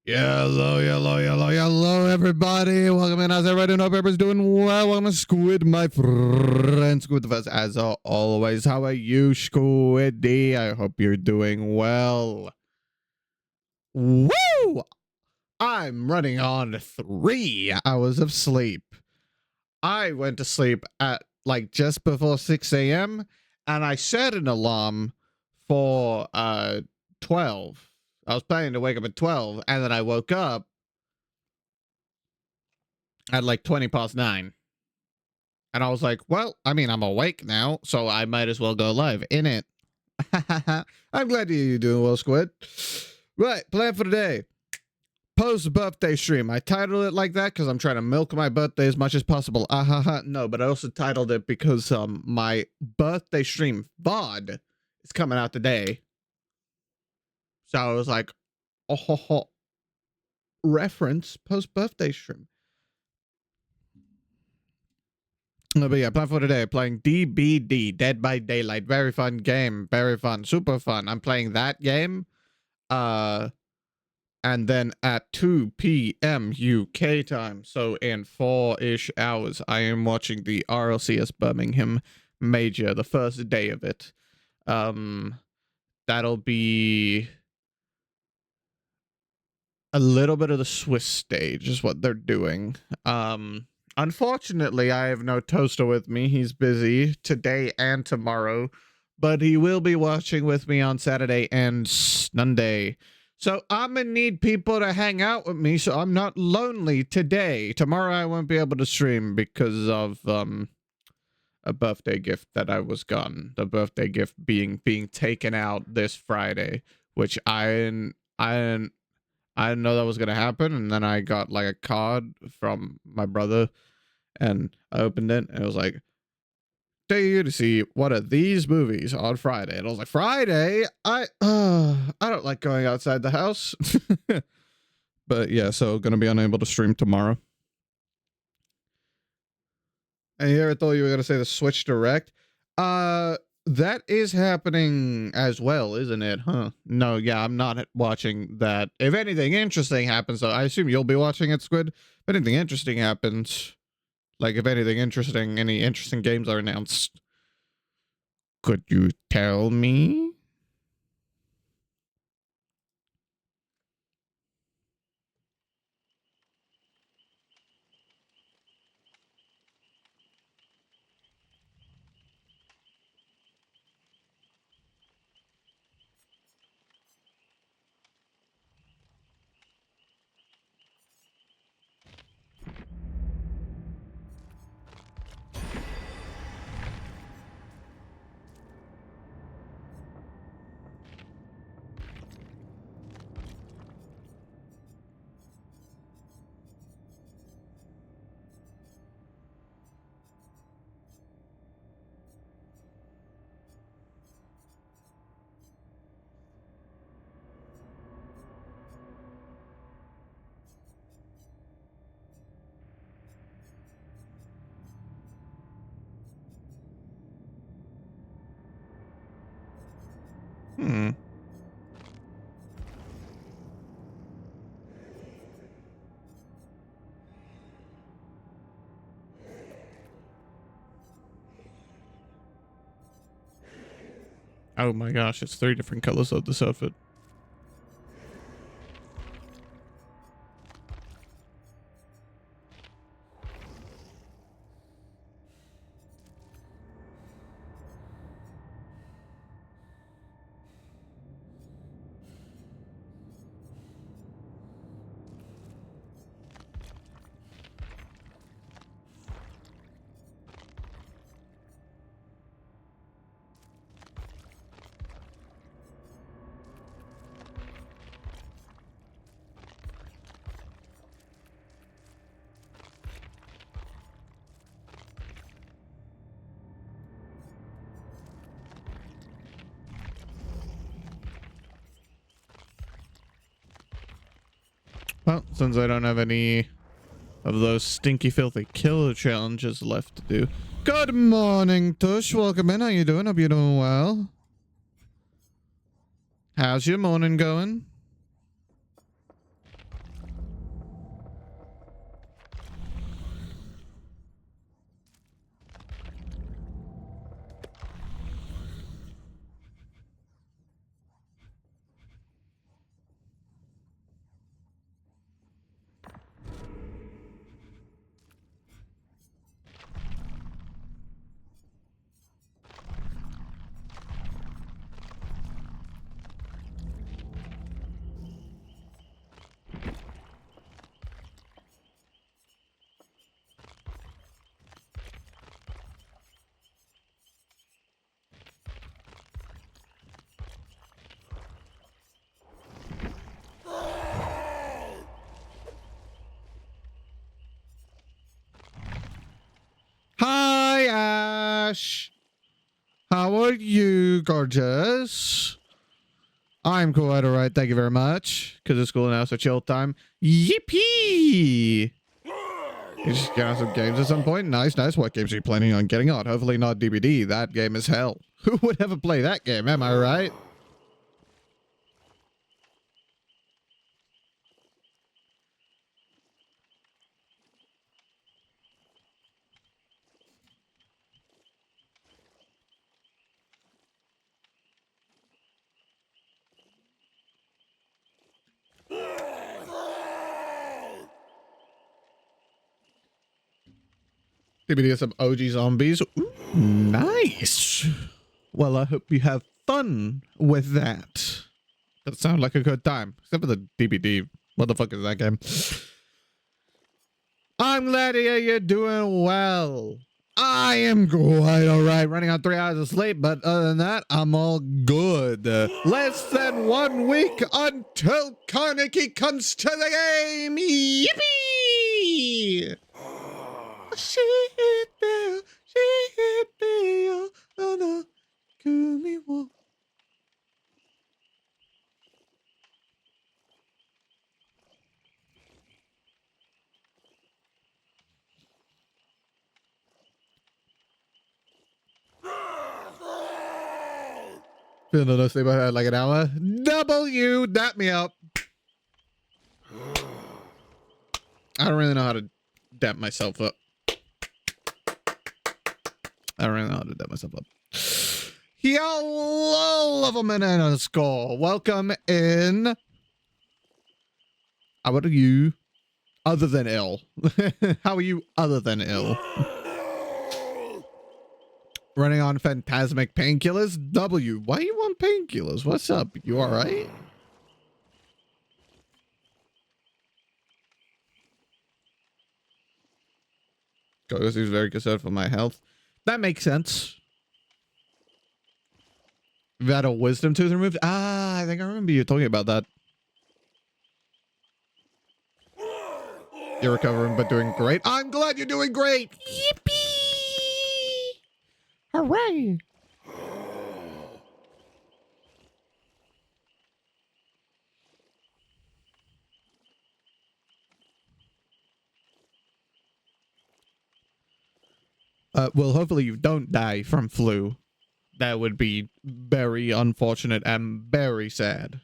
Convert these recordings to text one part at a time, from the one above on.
Hello, everybody. Welcome in. How's everybody doing? Hope everybody's doing well. Welcome to Squid, my friend. Squid the Fest, as always. How are you, Squiddy? I hope you're doing well. Woo! I'm running on 3 hours of sleep. I went to sleep at like just before 6 a.m. and I set an alarm for 12. I was planning to wake up at 12, and then I woke up at like 20 past 9. And I was like, well, I mean, I'm awake now, so I might as well go live in it. I'm glad you're doing well, Squid. Right, plan for today. Post birthday stream. I titled it like that because I'm trying to milk my birthday as much as possible. No, but I also titled it because my birthday stream VOD is coming out today. So I was like, oh, reference post birthday stream. But yeah, plan for today. Playing DBD, Dead by Daylight. Very fun game. Very fun. Super fun. I'm playing that game. And then at 2 p.m. UK time, so in 4-ish hours, I am watching the RLCS Birmingham Major, the first day of it. That'll be a little bit of the Swiss stage is what they're doing. Unfortunately, I have no toaster with me. He's busy today and tomorrow, but he will be watching with me on Saturday and Sunday. So I'm gonna need people to hang out with me so I'm not lonely today. Tomorrow I won't be able to stream because of a birthday gift that I was gone. The birthday gift being taken out this Friday, which I didn't know that was gonna happen, and then I got like a card from my brother, and I opened it, and it was like, "Take you to see one of these movies on Friday," and I was like, "Friday? I don't like going outside the house." But yeah, so gonna be unable to stream tomorrow. And here I thought you were gonna say the Switch Direct. That is happening as well, isn't it? Huh? No, yeah, I'm not watching that. If anything interesting happens, though, I assume you'll be watching it, Squid. If anything interesting happens, like if anything interesting, any interesting games are announced, could you tell me? Hmm. Oh my gosh, it's 3 different colors of this outfit. Well, since I don't have any of those stinky, filthy killer challenges left to do. Good morning, Tush. Welcome in. How you doing? Hope you're doing well. How's your morning going? Ash. How are you, gorgeous? I'm quite alright, thank you very much. Because it's cool now, so chill time. Yippee! You just get on some games at some point? Nice, nice. What games are you planning on getting on? Hopefully not DBD. That game is hell. Who would ever play that game, am I right? DBD is some OG zombies. Ooh, nice. Well, I hope you have fun with that. That sounds like a good time. Except for the DBD. What the fuck is that game? I'm glad to hear you're doing well. I am quite alright. Running on 3 hours of sleep, but other than that, I'm all good. Less than 1 week until Carnegie comes to the game. Yippee! Been on a sleep I had like an hour. W, dap me up. I don't really know how to dap myself up. I don't really know how to dap myself up. Hello, Levelman _ welcome in. How are you? Other than ill. How are you other than ill? Running on phantasmic painkillers? W, why you on painkillers? What's up? You alright? Because he's very concerned for my health. That makes sense. You've had a wisdom tooth removed? Ah, I think I remember you talking about that. You're recovering, but doing great. I'm glad you're doing great. Yippee! Hooray! Well, hopefully you don't die from flu. That would be very unfortunate and very sad.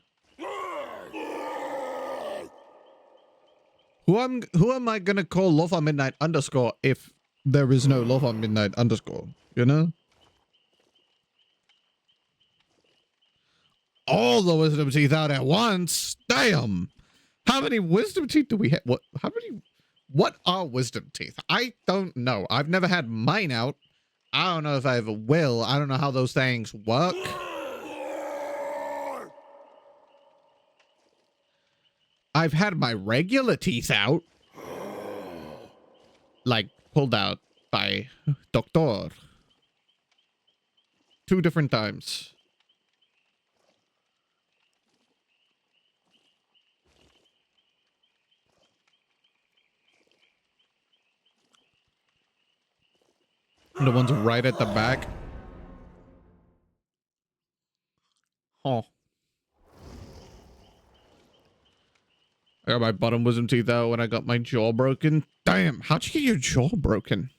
Who am I gonna call Love on Midnight _ if there is no Love on Midnight _, you know? All the wisdom teeth out at once? Damn! How many wisdom teeth do we have? What are wisdom teeth? I don't know. I've never had mine out. I don't know if I ever will. I don't know how those things work. I've had my regular teeth out. Like, pulled out by doctor. 2 different times. The ones right at the back. Oh. I got my bottom wisdom teeth out when I got my jaw broken. Damn, how'd you get your jaw broken?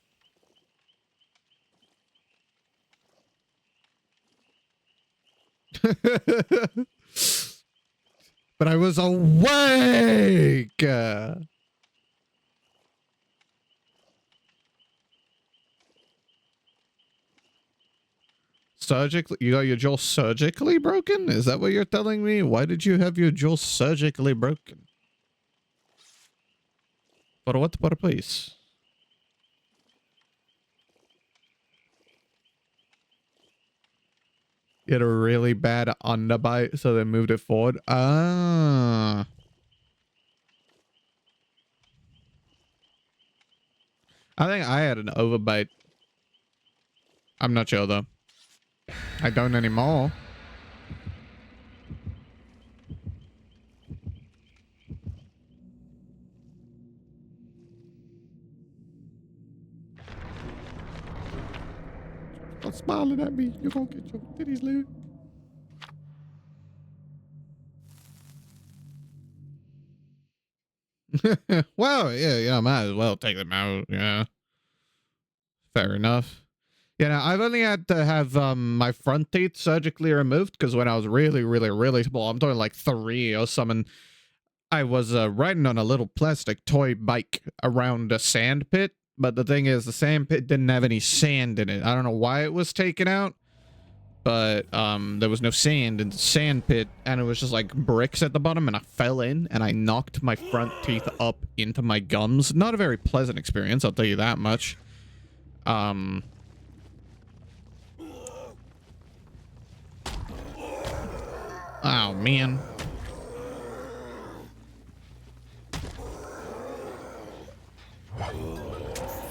But I was awake! Surgically? You got your jaw surgically broken? Is that what you're telling me? Why did you have your jaw surgically broken? For what purpose? You had a really bad underbite, so they moved it forward. Ah. I think I had an overbite. I'm not sure, though. I don't anymore. Stop smiling at me. You're gonna get your titties loose. Well, yeah, might as well take them out. Yeah, fair enough. You know, I've only had to have my front teeth surgically removed because when I was really small, I'm talking like 3 or something, I was riding on a little plastic toy bike around a sand pit. But the thing is, the sand pit didn't have any sand in it. I don't know why it was taken out, but there was no sand in the sand pit, and it was just like bricks at the bottom, and I fell in, and I knocked my front teeth up into my gums. Not a very pleasant experience, I'll tell you that much. Oh, man.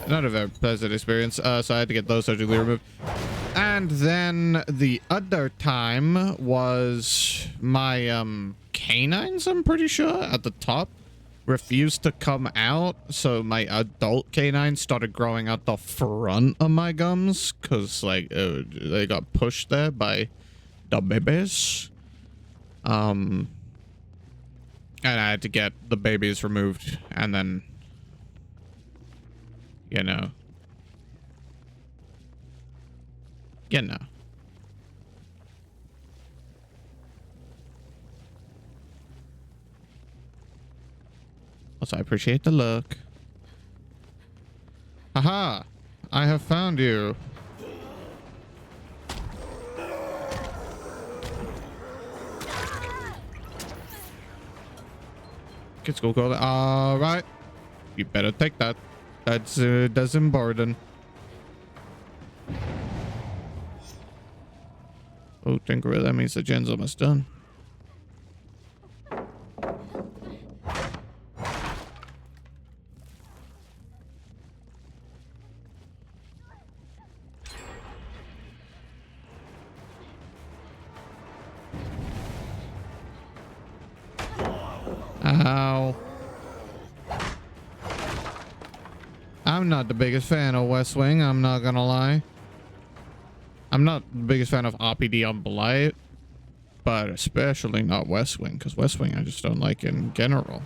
Not a very pleasant experience, so I had to get those surgically removed. And then the other time was my canines, I'm pretty sure, at the top refused to come out, so my adult canines started growing out the front of my gums because like they got pushed there by the babies. And I had to get the babies removed, and then, you know. Also, I appreciate the look. Aha! I have found you. Kids go. All right. You better take that. That's important. Oh, Tinkerer, that means the gen's almost done. Ow. I'm not the biggest fan of West Wing, I'm not gonna lie. I'm not the biggest fan of RPD on Blight, but especially not West Wing, because West Wing I just don't like in general.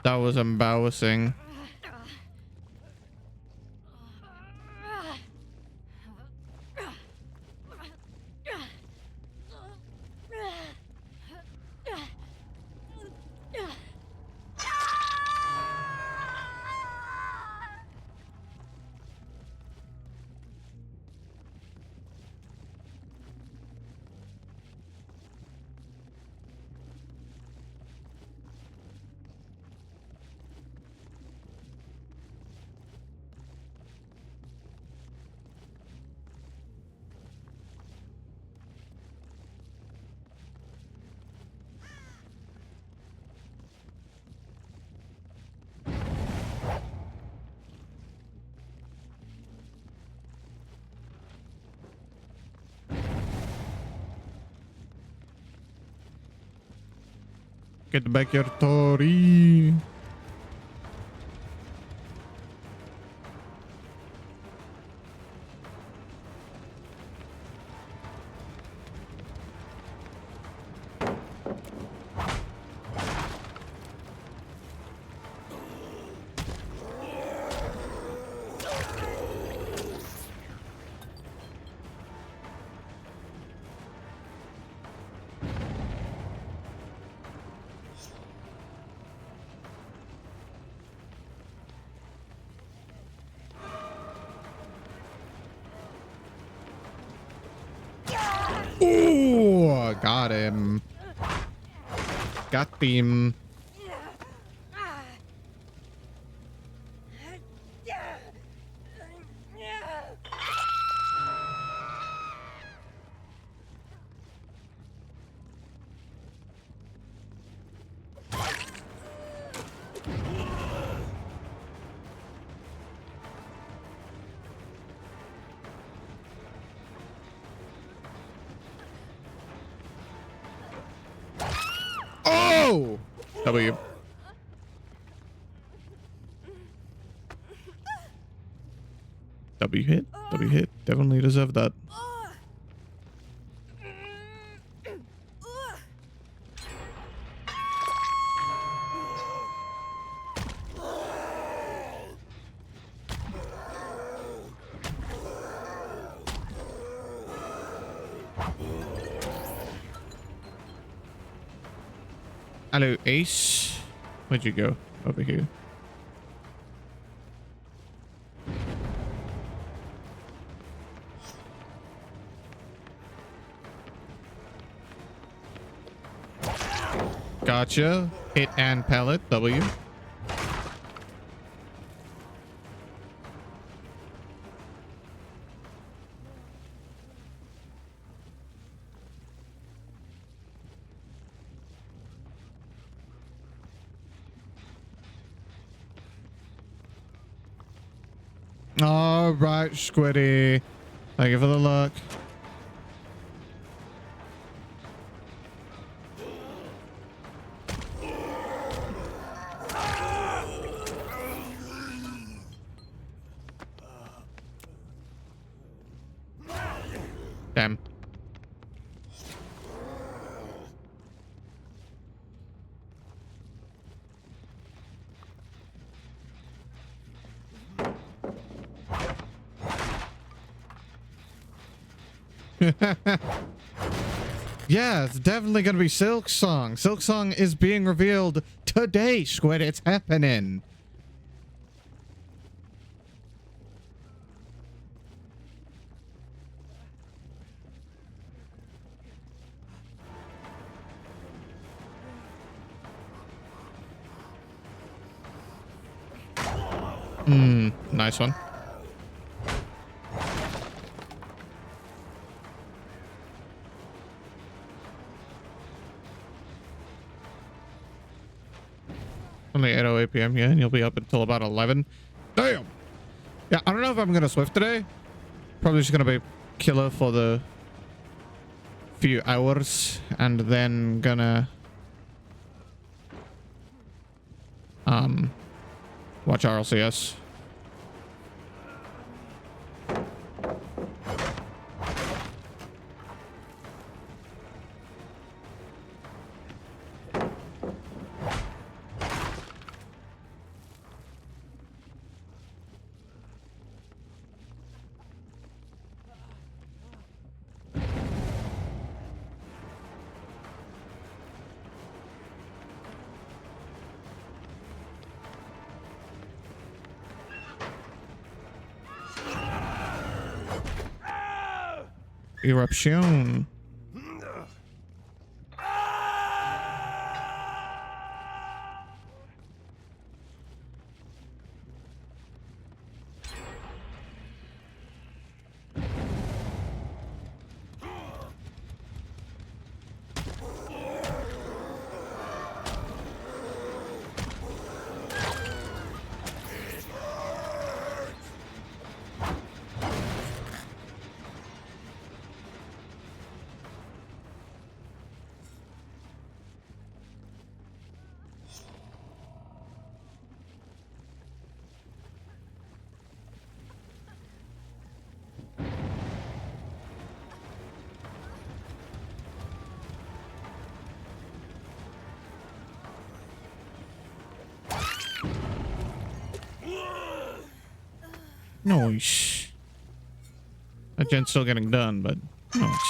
That was embarrassing. Get back your Tori. Oh, got him. Got him. Oh! W. W hit. W hit. Definitely deserve that. Hello, Ace. Where'd you go? Over here. Gotcha. Hit and pellet. W. All right, Squiddy. Thank you for the luck. Damn. Yeah, it's definitely gonna be Silk Song. Silk Song is being revealed today, Squid. It's happening. Nice one. Only 8:08 p.m. Yeah, and you'll be up until about 11. Damn. Yeah, I don't know if I'm gonna Swift today. Probably just gonna be killer for the few hours, and then gonna watch RLCS. Eruption. Nice. That gen's still getting done, but nice.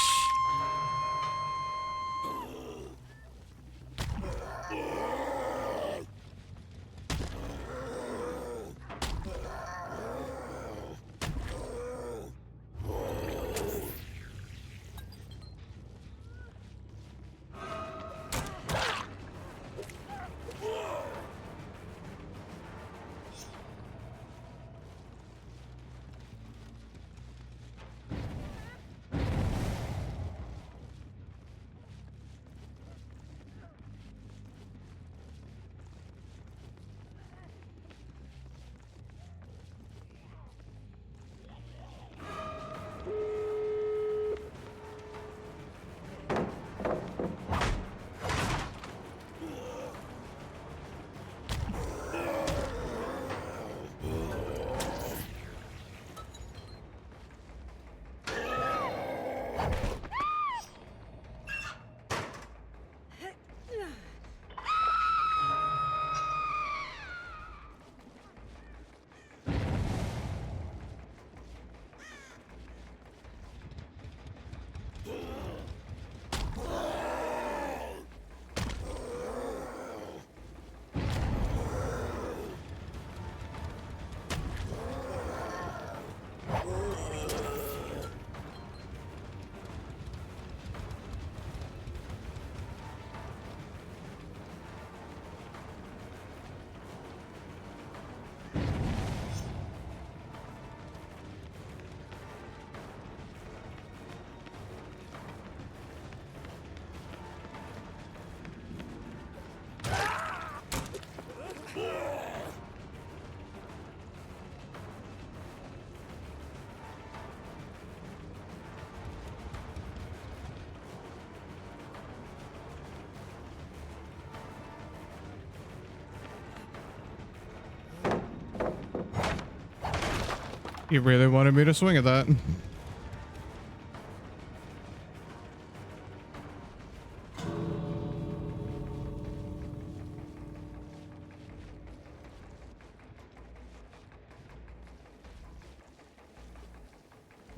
You really wanted me to swing at that.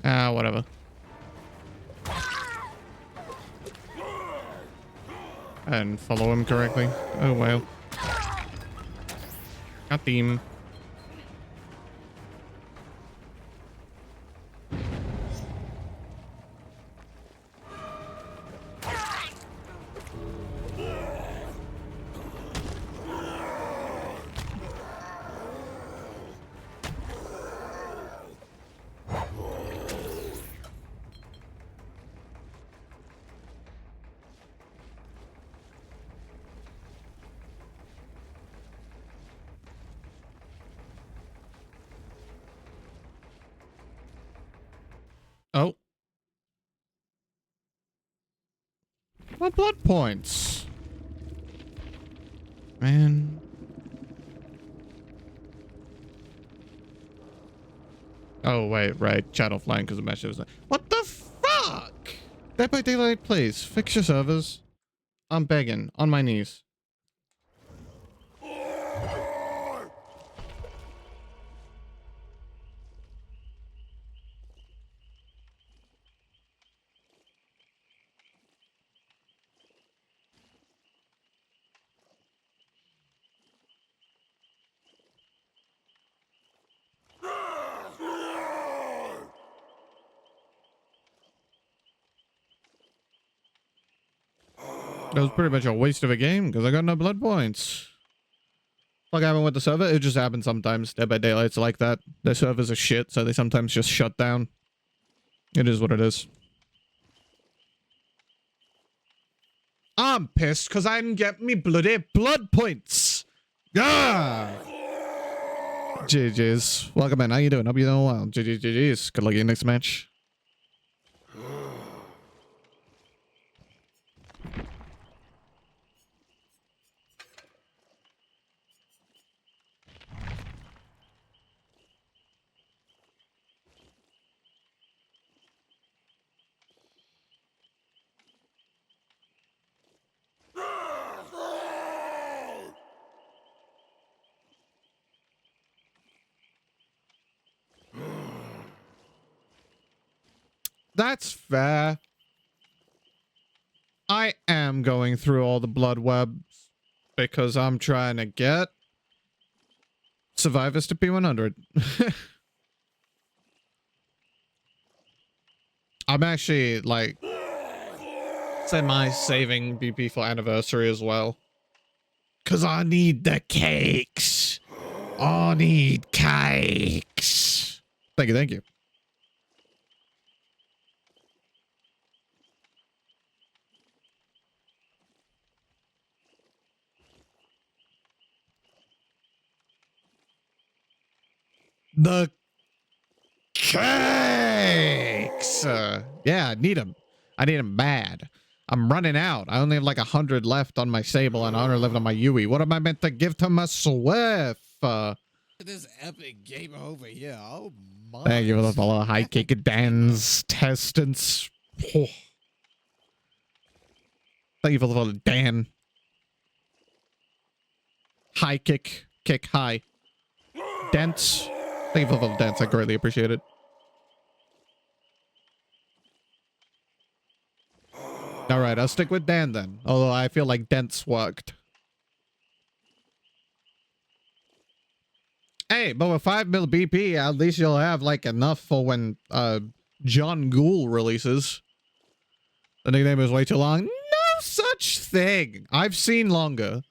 Ah, whatever. And follow him correctly. Oh, well. Got him. Oh. My blood points. Man. Oh, wait, right. Chat offline because the message was like, what the fuck? Dead by Daylight, please. Fix your servers. I'm begging. On my knees. That was pretty much a waste of a game because I got no blood points. Like happened with the server, it just happens sometimes. Dead by Daylight's like that. Their servers are shit, so they sometimes just shut down. It is what it is. I'm pissed because I didn't get me bloody blood points. Ah! GG's. Welcome in. How you doing? Hope you doing well. GG's. Good luck at your next match. That's fair. I am going through all the blood webs because I'm trying to get survivors to P100. I'm actually like semi-saving BP for anniversary as well. Cause I need the cakes. I need cakes. Thank you, thank you. The cakes! Yeah, I need them. I need them bad. I'm running out. I only have like 100 left on my Sable and 100 left on my Yui. What am I meant to give to my Swift? This epic game over here. Oh my. Thank you for the follow. High kick Dan's testants. Oh. Thank you for the follow, Dan. High kick. Kick high. Dents. Thank you for the follow, Dents. I greatly appreciate it. All right, I'll stick with Dan then. Although I feel like Dents worked. Hey, but with 5 mil BP, at least you'll have like enough for when John Ghoul releases. The nickname is way too long. No such thing. I've seen longer.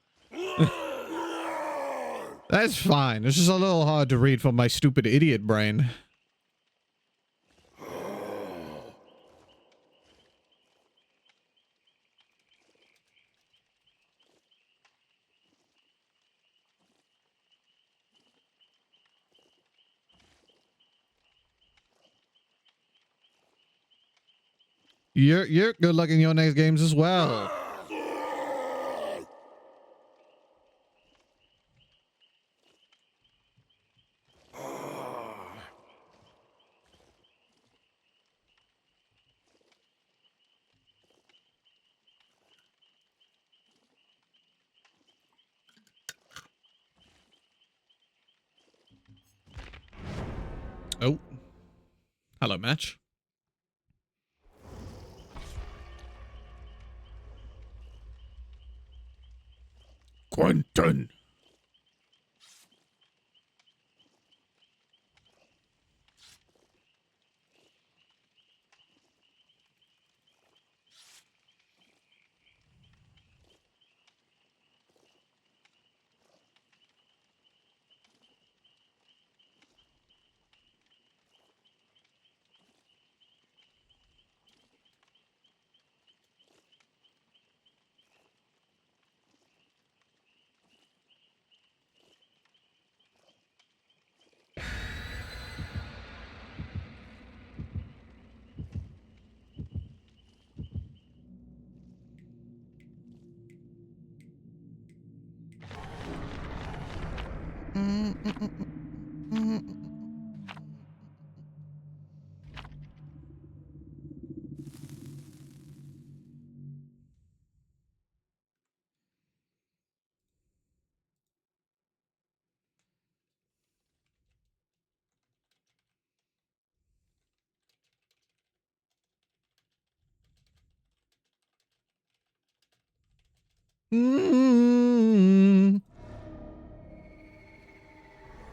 That's fine. It's just a little hard to read from my stupid idiot brain. You're good luck in your next games as well. Oh. Hello, match. Quentin.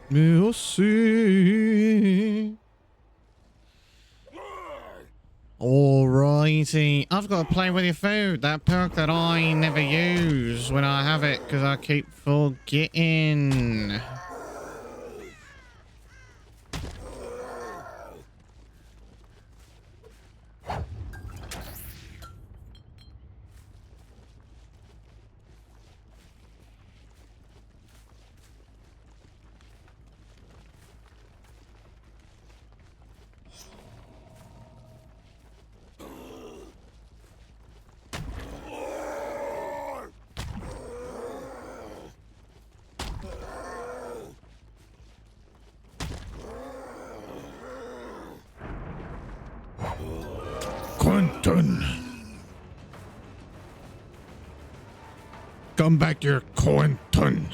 We'll see. Alrighty. I've got to play with your food. That perk that I never use when I have it because I keep forgetting. Quentin. Come back here, Quentin.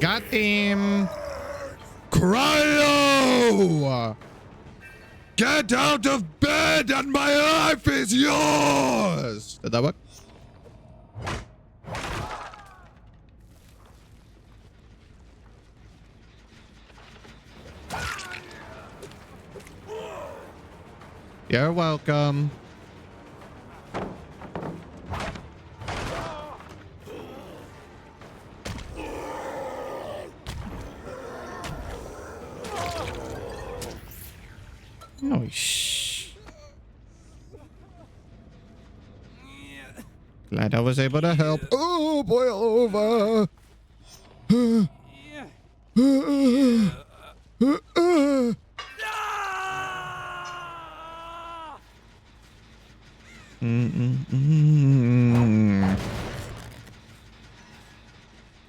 Got him. Cryo! Get out of bed and my life is yours! Did that work? You're welcome. Oh, shh. Glad I was able to help. Oh, boil over.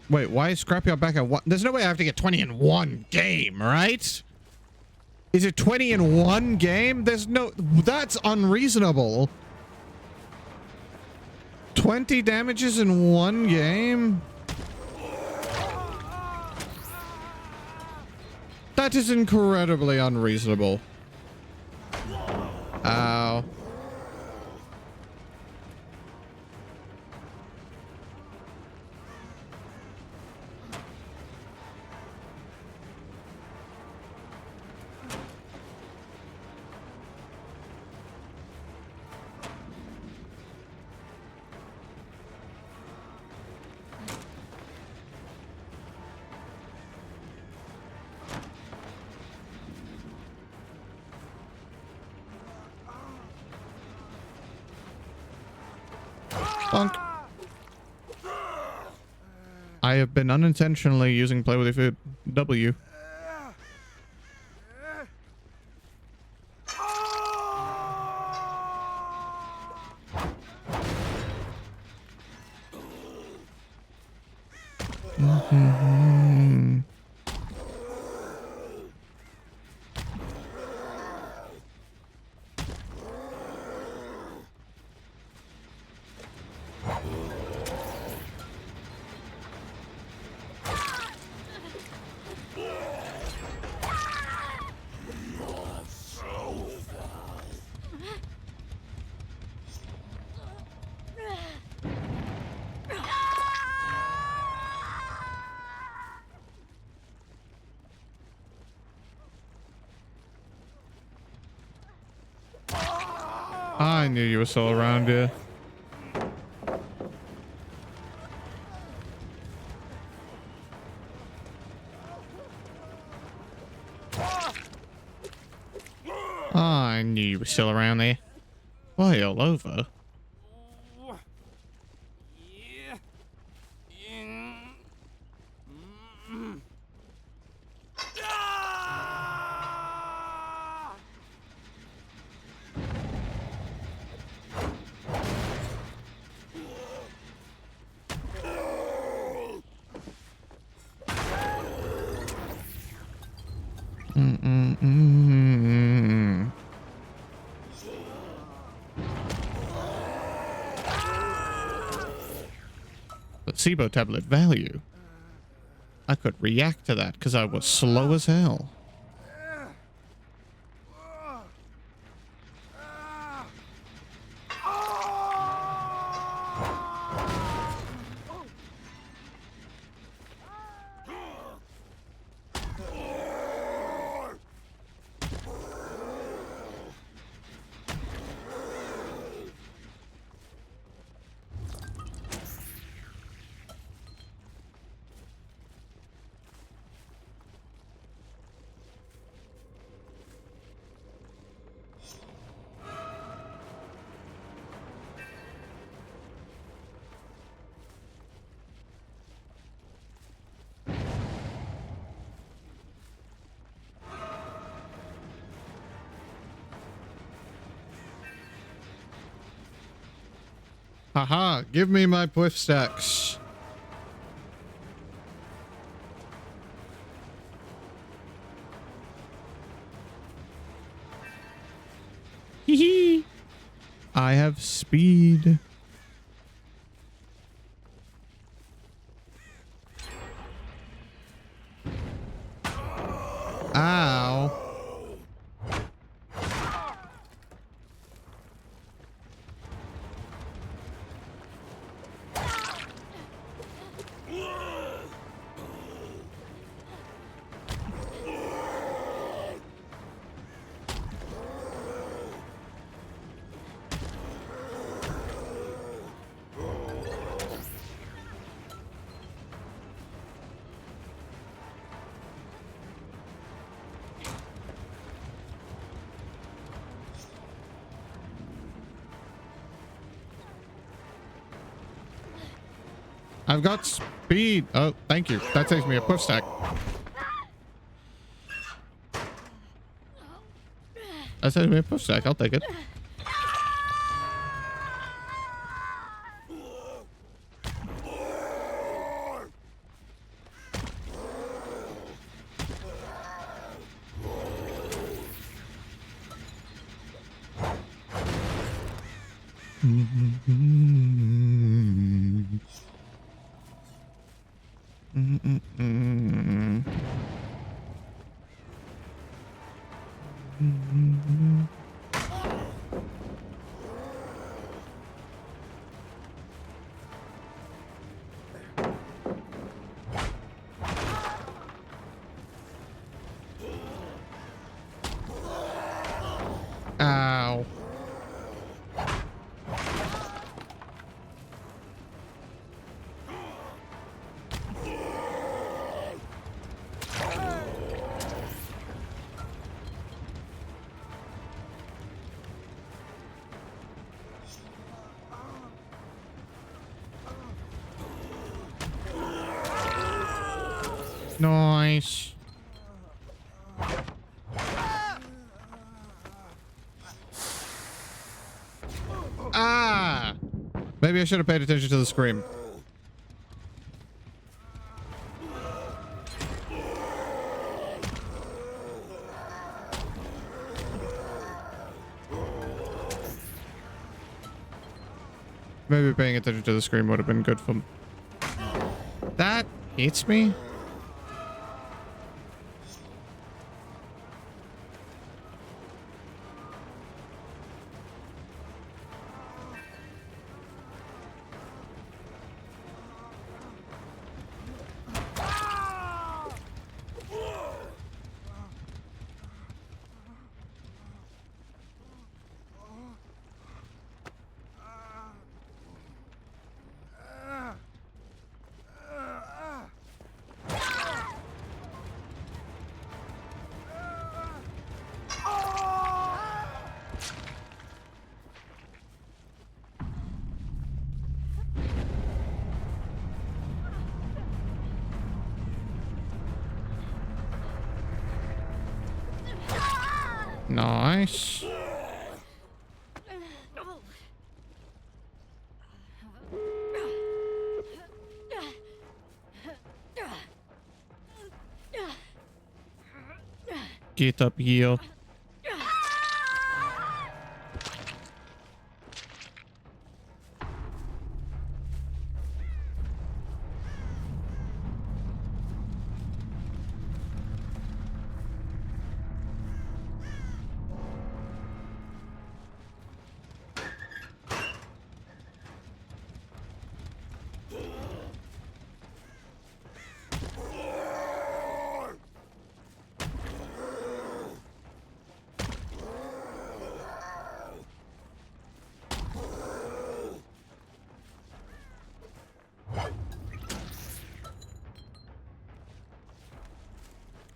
Wait, why is Scrapyard back at one? There's no way I have to get 20 in one game, right? Is it 20 in one game? There's no... That's unreasonable. 20 damages in one game? That is incredibly unreasonable. Ow. Bonk. I have been unintentionally using play with your food. W. I knew you were still around here. I knew you were still around there. Why, all over? Placebo tablet value. I could react to that because I was slow as hell. Haha, give me my pliff stacks. Hee hee. I have speed. Ow. I've got speed. Oh, thank you. That saves me a puff stack. That saves me a puff stack. I'll take it. Ow. Nice. Ah! Maybe I should have paid attention to the scream. Maybe paying attention to the screen would have been good for... That hits me? Nice. Get up here.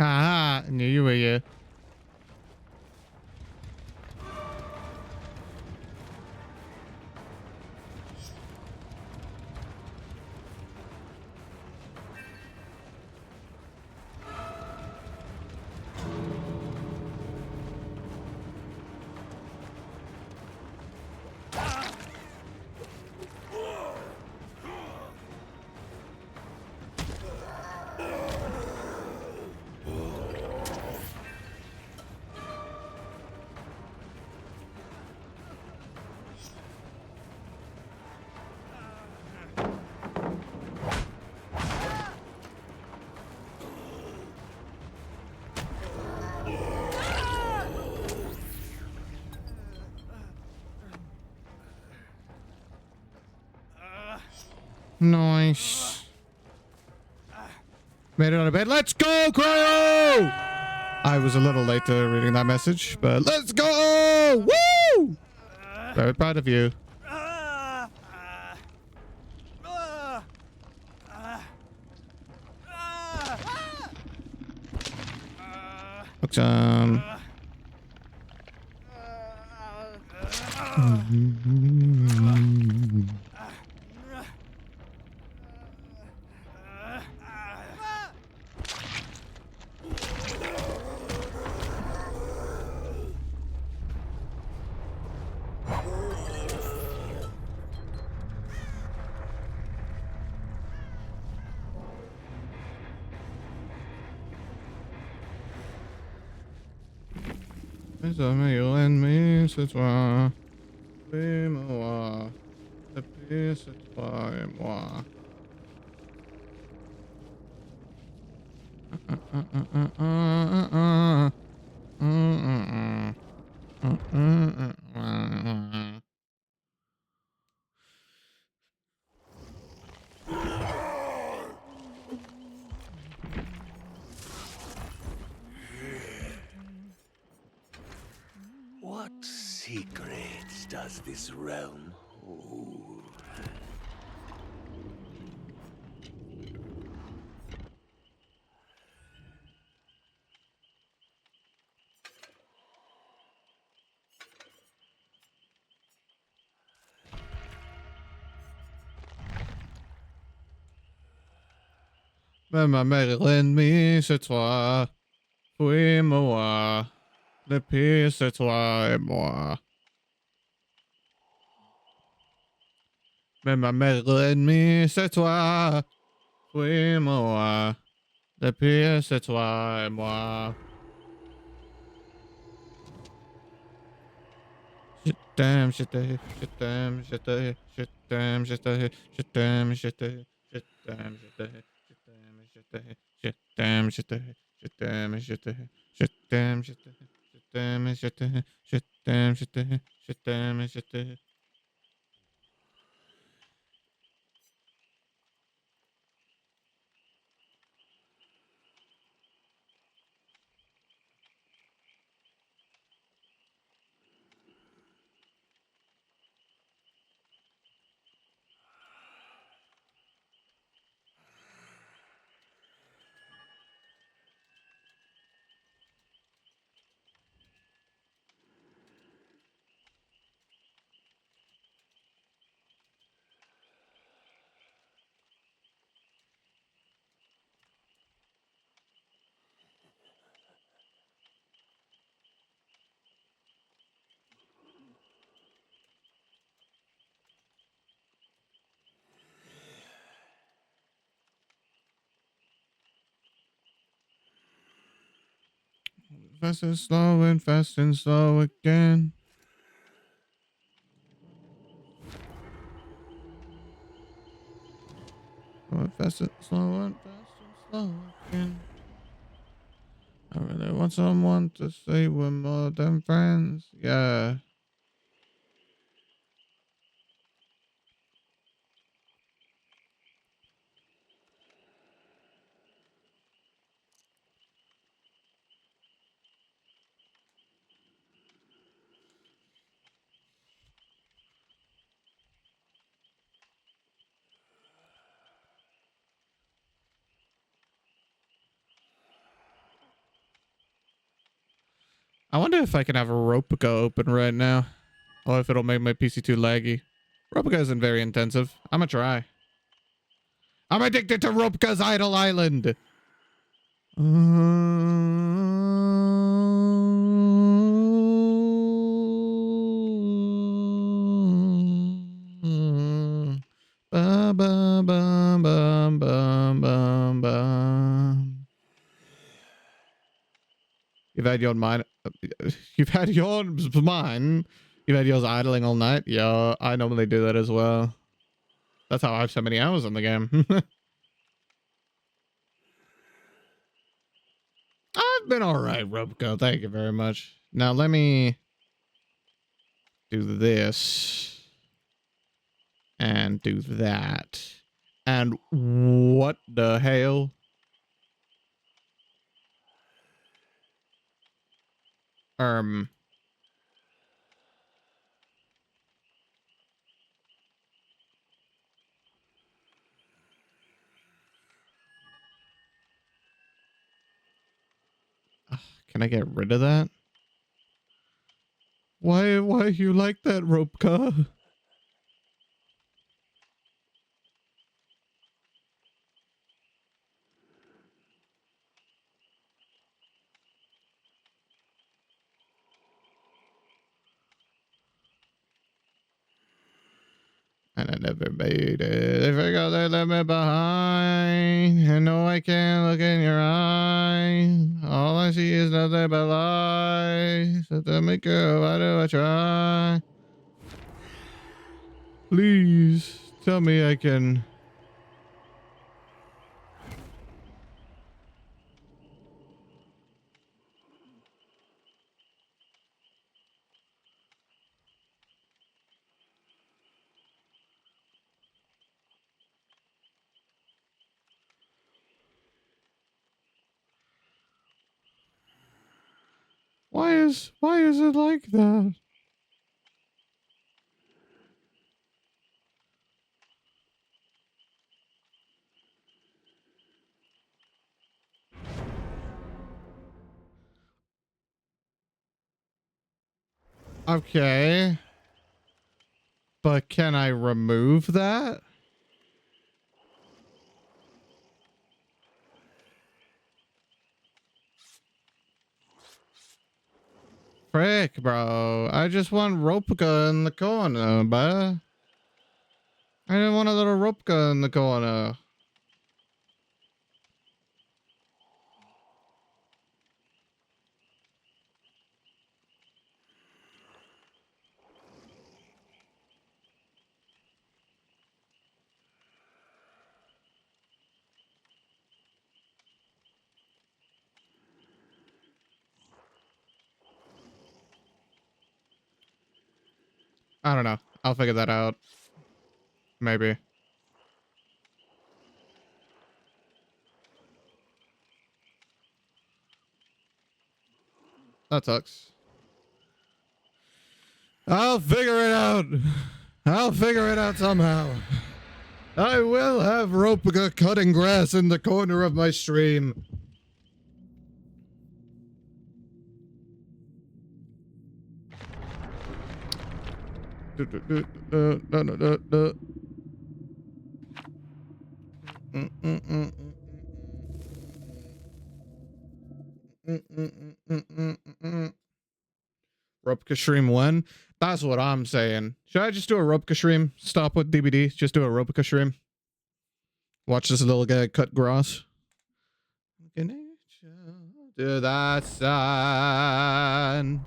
Ah, I knew you were here. Nice. Made it out of bed. Let's go, Cryo! I was a little late to reading that message, but let's go! Woo! Very proud of you. Awesome. It's a you and me, c'est toi. Oui, moi. Et puis c'est toi et moi. What secrets does this realm hold? Mais ma mère est l'ennemi, c'est toi. Oui, moi. Le pire, c'est toi et moi. Mais ma mère l'ennemi, c'est toi. Oui, moi. Le pire, c'est toi et moi. Shit damn, shit the shit damn, shit the shit damn, shit the shit damn, shit the shit damn, shit the shit damn, shit the shit damn, shit the shit damn, shit the shit damn, shit the shit damn, shit the shit damn, shit the shit damn, shit the. Fast and slow again. Fast and slow again. I really want someone to say we're more than friends. Yeah. I wonder if I can have a Ropica open right now. Or if it'll make my PC too laggy. Ropica isn't very intensive. I'm gonna try. I'm addicted to Ropica's Idle Island. Ba, ba, ba, ba, ba, ba, ba. You've had your mind. You've had yours mine. You've had yours idling all night. Yeah, I normally do that as well. That's how I have so many hours on the game. I've been all right, Robico. Thank you very much. Now let me do this and do that. And what the hell? Um, can I get rid of that? Why you like that, Robica? And I never made it. If I got they left me behind. And no, I can't look in your eyes. All I see is nothing but lies. So tell me, girl, why do I try? Please tell me I can. Why is it like that? Okay. But can I remove that? Frick, bro. I just want Ropica in the corner, bruh. I didn't want a little Ropica in the corner. I don't know. I'll figure that out. Maybe. That sucks. I'll figure it out. I'll figure it out somehow. I will have Ropica cutting grass in the corner of my stream. Ropica stream when? That's what I'm saying. Should I just do a Ropica stream? Stop with DBD. Just do a Ropica stream. Watch this little guy cut grass. To the sun.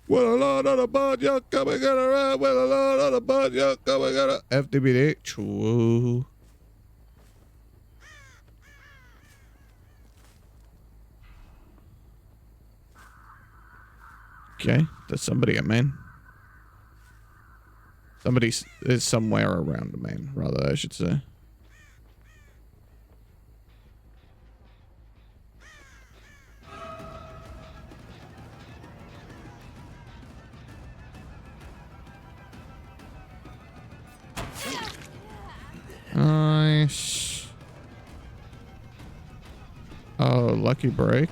With a lot of the bud, you're coming around. With a lot of the bud, you're coming around. FDBD. True. Okay, there's somebody at main. Somebody is somewhere around the main, rather, I should say. Nice. Oh, lucky break.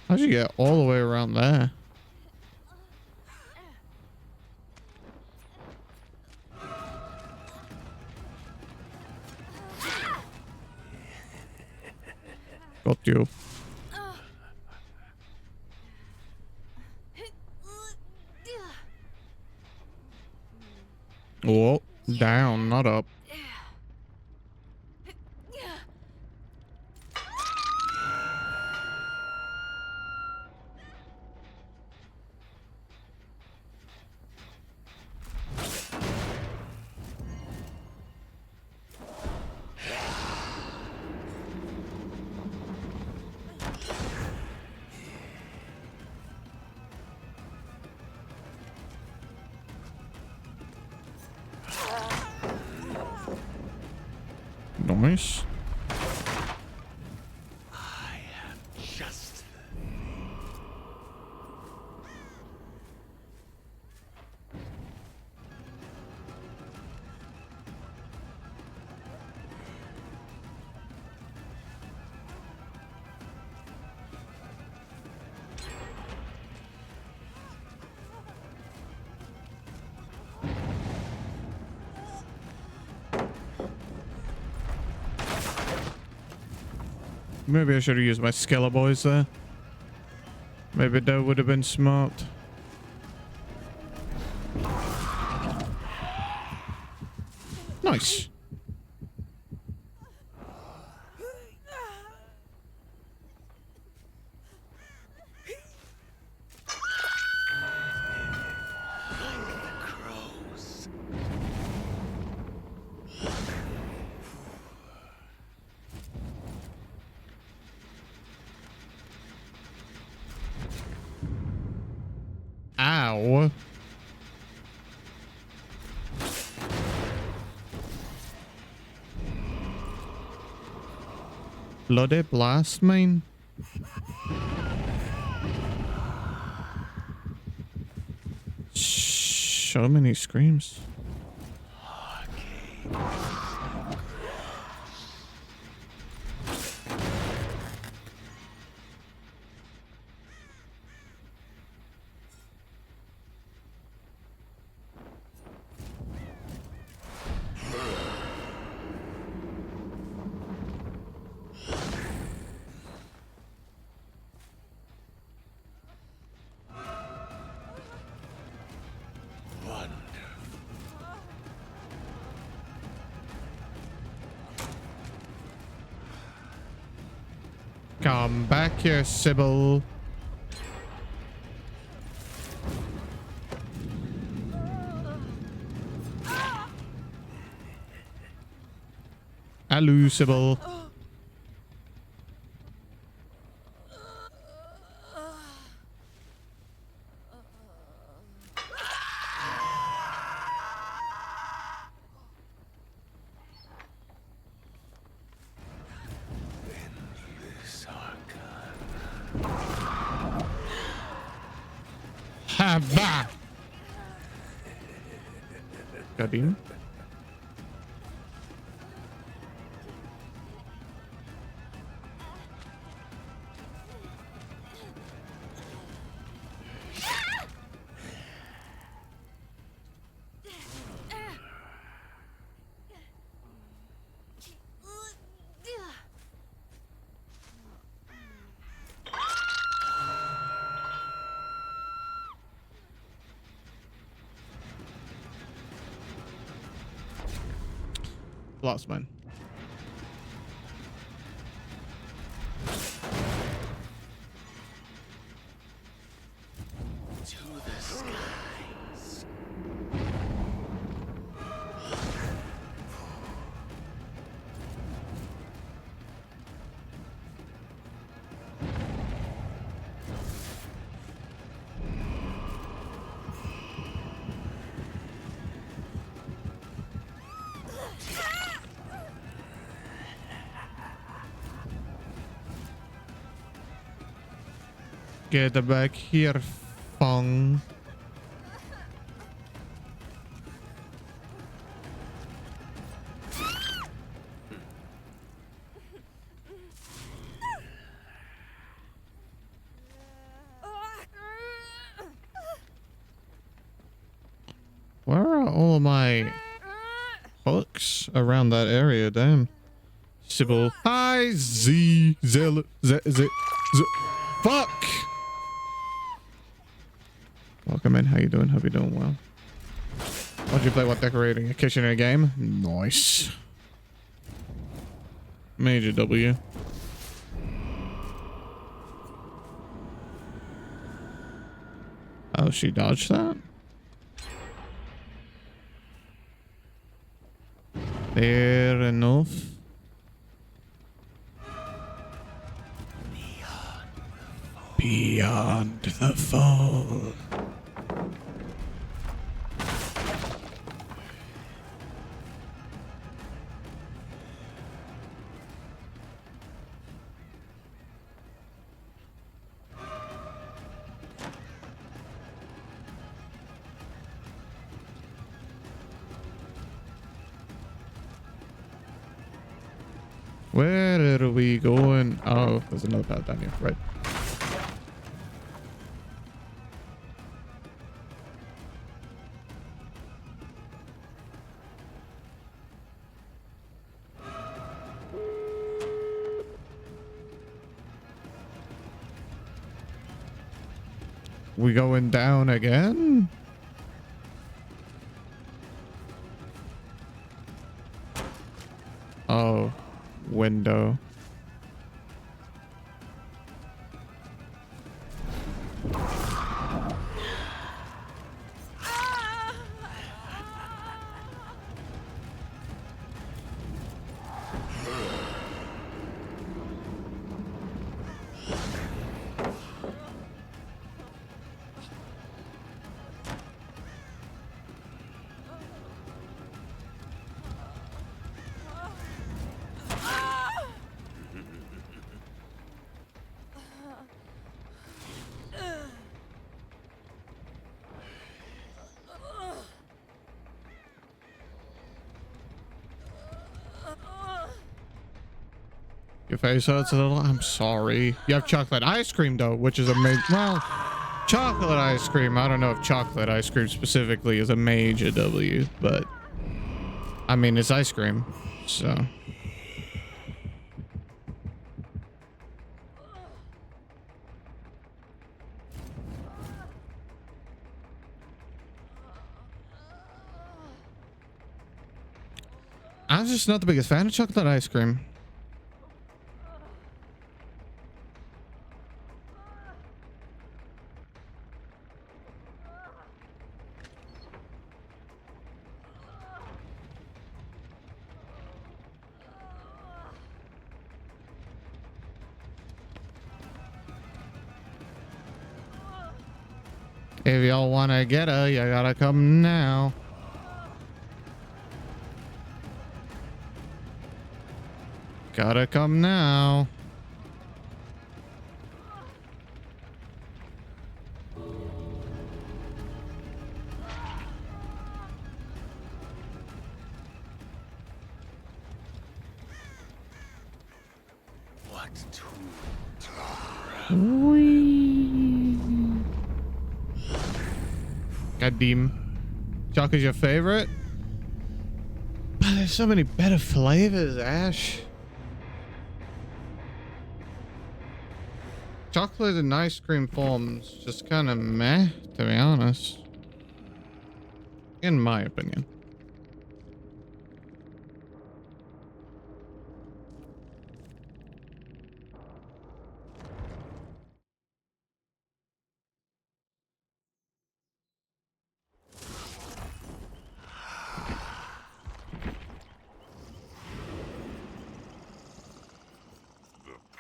How'd you get all the way around there? Got you. Oh, down, not up. Nice. I have just Maybe I should have used my Skella boys there. Maybe that would have been smart. Nice. crows. Ow. Bloody blast, man. So many screams. Come back here, Sybil. Hello, Sybil. Endless archive. Hava. Got him. Lost mine. To the skies. Get back here, Fong. Where are all of my hooks around that area? Damn. Sybil. Hi, Z. Fuck! Welcome in. How you doing? Hope you're doing well. Why'd you play what decorating? A kitchen in a game? Nice. Major W. Oh, she dodged that? Fair enough. Beyond the fall. Where are we going? Oh, there's another path down here, right? We going down again? Oh, window. Your face hurts a little. I'm sorry. You have chocolate ice cream though, which is amazing. Well, chocolate ice cream. I don't know if chocolate ice cream specifically is a major W, but I mean, it's ice cream, so. I'm just not the biggest fan of chocolate ice cream. If y'all want to get her, you gotta come now. Gotta come now. What to God damn. Chocolate's your favorite? But there's so many better flavors, Ash. Chocolate and ice cream forms just kind of meh, to be honest. In my opinion.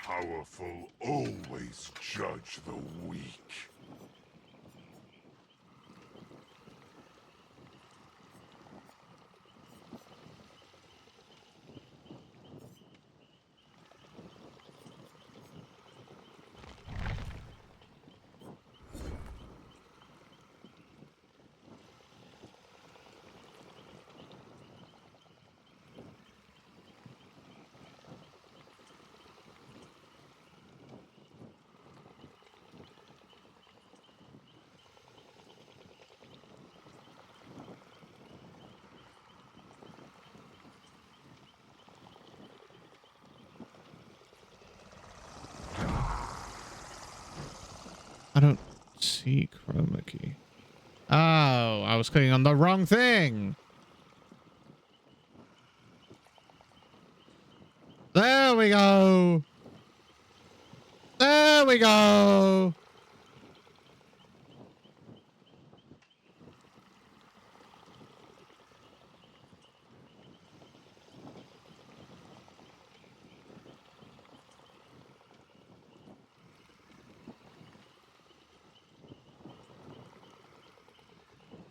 Powerful always judge the weak. I don't see chroma key. Oh, I was clicking on the wrong thing. There we go. There we go.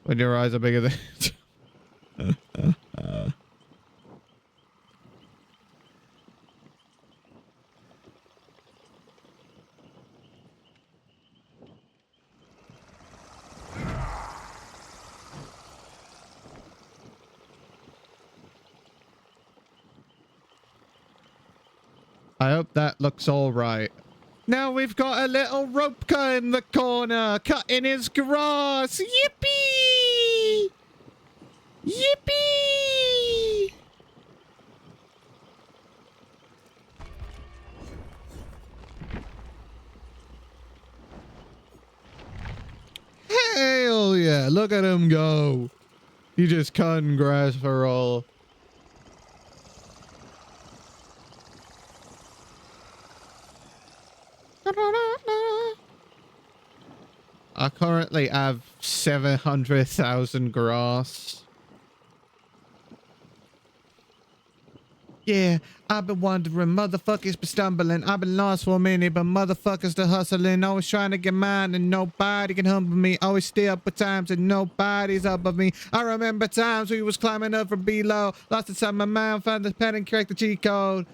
When your eyes are bigger than... I hope that looks all right. Now we've got a little rope cut in the corner, cutting his grass. Yippee! Yippee! Hell yeah, look at him go. He just cutting grass for all. I currently have 700,000 grass. Yeah, I've been wondering, motherfuckers been stumbling. I've been lost for a minute, but motherfuckers still hustling. Always trying to get mine and nobody can humble me. Always stay up at times and nobody's above me. I remember times we was climbing up from below. Lost inside my mind, found the pen and cracked the cheat code.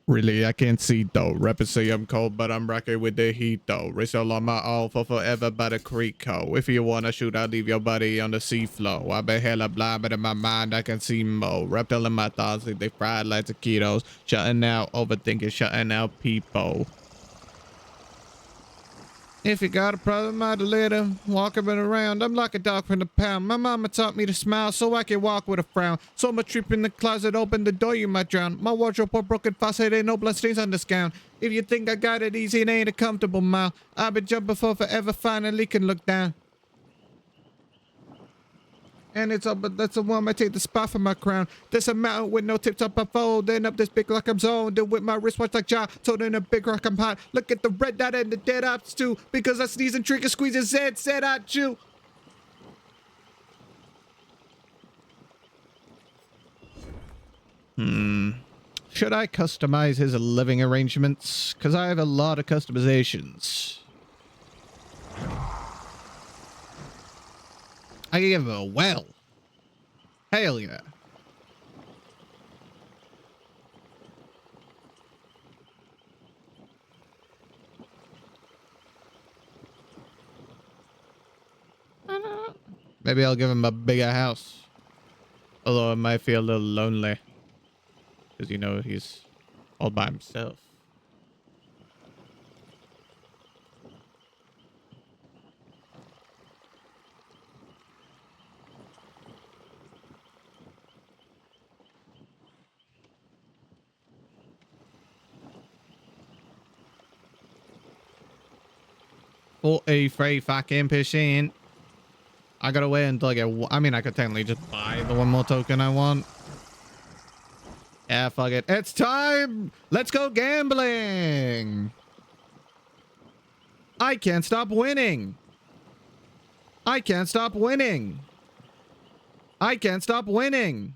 Really, I can't see though. Rappers say I'm cold, but I'm rocking with the heat though. Race all on my own for forever by the creek ho. If you wanna shoot, I'll leave your body on the seafloor. I've been hella blind, but in my mind I can see more. Reptile in my thoughts, they fried like taquitos. Shutting out, overthinking, shutting out people. If you got a problem, I'd let him walk him around. I'm like a dog from the pound. My mama taught me to smile so I can walk with a frown. So much trip in the closet, open the door, you might drown. My wardrobe or broken faucet, ain't no bloodstains on this gown. If you think I got it easy, it ain't a comfortable mile. I've been jumping for forever, finally can look down. And it's all, but that's the one I take the spot for my crown. There's a mountain with no tips up, I fold. End up this big like I'm zoned. And with my wristwatch like Ja, told in a big rock I'm hot. Look at the red dot and the dead ops too. Because I sneeze and trigger squeeze his head, said I chew. Should I customize his living arrangements? Because I have a lot of customizations. I can give him a well. Hell yeah. Maybe I'll give him a bigger house. Although it might feel a little lonely. Because, you know, he's all by himself. For a free fucking percent. I gotta wait until I get. I mean, I could technically just buy the one more token I want. Yeah, fuck it. It's time. Let's go gambling. I can't stop winning. I can't stop winning. I can't stop winning.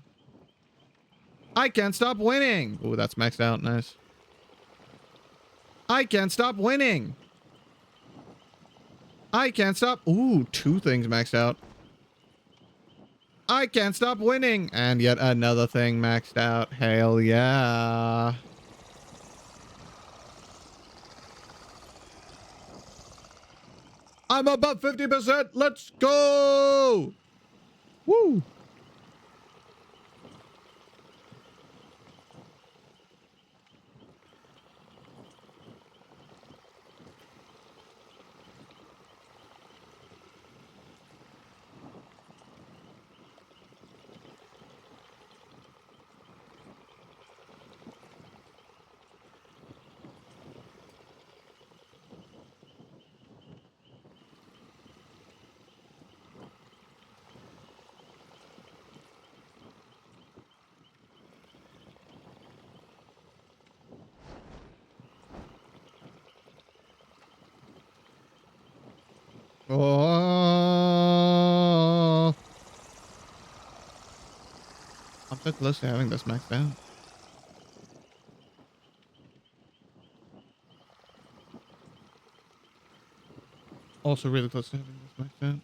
I can't stop winning. Ooh, that's maxed out. Nice. I can't stop winning. I can't stop. Ooh, 2 things maxed out. I can't stop winning. And yet another thing maxed out. Hell yeah. I'm above 50%. Let's go. Woo. Oh. I'm so close to having this maxed out. Also really close to having this maxed out.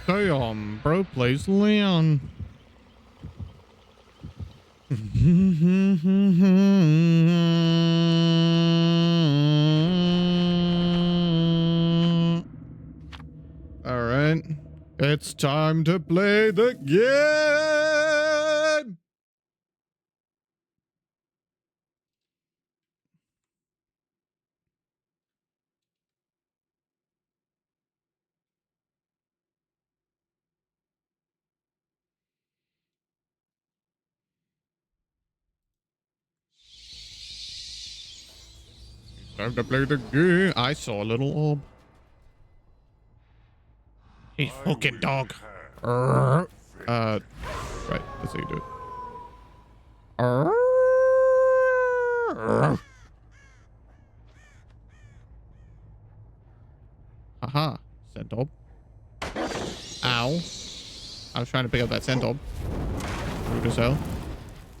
Damn, bro plays Leon. All right, it's time to play the game. Time to play the game. I saw a little orb. Hey, fucking dog. Right, that's how you do it. Aha, Centob. Ow. I was trying to pick up that Centob. Rude as hell.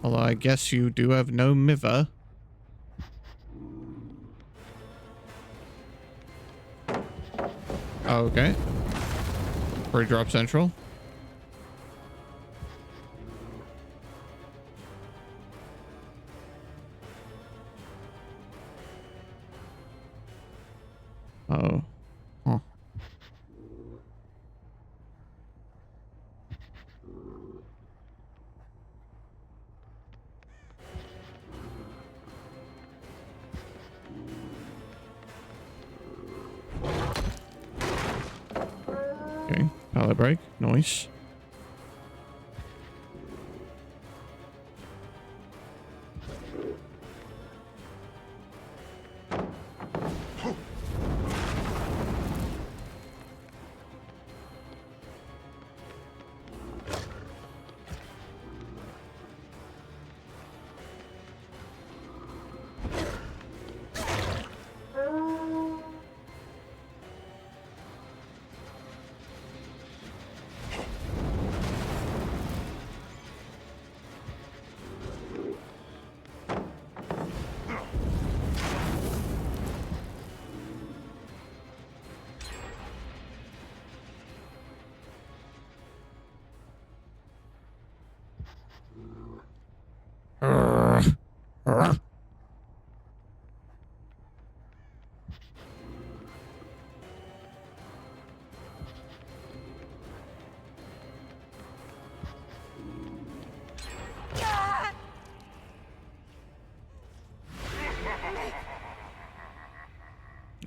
Although I guess you do have no mither. Okay. Free drop central. Oh. Huh. Okay. Pallet break. Nice.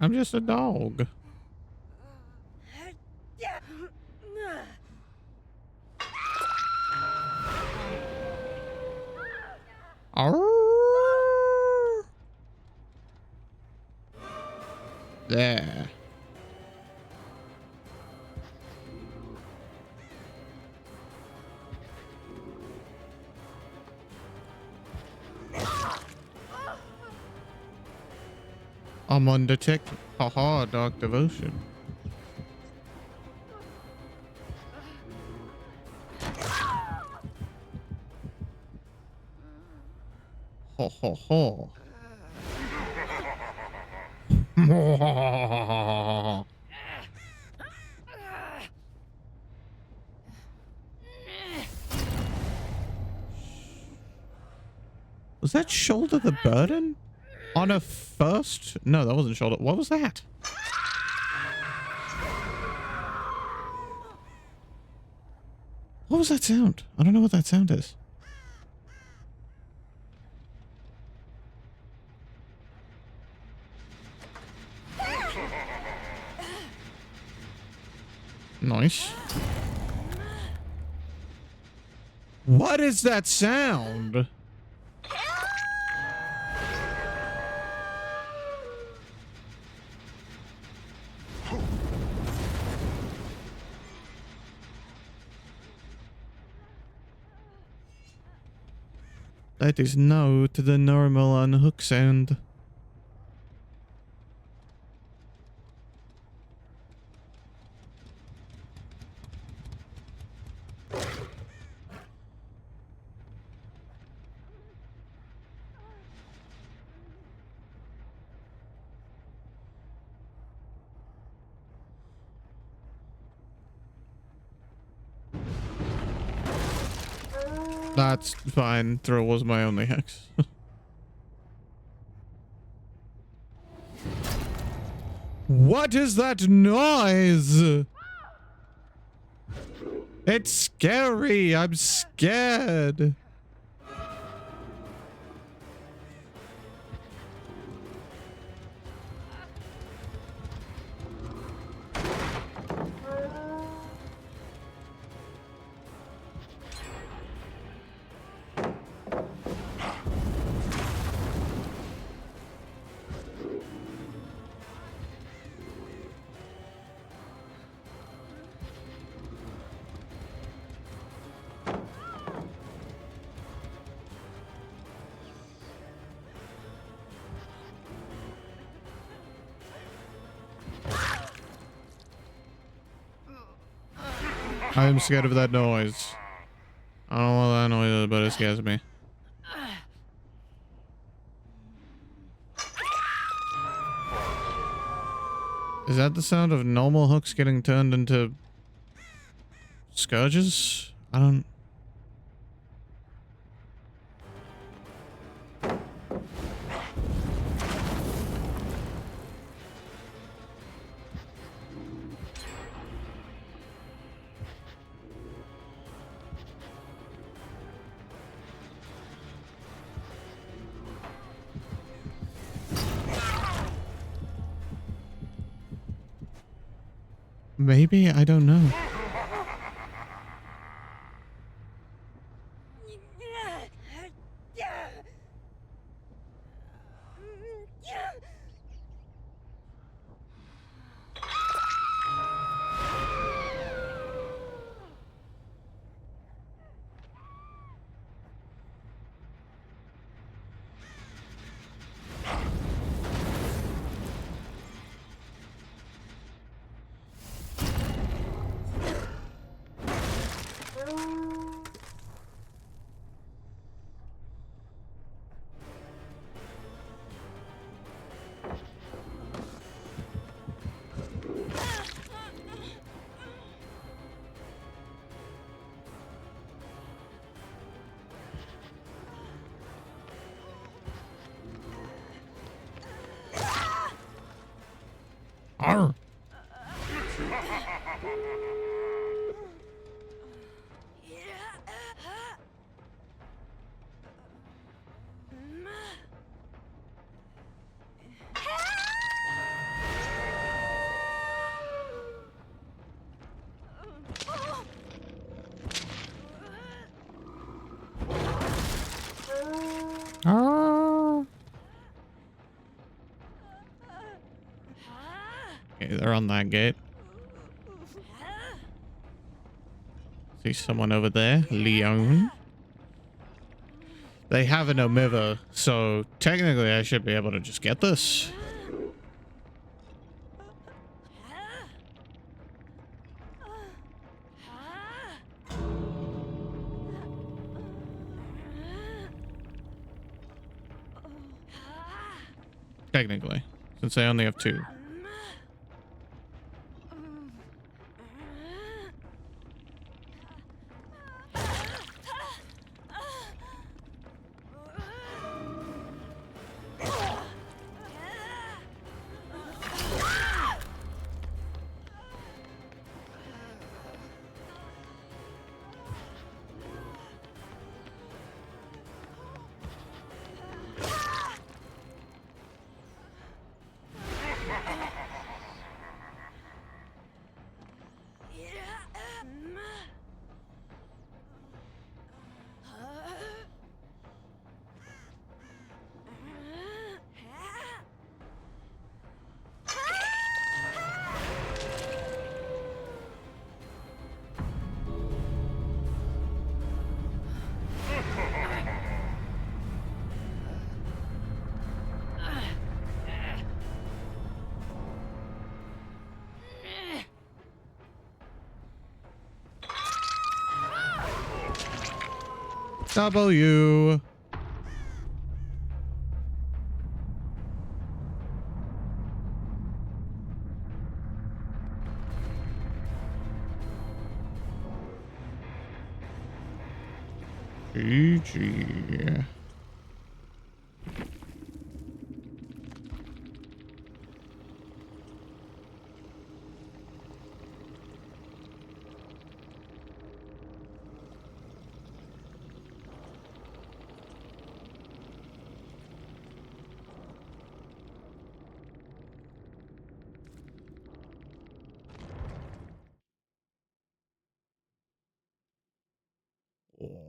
I'm just a dog. Arrgh. There. I'm undetected. Haha, dark devotion. Ho ho ho. Was that shoulder the burden? On a first? No, that wasn't shoulder. What was that? What was that sound? I don't know what that sound is. Nice. What is that sound? That is no to the normal unhook sound. That's fine. Throw was my only hex. What is that noise? It's scary. I'm scared. I am scared of that noise. I don't know what that noise is, but it scares me. Is that the sound of normal hooks getting turned into scourges? I don't... Maybe? I don't know. Arr. Arr. Okay, they're on that gate. See someone over there, Leon. They have an Omega, so technically I should be able to just get this. Technically, since I only have 2. W. GG.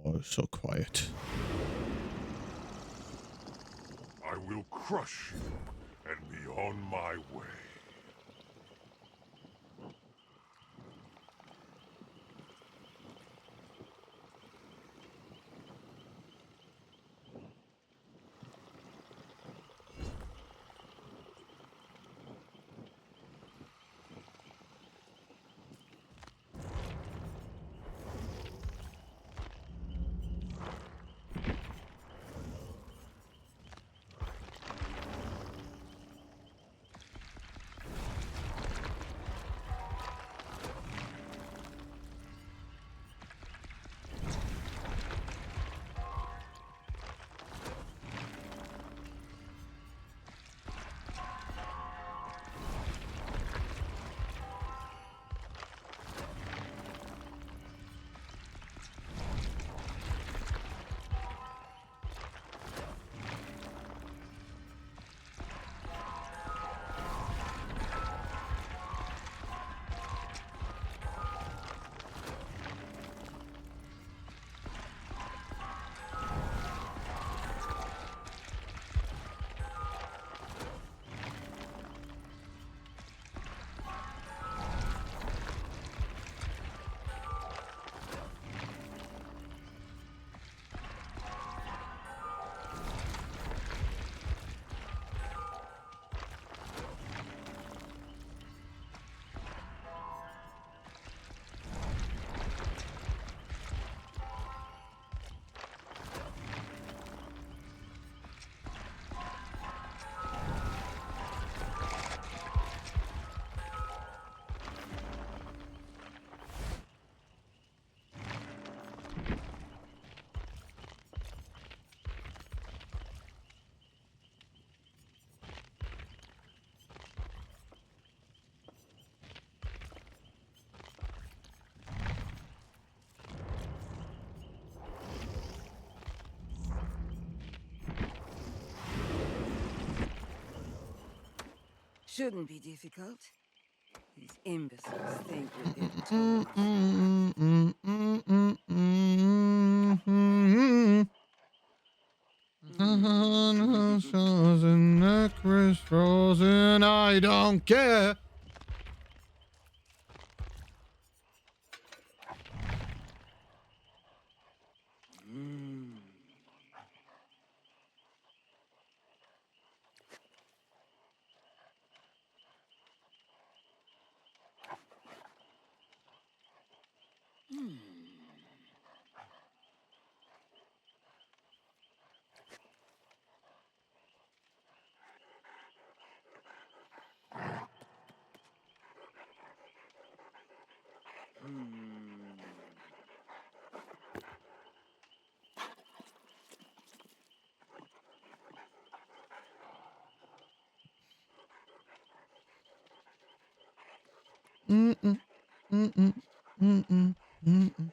Oh, so quiet. I will crush you and be on my way. shouldn't be difficult. These imbeciles think we're their toys. Necklace frozen, I don't care. Mm-mm, mm-mm, mm-mm, mm-mm.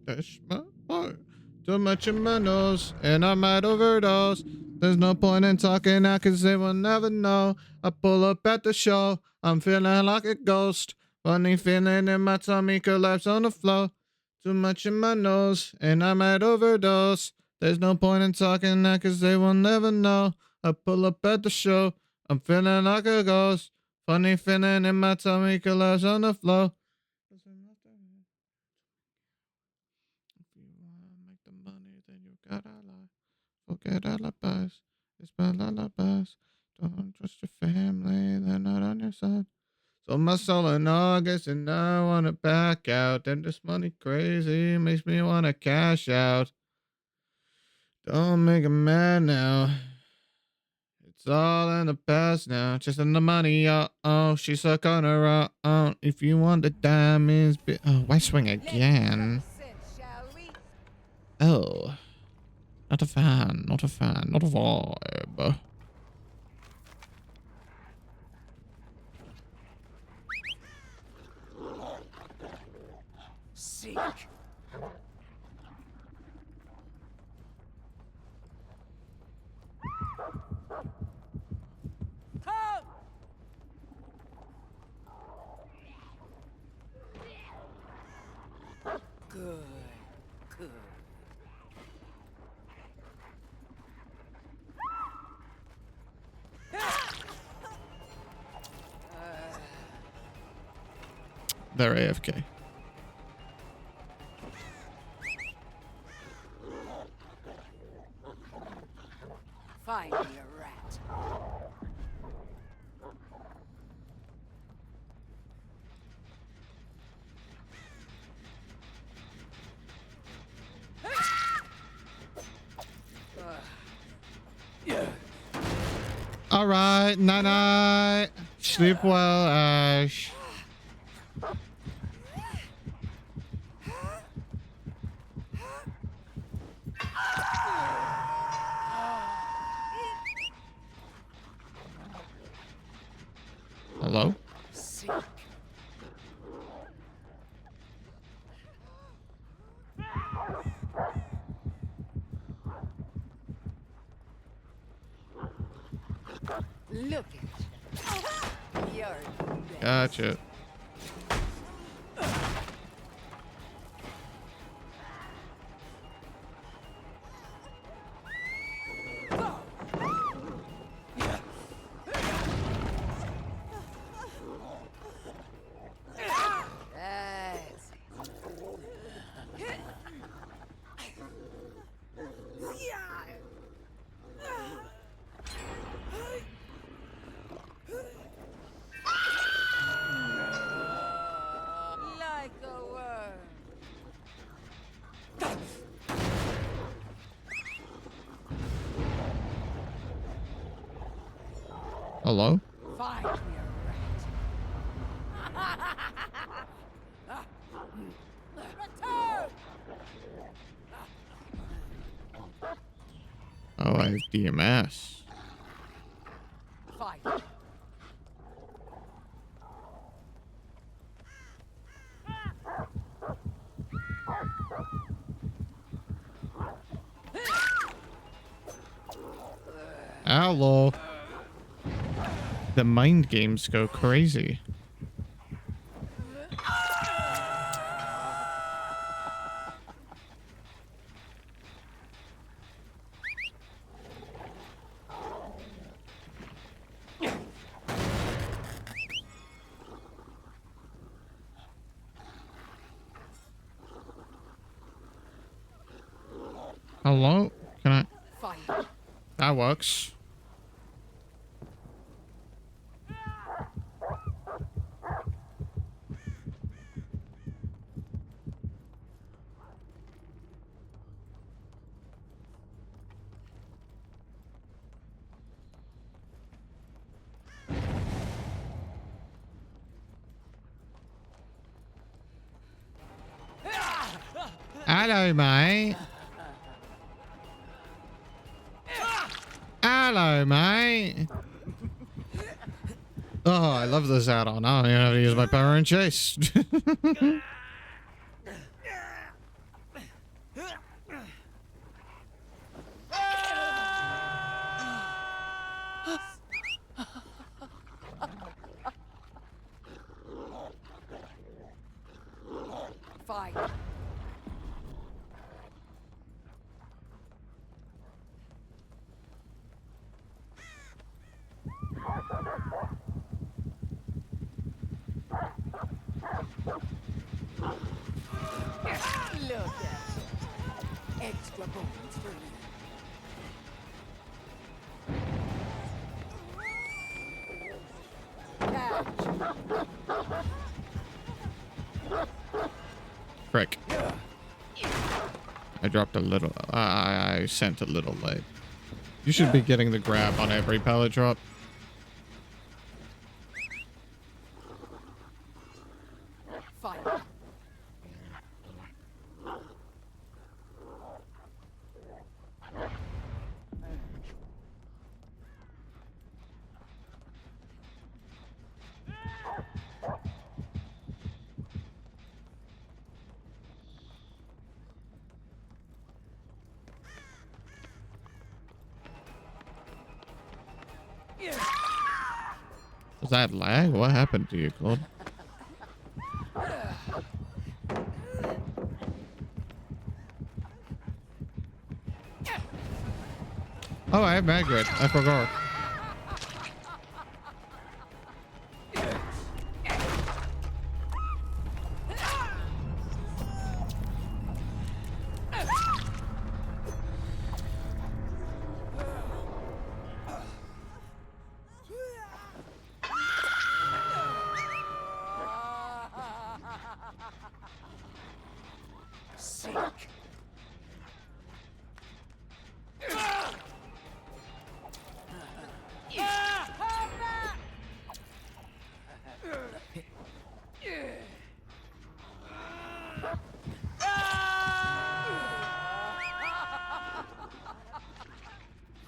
Touch my heart. Too much in my nose, and I might overdose. There's no point in talking now, cause they will never know. I pull up at the show, I'm feeling like a ghost. Funny feeling in my tummy, collapse on the floor. Too much in my nose, and I might overdose. There's no point in talking now, cause they will never know. I pull up at the show, I'm feeling like a ghost. Funny feeling in my tummy, collapse on the floor. If you wanna make the money, then you gotta lie. forget alibis. It's my lullabies. Don't trust your family, they're not on your side. So my soul in August and I wanna back out. And this money crazy makes me wanna cash out. Don't make a mad now. It's all in the past now. Just in the money, oh, she's stuck on her own. If you want the diamonds, oh, why swing again? Oh, not a fan, not a fan, not a vibe. Seek. Come. Good. Good. They're AFK. Find me a rat. All right, night night. Sleep well, Ash. Hello? Seek. Look at you. You're Gotcha. That's like a worm. Hello? Find me a rat. Return! Oh, I have DMS. Find me. Hello. The mind games go crazy. Hello? Can I? Find me. That works. Hello, mate. Hello, mate. Oh, I love this add-on. I don't even have to use my power and chase. Find me. Look at you. Extra bones for you. Frick. I dropped a little. I sent a little late. You should be getting the grab on every pallet drop. Fine. Was that lag? What happened to you, Claude? Oh, I have Magritte. I forgot. Sick.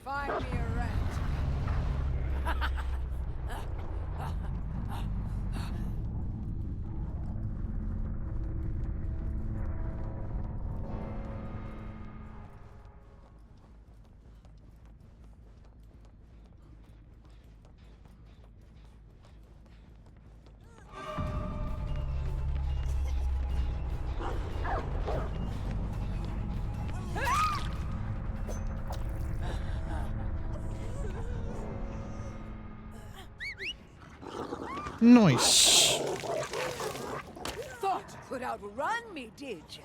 Find me a rat. Nice. Thought you could outrun me, did you?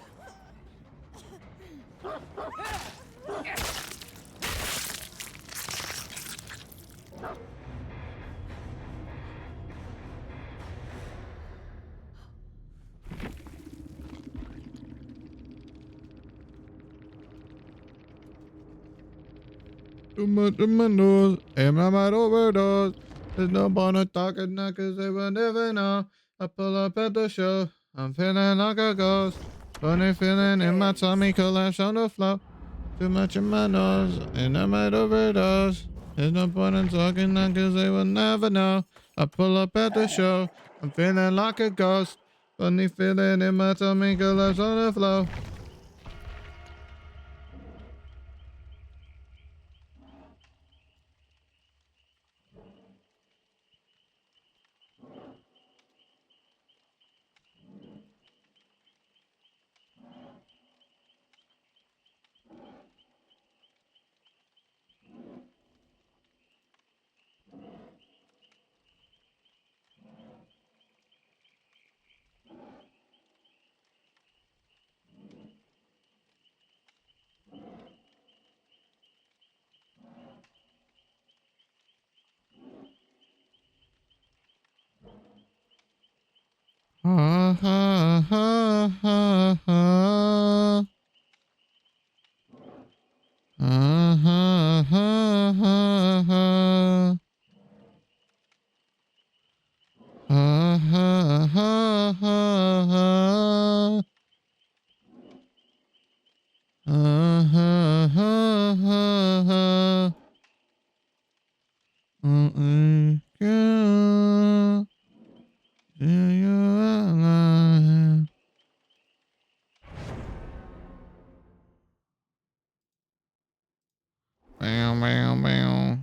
Too much in my nose, and I might overdose. There's no point in talking now, cause they will never know. I pull up at the show, I'm feeling like a ghost. Funny feeling in my tummy, collapse on the floor. Too much in my nose, and I might overdose. There's no point in talking now, cause they will never know. I pull up at the show, I'm feeling like a ghost. Funny feeling in my tummy, collapse on the floor. Ha ha ha ha ha. Ha ha ha ha ha. Ha ha ha ha ha. Ha ha ha ha ha. Girl, do you alive? Bow, bow, bow.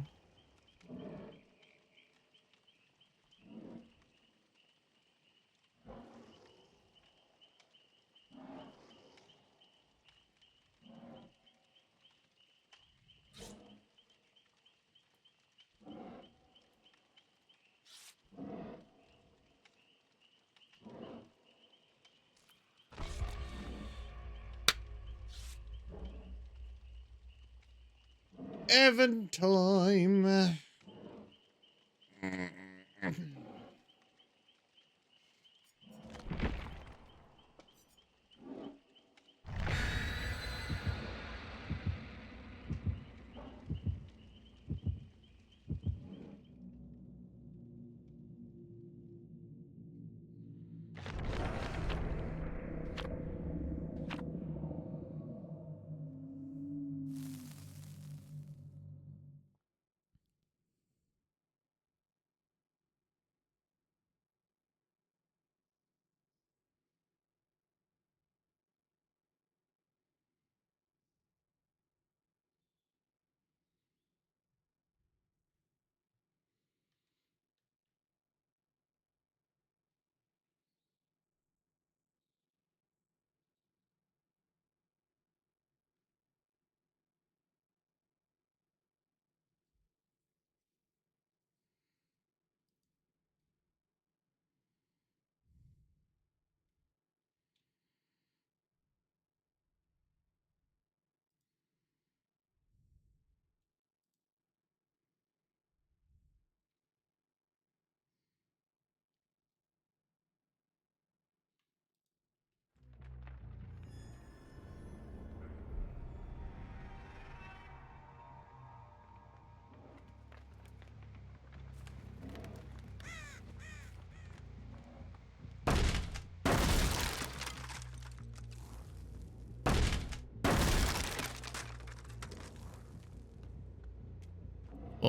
Evan time.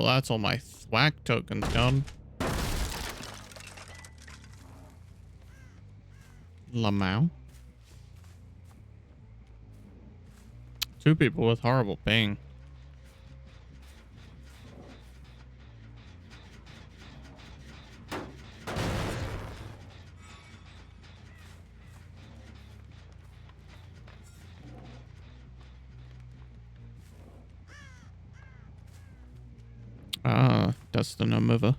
Well, that's all my thwack tokens gone. Lamau. 2 people with horrible ping. Ah, that's the no mover.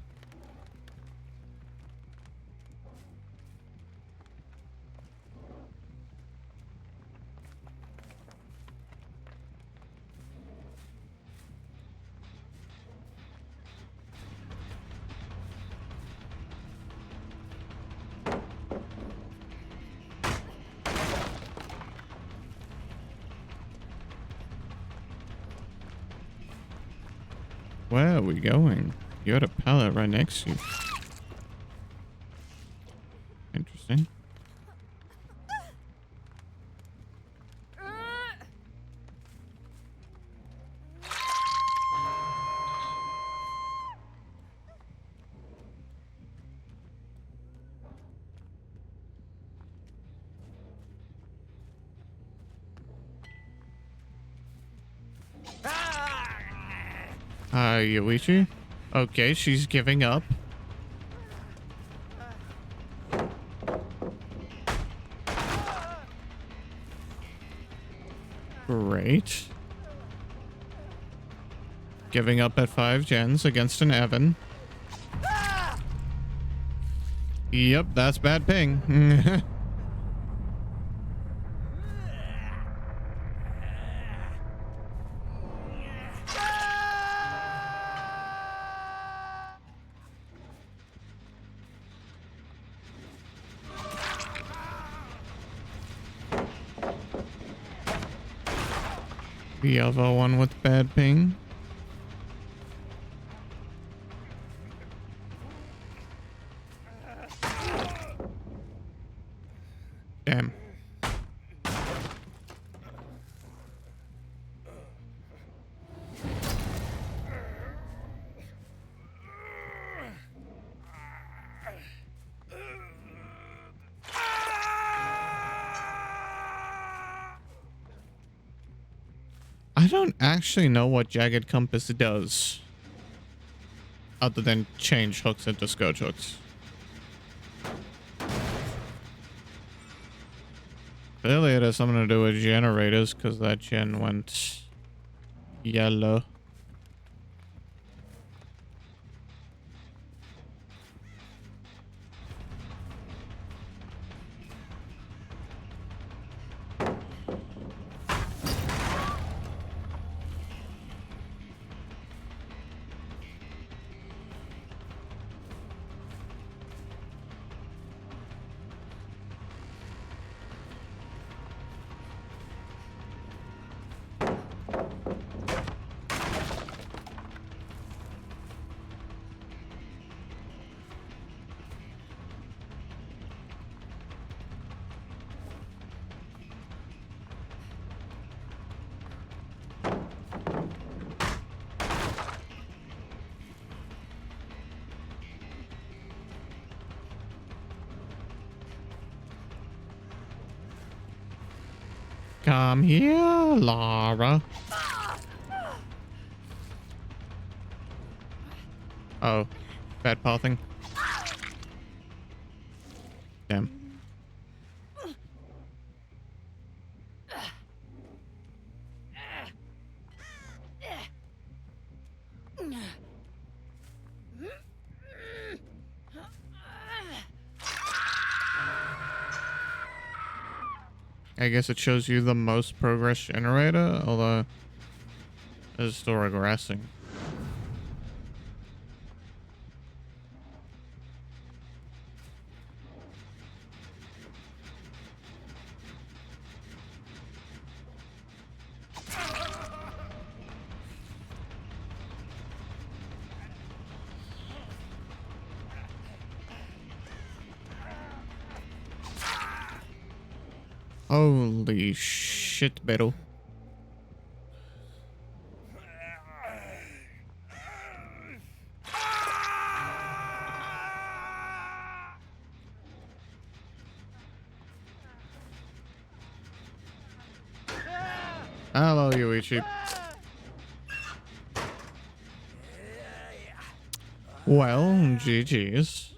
Where are we going? You had a pallet right next to you. Interesting. Yoichi? Okay, she's giving up. Great. Giving up at 5 gens against an Evan. Yep, that's bad ping. The other one with bad ping. Damn. I don't actually know what Jagged Compass does. Other than change hooks into scourge hooks. Clearly it has something to do with generators, because that gen went yellow. Come here, Lara. Oh, bad pathing. Damn. I guess it shows you the most progress generator, although it's still regressing. Holy shit, Beto. Hello, Yuichi. Well, GG's.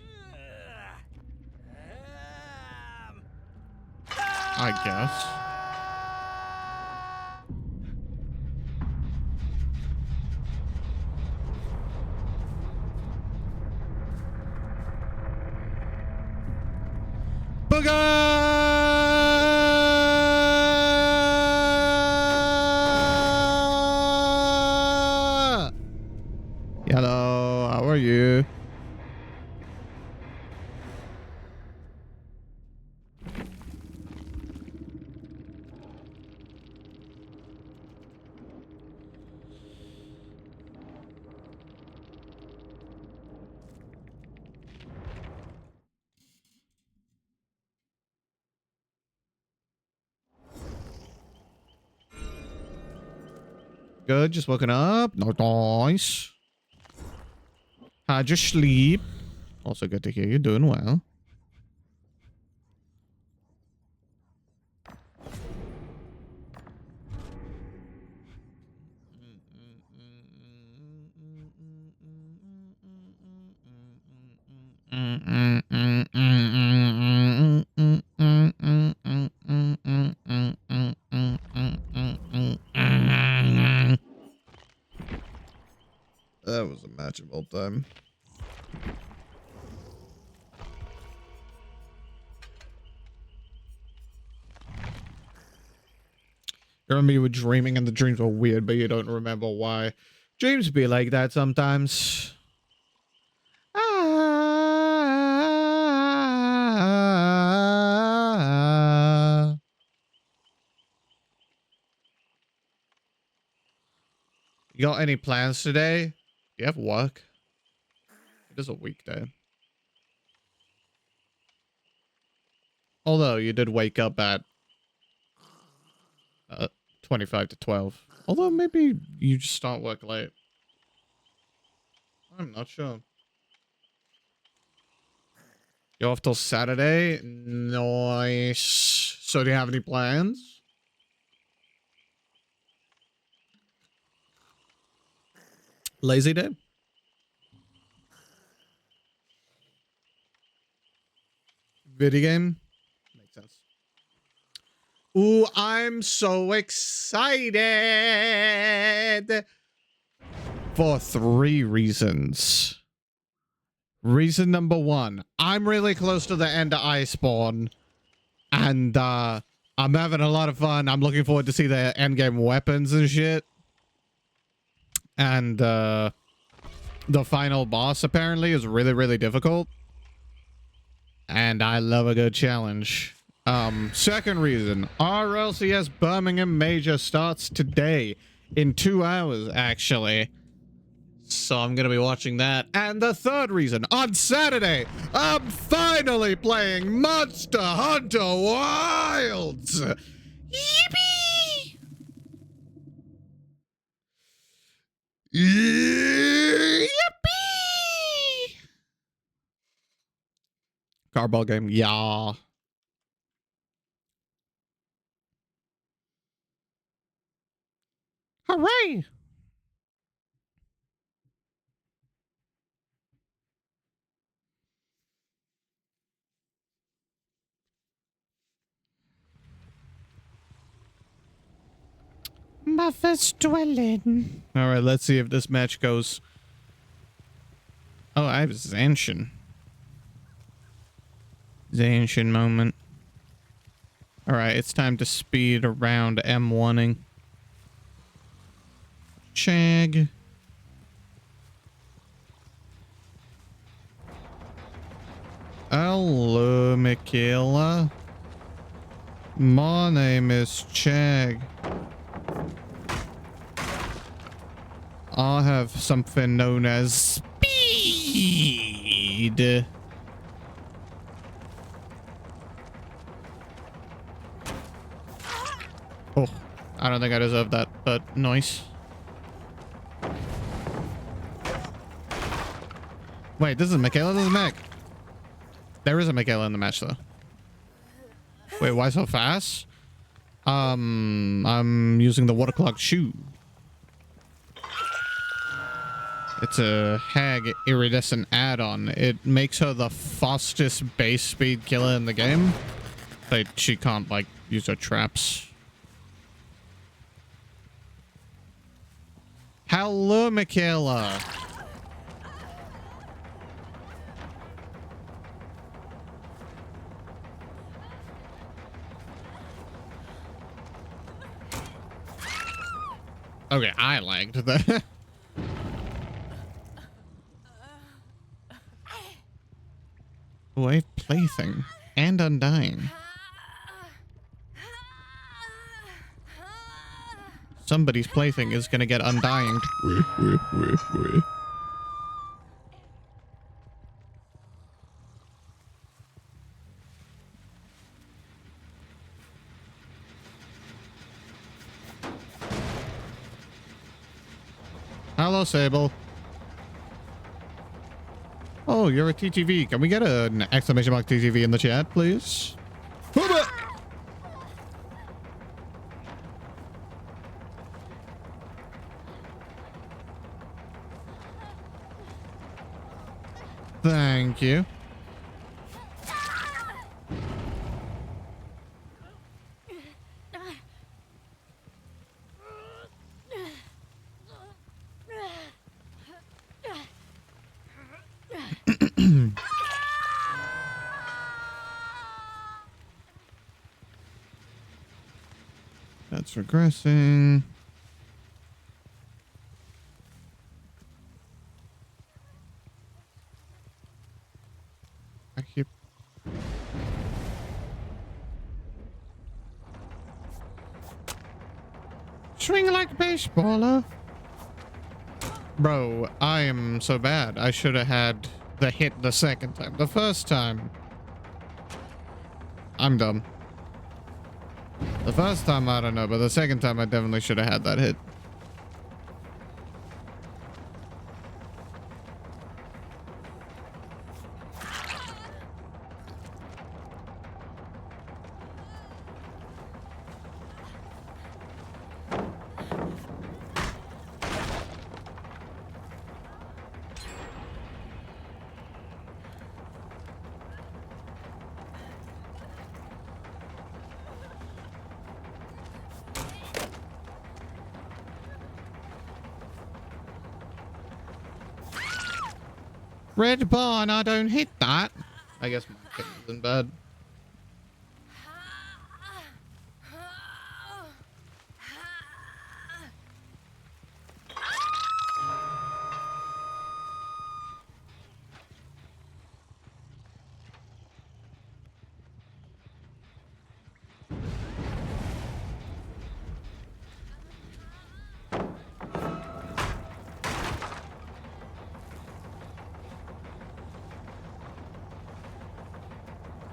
I guess. Booga! Hello, how are you? Good, just woken up. No, nice. How'd you sleep? Also good to hear you're doing well. That was a match of all time. You remember you were dreaming and the dreams were weird, but you don't remember why. Dreams be like that sometimes. Ah. You got any plans today? Do you have work? It is a weekday. Although you did wake up at 25 to 12. Although maybe you just start work late. I'm not sure. You're off till Saturday? Nice. So do you have any plans? Lazy day? Video game? Makes sense. Ooh, I'm so excited for 3 reasons. Reason number 1, I'm really close to the end of Iceborne, and I'm having a lot of fun. I'm looking forward to see the endgame weapons and shit. And the final boss apparently is really, really difficult. And I love a good challenge. Second reason, RLCS Birmingham Major starts today in 2 hours, actually. So I'm going to be watching that. And the third reason, on Saturday, I'm finally playing Monster Hunter Wilds. Yippee! Yippee! Carball game, yeah. Hooray! Mother's dwelling. All right, let's see if this match goes. Oh, I have Zanshin. Zanshin moment. All right, it's time to speed around M1ing. Chag. Hello, Michaela. My name is Chag. I have something known as speed. Oh, I don't think I deserve that, but nice. Wait, this is Michaela, this is Meg. There is a Michaela in the match, though. Wait, why so fast? I'm using the water clogged shoe. It's a hag iridescent add-on. It makes her the fastest base speed killer in the game. But she can't, like, use her traps. Hello, Michaela. Okay, I lagged that. Wait, plaything and undying. Somebody's plaything is gonna get undying. Hello, Sable. Oh, you're a TTV. Can we get an exclamation mark TTV in the chat, please? Thank you. That's regressing. I keep... Swing like a baseballer. Bro, I am so bad. I should have had the hit the second time. The first time, I'm dumb. The first time, I don't know, but the second time, I definitely should have had that hit. Red barn, I don't hit that. I guess my hit isn't bad.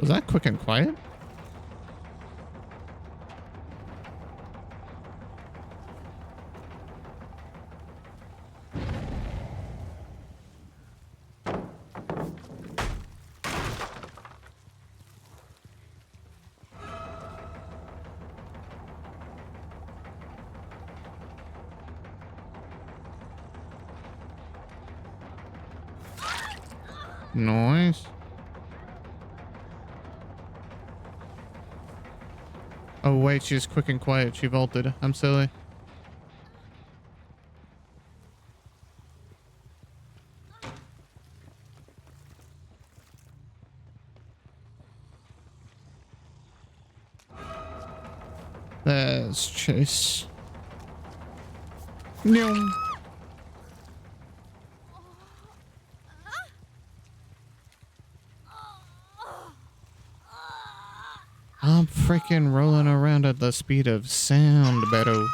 Was that quick and quiet? Nice. Oh wait, she's quick and quiet. She vaulted. I'm silly. There's Chase. No. I'm freaking rolling around at the speed of sound, Beto.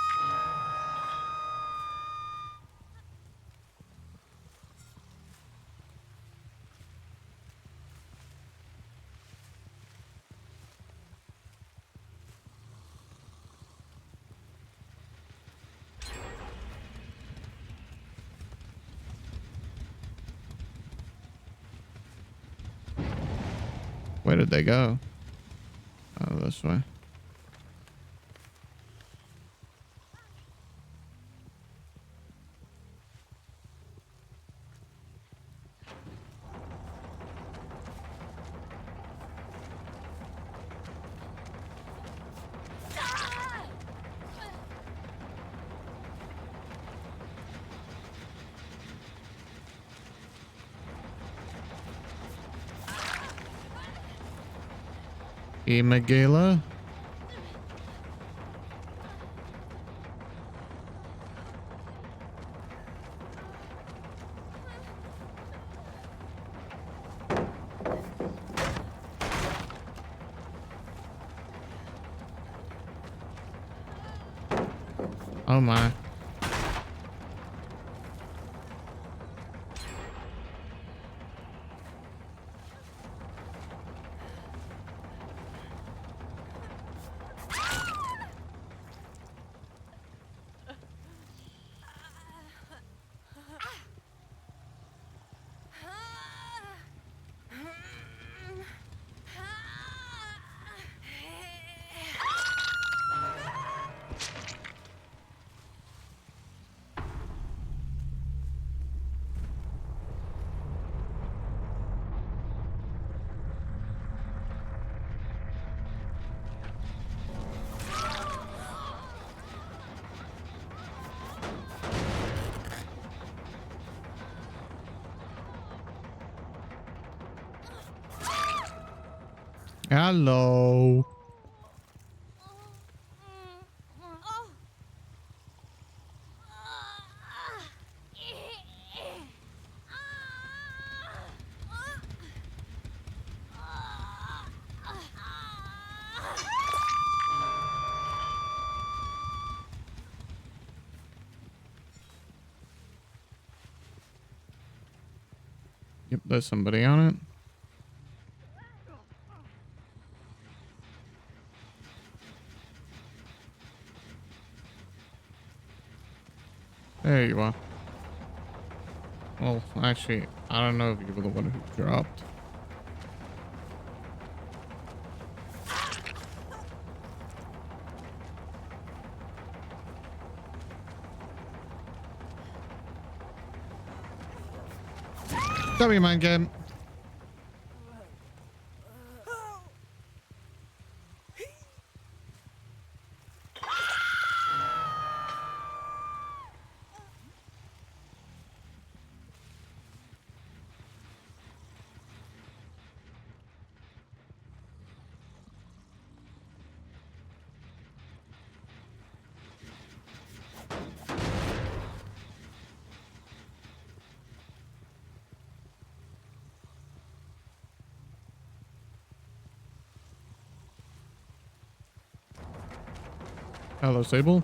Where did they go? Oh, this way. Magala. Oh my. Hello. Yep, there's somebody on it. There you are. Well, actually, I don't know if you were the one who dropped. Sorry, man, game. Hello, Sable.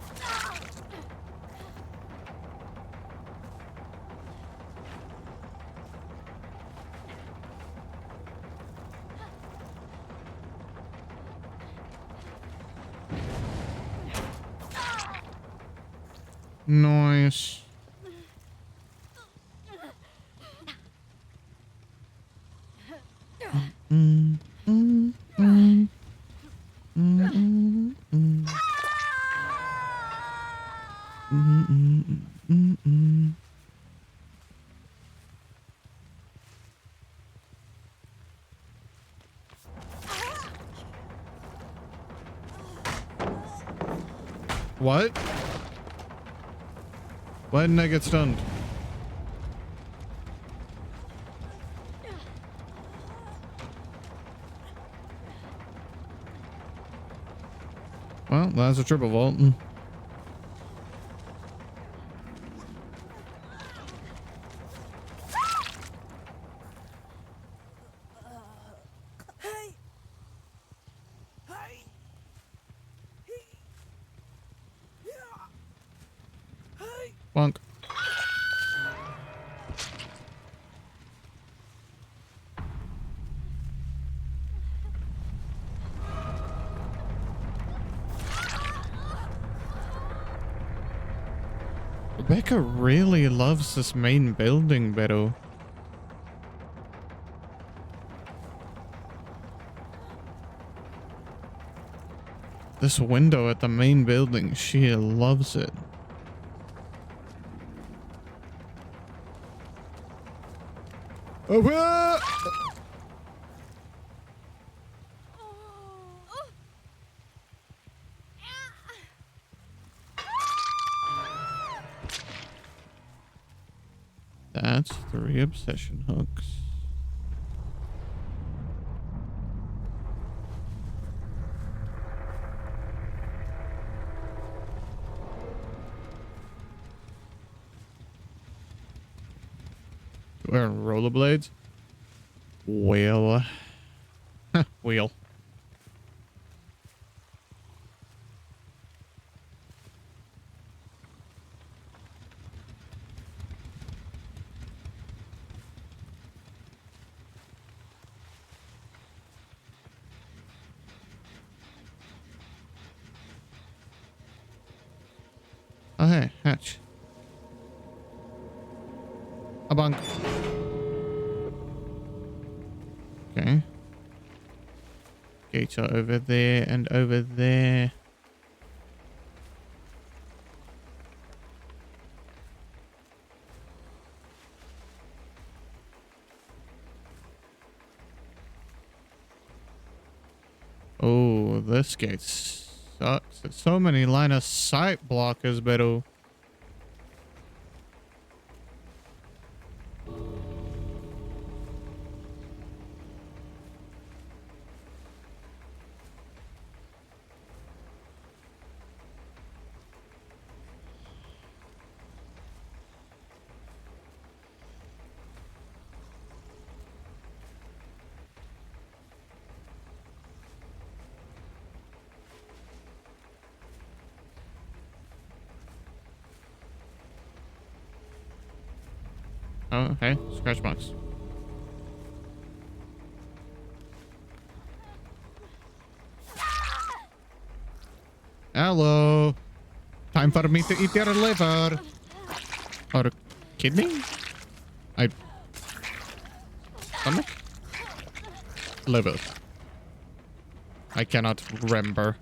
Nice. Mm, mm, mm, mm, mm, mm. What? Why didn't I get stunned? Well, that's a triple vault. Bonk. Rebecca really loves this main building, Beto. This window at the main building, she loves it. Oh, that's 3 obsession hooks. Wearing rollerblades. Wheel. Wheel. Oh, hey, hatch. A bunk. Okay. Gates are over there and over there. Oh, this gate sucks. There's so many line of sight blockers, but oh, okay. Scratch marks. Hello. Time for me to eat your liver. Or kidney? Stomach? Liver. I cannot remember.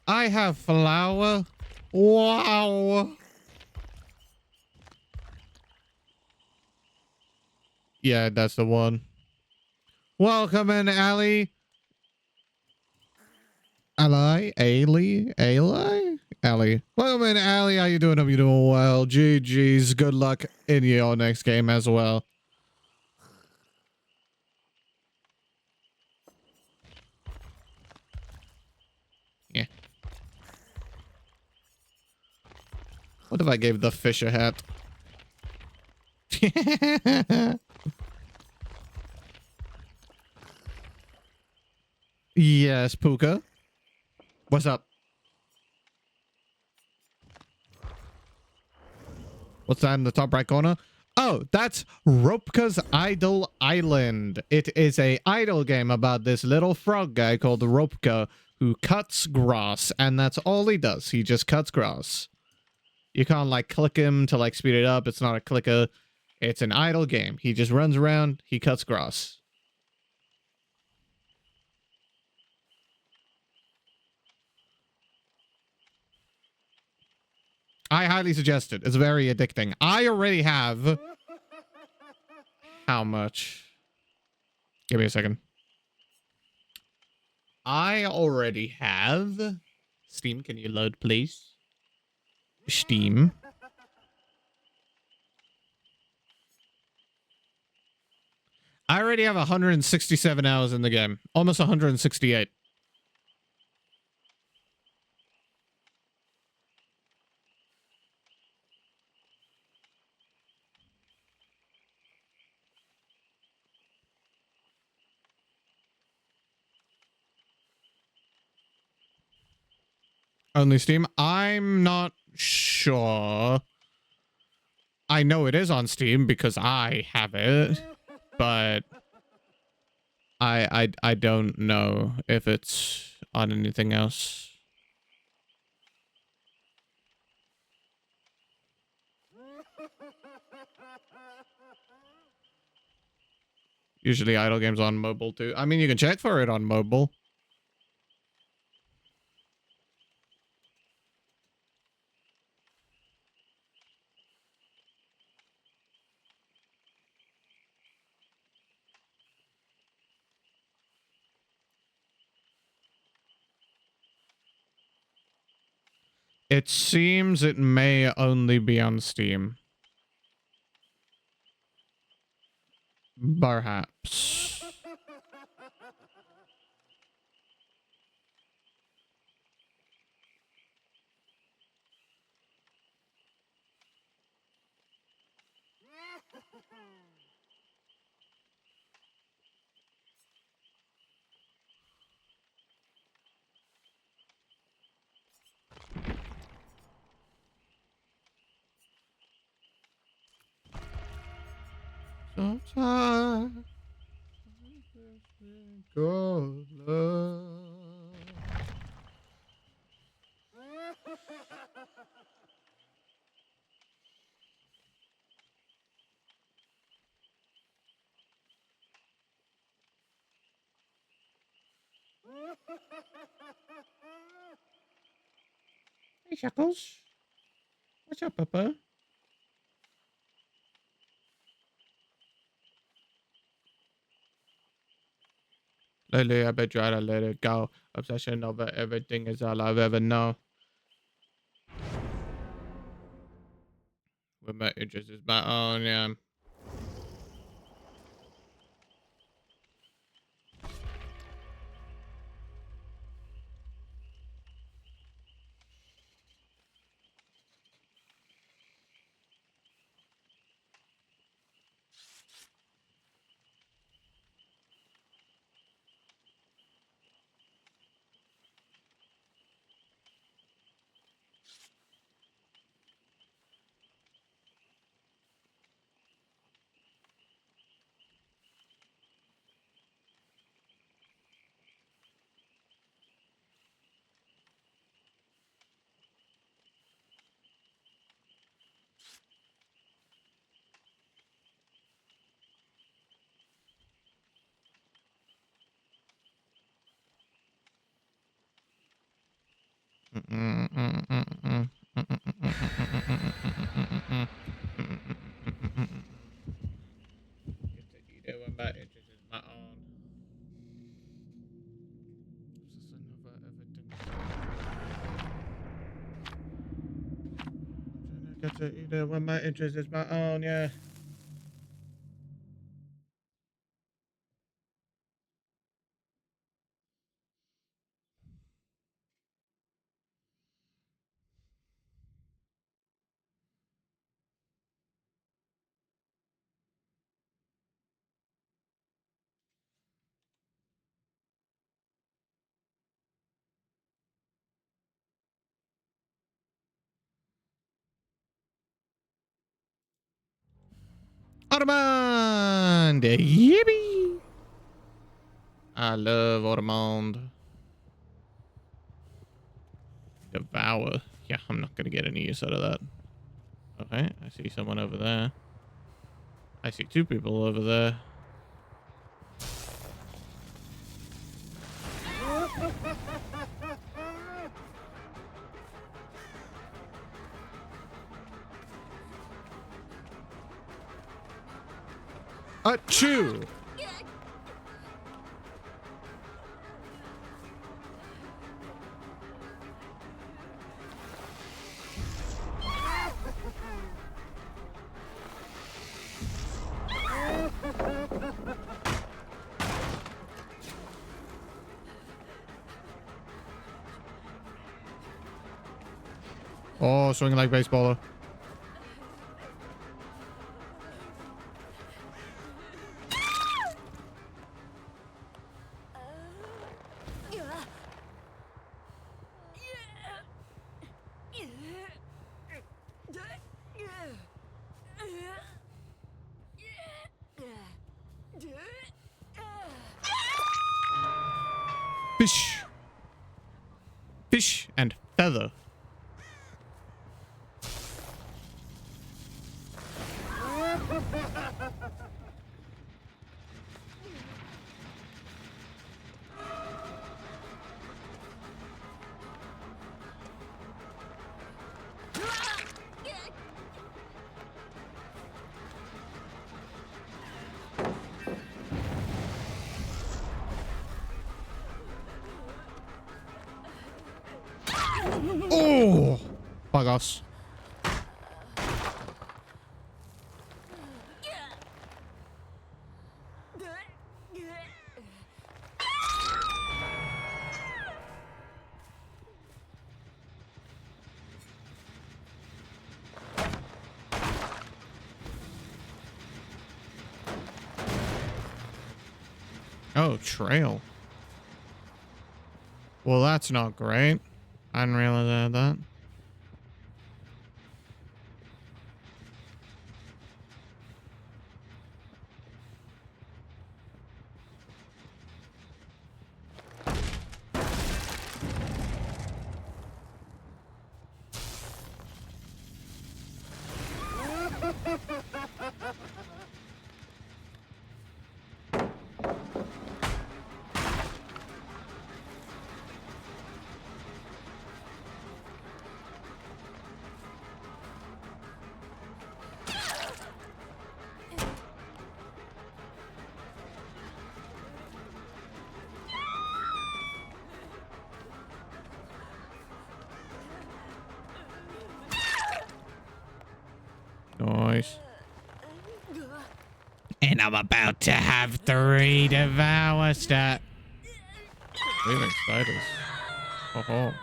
I have flour. Wow. Yeah, that's the one. Welcome in, Ali. Ali. Welcome in, Ali. How you doing? Hope you doing well. GG's. Good luck in your next game as well. Yeah. What if I gave the fish a hat? Yes, Puka. What's up? What's that in the top right corner? Oh, that's Ropka's Idle Island. It is a idle game about this little frog guy called Ropka who cuts grass, and that's all he does. He just cuts grass. You can't like click him to like speed it up. It's not a clicker. It's an idle game. He just runs around. He cuts grass. I highly suggest it. It's very addicting. I already have... How much? Give me a second. I already have... Steam, can you load, please? Steam. I already have 167 hours in the game. Almost 168. Only Steam? I'm not sure. I know it is on Steam because I have it, but I don't know if it's on anything else. Usually idle games on mobile too. I mean, you can check for it on mobile. It seems it may only be on Steam. Perhaps. Sometimes good love. Hey, Chuckles. What's up, Papa? Lately, I've been trying to let it go. Obsession over everything is all I've ever known. With my interest is my own, yeah. Get to eat it when my interest is my own. Obsession over everything. Get to eat it when my interest is my own, yeah. Armand! Yippee! I love Armand. Devour. Yeah, I'm not gonna get any use out of that. Okay, I see someone over there. I see two people over there. Achoo! Oh, swinging like baseballer. Fish. Fish and feather. Oh! Pagos. Oh, trail. Well, that's not great. I didn't realize I had that. Nice. And I'm about to have 3 devour stat. Leaving spiders. Oh.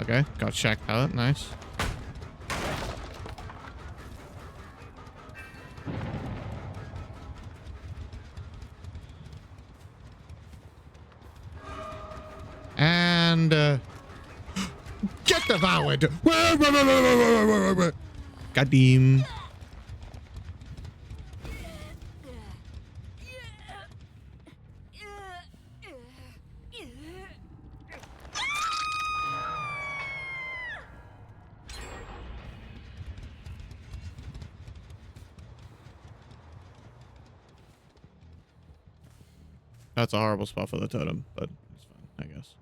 Okay, got Shack Pallet. Nice. And get devoured. Goddamn. That's a horrible spot for the totem, but it's fine, I guess.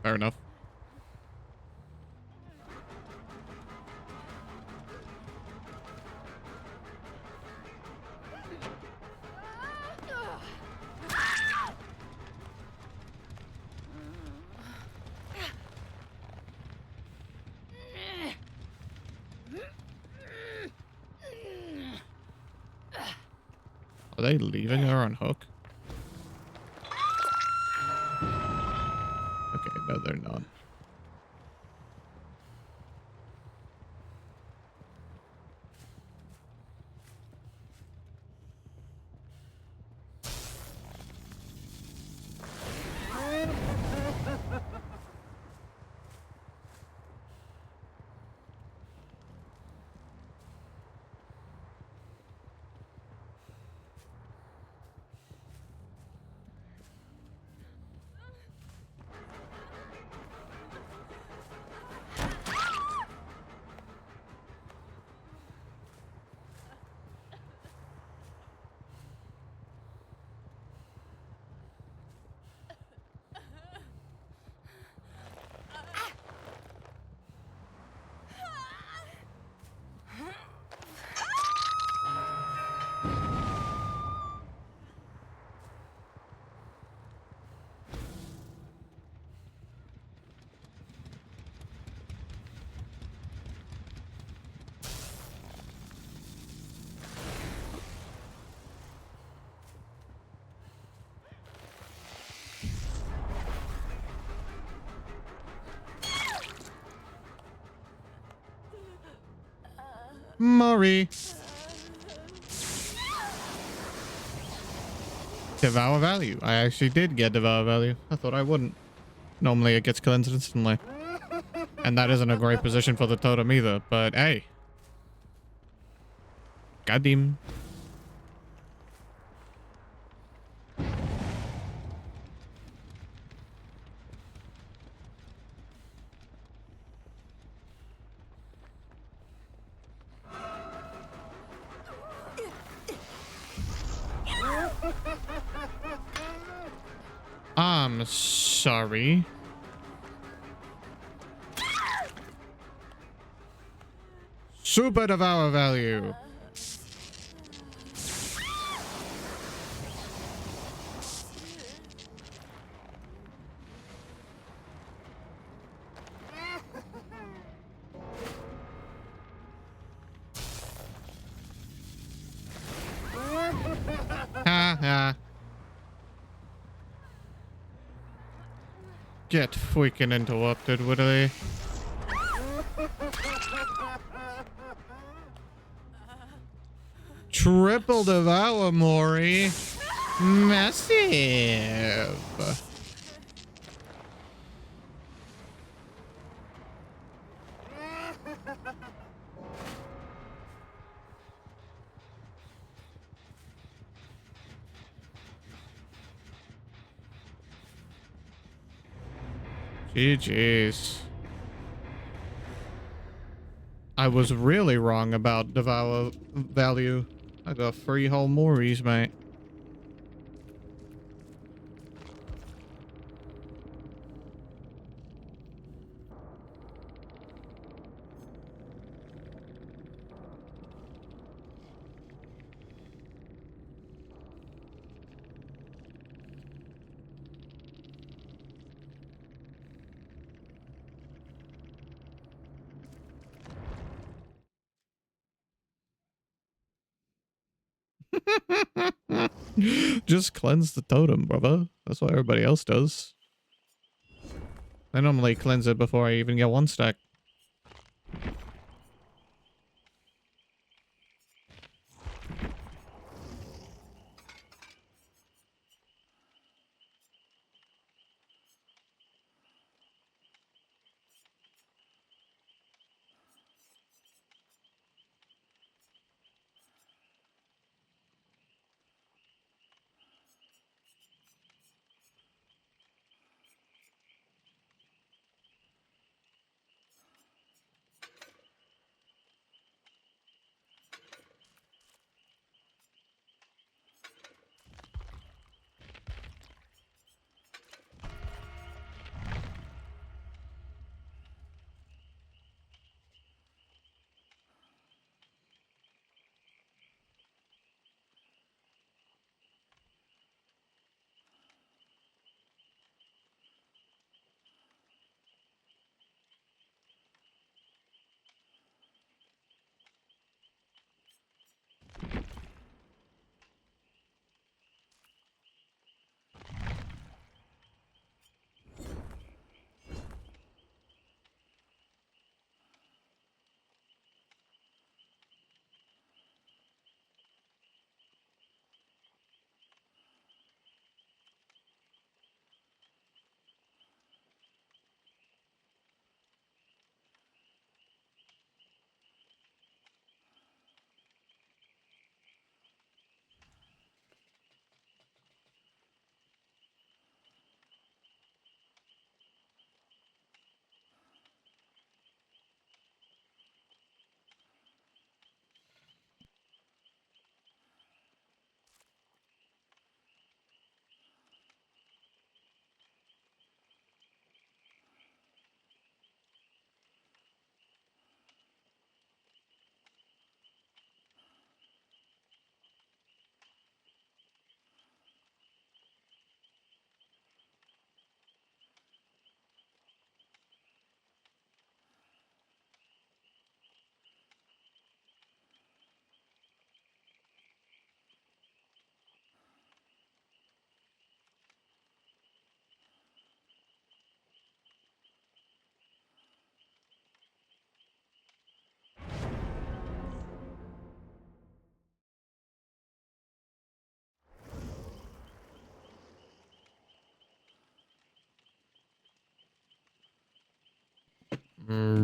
Fair enough. Are they leaving her on hook? Okay, no, they're not. Murray. Devour value. I actually did get devour value. I thought I wouldn't. Normally it gets cleansed instantly. And that isn't a great position for the totem either, but hey. Goddamn. I'm sorry. Super devour value. Ha ha. Get freaking interrupted, would they? Triple devour, Mori. Massive. GG's. I was really wrong about devour value. I got 3 whole Moris, mate. Just cleanse the totem, brother. That's what everybody else does. I normally cleanse it before I even get 1 stack.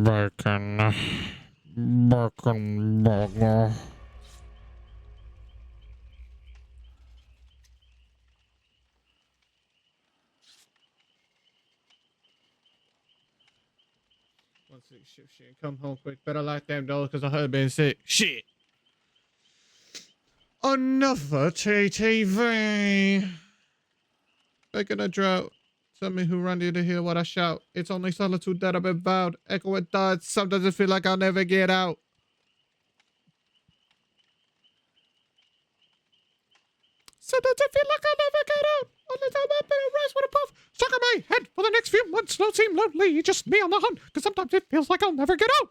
Bacon. Bacon burger. Shit. Come home quick. Better lock them doors because I heard been sick. Shit. Another TTV. Begging a drought. Tell me who run you to hear what I shout. It's only solitude that I've been vowed. Echoing thoughts. Sometimes it feel like I'll never get out. Sometimes I feel like I'll never get out. Only time I've been a rise with a puff. Stuck in my head for the next few months. Don't seem lonely. Just me on the hunt. Because sometimes it feels like I'll never get out.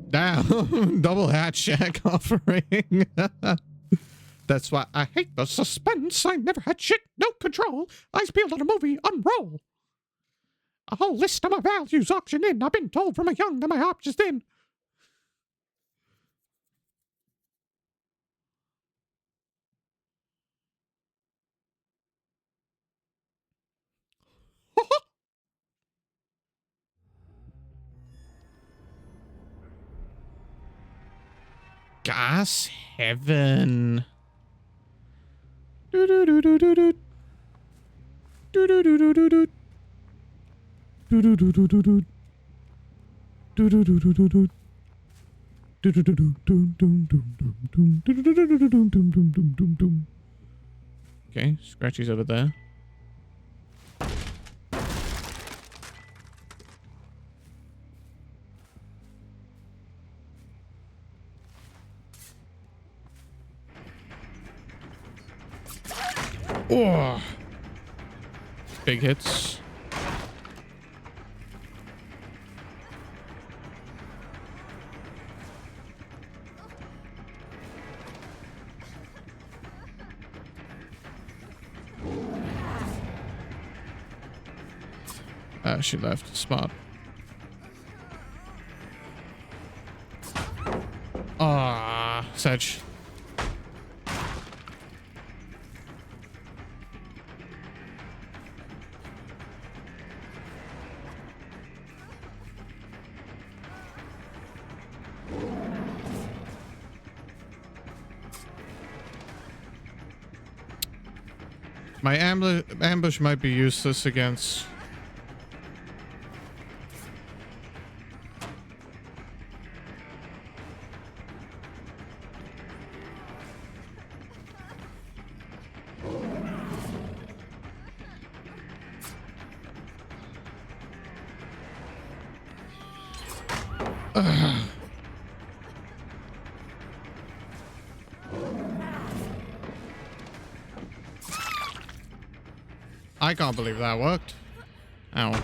Damn. Double hat shack offering. That's why I hate the suspense. I never had shit, no control. Eyes peeled on a movie, unroll. A whole list of my values auction in. I've been told from a young that my options thin. Gas heaven. Do do do do do do. Do do do do do do. Do do do do do do. Do do do do do do. Do do do do do do do do do do do do do do do do do. Okay, Scratchy's over there. Oh, big hits. She left. Smart. Ah, Sedge. My ambush might be useless against... I can't believe that worked. Ow.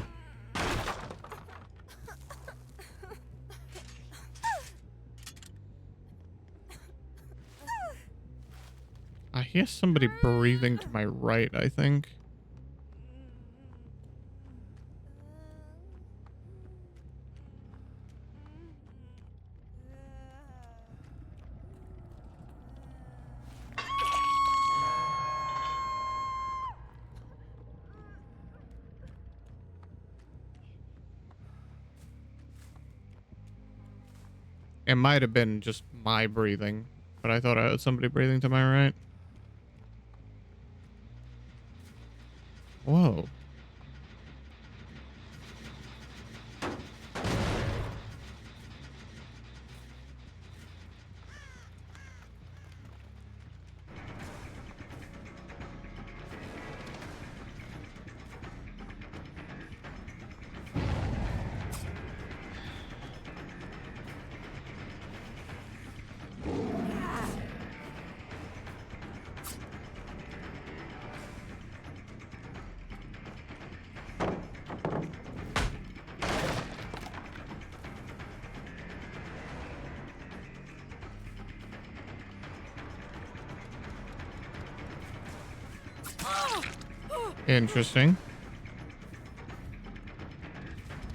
I hear somebody breathing to my right, I think. It might have been just my breathing, but I thought I heard somebody breathing to my right. Whoa. Interesting.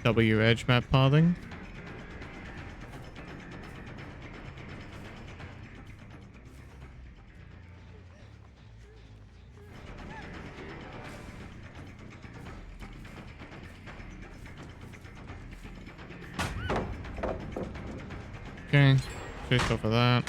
W edge map pathing. Okay, just go for that.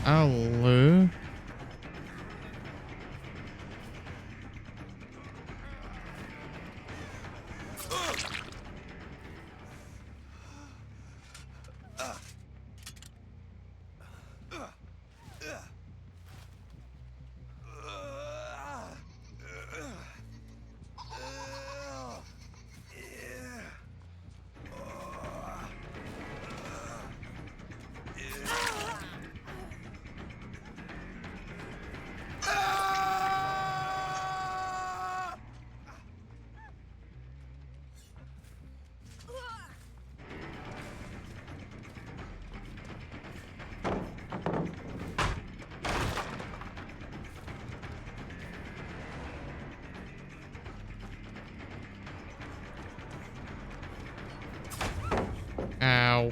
Hello. Ow.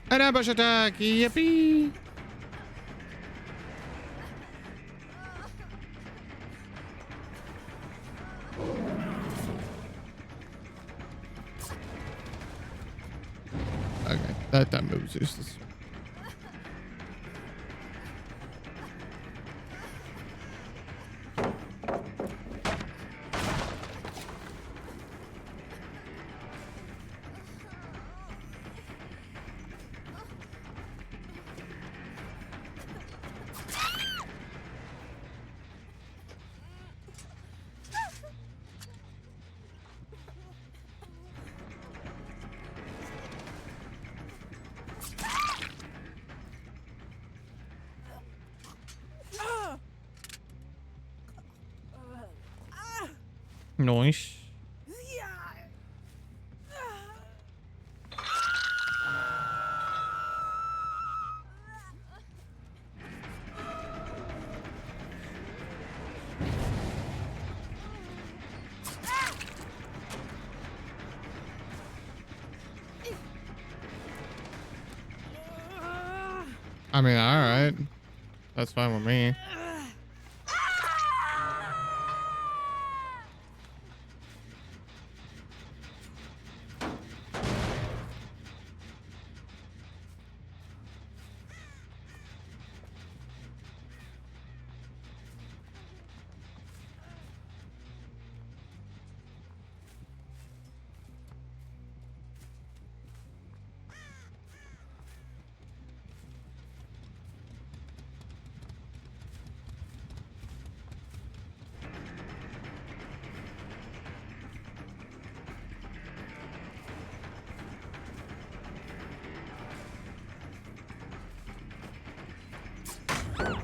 An ambush attack! Yippee! Okay, that move was useless. Nice. I mean, all right. That's fine with me.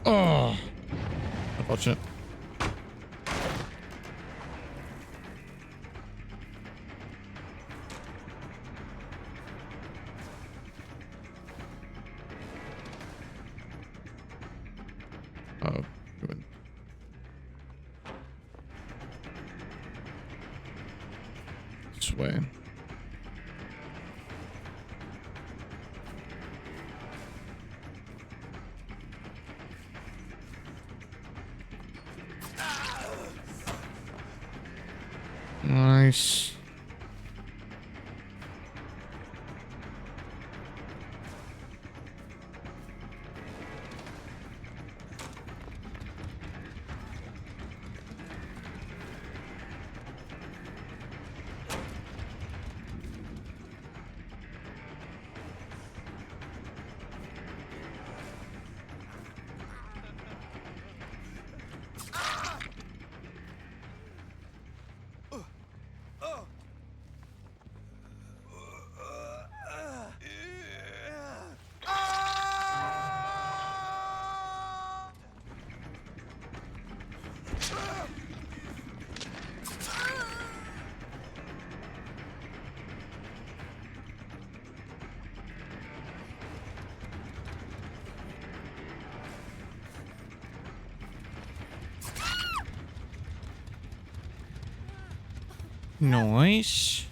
Oh, unfortunate. Oh, you went. This way. Nice. Nice.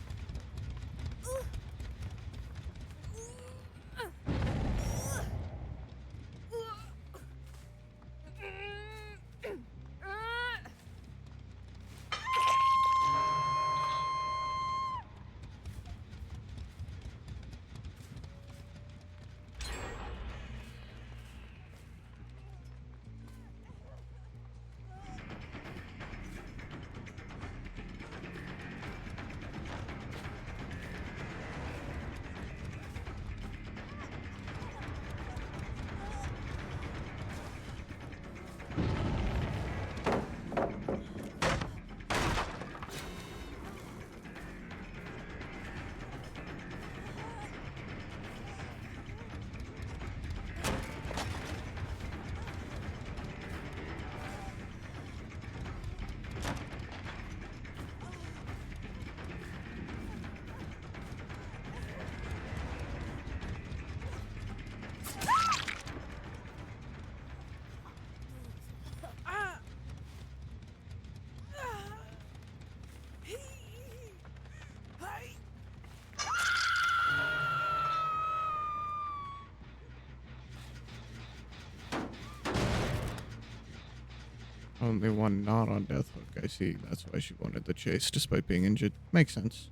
Only one not on Death Hook. I see. That's why she wanted the chase despite being injured. Makes sense.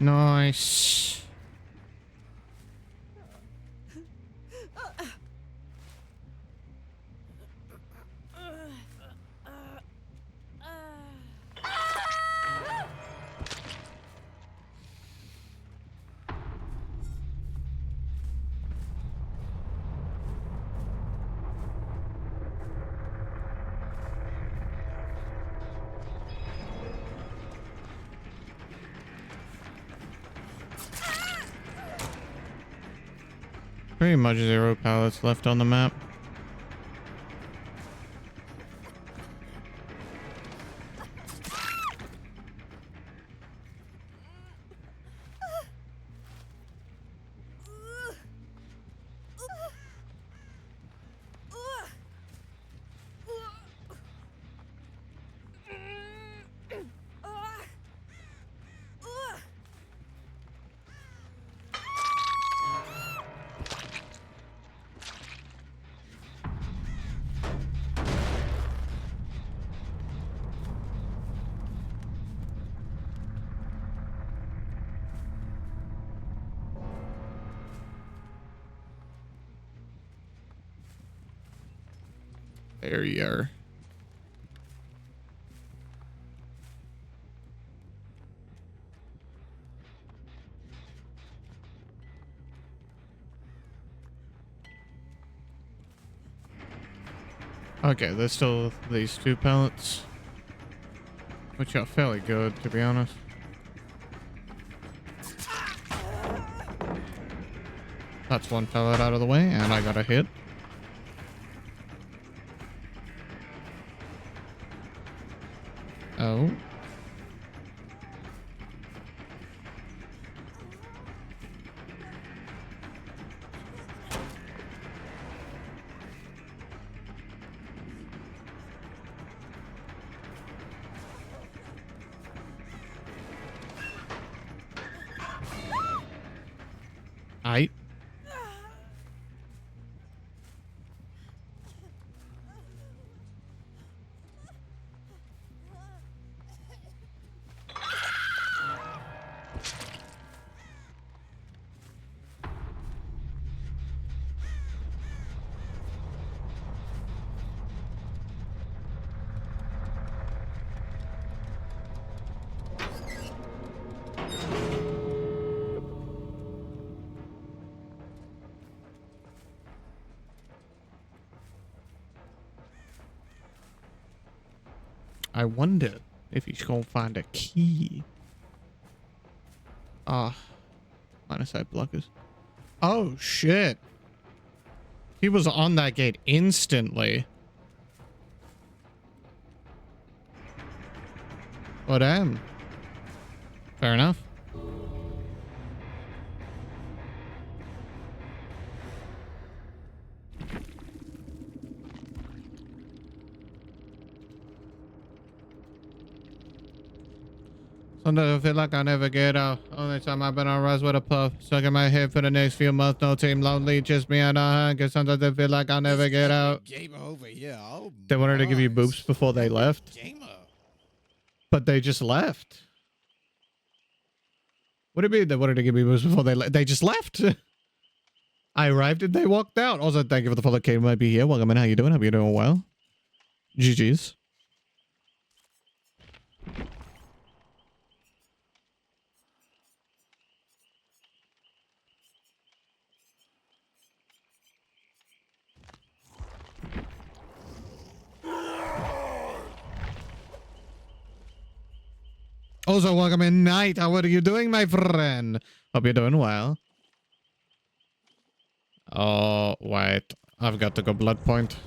Nice. Pretty much 0 pallets left on the map. There you are. Okay, there's still these 2 pellets, which are fairly good, to be honest. That's 1 pellet out of the way, and I got a hit. Oh. I. I wonder if he's gonna find a key. Ah, minus side blockers. Oh shit! He was on that gate instantly. Well, damn. Fair enough. Sometimes I feel like I never get out. Only time I've been on rise with a puff. Stuck in my head for the next few months. No team lonely, just me and I. Cause sometimes I feel like I'll never This get epic out. gamer over here. Oh, They wanted to give you Mars. boobs before they Epic left, Gamer. but they just left. What do you mean they wanted to give me boobs before they left? They just left. I arrived and they walked out. Also, thank you for the follow. Kate might be here. Welcome in. How you doing? Hope you're doing well. GG's. Also, welcome in, Night. How are you doing, my friend? Hope you're doing well. Oh, wait. I've got to go blood point.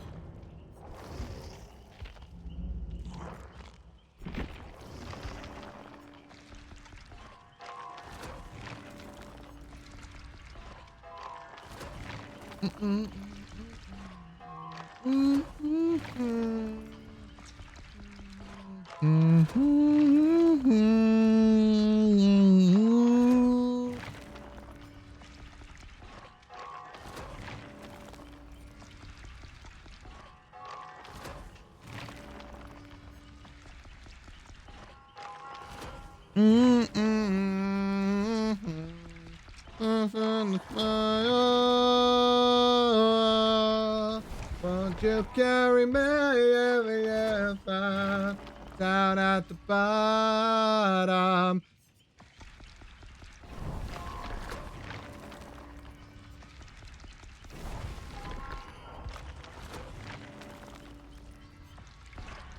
Won't you carry me down at the bottom?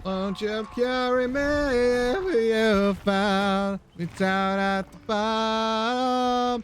Won't you carry me if you found me down at the bottom?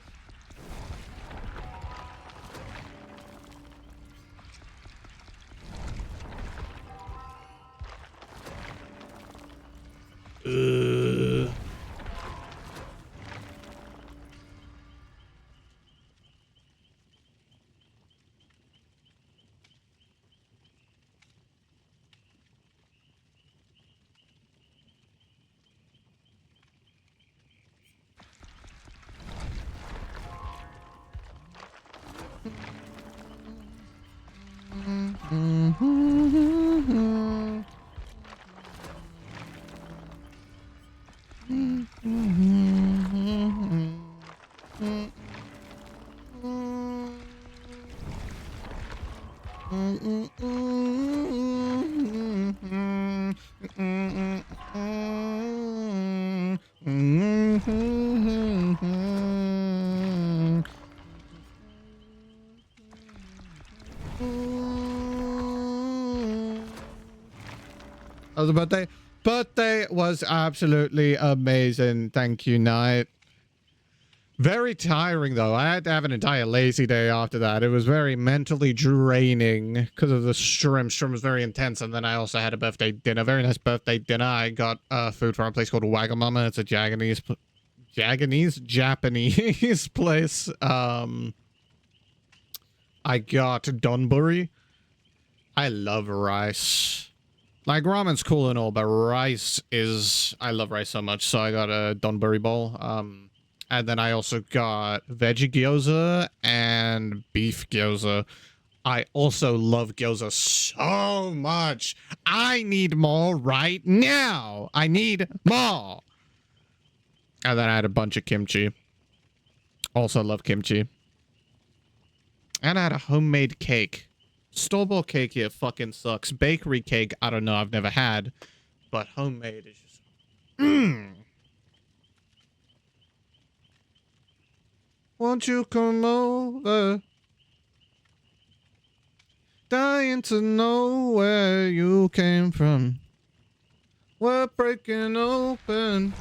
of the birthday. Birthday was absolutely amazing. Thank you, Knight. Very tiring, though. I had to have an entire lazy day after that. It was very mentally draining because of the stream. Stream was very intense, and then I also had a birthday dinner. Very nice birthday dinner. I got food from a place called Wagamama. It's a Japanese place. I got donburi. I love rice. Like, ramen's cool and all, but rice is... I love rice so much, so I got a donburi bowl. And then I also got veggie gyoza and beef gyoza. I also love gyoza so much. I need more right now. I need more. And then I had a bunch of kimchi. Also love kimchi. And I had a homemade cake. Store-bought cake here fucking sucks. Bakery cake, I don't know, I've never had. But homemade is just... Won't you come over? Dying to know where you came from. We're breaking open.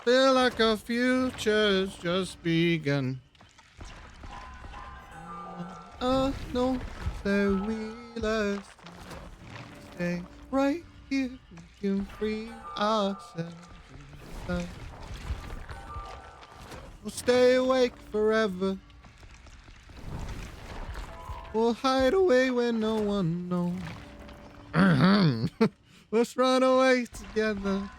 Feel like our future's just begun. I know that we last stay right here. We can free ourselves inside. We'll stay awake forever. We'll hide away where no one knows. Let's run away together.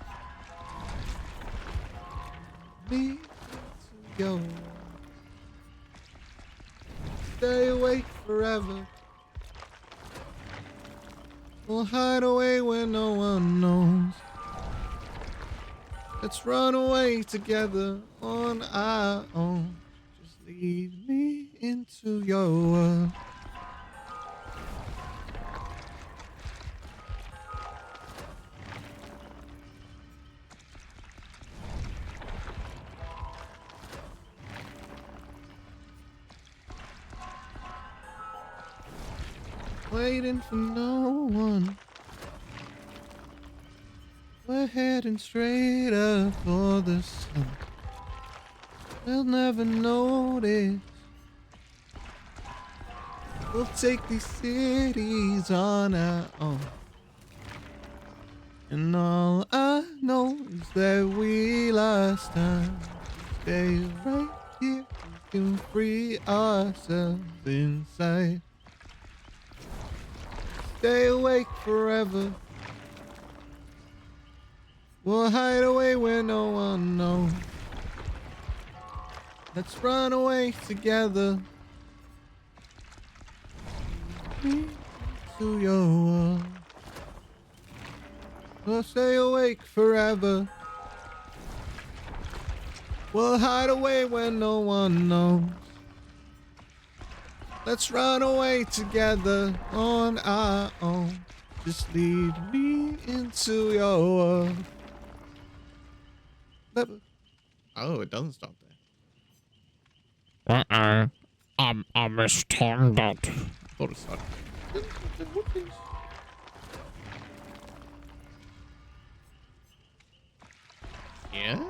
Me to go. Stay awake forever. We'll hide away where no one knows. Let's run away together on our own. Just lead me into your world. Waiting for no one. We're heading straight up for the sun. They'll never notice. We'll take these cities on our own. And all I know is that we lost time. Stay right here. We can free ourselves inside. Stay awake forever. We'll hide away where no one knows. Let's run away together. To your world. We'll stay awake forever. We'll hide away where no one knows. Let's run away together on our own. Just lead me into your world. Oh, it doesn't stop there. I mistimed it. Thought it started. Yeah?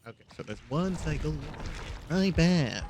Okay, so there's one cycle. My bad.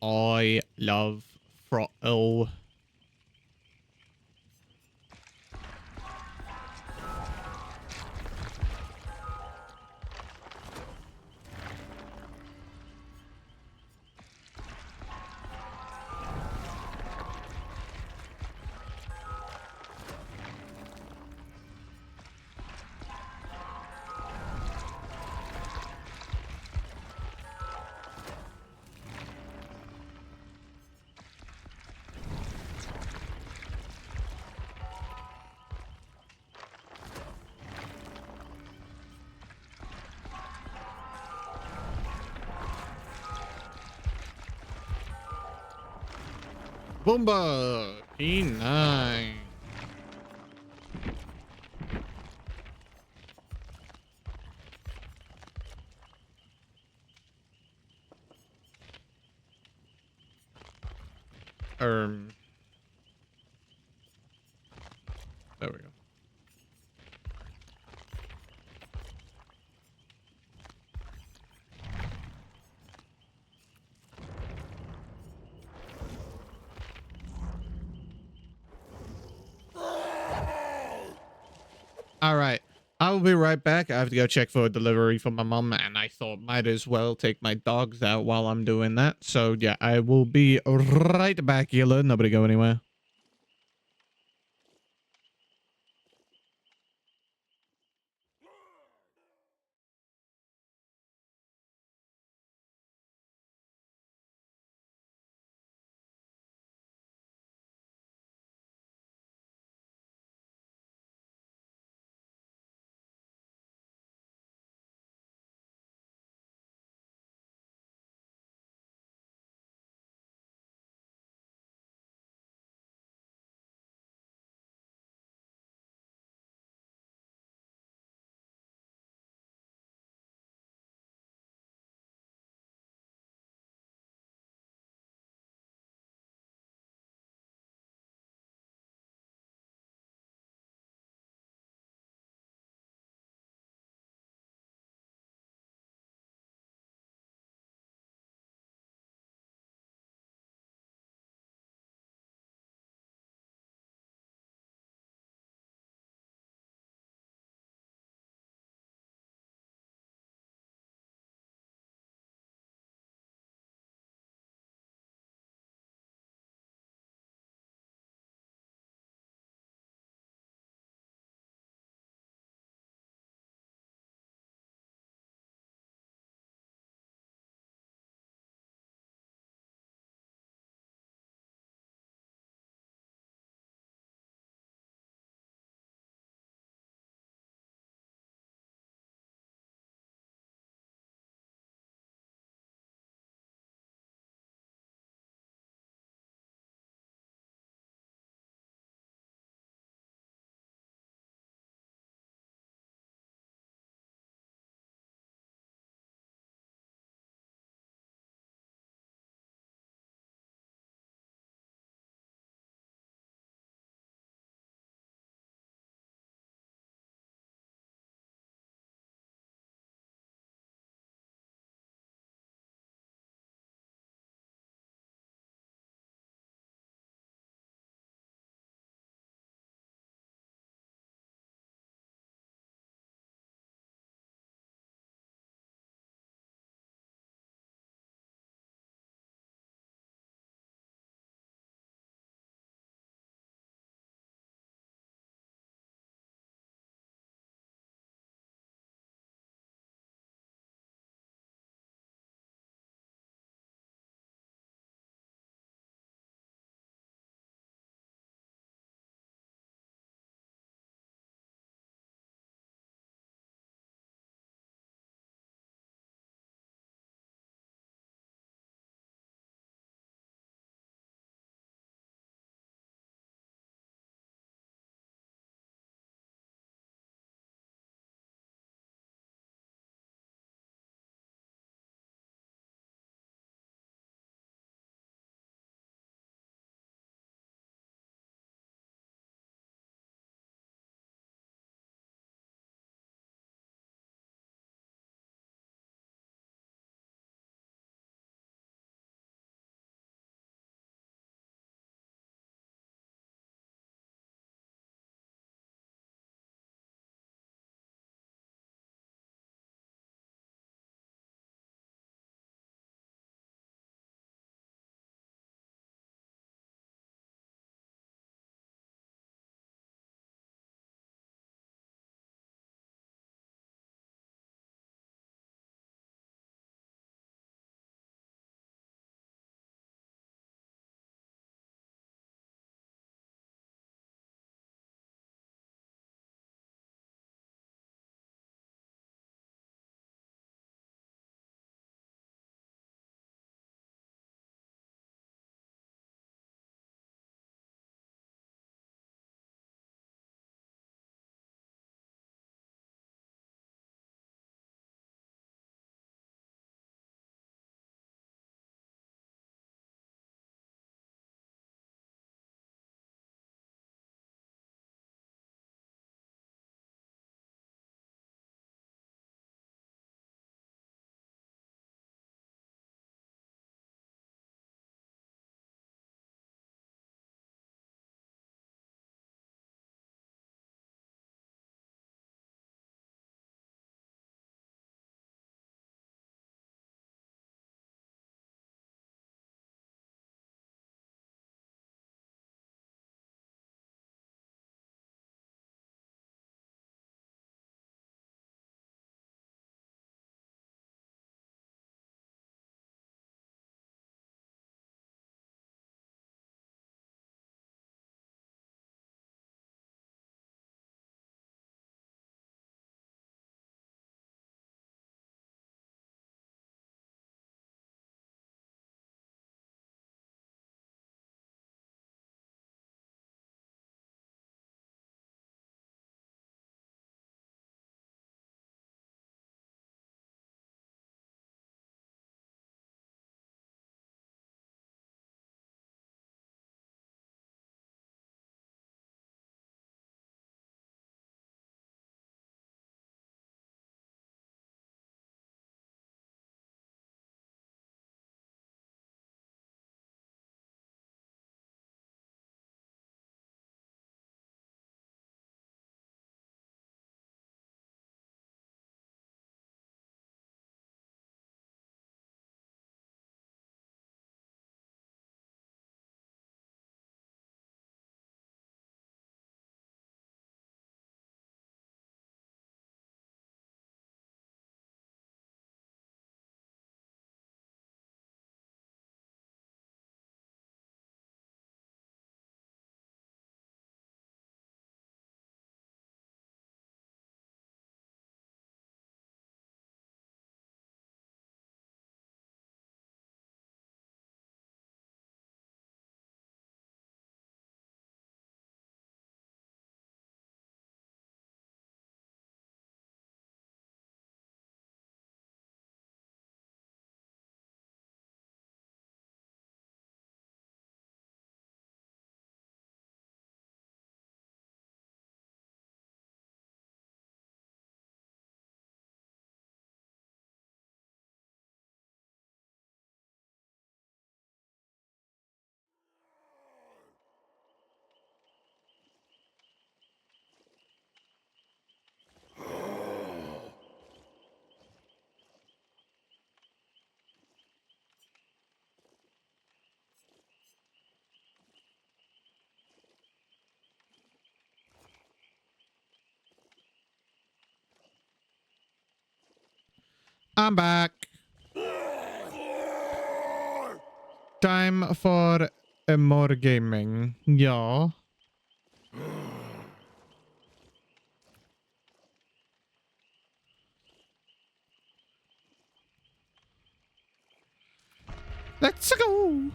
I love throttle. Boomba P9. There we go. All right. I will be right back. I have to go check for a delivery for my mom, and I thought might as well take my dogs out while I'm doing that. So yeah, I will be right back, Yilla. Nobody go anywhere. I'm back. Time for more gaming. Yeah. Let's go.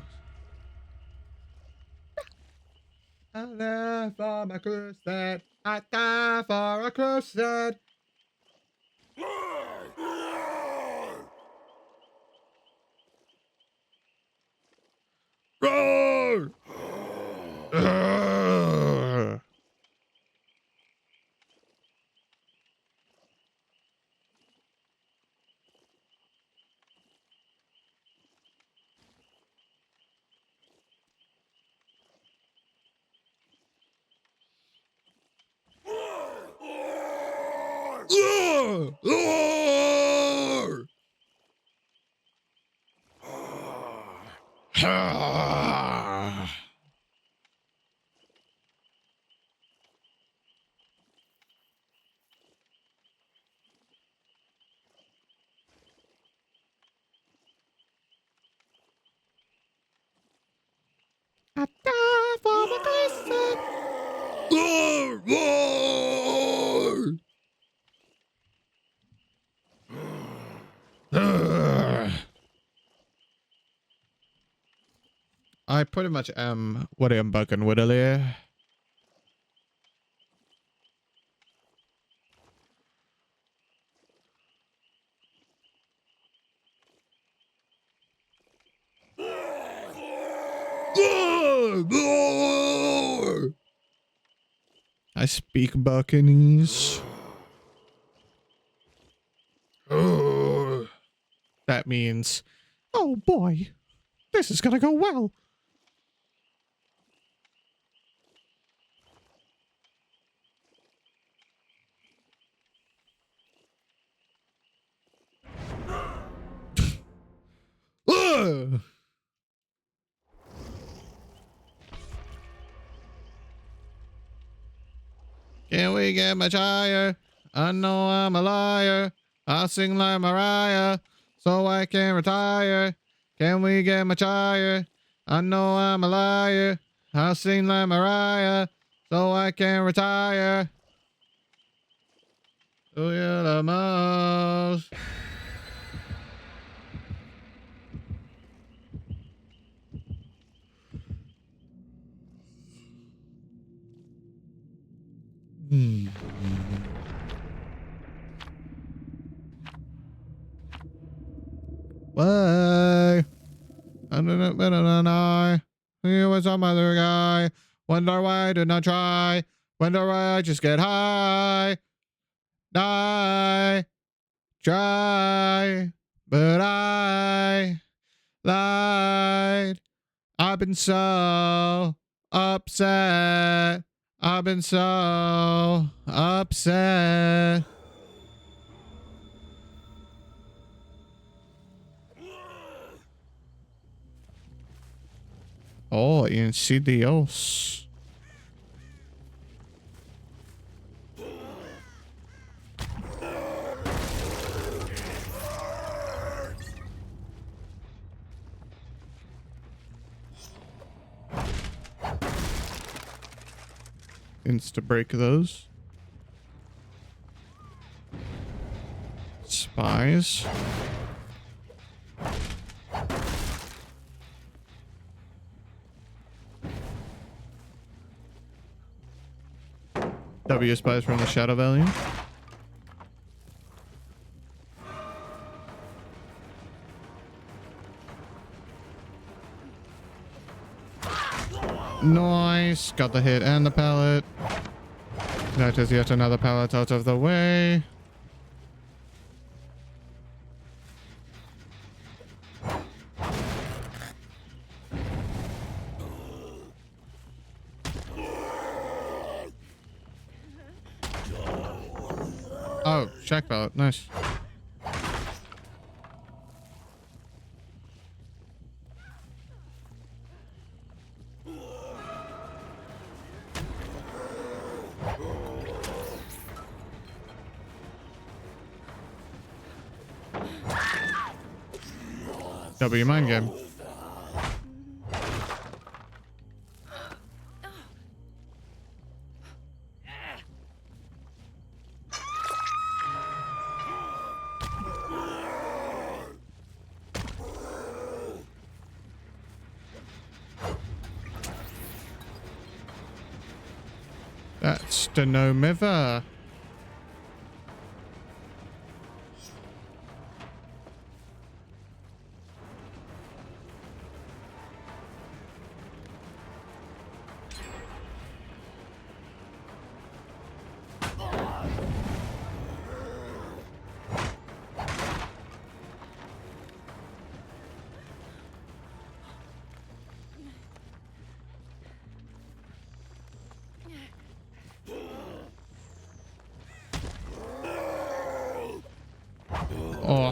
I live for my crusade. I die for a crusade. Roar! Urgh. Roar! Roar! Ah. I die for my crusade. Roar! Roar! Urgh. I pretty much am what I'm bucking wittily. Roar! Roar! I speak Buccaneese. Urgh. That means, oh boy, this is gonna go well. Ugh. Can we get much higher? I know I'm a liar. I sing like Mariah, so I can retire. Can we get much higher? I know I'm a liar. I sing like Mariah, so I can retire. Oh yeah, the most. Hmm. Why? I didn't better than I. He was some other guy. Wonder why I did not try. Wonder why I just get high. Die. Try. But I lied. I've been so upset. I've been so upset. Oh, insidious. Insta break those. Spies. W spies from the Shadow Valley. Nice. Got the hit and the pallet. That is yet another pallet out of the way. Oh, check pallet. Nice. W mind game. That's the no miver. Oh.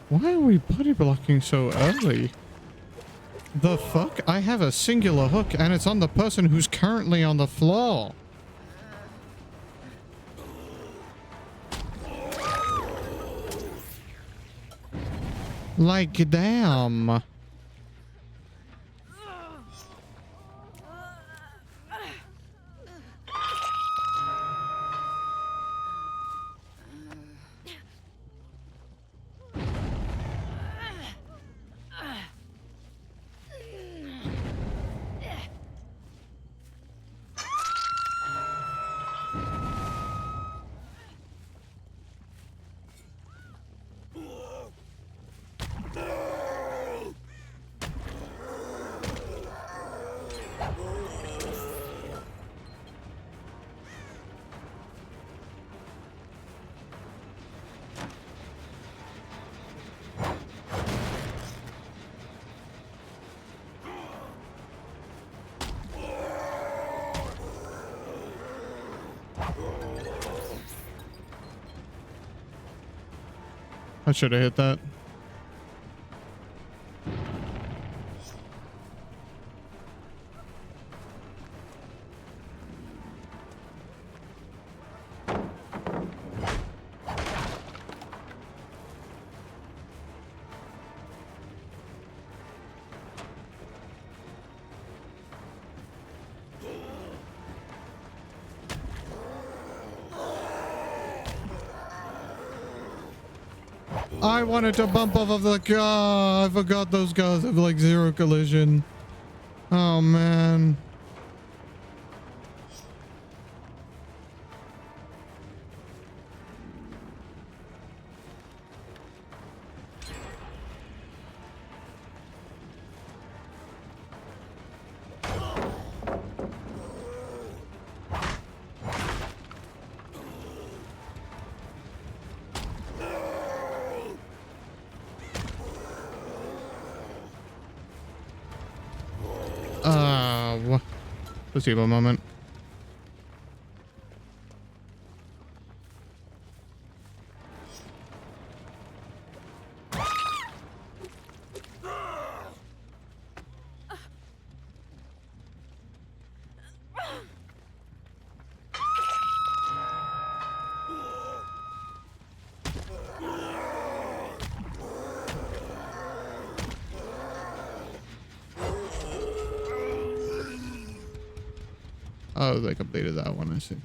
Why are we body blocking so early? The fuck? I have a singular hook and it's on the person who's currently on the floor. Like, damn. I should have hit that. I wanted to bump off of the car. I forgot those cars have like zero collision. Oh man. Placebo moment. Oh, they completed that one, I see.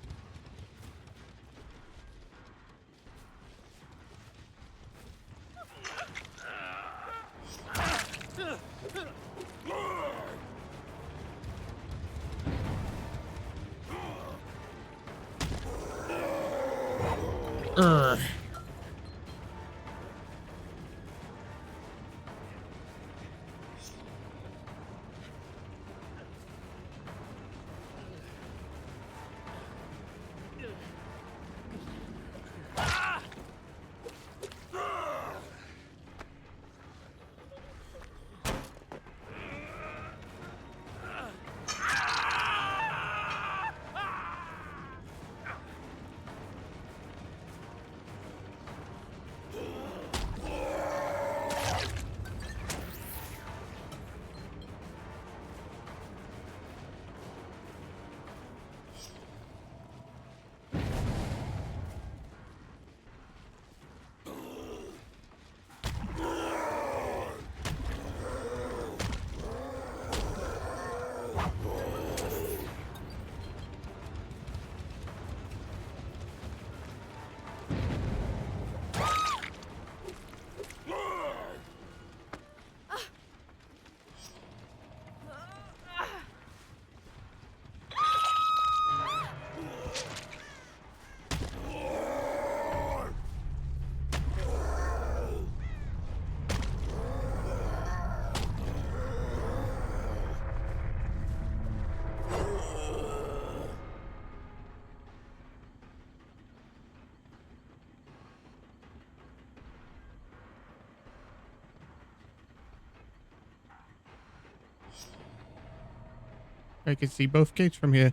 I can see both gates from here.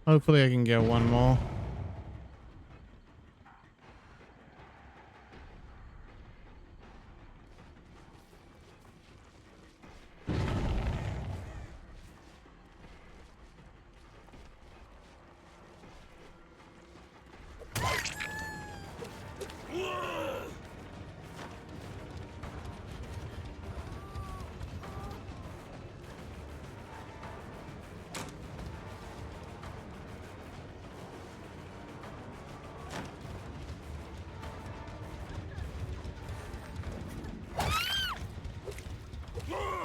Hopefully I can get one more.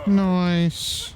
Nice.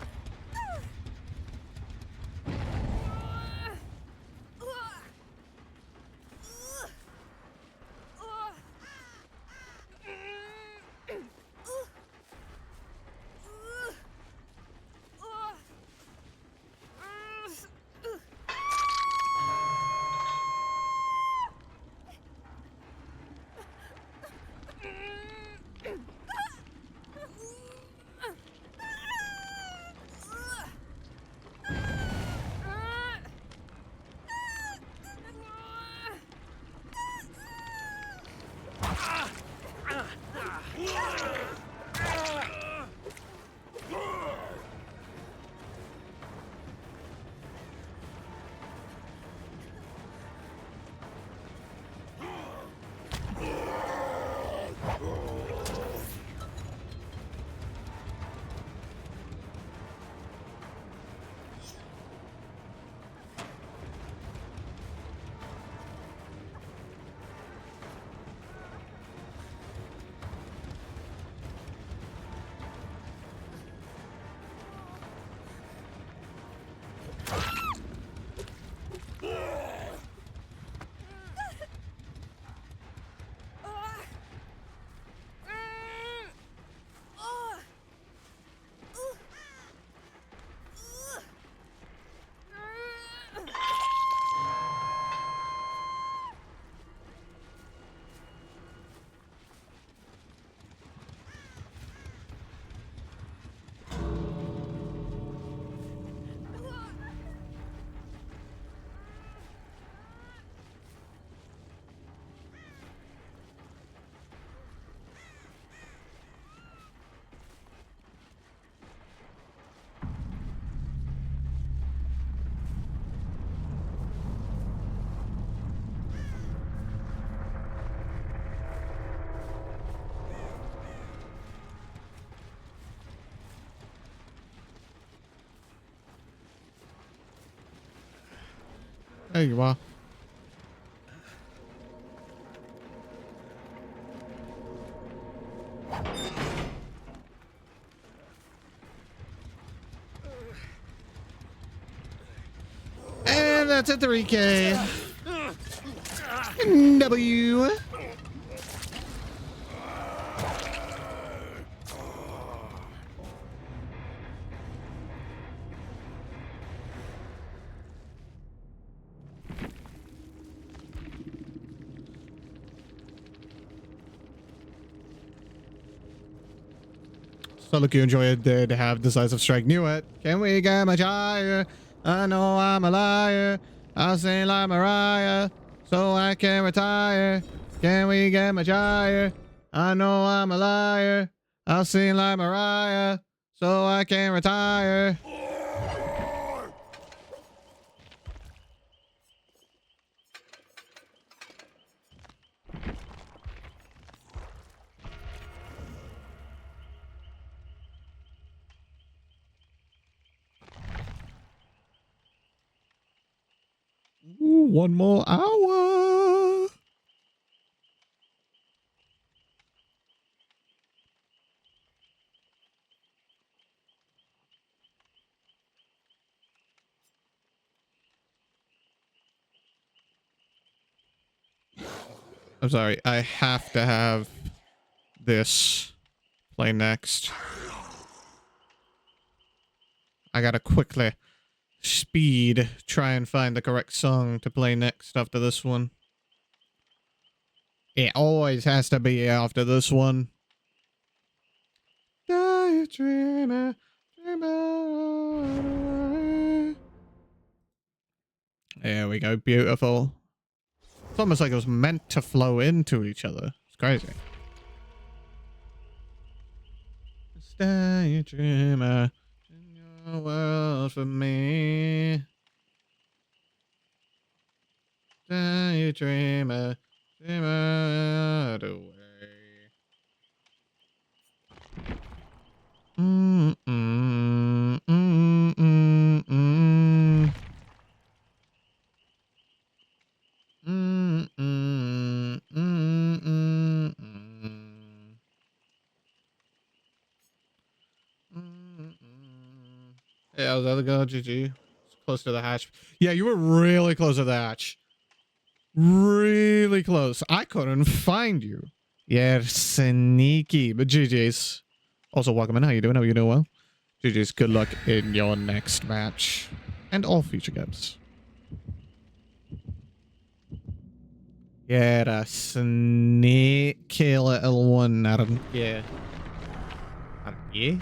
There you are. And that's a 3K. W. So look, you enjoy it. Did have decisive strike. Knew it. Can we get much higher? I know I'm a liar. I'll sing like Mariah, so I can retire. Can we get much higher? I know I'm a liar. I'll sing like Mariah, so I can retire. Ooh, one more hour. I'm sorry. I have to have this play next. I gotta quickly speed try and find the correct song to play next after this one. It always has to be after this one. Die. dreamer, dreamer. There we go. Beautiful. It's almost like it was meant to flow into each other. It's crazy. Stay a dreamer in your world for me. Stay a dreamer, dreamer away. Mm mm mm mm mm. Mm mm mm mm mm. Yeah, was the other girl, GG. It's close to the hatch. Yeah, you were really close to the hatch. Really close. I couldn't find you. You're sneaky, but GG's. Also, welcome in. How you doing? How you doing? Well, GG's. Good luck in your next match and all future games. You're a sneaky little one, aren't you? Aren't you?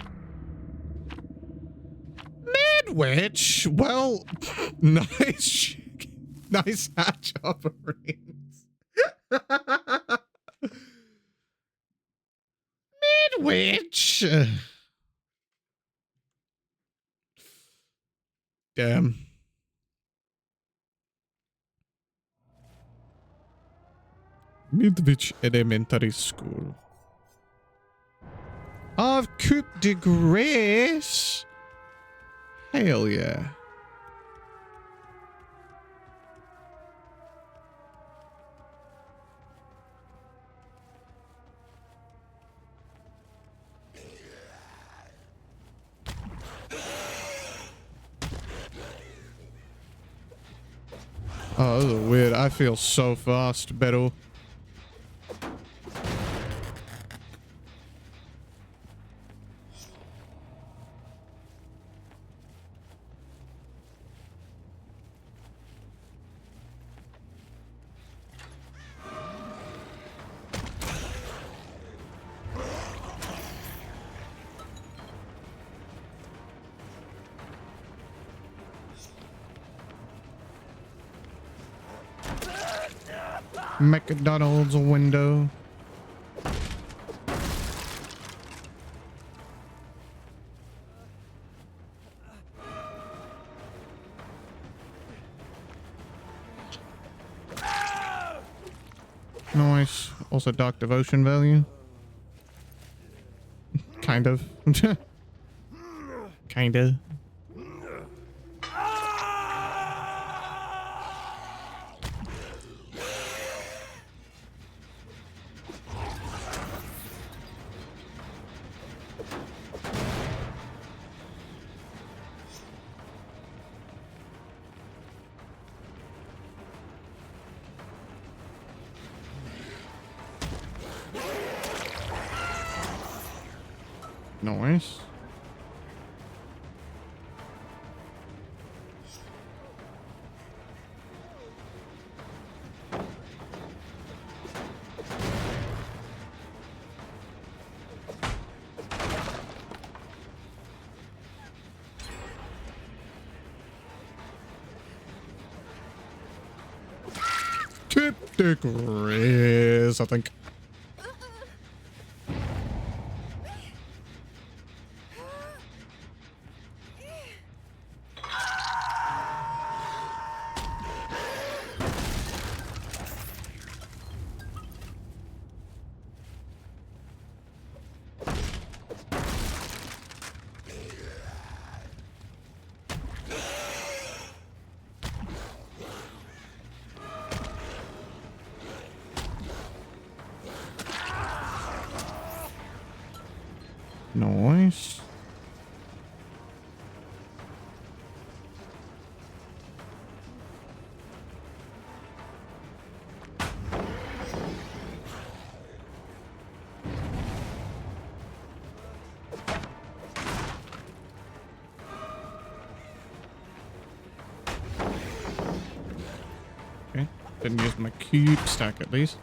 Midwich? Well, nice, nice hatch offerings. Midwich? Damn. Midwich Elementary School. Of Coupe de Grace? Hell yeah. Oh, this is weird. I feel so fast, Beto. McDonald's window. Nice. Also dark devotion value. Kind of. Kind of. Nice. Tip the Grizz, I think. Nice. Okay, didn't use my cube stack at least.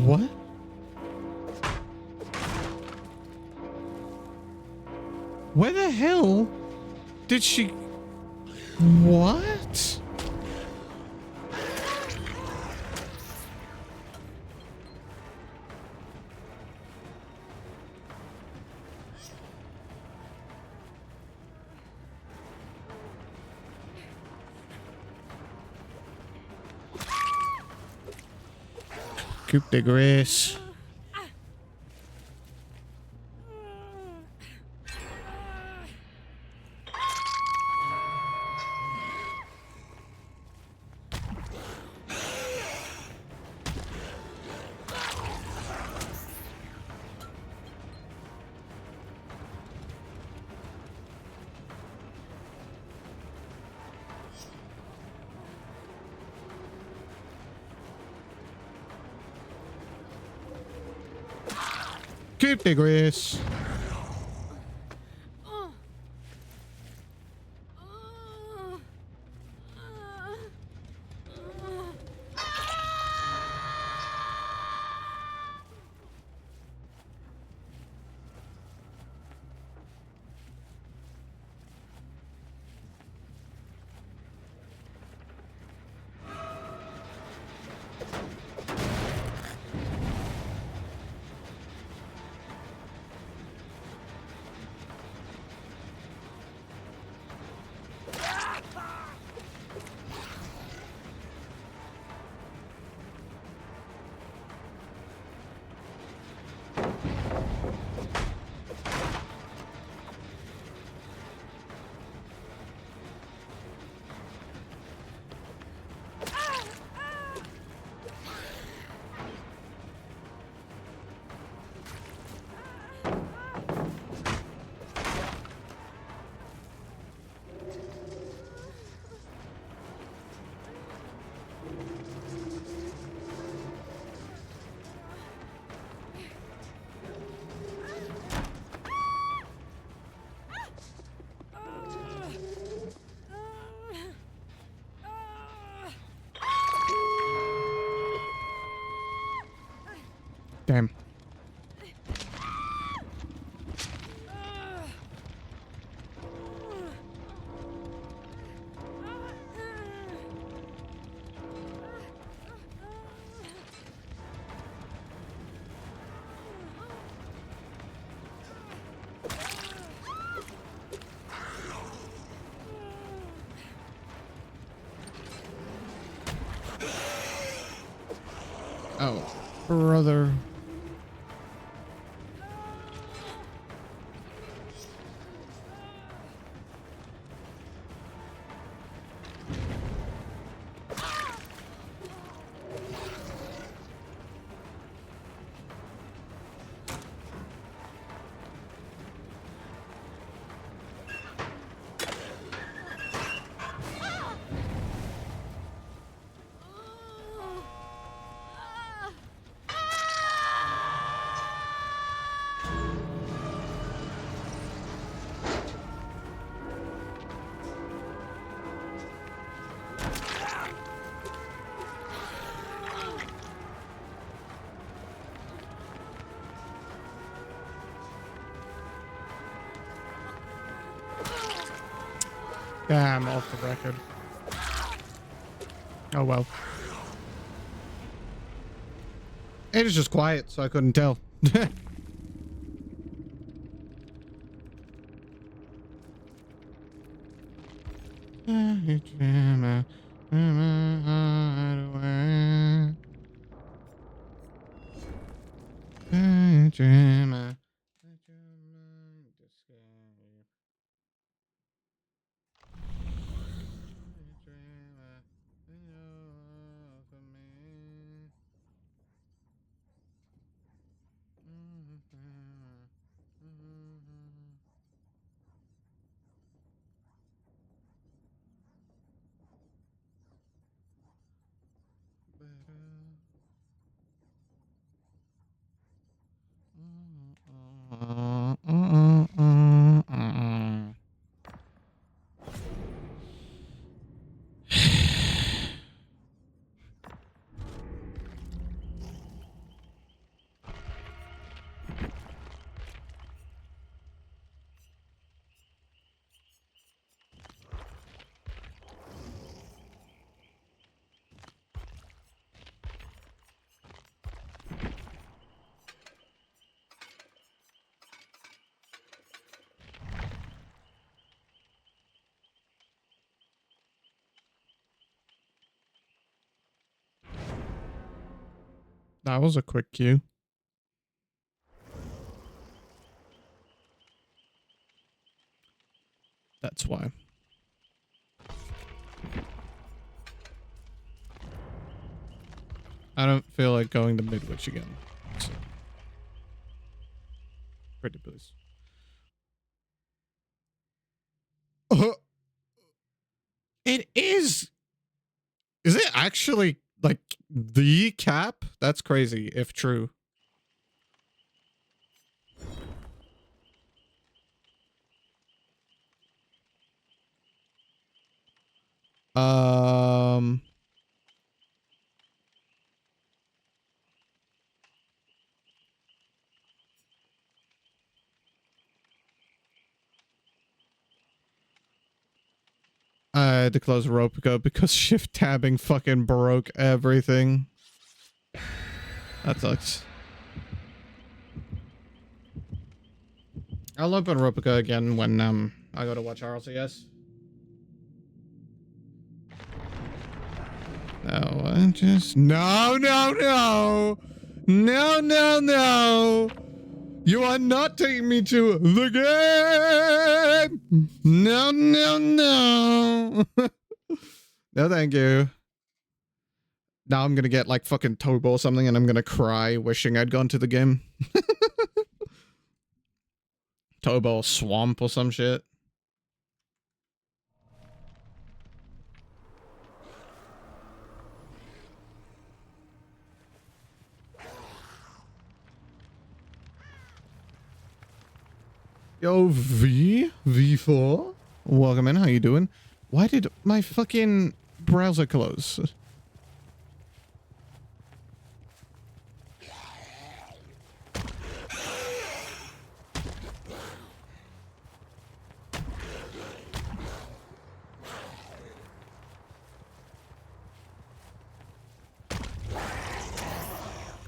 What? Where the hell did she... What? Coup de grace. Coup de grace. Damn. Oh, brother. Damn, off the record. Oh well. It was just quiet, so I couldn't tell. That was a quick queue. That's why. I don't feel like going to Midwich again. So. Pretty please. It is. Is it actually like the cap? That's crazy if true. I had to close Ropico because shift tabbing fucking broke everything. That sucks. I'll open Ropico again when I go to watch RLCS. No, I just no. You are not taking me to the game. No. No, thank you. Now I'm gonna get like fucking Tobo or something and I'm gonna cry wishing I'd gone to the game. Tobo Swamp or some shit. Yo, V4? Welcome in, how you doing? Why did my fucking browser close?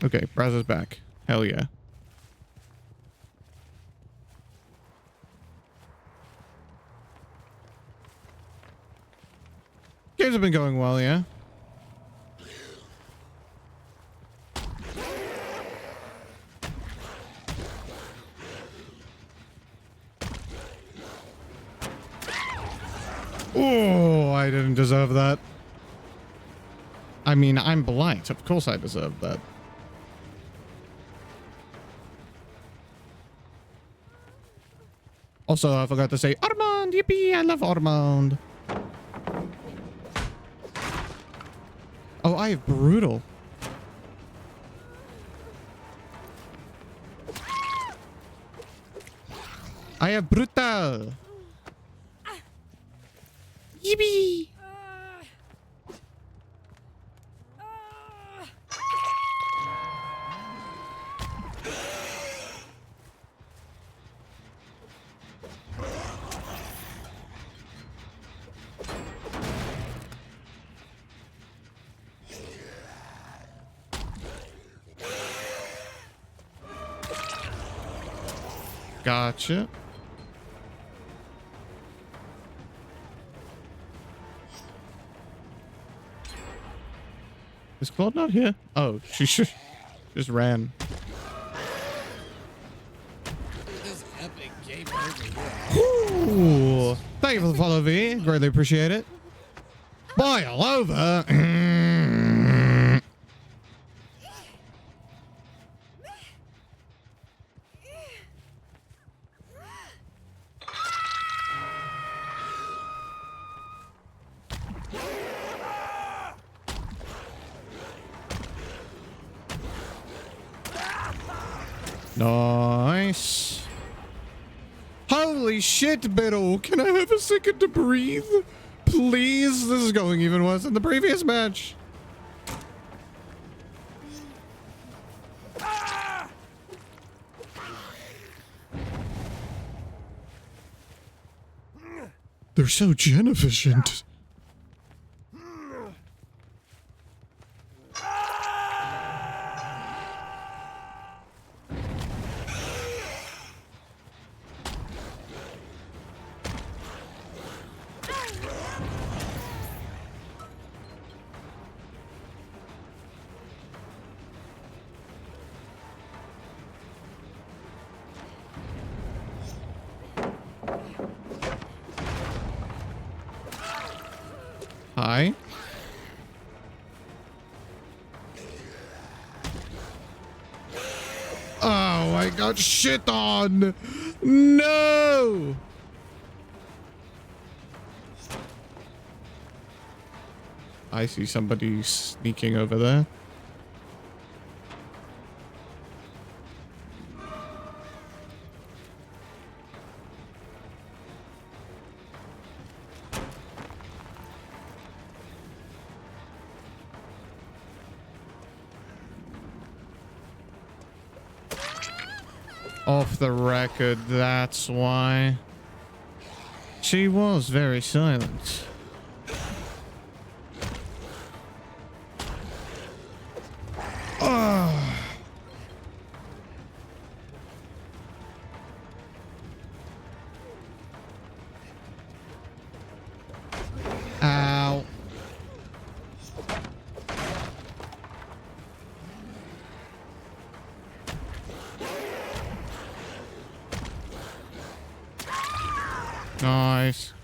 Okay, browser's back. Hell yeah. Games have been going well, yeah? Oh, I didn't deserve that. I mean, I'm blind. Of course I deserve that. Also, I forgot to say Armand. Yippee, I love Armand. Oh, I have brutal. I have brutal. Yippee. Gotcha. Is Claude not here? Oh, she just ran. This epic game over here. Ooh. Thank you for the follow, V. Greatly appreciate it. Boil over. Nice. Holy shit, Biddle. Can I have a second to breathe? Please? This is going even worse than the previous match. They're so gen efficient. Hi. Oh, I got shit on. No. I see somebody sneaking over there. Off the record, that's why. She was very silent. Oh. Ow. Nice.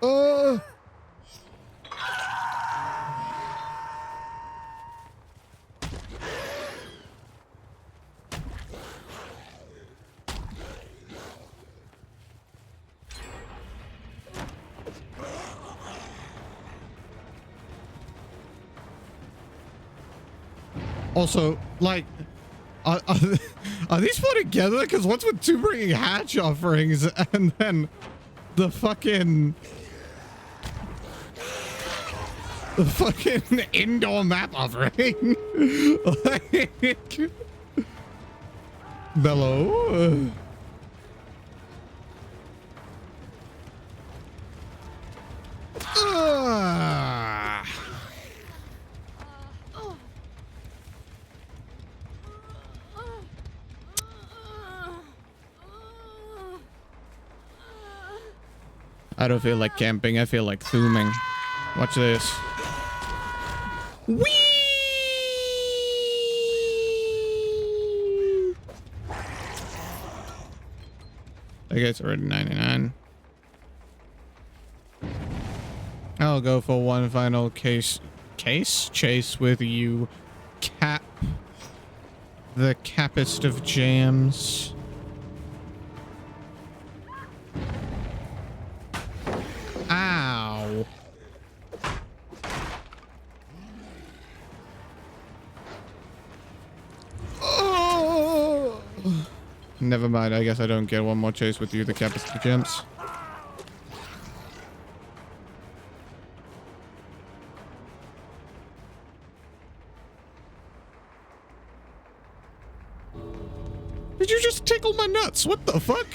Oh. Also, like, are these put together? Because what's with two bringing hatch offerings and then the fucking indoor map offering? Like, Bello. I don't feel like camping. I feel like zooming. Watch this. Whee! I guess already 99. I'll go for one final chase chase with you, Cap. The capest of jams. Ow. Oh. Never mind. I guess I don't get one more chase with you, the capest of jams. Did you just tickle my nuts? What the fuck?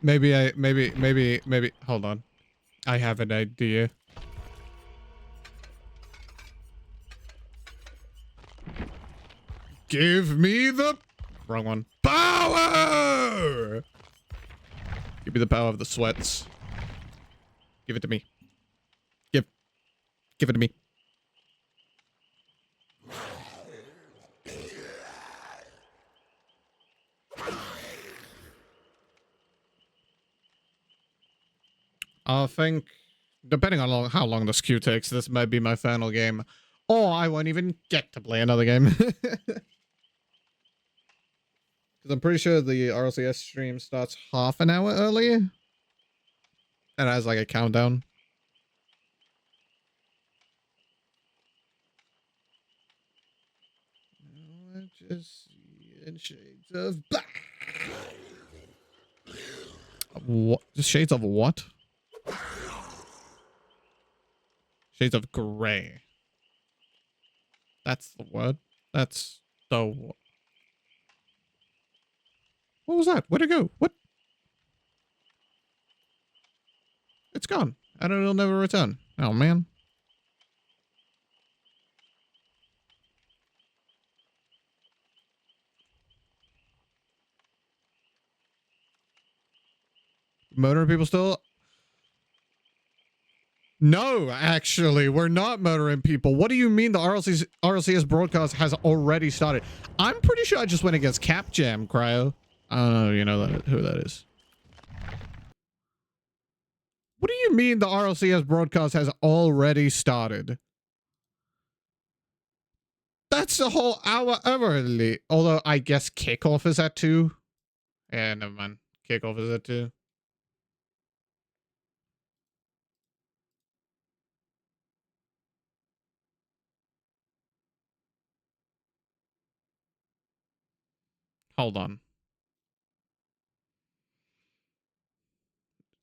maybe. Hold on. I have an idea. Give me the wrong one. Power! Give me the power of the sweats. Give it to me. Give it to me. I think, depending on how long this queue takes, this might be my final game. Or I won't even get to play another game. Because I'm pretty sure the RLCS stream starts half an hour early. And it has like a countdown. I just see in shades of black. What? Shades of what? Shades of gray. That's the word. That's the word. What was that? Where'd it go? What? It's gone. And it'll never return. Oh, man. Murdering people still? No, actually, we're not murdering people. What do you mean the RLCS broadcast has already started? I'm pretty sure I just went against Cap Jam, Cryo. I don't know, you know who that is. What do you mean the RLCS broadcast has already started? That's the whole hour early. Although I guess kickoff is at 2. Yeah, never mind. Kickoff is at 2. Hold on.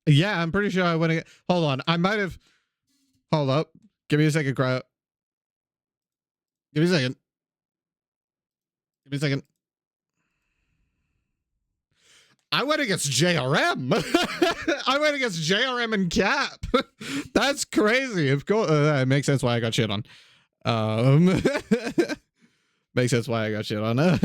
Yeah, I'm pretty sure I went again. Hold on. I might have. Hold up. Give me a second, Cryo. Give me a second. Give me a second. I went against JRM. I went against JRM and Cap. That's crazy. Of course, it makes sense why I got shit on. Makes sense why I got shit on.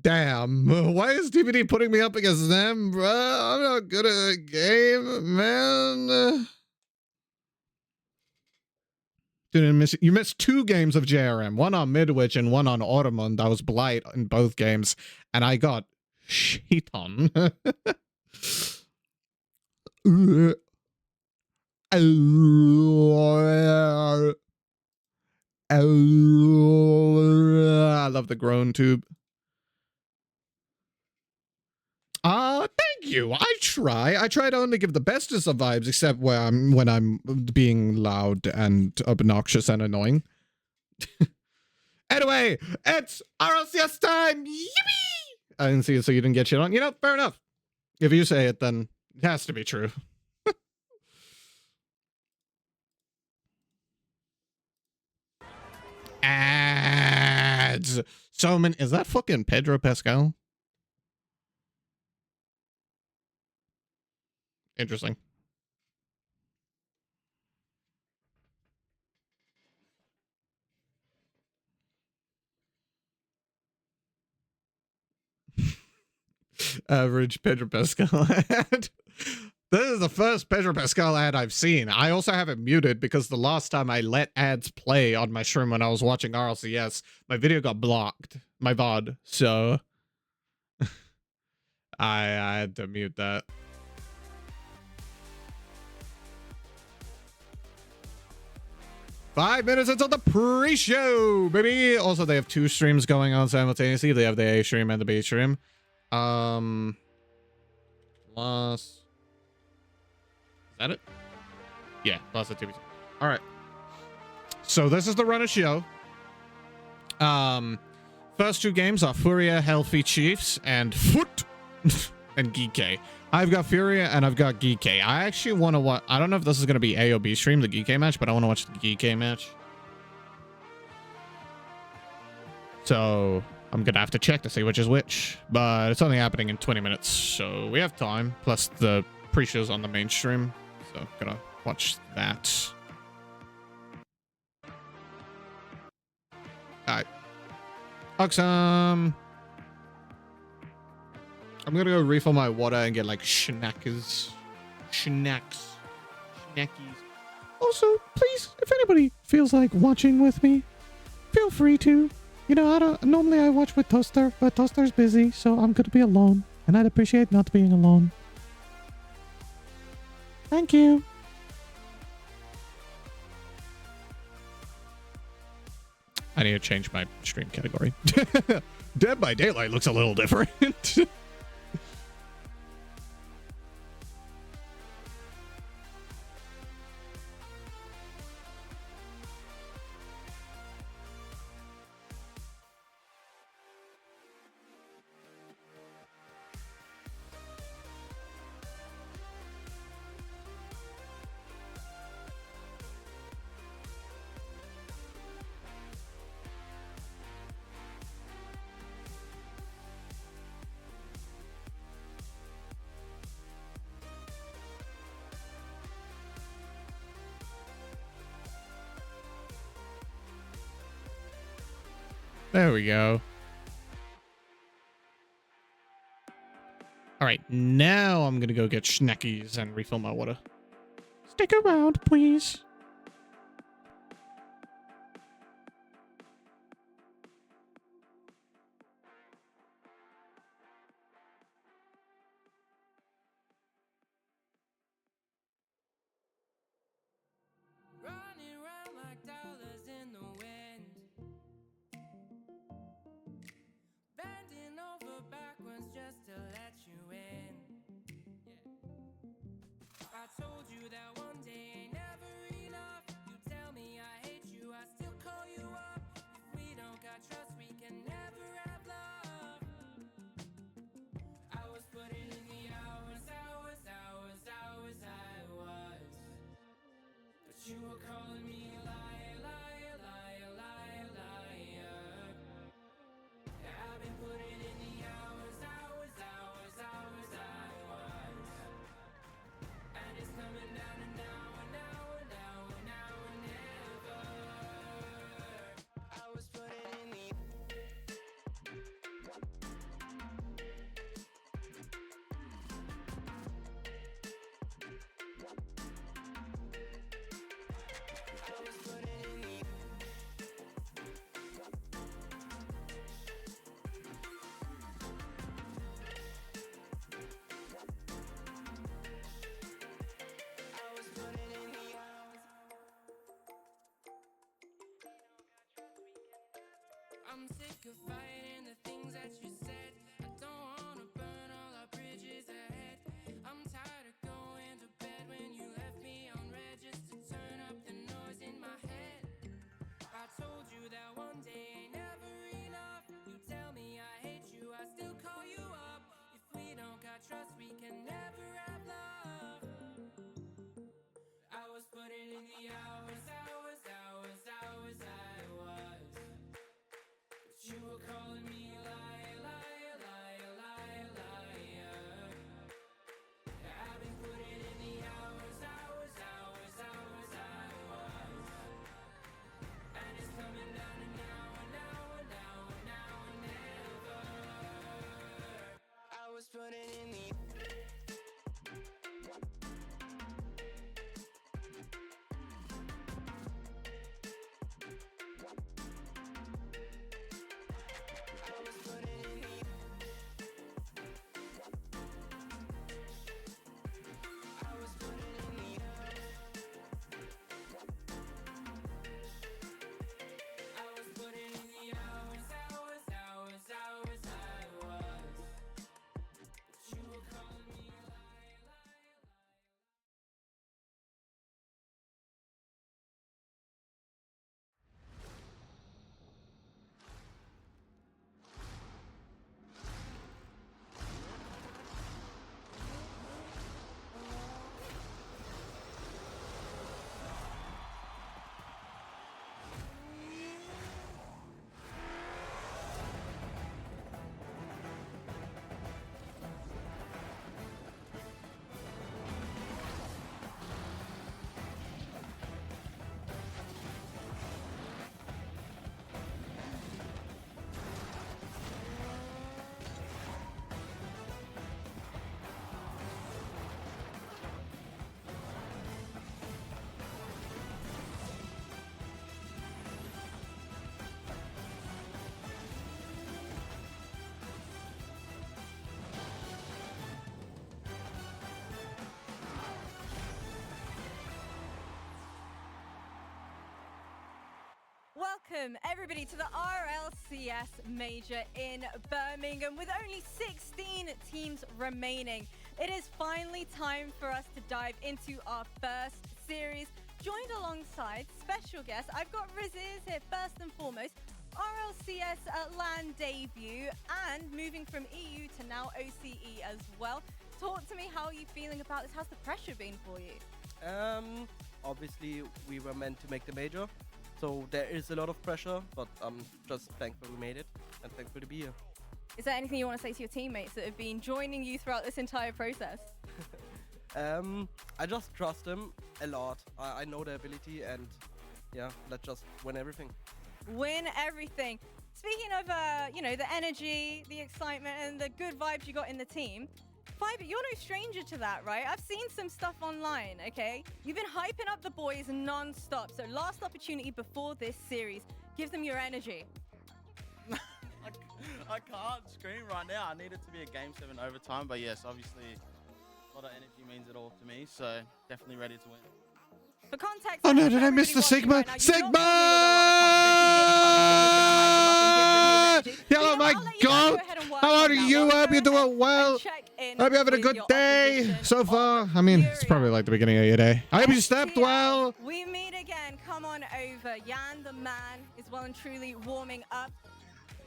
Damn. Why is TBD putting me up against them, bro? I'm not good at the game, man. Dude, you missed 2 games of JRM. One on Midwich and one on Autumn. I was blight in both games. And I got shit on. I love the groan tube. Thank you. I try to only give the bestest of vibes, except when I'm being loud and obnoxious and annoying. Anyway, it's RLCS time. Yippee! I didn't see it, so you didn't get shit on. You know, fair enough. If you say it, then it has to be true. Ads. So many. Is that fucking Pedro Pascal? Interesting. Average Pedro Pascal ad. This is the first Pedro Pascal ad I've seen. I also have it muted because the last time I let ads play on my stream when I was watching RLCS, my video got blocked. My VOD. So I had to mute that. Five minutes until the pre-show, baby. Also, they have 2 streams going on simultaneously. They have the A stream and the B stream. Plus, is that it? Yeah, plus the TV. All right. So this is the run of show. First 2 games are Furia, Healthy Chiefs, and Foot and Geekay. I've got Furia and I've got Geekay. I actually want to watch. I don't know if this is going to be A or B stream, the Geekay match, but I want to watch the Geekay match. So I'm gonna have to check to see which is which, but it's only happening in 20 minutes, so we have time. Plus the pre-show's on the mainstream, so gonna watch that. Alright. Awesome. I'm gonna go refill my water and get like snackies. Also, please, if anybody feels like watching with me, feel free to. You know, normally I watch with Toaster, but Toaster's busy, so I'm gonna be alone. And I'd appreciate not being alone. Thank you. I need to change my stream category. Dead by Daylight looks a little different. There we go. All right, now I'm gonna go get snackies and refill my water. Stick around, please. Running round like dollars in the wind, bending over backwards just to let you in. I told you that one day ain't never enough. You tell me I hate you, I still call you up. If we don't got trust, we can never have love. I was putting in the hours, I was. But you were calling me a liar, liar, liar, liar, liar. Yeah, I've been putting in the hours, I was. And it's coming down and now and now. Welcome, everybody, to the RLCS Major in Birmingham. With only 16 teams remaining, it is finally time for us to dive into our first series. Joined alongside special guests, I've got Riziz here first and foremost. RLCS LAN debut and moving from EU to now OCE as well. Talk to me, how are you feeling about this? How's the pressure been for you? Obviously we were meant to make the major, so there is a lot of pressure, but I'm just thankful we made it and thankful to be here. Is there anything you want to say to your teammates that have been joining you throughout this entire process? I just trust them a lot. I know their ability, and yeah, let's just win everything. Win everything. Speaking of, the energy, the excitement, and the good vibes you got in the team, Fiber, you're no stranger to that, right? I've seen some stuff online, okay? You've been hyping up the boys non-stop. So last opportunity before this series, give them your energy. I can't scream right now. I need it to be a Game 7 overtime. But yes, obviously, a lot of energy means it all to me. So definitely ready to win. For context, Oh no, did I miss the Sigma? Sigma! Hello, my God! How are you? I hope you're doing well. I hope you're having a good day so far. I mean, it's probably like the beginning of your day. I hope you slept well. We meet again. Come on over. Yan, the man, is well and truly warming up.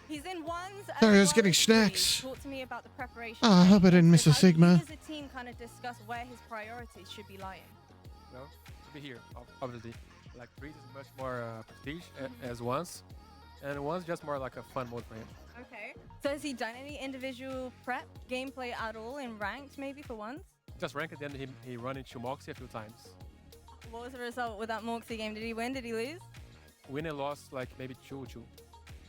He's in ones. Sorry, I was getting snacks. Talk to me about the preparation. Oh, I hope I didn't miss a Sigma. How do you as a team kind of discuss where his priorities should be lying? No, to be here, obviously. Like 3 is much more prestige as once, and one's just more like a fun mode for him. Okay. So has he done any individual prep gameplay at all in ranked, maybe for once? Just ranked, and then he run into Moxie a few times. What was the result with that Moxie game? Did he win? Did he lose? Win and lost like maybe 2-2.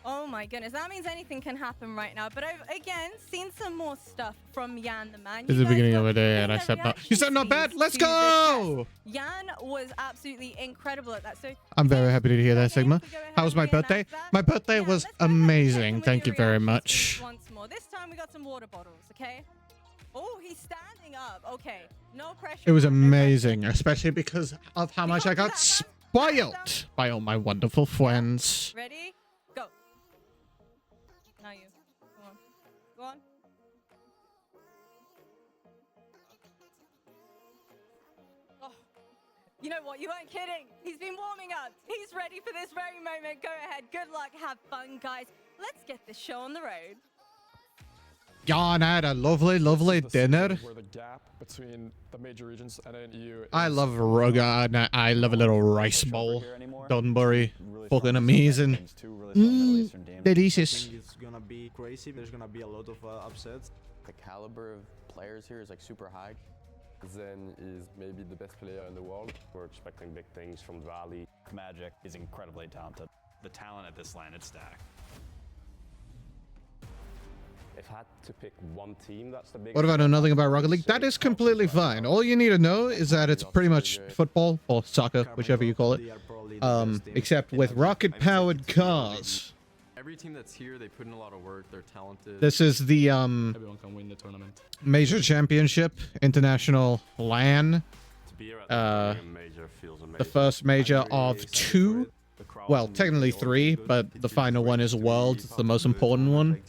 Oh my goodness, that means anything can happen right now. But I've, again, seen some more stuff from Yan the man. It's the beginning of a day and I said not. You said not bad? Let's go! Yan was absolutely incredible at that. So I'm very happy to hear that, Sigma. How was my birthday? My birthday was amazing. Thank you very much. Once more. This time we got some water bottles, okay? Oh, he's standing up. Okay, no pressure. It was amazing, especially because of how much I got spoiled by all my wonderful friends. Ready? Go. Now you. Go on. Go on. Oh, you know what? You weren't kidding. He's been warming up. He's ready for this very moment. Go ahead. Good luck. Have fun, guys. Let's get this show on the road. John had a lovely, lovely dinner. Where the gap between the major regions and EU I love Roga and I love a little rice bowl. Dunbury. Fucking amazing. Delicious. It's gonna be crazy. There's gonna be a lot of upsets. The caliber of players here is like super high. Zen is maybe the best player in the world. We're expecting big things from Valley. Magic is incredibly talented. The talent at this LAN, it's stacked. If I had to pick one team, that's the biggest. What if I know nothing about Rocket League? That is completely fine. All you need to know is that it's pretty much football or soccer, whichever you call it. Except with rocket-powered cars. Every team that's here, they put in a lot of work. They're talented. This is the everyone can win the tournament. Major Championship International LAN. The first major of 2. Well, technically 3, but the final one is World. It's the most important one.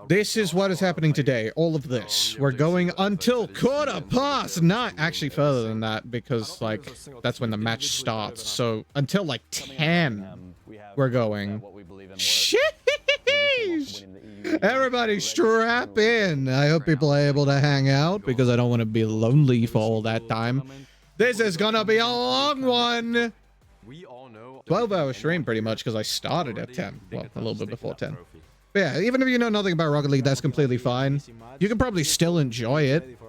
This is what is happening today. All of this. We're going until 9:15. Actually, further than that, because like that's when the match starts. So until like 10, we're going. Sheesh! Everybody strap in. I hope people are able to hang out because I don't want to be lonely for all that time. This is gonna be a long one. 12-hour stream pretty much because I started at 10. Well, a little bit before 10. But yeah, even if you know nothing about Rocket League, that's completely fine. You can probably still enjoy it.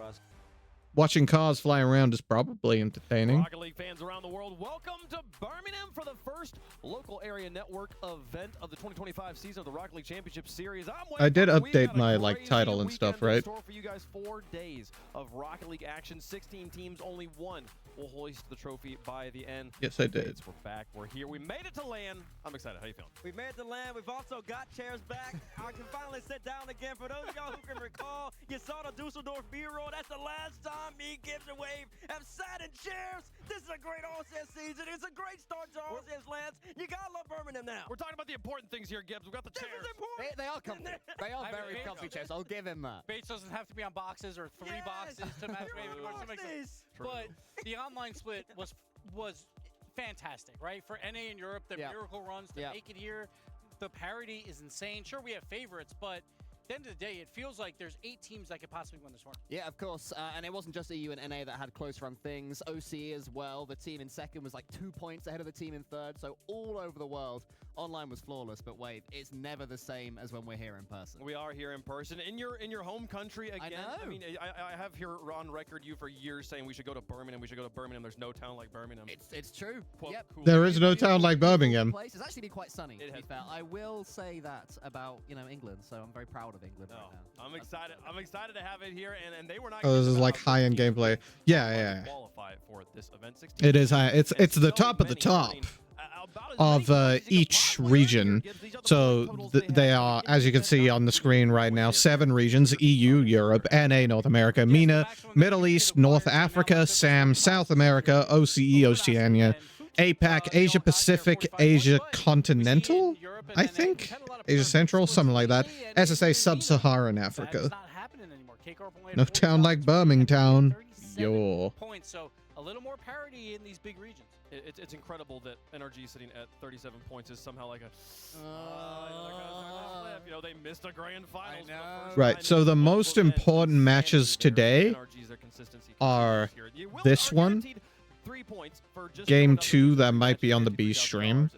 Watching cars fly around is probably entertaining. Rocket League fans around the world, welcome to Birmingham for the first local area network event of the 2025 season of the Rocket League Championship Series. I did update my like title and stuff, right? For you guys, 4 days of Rocket League action, 16 teams, only one will hoist the trophy by the end. Yes, I did. We're back. We're here. We made it to land. I'm excited. How you feeling? We've made it to land. We've also got chairs back. I can finally sit down again. For those of y'all who can recall, you saw the Dusseldorf B-roll. That's the last time me, Gibbs, and Wave have sat in chairs. This is a great All-Star season. It's a great start to All-Star lands. You gotta love Birmingham now. We're talking about the important things here, Gibbs. We've got the chairs. They are comfy. They are very comfy chairs. I'll give him that. Bates doesn't have to be on boxes or three boxes to match Wave. But the online split was fantastic, right? For NA in Europe, the miracle runs to make it here. The parity is insane. Sure, we have favorites, but at the end of the day, it feels like there's 8 teams that could possibly win this tournament. Yeah, of course. And it wasn't just EU and NA that had close run things. OCE as well. The team in second was like 2 points ahead of the team in third. So all over the world, online was flawless. But Wave, it's never the same as when we're here in person. We are here in person. In your home country again. I mean, I have here on record you for years saying we should go to Birmingham. We should go to Birmingham. There's no town like Birmingham. It's true. Quote, cool. There is no town like Birmingham. It's actually been quite sunny, to be fair. I will say that about, England. So I'm very proud of England right now. I'm excited. I'm excited to have it here, and they were not. Oh, this is like high-end gameplay. Yeah. Qualify for this event. It is high. It's the top of the top of each region. So they are, as you can see on the screen right now, 7 regions: EU, Europe, NA, North America, MENA, Middle East, North Africa, SAM, South America, OCE, Oceania, APAC, Asia Pacific, Asia Continental, I think, Asia Central, something like that. SSA, Sub-Saharan Africa. No town like Birmingham. Yo. Points, so a little more parity in these big regions. It's incredible that NRG sitting at 37 points is somehow like a. They missed a grand finals. Right. So the most important matches today are this one. Game 2 that might be on the B stream.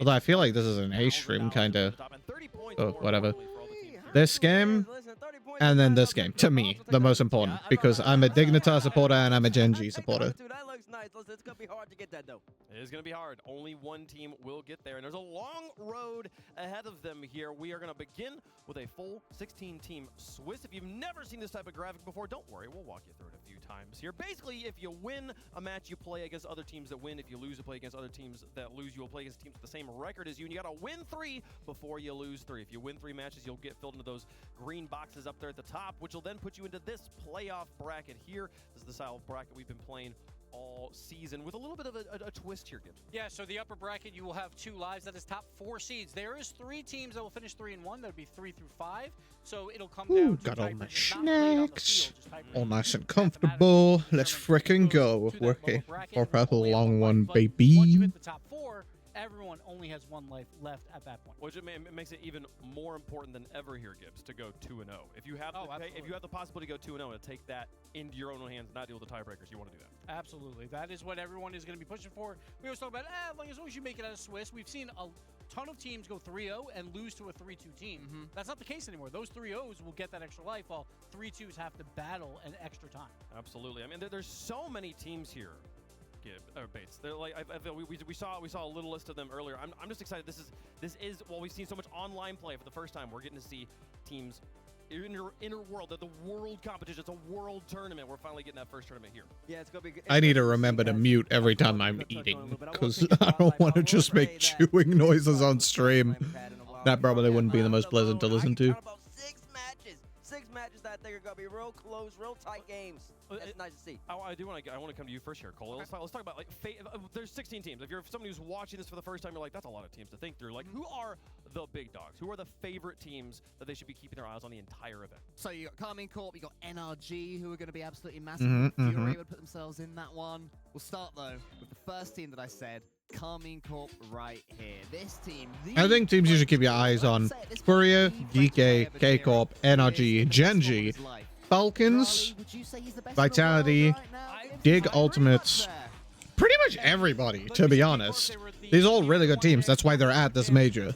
Although I feel like this is an A stream, kind of. Oh, whatever. This game, and then this game. To me, the most important, because I'm a Dignitas supporter and I'm a Gen G supporter. That looks nice. Listen, it's gonna be hard to get that though. It is gonna be hard. Only one team will get there, and there's a long road ahead of them here. We are gonna begin with a full 16-team Swiss. If you've never seen this type of graphic before, don't worry. We'll walk you through it a few times here. Basically, if you win a match, you play against other teams that win. If you lose, you play against other teams that lose. You will play against teams with the same record as you, and you gotta win 3 before you lose 3. If you win 3 matches, you'll get filled into those green boxes up there at the top, which will then put you into this playoff bracket here. This is the style of bracket we've been playing all season with a little bit of a twist here, Gibbs. Yeah, so the upper bracket, you will have 2 lives. That is top 4 seeds. There is 3 teams that will finish 3 and 1. That would be 3 through 5. So it'll come down to got all my snacks. All nice and comfortable. Let's frickin' go. We're here for a long one, baby. Once you hit the top 4, everyone only has 1 life left at that point. Which it makes it even more important than ever here, Gibbs, to go 2-0. If you have the possibility to go 2-0 and take that into your own hands, not deal with the tiebreakers, you want to do that. Absolutely. That is what everyone is going to be pushing for. We always talk about, as long as you make it out of Swiss. We've seen a ton of teams go 3-0 and lose to a 3-2 team. That's not the case anymore. Those 3-0s will get that extra life, while 3-2s have to battle an extra time. Absolutely. I mean, there's so many teams here. Bates. They're like we saw a little list of them earlier. I'm just excited. This is well, we've seen so much online play for the first time. We're getting to see teams inner world. The world competition. It's a world tournament. We're finally getting that first tournament here. Yeah, it's gonna be good. I need to remember to mute every time I'm eating, because I don't want to just make chewing noises on stream. That probably wouldn't be the most pleasant to listen to. 6 matches that I think are gonna be real close, real tight games. That's nice to see. I want to come to you first here, Cole. Okay. Let's talk about like there's 16 teams. If you're somebody who's watching this for the first time, you're like, that's a lot of teams to think through. Like, who are the big dogs? Who are the favorite teams that they should be keeping their eyes on the entire event? So you got Carmine Corp, you got NRG, who are going to be absolutely massive. Fury would put themselves in that one. We'll start though with the first team that I said. Carmine Corp right here. This team. I think teams you should keep your eyes on: Furia, DK, K-Corp, NRG, Gen G, Falcons, Vitality, Dig Ultimates. Pretty much everybody, to be honest. These are all really good teams. That's why they're at this major.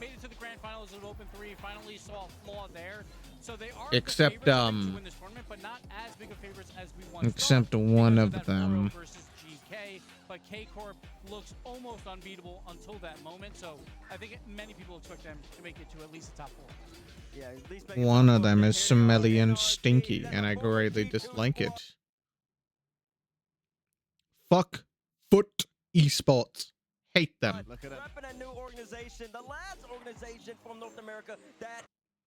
Except one of them. But K-Corp looks almost unbeatable until that moment, so I think many people expect them to make it to at least the top 4. Yeah, at least one of them is smelly and stinky, and I greatly dislike it. Fuck Foot Esports. Hate them. Look at a new organization, the last organization from North America that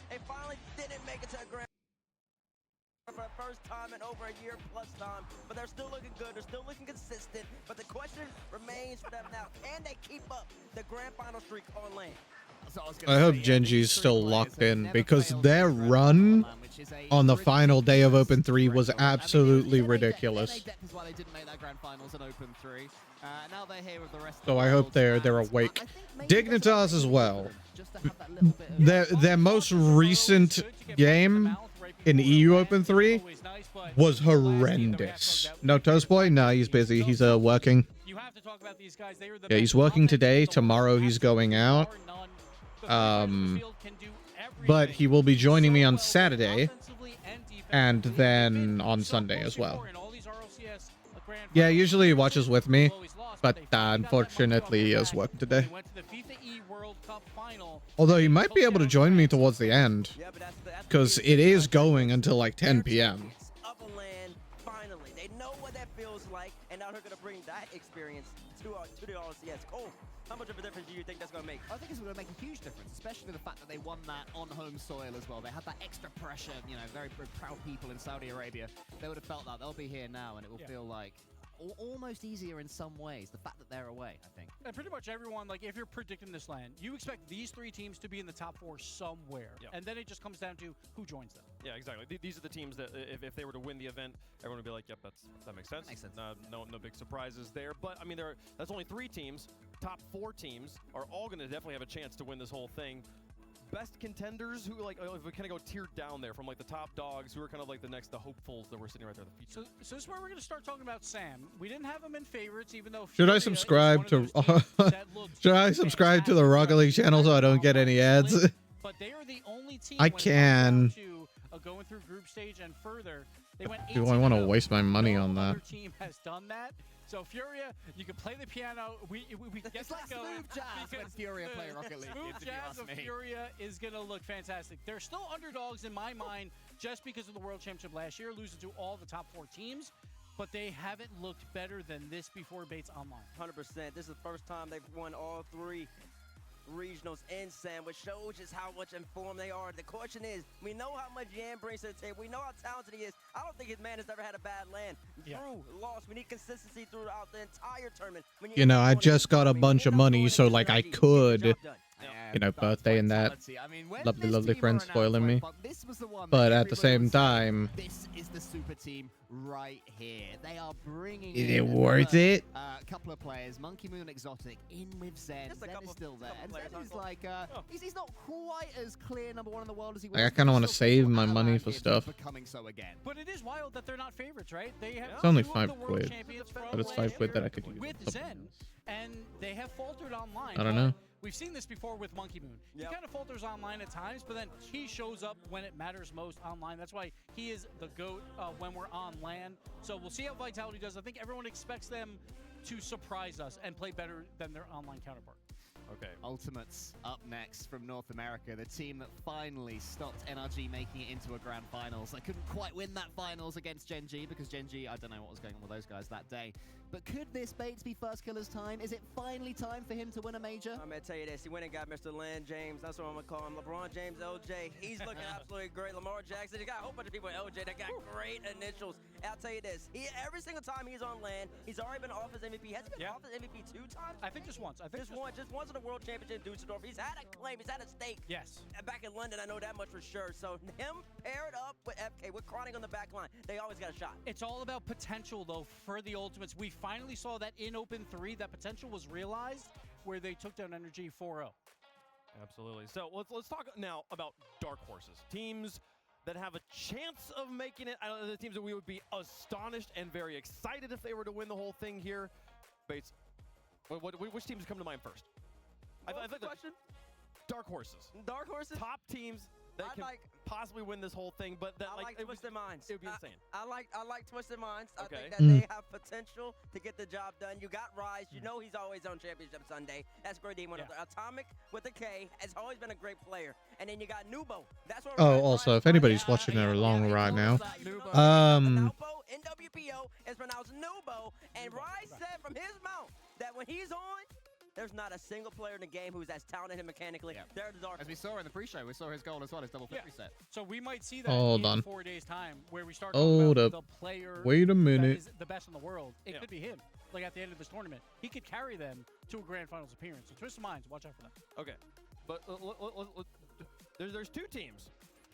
they finally didn't make it to a grand for the first time in over a year plus time, but they're still looking good, they're still looking consistent, but the question remains for them now, can they keep up the grand final streak on land? I hope Genji's still locked in because their run on the final day of Open 3 was absolutely ridiculous. So I hope they're awake. Dignitas as well. Their most recent game in EU Open 3 was horrendous. No, Toast Boy? No, he's busy. He's working. Yeah, he's working today. Tomorrow he's going out. But he will be joining me on Saturday and then on Sunday as well. Yeah, usually he watches with me, but unfortunately he has work today. Although he might be able to join me towards the end, because it is going until like 10 p.m. Finally, they know what that feels like, and now they're going to bring that experience to the RLCS. Cole, how much of a difference do you think that's going to make? I think it's going to make a huge difference, especially the fact that they won that on home soil as well. They had that extra pressure, you know, very, very proud people in Saudi Arabia. They would have felt that. They'll be here now, and it will feel like almost easier in some ways, the fact that they're away, I think. And pretty much everyone, like, if you're predicting this land, you expect these three teams to be in the top 4 somewhere. And then it just comes down to who joins them. Yeah, exactly. These are the teams that, if they were to win the event, everyone would be like, yep, that makes sense. No big surprises there. But, I mean, that's only 3 teams. Top 4 teams are all going to definitely have a chance to win this whole thing. Best contenders who, like, if we kind of go tiered down there from like the top dogs, who are kind of like the hopefuls that we're sitting right there. So this is where we're going to start talking about Sam. We didn't have him in favorites, even though. Should I subscribe to the Rocket League channel so I don't get any ads? But they are the only team. I can. Going through group stage and further, they went. Do I want to waste my money on that? Other team has done that. So Furia, you can play the piano. We get it's like smooth jazz when Furia play Rocket League. Smooth jazz of Furia is gonna look fantastic. They're still underdogs in my mind, just because of the World Championship last year, losing to all the top 4 teams. But they haven't looked better than this before Bates Online. 100%. This is the first time they've won all 3 regionals in Sam, which shows just how much informed they are. The question is, we know how much Yan brings to the table. We know how talented he is. I don't think his man has ever had a bad land. Drew lost. We need consistency throughout the entire tournament. You know, I just got a bunch of money, so like I could, you know, birthday and that. Lovely friend spoiling me. But at the same time, this is the super team right here. They are bringing. Is it worth it? A couple of players, Monkey Moon Exotic, in with Zen. Zen is still there. And Zen is like, he's not quite as clear #1 in the world as he was. I kind of want to save my money for stuff. But it is wild that they're not favorites, right? They have it's only 5 quid, but it's 5 quid that I could use. With Zen, and they have faltered online. I don't know. We've seen this before with Monkey Moon. He kind of falters online at times, but then he shows up when it matters most online. That's why he is the GOAT when we're on land. So we'll see how Vitality does. I think everyone expects them to surprise us and play better than their online counterpart. Okay. Ultimates up next from North America, the team that finally stopped NRG making it into a grand finals. They couldn't quite win that finals against Gen G because Gen G, I don't know what was going on with those guys that day. But could this Bates be first killer's time? Is it finally time for him to win a major? I'm going to tell you this. He went and got Mr. Len James. That's what I'm going to call him. LeBron James, LJ. He's looking absolutely great. Lamar Jackson. You got a whole bunch of people at LJ that got great initials. I'll tell you this. Every single time he's on land, he's already been off his MVP. Has he been off his MVP 2 times? I think just once. I think just once in the World Championship in Dusseldorf. He's had a claim. He's had a stake. Yes. Back in London, I know that much for sure. So him paired up with FK, with Chronic on the back line, they always got a shot. It's all about potential, though, for the Ultimates. We finally saw that in Open 3, that potential was realized where they took down Energy 4-0. Absolutely. So let's talk now about dark horses. Teams that have a chance of making it. The teams that we would be astonished and very excited if they were to win the whole thing here. Bates, which teams come to mind first? I think the question? Dark horses. Dark horses? Top teams that can possibly win this whole thing, but that I like Twisted Minds. It would be insane. I like Twisted Minds. Okay. I think that they have potential to get the job done. You got Rise. You know he's always on Championship Sunday. That's great. Atomic with a K has always been a great player. And then you got Nubo. That's what. Oh, also, if anybody's watching it right now, NWPO is pronounced Nubo, and Rise when he's on, there's not a single player in the game who's as talented and mechanically. They're the dark. As we saw in the pre-show, we saw his goal as well, his double flip reset. So we might see that Hold in on. 4 days' time, where we start Hold talking up. about the player Wait a that minute. is the best in the world. It could be him. Like at the end of this tournament, he could carry them to a grand finals appearance. So twist of minds, watch out for that. Okay, but there's 2 teams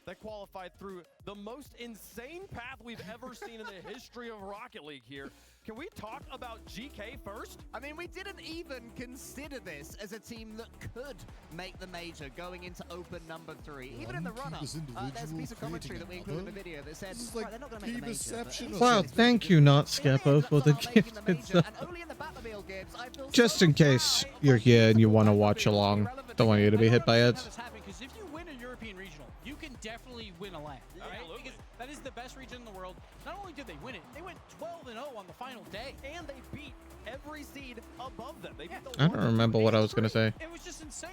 that qualified through the most insane path we've ever seen in the history of Rocket League here. Can we talk about GK first? I mean, we didn't even consider this as a team that could make the major going into open number 3. Even in the run-up, there's a piece of commentary that we included in the video that said, right, they're not going to make the major. Wow, thank you, Not Scapo, for the gift. Just in case you're here and you want to watch along, don't want you to be hit by it. Because if you win a European regional, you can definitely win a LAN. Right? Because that is the best region in the world. Not only did they win it, they went 12-0 on the final day. And they beat every seed above them. They beat the I don't remember what I was going to say. It was just insane.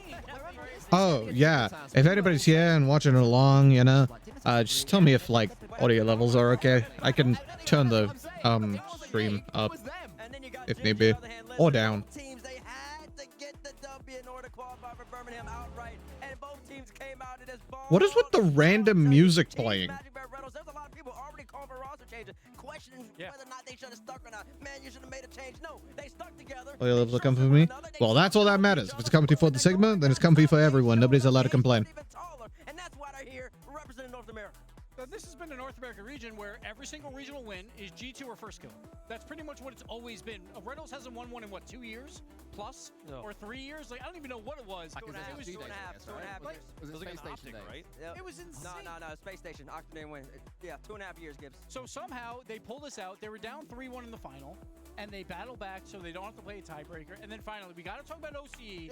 Oh, yeah. If anybody's here and watching along, you know, just tell me if, like, audio levels are okay. I can turn the stream up if need be, or down. Teams, they had to get the W in order to qualify for Birmingham outright, and both teams came out of this ball. What is with the random music playing? There's a lot of people already calling for roster changes, questioning whether or not they should have stuck or not. Man, you should have made a change. No, they stuck together. Audio levels are comfy for me? Well, that's all that matters. If it's comfy for the Sigma, then it's comfy for everyone. Nobody's allowed to complain. And that's why they're here representing North America. So this has been a North America region where every single regional win is G2 or first kill. That's pretty much what it's always been. Reynolds hasn't won one in, what, 2 years? Plus? No. Or 3 years? Like, I don't even know what it was. It was 2.5 years. Was it Space Station Day? Right? It was insane. No, Space Station. Octa didn't win. Yeah, 2.5 years, Gibbs. So somehow they pulled us out. They were down 3-1 in the final, and they battled back so they don't have to play a tiebreaker. And then finally, we got to talk about OCE.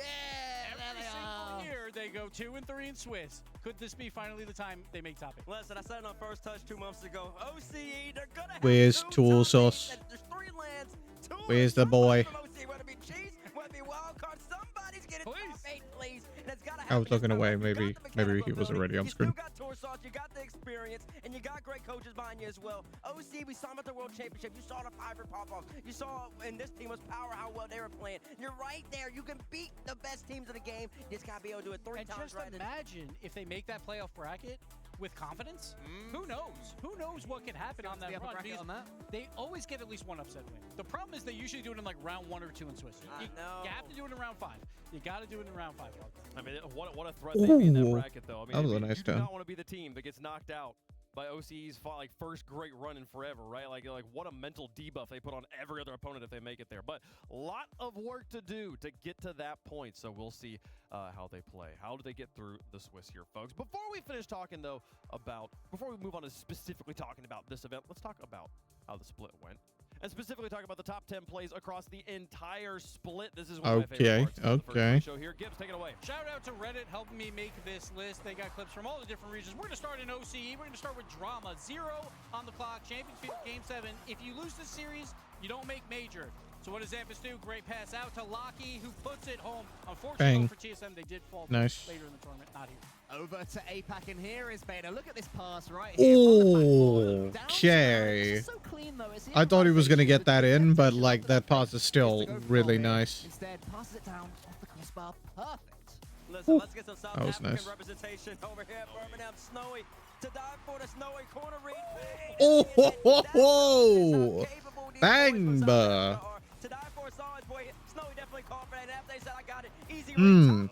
Every single year, they go 2-3 in Swiss. Could this be finally the time they make top 8? Listen, I said it on First Touch 2 months ago. OCE, they're going to have Where's 2 Tool top Sauce? 8. There's 3 lands. 2 Where's the boy? from OCE, whether it be Cheese, whether it be Wildcard, somebody's getting top 8, please. And it's gotta I was happen. looking away. Maybe he was already on screen. You got Tour Sauce, you got the experience, and you got great coaches behind you as well. OC, we saw them at the World Championship. You saw the Piper pop-offs. You saw, and this team was power, how well they were playing. You're right there. You can beat the best teams in the game. You just gotta be able to do it 3 And times just right. imagine if they make that playoff bracket with confidence. Who knows? Who knows what could happen on that run? Because they always get at least one upset win. The problem is they usually do it in like round 1 or 2 in Swiss. You have to do it in round 5. You got to do it in round 5. I mean, what a threat they'd be in that Ooh, bracket, though. I mean, that was a nice you do turn. not want to be the team that gets knocked out by OCE's first great run in forever, right? Like what a mental debuff they put on every other opponent if they make it there. But a lot of work to do to get to that point, so we'll see how they play. How do they get through the Swiss here, folks? Before we finish talking, though, before we move on to specifically talking about this event, let's talk about how the split went. And specifically talk about the top 10 plays across the entire split. This is one of my favorite parts of the first show here. Gibbs, take it away. Shout out to Reddit helping me make this list. They got clips from all the different regions. We're going to start in OCE. We're going to start with Drama. 0 on the clock. Championship Game 7. If you lose this series, you don't make major. So what does Zampus do? Great pass out to Lockie, who puts it home. Unfortunately for TSM, they did fall Nice. later in the tournament. Not here. Over to APAC, and here is Beta. Look at this pass right here. Okay. So clean, though. I thought he was going to get that in, but like that pass is still really nice. Instead, passes it down off the crossbar. Perfect. Listen, let's get some South That was African nice. representation over here at Birmingham. Snowy to die for the Snowy corner read. Oh, ho, ho, ho. Bang, bah. To die for solid boy. Snowy definitely called for that. After they said I got it. Easy Hmm.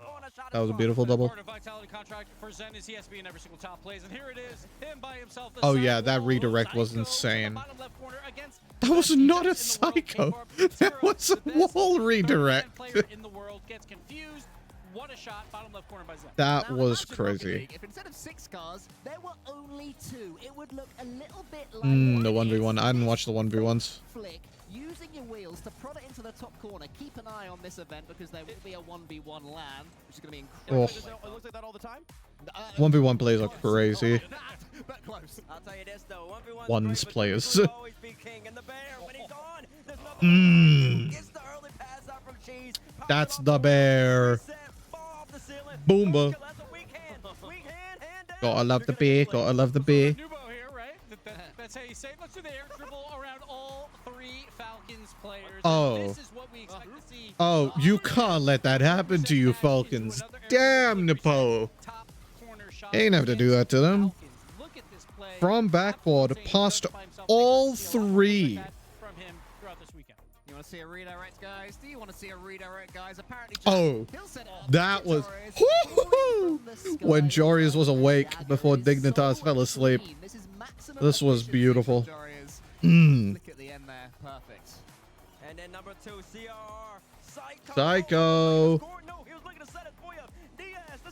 That was a beautiful double. Part of Vitality contract for Zen is he has to be in every single top plays, and here it is, him by himself. Oh yeah, that redirect was insane. That was not a psycho. That was a wall redirect. Player in the world gets confused. What a shot, bottom left corner by Zen. That was crazy. If instead of 6 cars, there were only 2, it would look a little bit like The 1v1. I didn't watch the 1v1s. flick, using your wheels to prod it into the top corner. Keep an eye on this event because there will be a 1v1 land, which is going to be incredible. It looks like that all the time? 1v1 plays are crazy. But close. I'll tell you this though, 1v1 One's players. always be king, and the bear when he's on, there's Mm. gets the early pass out from Cheese. That's the bear. Boomba. Gotta love the bear. Gotta love the bear. Nubo here, right? That's how you say it. Let's do the air dribble around all 3 Falcons. Falcons players. Oh. This is what we expect to see. Oh, you can't let that happen to you, Falcons. Damn, Nepo. You ain't have to do that to them. From backboard, past all three. From him throughout this weekend. You want to see a redirect, guys? Do you want to see a redirect, guys? Apparently, Oh, that was when Jorius was awake before Dignitas fell asleep. This was beautiful. Look at the end there, perfect. And then number 2, CRR, Psycho.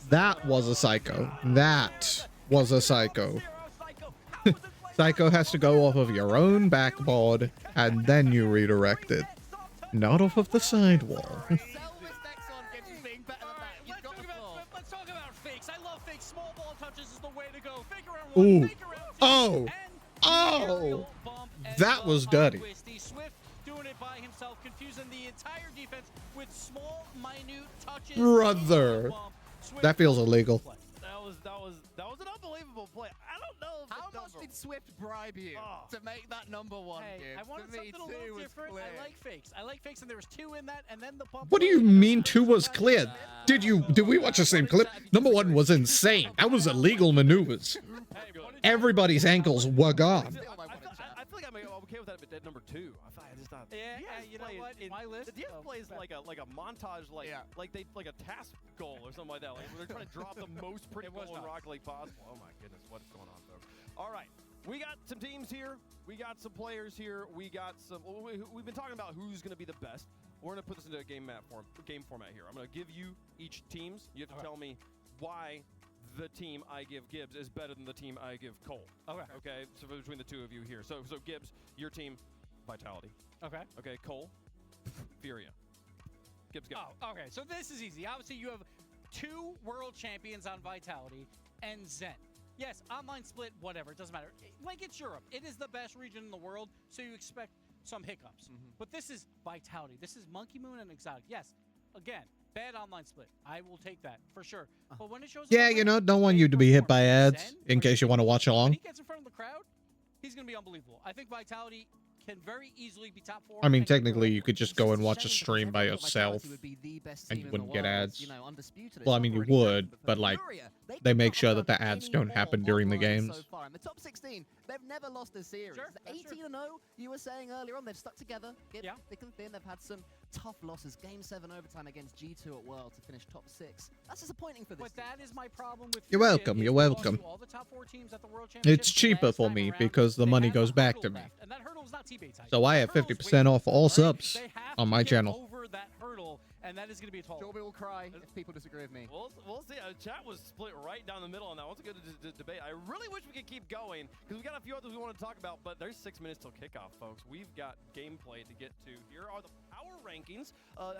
That was a psycho. That was a psycho. Psycho has to go off of your own backboard and then you redirect it. Not off of the sidewall. Let's talk about fakes. I love fakes. Small ball touches is the way to go. Fake around one, Ooh. fake around two, Oh. Oh. That was dirty. Swift doing it by himself, confusing the entire defense with small, minute touches. Brother. That feels illegal. That was an unbelievable play. I don't know. How much did Swift bribe you to make that number one? Hey, I wanted something a little different. I like fakes, and there was 2 in that, and then the bump. What do you mean 2 was cleared? Did we watch the same clip? Number 1 was insane. That was illegal maneuvers. Everybody's ankles were gone. I feel like I'm okay with that at number 2. I just thought. Yeah, you know what? In my list, the DS plays like a montage, like a task goal or something like that. Like they're trying to drop the most pretty goal in Rocket League possible. Oh my goodness, what's going on, folks? All right, we got some teams here. We got some players here. We got some. We've been talking about who's going to be the best. We're going to put this into a game format here. I'm going to give you each teams. You have to tell me why the team I give Gibbs is better than the team I give Cole. Okay. So between the two of you here. So Gibbs, your team, Vitality. Okay. Cole, Furia. Gibbs, go. Oh, okay. So this is easy. Obviously, you have 2 world champions on Vitality and Zen. Yes, online split, whatever. It doesn't matter. Like, it's Europe. It is the best region in the world, so you expect some hiccups. But this is Vitality. This is Monkey Moon and Exotic. Yes, again, bad online split. I will take that for sure. But when it shows Yeah, you know, don't want you to be hit by ads in case you want to watch when along. he gets in front of the crowd, he's going to be unbelievable. I think Vitality can very easily be top 4. I mean, technically, you could just go and watch a stream by yourself and you wouldn't get ads. Well, I mean, you would, but like, they make sure that the ads don't happen during the games. So far in the top 16, they've never lost a series. 18-0, you were saying earlier on, they've stuck together. Thick and thin. They've had some tough losses. Game 7 overtime against G2 at World to finish top 6. That's disappointing for this. But that is my problem with. You're welcome. You're welcome. All the top 4 teams at the World It's Championships cheaper for me because the money goes back to me. and that hurdle's not T-base height. So I have 50% off all subs on my channel. Over that hurdle, and that is going to be a tall. Jorby will cry if people disagree with me. We'll see. Chat was split right down the middle on that. Once a good debate. I really wish we could keep going because we got a few others we want to talk about, but there's 6 minutes till kickoff, folks. We've got gameplay to get to. Here are the power rankings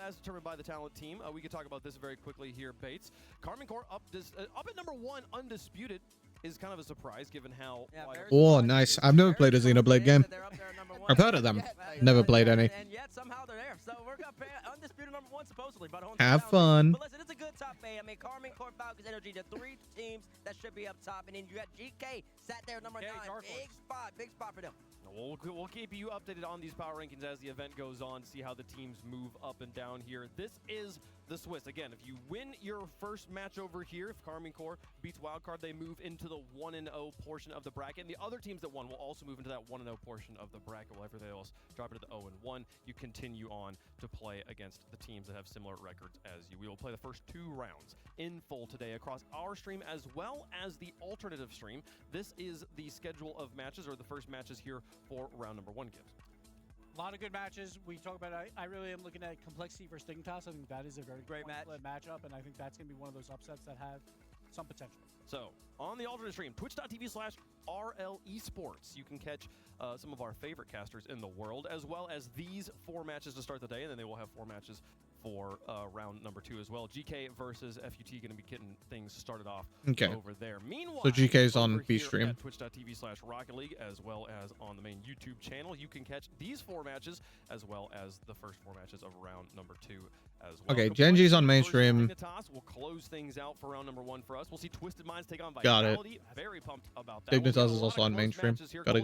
as determined by the talent team. We could talk about this very quickly here, Bates. Carmen Core up at number 1, undisputed. Is kind of a surprise given how. Oh, nice. I've never played a Xenoblade game. I've heard of them. Never played any. And yet somehow they're there. So we're going to undisputed number 1 supposedly. But have fun. But listen, it's a good top 8. I mean, Carmen, Core, Falcons, Energy, the 3 teams that should be up top. And then you got GK sat there number 9. Big spot for them. We'll keep you updated on these power rankings as the event goes on to see how the teams move up and down here. This is the Swiss. Again, if you win your first match over here, if Carmen Core beats Wildcard, they move into the 1-0 portion of the bracket. And the other teams that won will also move into that 1-0 portion of the bracket. While everything else drop into the 0-1. You continue on to play against the teams that have similar records as you. We will play the first 2 rounds in full today across our stream as well as the alternative stream. This is the schedule of matches, or the first matches here for round number 1, Gibbs. A lot of good matches. We talk about. I really am looking at Complexity versus Dignitas. I think that is a very great matchup, and I think that's going to be one of those upsets that have some potential. So on the alternate stream, twitch.tv/RL Esports, you can catch some of our favorite casters in the world, as well as these 4 matches to start the day, and then they will have 4 matches for round number 2 as well. GK versus FUT going to be getting things started off Okay. over there. Meanwhile, So GK's on over B here stream. at twitch.tv/Rocket League, as well as on the main YouTube channel, you can catch these 4 matches as well as the first 4 matches of round number 2 as well. Okay, Genji's on mainstream. We'll close things out for round number 1 for us. We'll see Twisted Minds take on Got it. Vitality. Very pumped about that. We'll get Dignitas a is lot also of on close mainstream. matches here. Got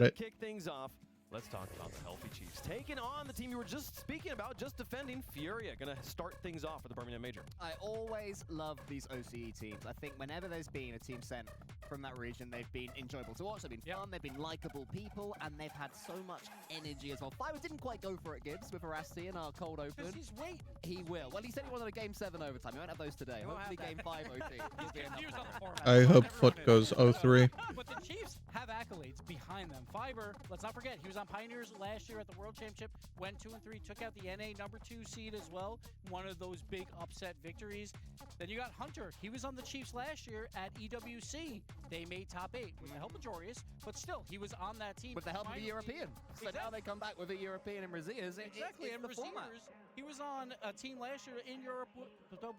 it. To kick things off, let's talk about the Healthy Chiefs taking on the team you were just speaking about, just defending Furia. Gonna start things off for the Birmingham Major. I always love these OCE teams. I think whenever there's been a team sent from that region, they've been enjoyable to watch. They've been fun, they've been likable people, and they've had so much energy as well. Fibers didn't quite go for it, Gibbs, with Aster in our cold open. Because he's waiting. He will. Well, he said he wanted a Game 7 overtime. He won't have those today. Hopefully Game 5 OT. He'll be Confused on the format. I hope Everyone Foot is. goes 0-3. But the Chiefs have accolades behind them. Fiber, let's not forget, he was on Pioneers last year at the World Championship, went 2-3, took out the NA number 2 seed as well. One of those big upset victories. Then you got Hunter. He was on the Chiefs last year at EWC. They made top 8 with the help of Jorius, but still, he was on that team. With the help of a European. So now they come back with a European in Braziers. Exactly, and the format. Braziers, he was on a team last year in Europe with the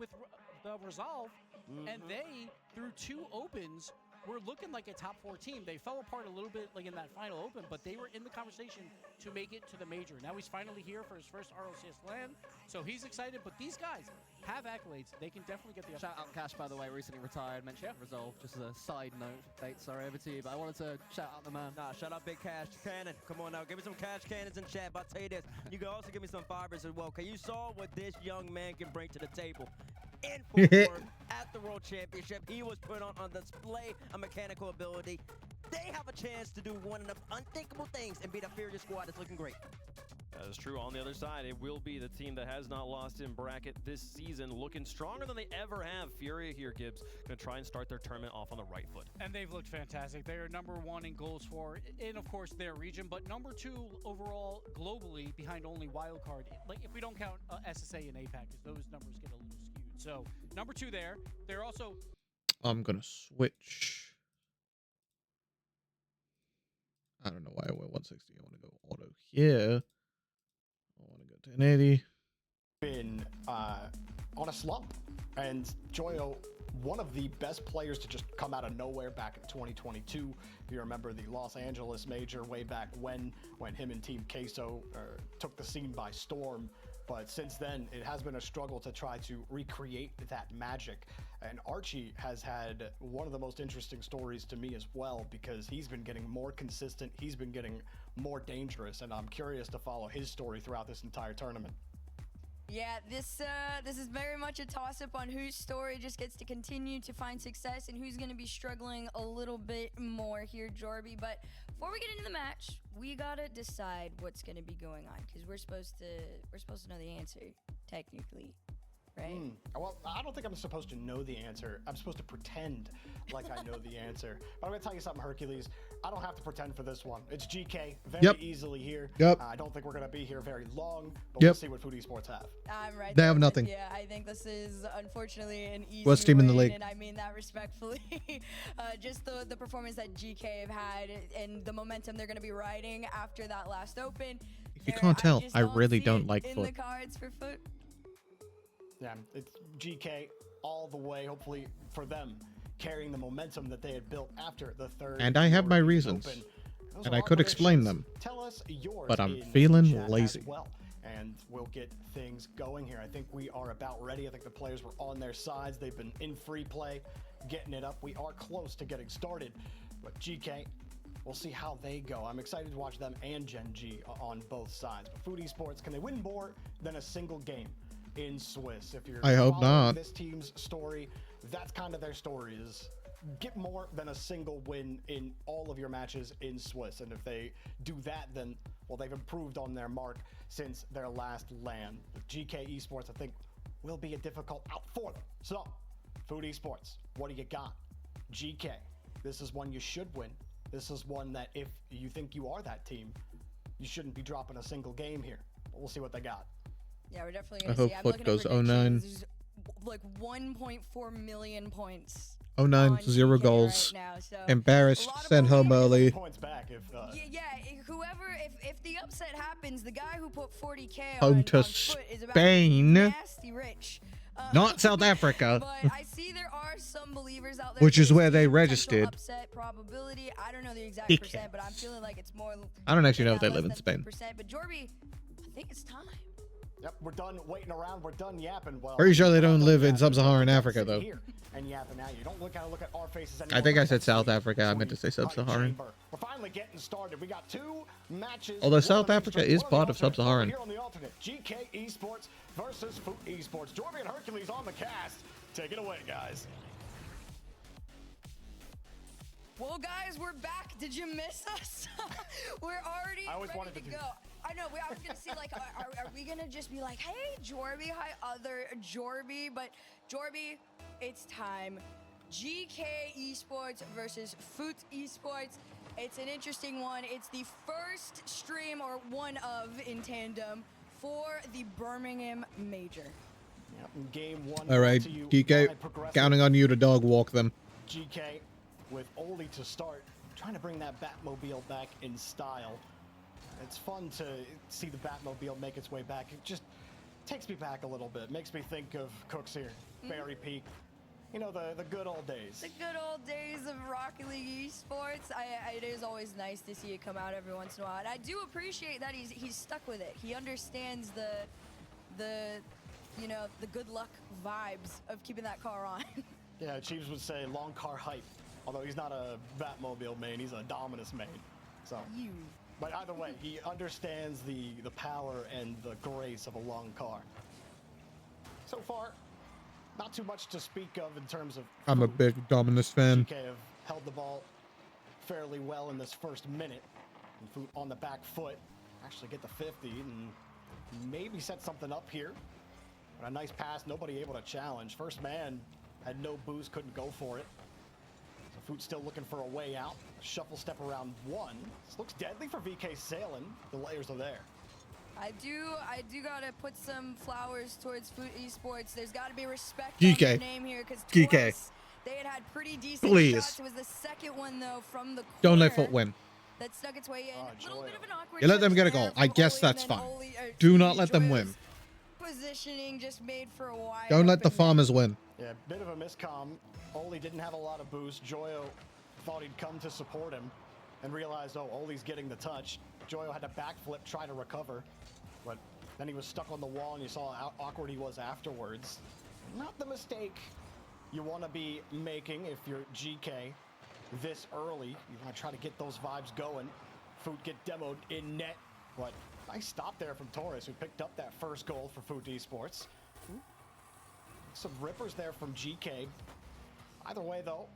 Resolve, and they, through 2 opens, were looking like a top 4 team. They fell apart a little bit like in that final open, but they were in the conversation to make it to the major. Now he's finally here for his first RLCS LAN, so he's excited, but these guys have accolades. They can definitely get the Shout out Cash, by the way, recently retired. Mentioned Resolve, just as a side note. Bates, sorry, over to you, but I wanted to shout out the man. Nah, shout out Big Cash Cannon. Come on now, give me some cash cannons in chat. But I'll tell you this, you can also give me some fibers as well, because you saw what this young man can bring to the table. In Fort Worth at the World Championship, he was put on display a mechanical ability. They have a chance to do one of the unthinkable things and beat a Furia squad that's looking great. That is true. On the other side, it will be the team that has not lost in bracket this season, looking stronger than they ever have. Furia here, Gibbs, going to try and start their tournament off on the right foot. And they've looked fantastic. They are number 1 in goals for, in of course their region, but number 2 overall globally behind only Wildcard. Like if we don't count SSA and APAC, because those numbers get a little skewed. So number 2 there. They're also. I'm gonna switch. I don't know why I went 160. I want to go auto here. I want to go 1080. Been on a slump, and Joyo, one of the best players to just come out of nowhere back in 2022. If you remember the Los Angeles Major way back when him and Team Queso took the scene by storm. But since then, it has been a struggle to try to recreate that magic. And Archie has had one of the most interesting stories to me as well, because he's been getting more consistent, he's been getting more dangerous, and I'm curious to follow his story throughout this entire tournament. Yeah, this is very much a toss-up on whose story just gets to continue to find success and who's going to be struggling a little bit more here, Jorby. But before we get into the match, we gotta decide what's going to be going on, because we're supposed to know the answer technically, right? Well, I don't think I'm supposed to know the answer. I'm supposed to pretend like I know the answer. But I'm gonna tell you something, Hercules. I don't have to pretend for this one. It's GK very easily here. I don't think we're gonna be here very long, but we'll see what Food Esports have. I'm right. They there have with nothing. you. I think this is unfortunately an easy Worst team in the win, league. and I mean that respectfully. Just the performance that GK have had and the momentum they're gonna be riding after that last open. If you can't tell, just I really see don't it like in Foot. the cards for Foot. Yeah, it's GK all the way, hopefully for them, carrying the momentum that they had built after the third. And I have my reasons, and I could explain them, Tell us yours, but I'm in feeling chat as lazy. well, and we'll get things going here. I think we are about ready. I think the players were on their sides. They've been in free play, getting it up. We are close to getting started, but GK, we'll see how they go. I'm excited to watch them and Gen G on both sides. But Food Esports, can they win more than a single game in Swiss? If you're I hope following not. this team's story, that's kind of their story, is get more than a single win in all of your matches in Swiss. And if they do that, then, well, they've improved on their mark since their last LAN. But GK Esports, I think, will be a difficult out for them. So, Food Esports, what do you got? GK, this is one you should win. This is one that if you think you are that team, you shouldn't be dropping a single game here. But we'll see what they got. Yeah, we're definitely I gonna hope see. I'm Foot looking goes at 09. predictions. There's like 1.4 million points. 09, on 0 GK goals. Right now, so Embarrassed, sent home early. Points back if yeah, whoever, if the the upset happens, the guy who put 40K Home on to foot is about Spain. nasty rich. Not South Africa. But I see there are some believers out there. Which is that where see they potential registered. Upset probability. I don't know the exact Dickheads. percent, but I'm feeling like it's more. I don't actually know if than they live in less Spain. than 10%. But Jorby, I think it's time. Yep, we're done waiting around. We're done yapping. Well, Pretty sure they we're not don't done live in yapping. sub-Saharan We're Africa, sitting though. here and yapping at you. Don't look at our faces I anymore. think I Look said at South the Africa. I meant to say honey sub-Saharan. chamber. We're finally getting started. We got 2 matches. Although one South on each Africa stream, is one on the part of alternate. sub-Saharan. Over here on the alternate, GK Esports versus Foot Esports. Jorby and Hercules on the cast. Take it away, guys. Well, guys, we're back. Did you miss us? We're already I always ready wanted to to do go. I know. I was gonna see like, are we gonna just be like, hey, Jorby, hi, other Jorby? But Jorby, it's time. GK Esports versus Foot Esports. It's an interesting one. It's the first stream, or one of, in tandem, for the Birmingham Major. Yep, game 1. All right, GK, counting on you to dog walk them. GK with Oli to start, trying to bring that Batmobile back in style. It's fun to see the Batmobile make its way back. It just takes me back a little bit. Makes me think of Cooks here, Berry Peak. You know, the good old days. The good old days of Rocket League Esports. It is always nice to see it come out every once in a while. And I do appreciate that he's stuck with it. He understands the you know, the good luck vibes of keeping that car on. Yeah, Chiefs would say long car hype. Although he's not a Batmobile main, he's a Dominus main. So, but either way, he understands the power and the grace of a long car. So far, not too much to speak of in terms of. I'm a big Dominus fan. GK have held the ball fairly well in this first minute. And Foot on the back foot, actually get the 50 and maybe set something up here. But a nice pass, nobody able to challenge. First man had no boost, couldn't go for it. So Foot still looking for a way out. Shuffle step around 1. This looks deadly for VK Sailing. The layers are there. I do gotta put some flowers towards Foot Esports. There's gotta be respect GK. on their name here, because GK. they had pretty decent Please. shots. It was the second one though from the corner Don't let Foot win. that snuck its way in. Little bit of an awkward You let them touch get a there goal. I from guess Oli, that's and then fine. Oli, Do not let them win. Positioning just made for a wide Don't let the open net. farmers win. Yeah, bit of a miscomm. Oli didn't have a lot of boost. Joyo thought he'd come to support him and realized, oh, Oli's getting the touch. Joyo had to backflip, try to recover, but then he was stuck on the wall and you saw how awkward he was afterwards. Not the mistake you want to be making if you're GK this early. You want to try to get those vibes going. Foot get demoed in net, but nice stop there from Torres, who picked up that first goal for Foot Esports. Some rippers there from GK. Either way, though,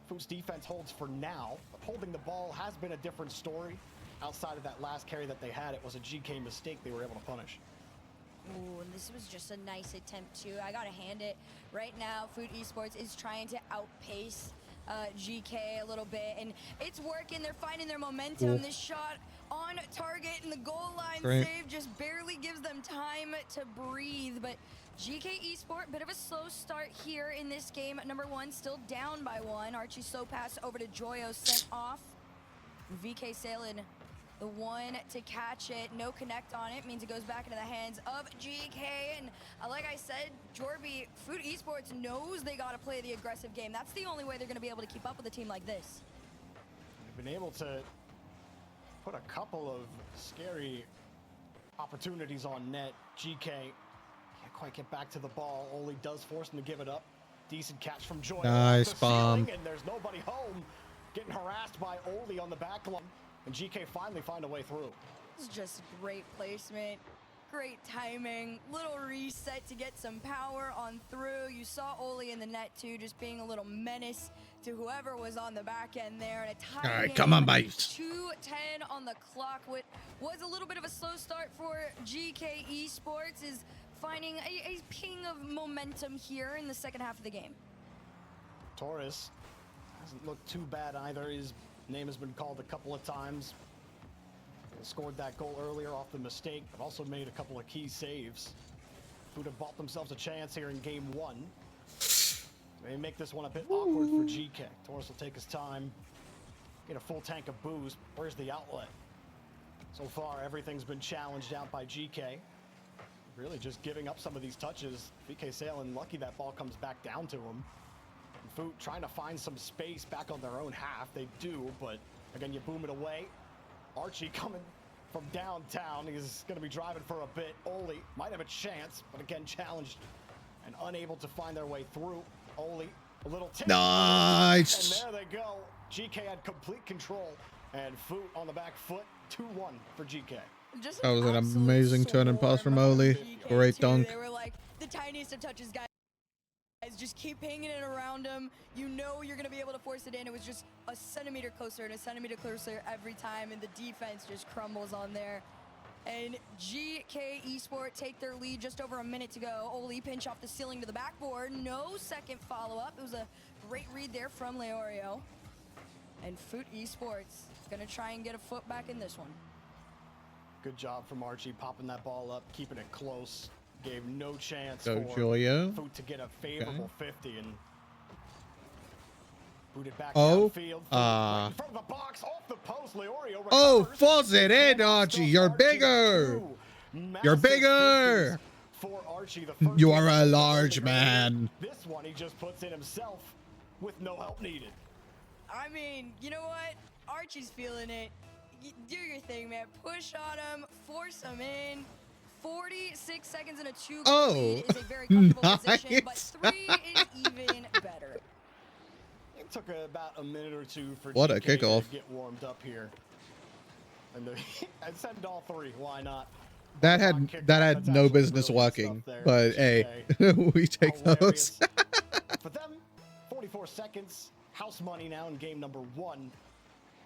Foot's defense holds for now, but holding the ball has been a different story. Outside of that last carry that they had, it was a GK mistake they were able to punish. Ooh, and this was just a nice attempt too. I gotta hand it. Right now, Foot Esports is trying to outpace GK a little bit, and it's working. They're finding their momentum. Cool. This shot on target, and the goal line Great. save just barely gives them time to breathe. But GK Esport, bit of a slow start here in this game. Number 1 still down by 1. Archie slow pass over to Joyo, sent off. VK Sailing, the one to catch it. No connect on it, means it goes back into the hands of GK. And like I said, Jorby, Foot Esports knows they got to play the aggressive game. That's the only way they're going to be able to keep up with a team like this. They've been able to put a couple of scary opportunities on net. GK can't quite get back to the ball. Oli does force him to give it up. Decent catch from Joy. Nice bomb. And there's nobody home. Getting harassed by Oli on the back line. And GK finally find a way through. This is just great placement, great timing, little reset to get some power on through. You saw Oli in the net too, just being a little menace to whoever was on the back end there. And a tie All right, game, come on, babes. 2:10 on the clock. What was a little bit of a slow start for GK Esports is finding a ping of momentum here in the second half of the game. Torres hasn't looked too bad either. His name has been called a couple of times. They scored that goal earlier off the mistake, but also made a couple of key saves. Foot have bought themselves a chance here in game 1. They make this one a bit awkward for GK. Torres will take his time, get a full tank of booze. Where's the outlet? So far, everything's been challenged out by GK. Really just giving up some of these touches. VK sailing lucky that ball comes back down to him. And Foot trying to find some space back on their own half. They do, but again, you boom it away. Archie coming from downtown. He's going to be driving for a bit. Oli might have a chance, but again, challenged and unable to find their way through. Oli, a little tip. Nice. And there they go. GK had complete control. And Foot on the back foot. 2-1 for GK. That was an amazing turn and pass from Oli. Great dunk. They were like the tiniest of touches, guys. Just keep hanging it around him. You know you're going to be able to force it in. It was just a centimeter closer and a centimeter closer every time, and the defense just crumbles on there. And GK Esport take their lead just over a minute to go. Oli pinch off the ceiling to the backboard. No second follow-up. It was a great read there from Leorio. And Foot Esports going to try and get a foot back in this one. Good job from Archie popping that ball up, keeping it close. Gave no chance Go for Joyo. Foot to get a favorable 50 and boot it back Oh, downfield. Right in front of the box, off the post. Leorio oh, falls it in, Archie. You're bigger. You're bigger. For Archie, the first You are a large man. This one he just puts in himself with no help needed. I mean, you know what? Archie's feeling it. Do your thing, man. Push on him, force him in. 46 seconds and a 2-goal lead is a very comfortable position, but 3 is even better. It took about a minute or two for What a GK kickoff. to get warmed up here. And I send all 3. Why not? That had no business working, but hey, we take those. For them, 44 seconds, house money now in game number 1,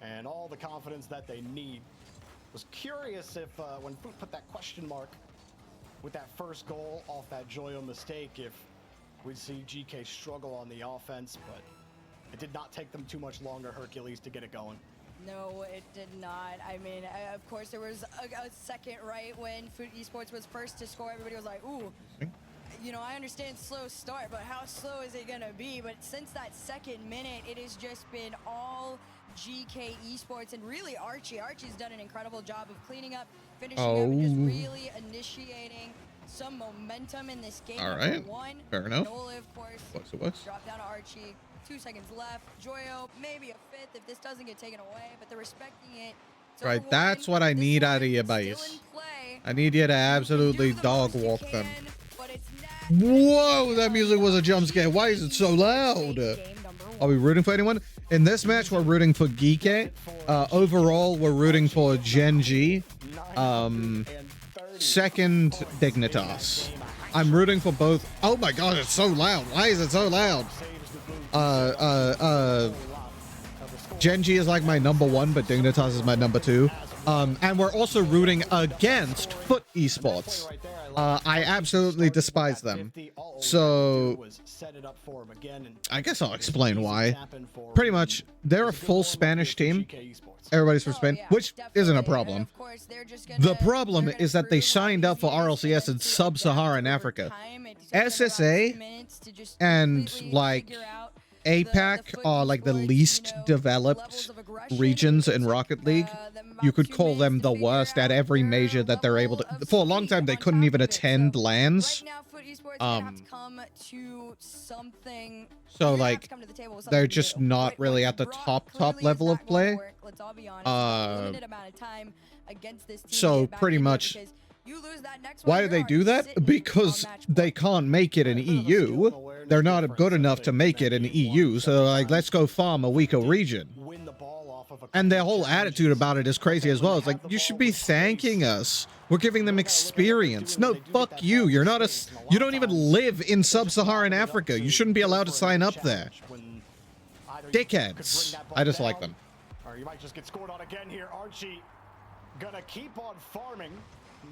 and all the confidence that they need. Was curious if when Foot put that question mark with that first goal off that Joyo mistake, if we'd see GK struggle on the offense, but it did not take them too much longer, Hercules, to get it going. No, it did not. I mean, of course, there was a second, right, when Foot Esports was first to score. Everybody was like, ooh, you know, I understand slow start, but how slow is it going to be? But since that second minute, it has just been all GK Esports and really Archie. Archie's done an incredible job of cleaning up, finishing up, and just really initiating some momentum in this game. All right, fair enough. Nola, of course, drop down to Archie. 2 seconds left. Joyo, maybe a 5th if this doesn't get taken away, but they're respecting it. Right, that's what I need out of you, boys. I need you to absolutely dog walk them. Whoa, that music was a jump scare. Why is it so loud? Are we rooting for anyone? In this match, we're rooting for Geeke. Overall, we're rooting for Genji. Second, Dignitas. I'm rooting for both. Oh my god, it's so loud. Why is it so loud? Genji is like my number 1, but Dignitas is my number 2. And we're also rooting against Foot Esports. I absolutely despise them. So I guess I'll explain why. Pretty much, they're a full Spanish team. Everybody's from Spain, which isn't a problem. The problem is that they signed up for RLCS in Sub-Saharan Africa. SSA and like APAC are like the least developed regions in Rocket League. You could call them the worst at every major that they're able to. For a long time, they couldn't even attend LANs. So like, they're just not really at the top level of play. So pretty much, why do they do that? Because they can't make it in EU. They're not good enough to make it in EU. So like, let's go farm a weaker region. And their whole attitude about it is crazy as well. It's like, you should be thanking us. We're giving them experience. No, fuck you. You're not you don't even live in Sub-Saharan Africa. You shouldn't be allowed to sign up there. Dickheads. I just like them. Or you might just get scored on again here. Archie gonna keep on farming.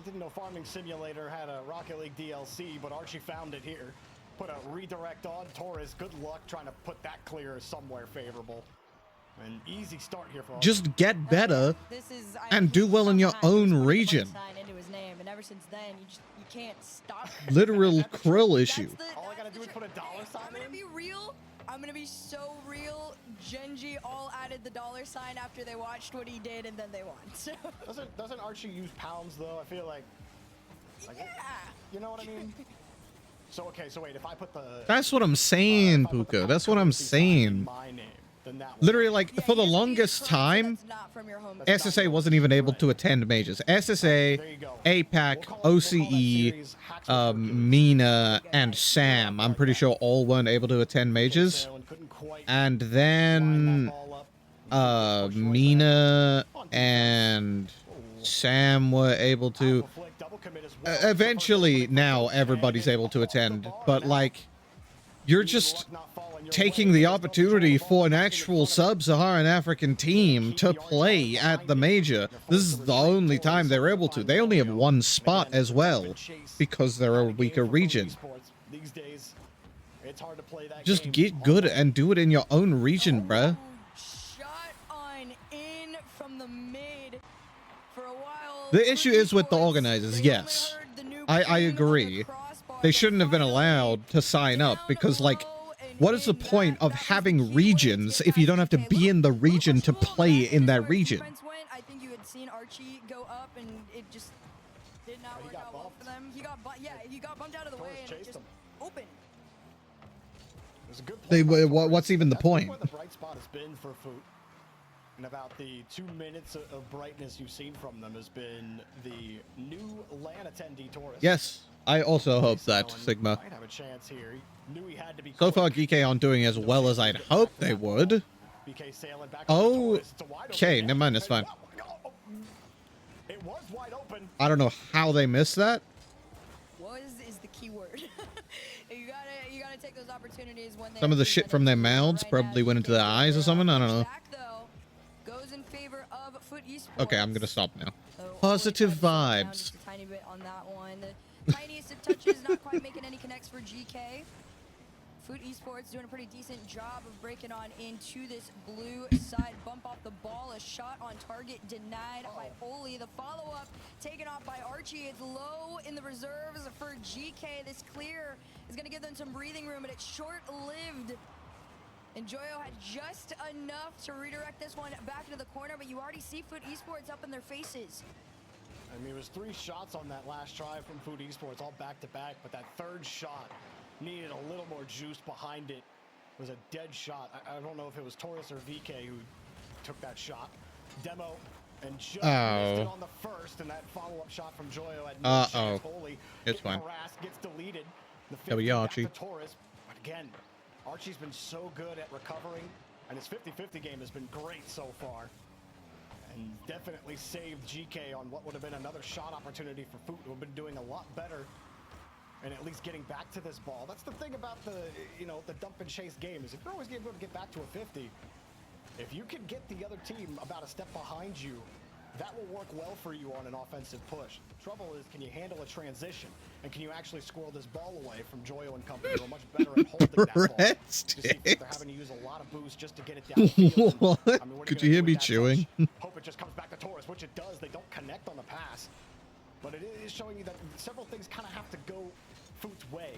Didn't know Farming Simulator had a Rocket League DLC, but Archie found it here. Put a redirect on. Torres, good luck trying to put that clear somewhere favorable. An easy start here for just get better and do well in your own region. And ever since then, you can't stop. Literal krill issue. All I gotta do is put a dollar sign. I'm gonna be real. I'm gonna be so real. Genji all added the $sign after they watched what he did, and then they won. So. Doesn't Archie use pounds though? I feel like yeah. You know what I mean? So okay, so wait, if I put the That's what I'm saying, Puka. That's what I'm saying. my name, then that Literally, like, for the longest time, SSA wasn't even able to attend majors. SSA, APAC, OCE, Mina, and Sam, I'm pretty sure all weren't able to attend majors. And then Mina and Sam were able to. Eventually, now everybody's able to attend, but like, you're just taking the opportunity for an actual sub-Saharan African team to play at the major. This is the only time they're able to. They only have one spot as well because they're a weaker region. These days, it's hard to play that Just get good and do it in your own region, bruh. Shot on in from the mid for a while. The issue is with the organizers, yes. I agree. They shouldn't have been allowed to sign up because, like, what is the point of having regions if you don't have to be in the region to play in that region? I think you had seen Archie go up, and it just did not work out well for them. He got bumped out of the way, and it just opened. What's even the point? Where the bright spot has been for Foot, and about the 2 minutes of brightness you've seen from them has been the new LAN attendee Taurus. Yes, I also hope that, Sigma. Might have a chance here. Knew he had to be So far, GK aren't doing as well as I'd hope they would. Oh, okay, never mind, that's fine. It was wide open. I don't know how they missed that. Was is the key word. you gotta take those opportunities when they. Some of the shit from their mouths probably went into their eyes or something. I don't know. Goes in favor of Foot Esports. Okay, I'm gonna stop now. Positive vibes. Just a tiny bit on that one. The tiniest of touches, not quite making any connects for GK. Foot Esports doing a pretty decent job of breaking on into this blue side. Bump off the ball, a shot on target denied by Oli. The follow-up taken off by Archie. It's low in the reserves for GK. This clear is going to give them some breathing room, and it's short-lived. And Joyo had just enough to redirect this one back into the corner, but you already see Foot Esports up in their faces. I mean, it was 3 shots on that last try from Foot Esports, all back-to-back, but that third shot needed a little more juice behind it. It was a dead shot. I don't know if it was Taurus or VK who took that shot. Demo and just missed it on the first, and that follow-up shot from Joyo at no chance. Holy, it's fine. Harassed, gets deleted. The There we go, Archie. Taurus, but again, Archie's been so good at recovering, and his 50-50 game has been great so far. And definitely saved GK on what would have been another shot opportunity for Foot, who have been doing a lot better and at least getting back to this ball. That's the thing about the, the dump and chase game, is if you're always able to get back to a 50, if you can get the other team about a step behind you, that will work well for you on an offensive push. Trouble is, can you handle a transition? And can you actually squirrel this ball away from Joyo and company, who are much better at holding that ball? They're having to use a lot of boost just to get it downfield. What? I mean, Could you hear me chewing? Hope it just comes back to Taurus, which it does. They don't connect on the pass. But it is showing you that several things kind of have to go Foot's way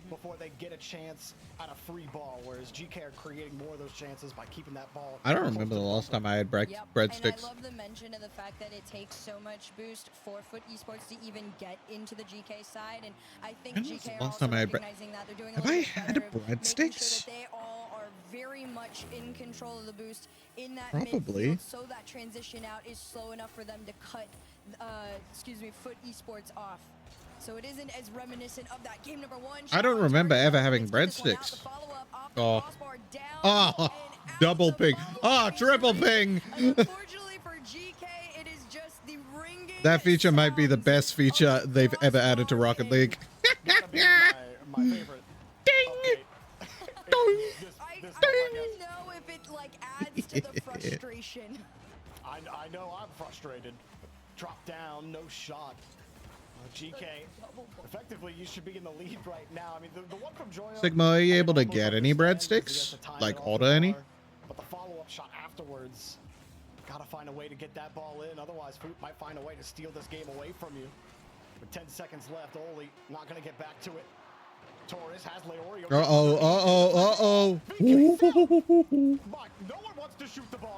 before they get a chance at a free ball, whereas GK are creating more of those chances by keeping that ball. I don't remember the last time I had breadsticks. And I love the mention of the fact that it takes so much boost for Foot Esports to even get into the GK side, and I think GK are also recognizing that they're doing a little bit better, making sure that they all are very much in control of the boost in that midfield, so that transition out is slow enough for them to cut, Foot Esports off. So it isn't as reminiscent of that game number 1. I don't remember ever having breadsticks. Double ping. Triple ping. Unfortunately for GK, it is just the ringing. That feature might be the best feature they've ever added to Rocket League. My favorite. Ding! I don't know if it adds to the frustration. I know I'm frustrated. Drop down, no shot. GK, effectively, you should be in the lead right now. I mean, the one from Joyo. Sigma, are you able to get any breadsticks? Like, order any? But the follow-up shot afterwards, gotta find a way to get that ball in. Otherwise, Foot might find a way to steal this game away from you. With 10 seconds left, Oli not gonna get back to it.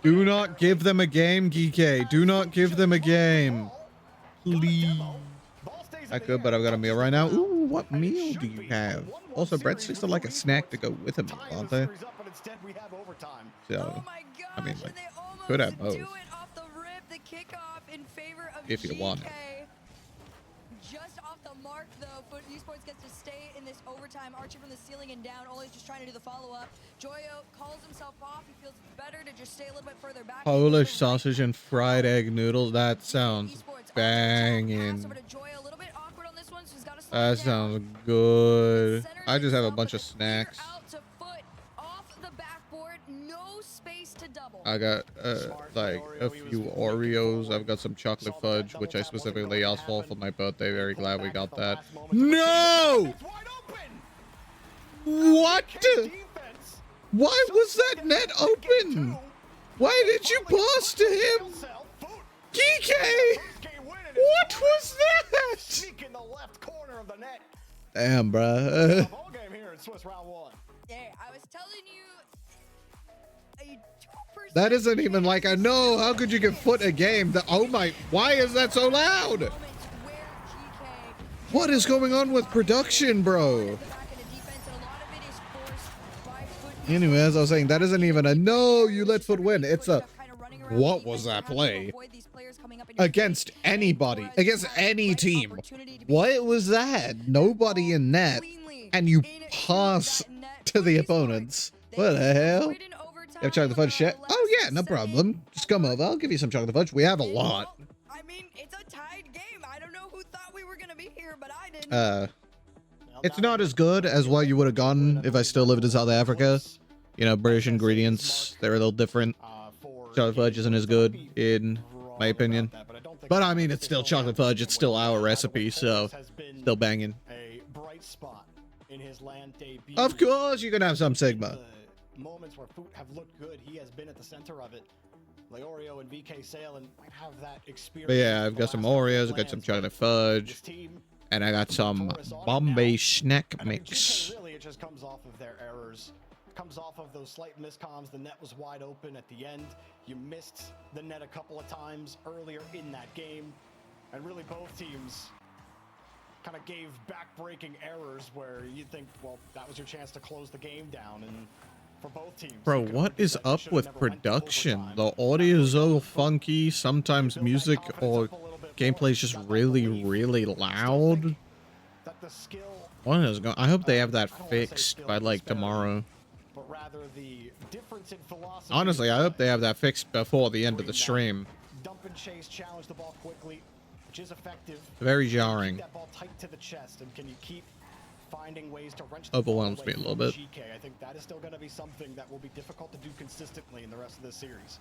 Do not give them a game, Geeky. Do not give them a game. Please. Not good, but I've got a meal right now. Ooh, what meal do you have? Also, breadsticks are like a snack to go with a meal, aren't they? So, I mean, like, could have both. If you want it. Just off the mark, though, Foot Esports gets to stay in this overtime. Archie from the ceiling and down. Ollie's just trying to do the follow-up. Joyo calls himself off. He feels better to just stay a little bit further back. Polish sausage and fried egg noodles. That sounds banging. That sounds good. I just have a bunch of snacks. I got like a few Oreos. I've got some chocolate fudge, which I specifically asked for my birthday. Very glad we got that. No! What? Why was that net open? Why did you pass to him? Geeky! What was that? Damn, bruh. Yeah, I was telling you. That isn't even like a no. How could you get foot a game? Oh my, why is that so loud? What is going on with production, bro? Anyway, as I was saying, that isn't even a no, you let foot win. It's a, what was that play? Against anybody, against any team. What was that? Nobody in net, and you pass to the opponents. What the hell? You have chocolate fudge shit? Oh yeah, no problem. Just come over. I'll give you some chocolate fudge. We have a lot. I mean, it's a tied game. I don't know who thought we were gonna be here, but I didn't. It's not as good as what you would have gotten if I still lived in South Africa. You know, British ingredients, they're a little different. Chocolate fudge isn't as good, in my opinion. But I mean, it's still chocolate fudge. It's still our recipe, so still banging. Of course, you can have some Sigma. Moments where Foot have looked good, he has been at the center of it. Leorio and VK Salen might have that experience. But yeah, I've got some Oreos, I've got some chocolate fudge, and I got some Bombay snack mix. Really, it just comes off of their errors. Comes off of those slight miscoms. The net was wide open at the end. You missed the net a couple of times earlier in that game. And really both teams kind of gave back-breaking errors where you'd think, well, that was your chance to close the game down. And for both teams, bro, what is up with production? The audio is so funky. Sometimes music or gameplay is just really, really loud. What is going? I hope they have that fixed by like tomorrow. Honestly, I hope they have that fixed before the end of the stream. Dump and chase, challenge the ball quickly, which is effective. Very jarring. That ball tight to the chest, and can you keep finding ways to wrench the Overwhelms me a little bit. GK? I think that is still going to be something that will be difficult to do consistently in the rest of this series.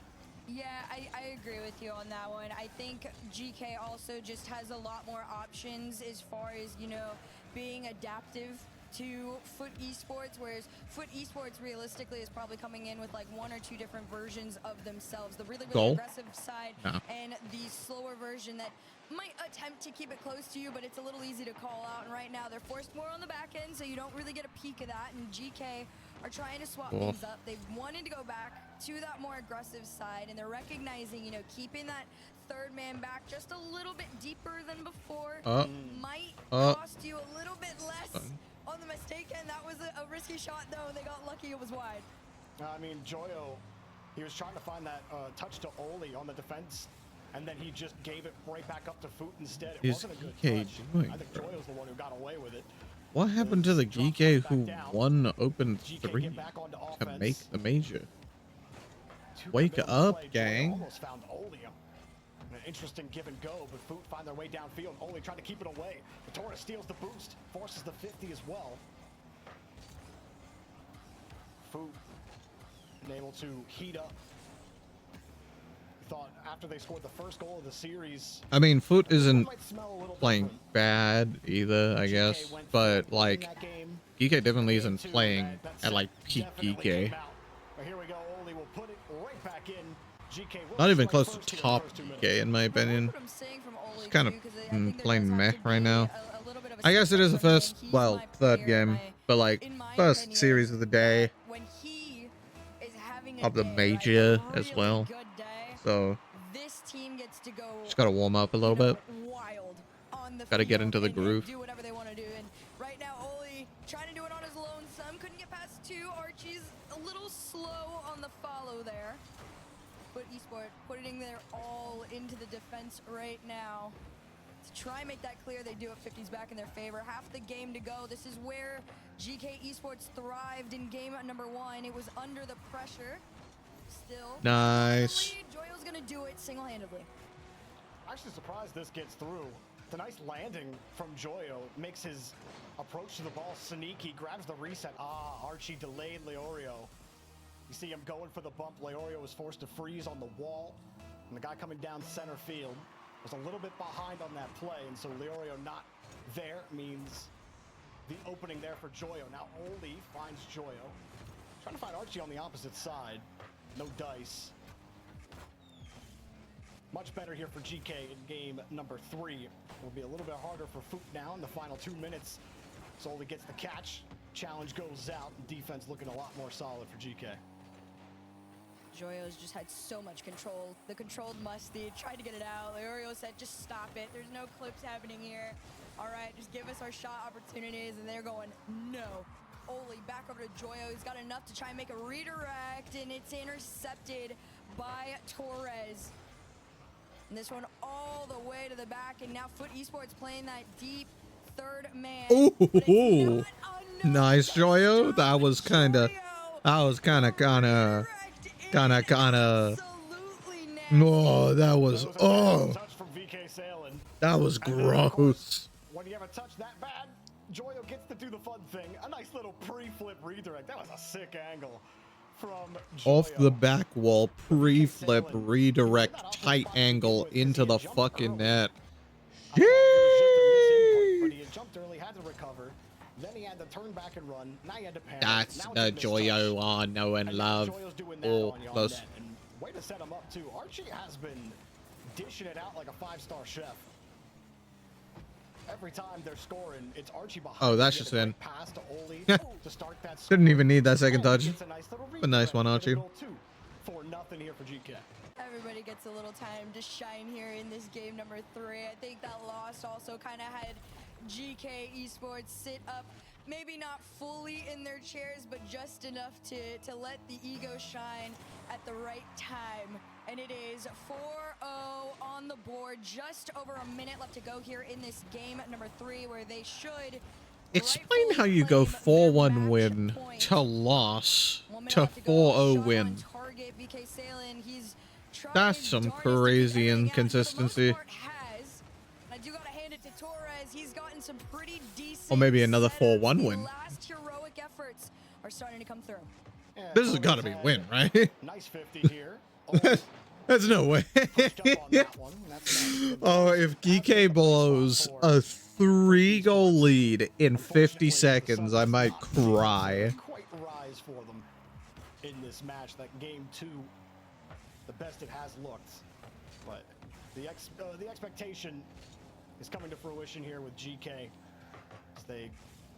Yeah, I agree with you on that one. I think GK also just has a lot more options as far as, you know, being adaptive to Foot Esports, whereas Foot Esports realistically is probably coming in with like one or two different versions of themselves. The really, really aggressive side and the slower version that might attempt to keep it close to you, but it's a little easy to call out. And right now they're forced more on the back end, so you don't really get a peek of that. And GK are trying to swap things up. They've wanted to go back to that more aggressive side, and they're recognizing, you know, keeping that third man back just a little bit deeper than before might cost you a little bit less on the mistake end. That was a risky shot, though, and they got lucky it was wide. I mean, Joyo, he was trying to find that touch to Oli on the defense, and then he just gave it right back up to Foot instead. It wasn't a good touch. I think Joyo's the one who got away with it. What happened to the Geeky who won open 3 to make the major? Wake up, gang. Almost found Oli. An interesting give and go, but Foot find their way downfield. Oli trying to keep it away. The Torres steals the boost, forces the 50 as well. Foot been able to heat up. Thought after they scored the first goal of the series. I mean, Foot isn't playing bad either, I guess, but like Geeky definitely isn't playing at like peak Geeky. Here we go. Oli will put it right back in. Not even close to top Geeky in my opinion. It's kind of playing meh right now. I guess it is the first, well, third game, but like first series of the day of the major as well. So this team gets to go just gotta warm up a little bit. wild on the Gotta get field into the and groove. do whatever they want to do. And right now, Oli trying to do it on his lonesome. Couldn't get past two. Archie's a little slow on the follow there. But Esport putting their all into the defense right now. To try and make that clear, they do have 50s back in their favor. Half the game to go. This is where GK Esports thrived in game number 1. It was under the pressure. Still. Nice. Joyo's gonna do it single-handedly. Actually surprised this gets through. It's a nice landing from Joyo. Makes his approach to the ball sneaky. Grabs the reset. Archie delayed Leorio. You see him going for the bump. Leorio was forced to freeze on the wall. And the guy coming down center field was a little bit behind on that play. And so Leorio not there means the opening there for Joyo. Now Oli finds Joyo. Trying to find Archie on the opposite side. No dice. Much better here for GK in game number 3. Will be a little bit harder for Foot now in the final 2 minutes. Solely gets the catch. Challenge goes out. Defense looking a lot more solid for GK. Joyo's just had so much control. The controlled musty, tried to get it out. Leorio said, just stop it. There's no clips happening here. All right, just give us our shot opportunities. And they're going, no. Oli back over to Joyo. He's got enough to try and make a redirect, and it's intercepted by Torres. And this one all the way to the back, and now Foot Esports playing that deep third man. Ooh, nice, Joyo. That was kind of. No, that was. Oh, that was gross. When you have a touch that bad, Joyo gets to do the fun thing. A nice little pre-flip redirect. That was a sick angle from Joyo. Off the back wall, pre-flip redirect tight angle into the fucking net. But he had jumped early, had to recover. Then he had to turn back and run. Now he had to panic. That's the Joyo I know and love. Oh, close. And way to set him up too. Archie has been dishing it out like a 5-star chef. Every time they're scoring, it's Archie behind. Oh, that's just in. Pass to Oli to start that score. Didn't even need that second touch. A nice one, Archie. For nothing here for GK. Everybody gets a little time to shine here in this game number 3. I think that loss also kind of had GK Esports sit up, maybe not fully in their chairs, but just enough to let the ego shine at the right time. And it is 4-0 on the board. Just over a minute left to go here in this game number 3, where they should. Explain how you go 4-1 win to loss to 4-0 win. That's some crazy inconsistency. Or maybe another 4-1 win. Last heroic efforts are starting to come through. This has got to be a win, right? Nice 50 here. There's no way. Oh, if GK blows a 3-goal lead in 50 seconds, I might cry. Quite rise for them in this match. That game 2, the best it has looked. But the expectation is coming to fruition here with GK. As they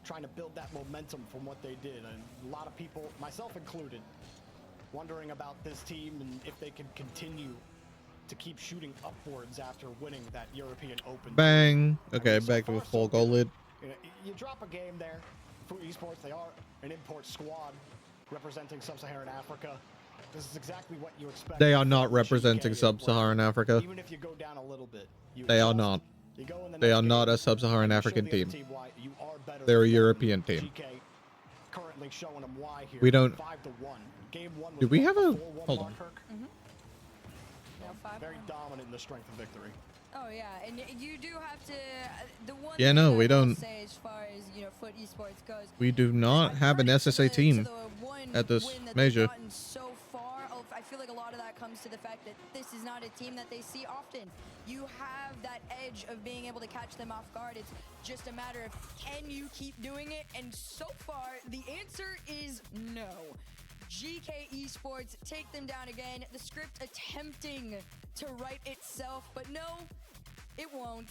trying to build that momentum from what they did. And a lot of people, myself included, wondering about this team and if they can continue to keep shooting upwards after winning that European Open. Bang. Okay, back to a 4-goal lead. You drop a game there. Foot Esports, they are an import squad representing Sub-Saharan Africa. This is exactly what you expect. They are not representing Sub-Saharan Africa. Even if you go down a little bit, they are not. They are not a Sub-Saharan African team. They're a European team. Currently showing them why here. We don't. 5-1. Game 1 Do we have a? Hold on. Very dominant in the strength of victory. Oh yeah, and you do have to. The one. Yeah, no, we don't. Say as far as Foot Esports goes. We do not have an SSA team at this major. So far, I feel like a lot of that comes to the fact that this is not a team that they see often. You have that edge of being able to catch them off guard. It's just a matter of can you keep doing it? And so far, the answer is no. GK Esports take them down again. The script attempting to write itself, but no, It won't.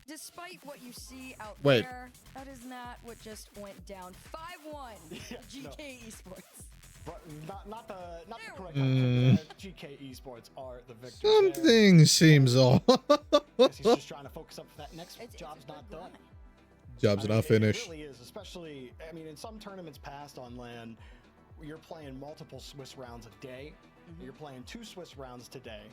Despite what you see out Wait. there, that is not what just went down. 5-1 GK Esports. But not the correct Mm. GK Esports are the victors. Something seems off. Guess he's just trying to focus up for that next job's not done. Job's not finished. It really is, especially, I mean, in some tournaments past on LAN, you're playing multiple Swiss rounds a day. You're playing 2 Swiss rounds today,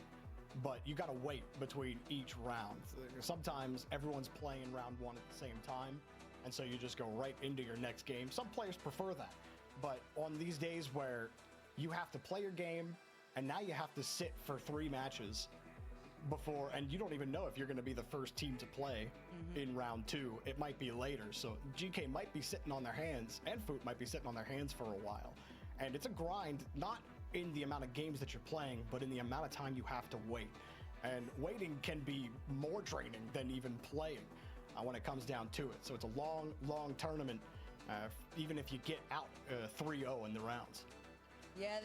but you got to wait between each round. Sometimes everyone's playing round 1 at the same time, and so you just go right into your next game. Some players prefer that, but on these days where you have to play your game, and now you have to sit for 3 matches before, and you don't even know if you're going to be the first team to play in round 2. It might be later, so GK might be sitting on their hands, and Foot might be sitting on their hands for a while. And it's a grind, not in the amount of games that you're playing, but in the amount of time you have to wait. And waiting can be more draining than even playing when it comes down to it. So it's a long, long tournament, even if you get out 3-0 in the rounds. Yeah,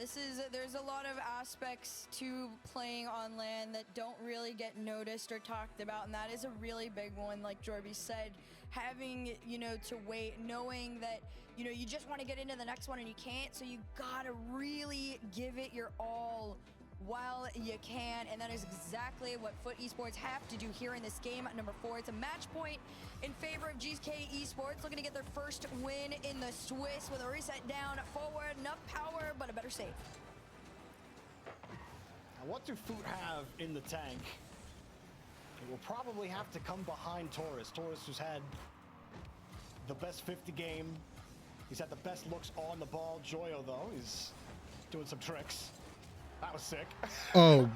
there's a lot of aspects to playing on LAN that don't really get noticed or talked about, and that is a really big one. Like Jorby said, having, to wait, knowing that, you just want to get into the next one and you can't, so you gotta really give it your all while you can, and that is exactly what Foot Esports have to do here in this game at number 4. It's a match point in favor of GK Esports, looking to get their first win in the Swiss with a reset down forward, enough power, but a better save. Now, what do Foot have in the tank? It will probably have to come behind Taurus. Taurus, who's had the best 50 game. He's had the best looks on the ball. Joyo, though, he's doing some tricks. That was sick. Oh,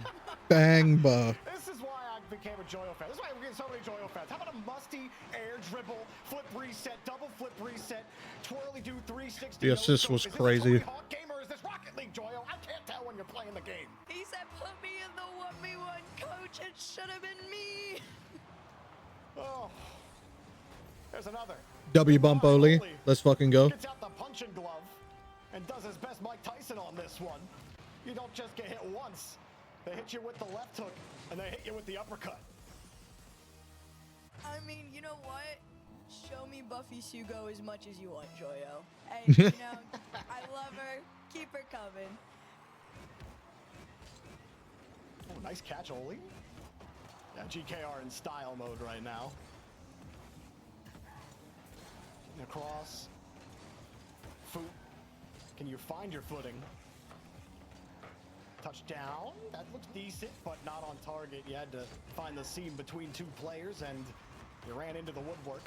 bang, buh. This is why I became a Joyo fan. This is why we're getting so many Joyo fans. How about a musty air dribble, flip reset, double flip reset, twirly do 360? The assist was crazy. Hawk game or is this Rocket League, Joyo? I can't tell when you're playing the game. He said, put me in the 1v1, coach. It should have been me. Oh, there's another. W bump only. Let's fucking go. Gets out the punching glove and does his best Mike Tyson on this one. You don't just get hit once. They hit you with the left hook, and they hit you with the uppercut. I mean, you know what? Show me Buffy Sugo as much as you want, Joyo. Hey, I love her. Keep her coming. Oh, nice catch, Oli. Yeah, GKR in style mode right now. Getting across. Foot. Can you find your footing? Touchdown. That looks decent, but not on target. You had to find the seam between 2 players, and you ran into the woodwork.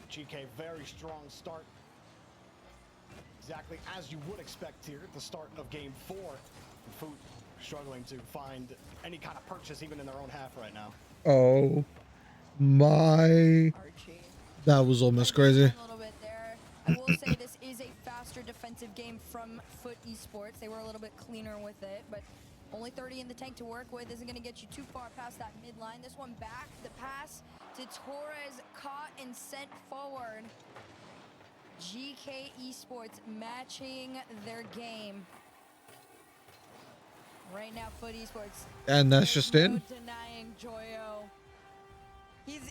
GK, very strong start. Exactly as you would expect here at the start of game 4. And Foot struggling to find any kind of purchase even in their own half right now. Oh, my. That was almost crazy. A little bit there. I will say this is a faster defensive game from Foot Esports. They were a little bit cleaner with it, but only 30 in the tank to work with isn't going to get you too far past that midline. This one back, the pass to Torres, caught and sent forward. GK Esports matching their game. Right now, Foot Esports. And that's just in. No denying Joyo.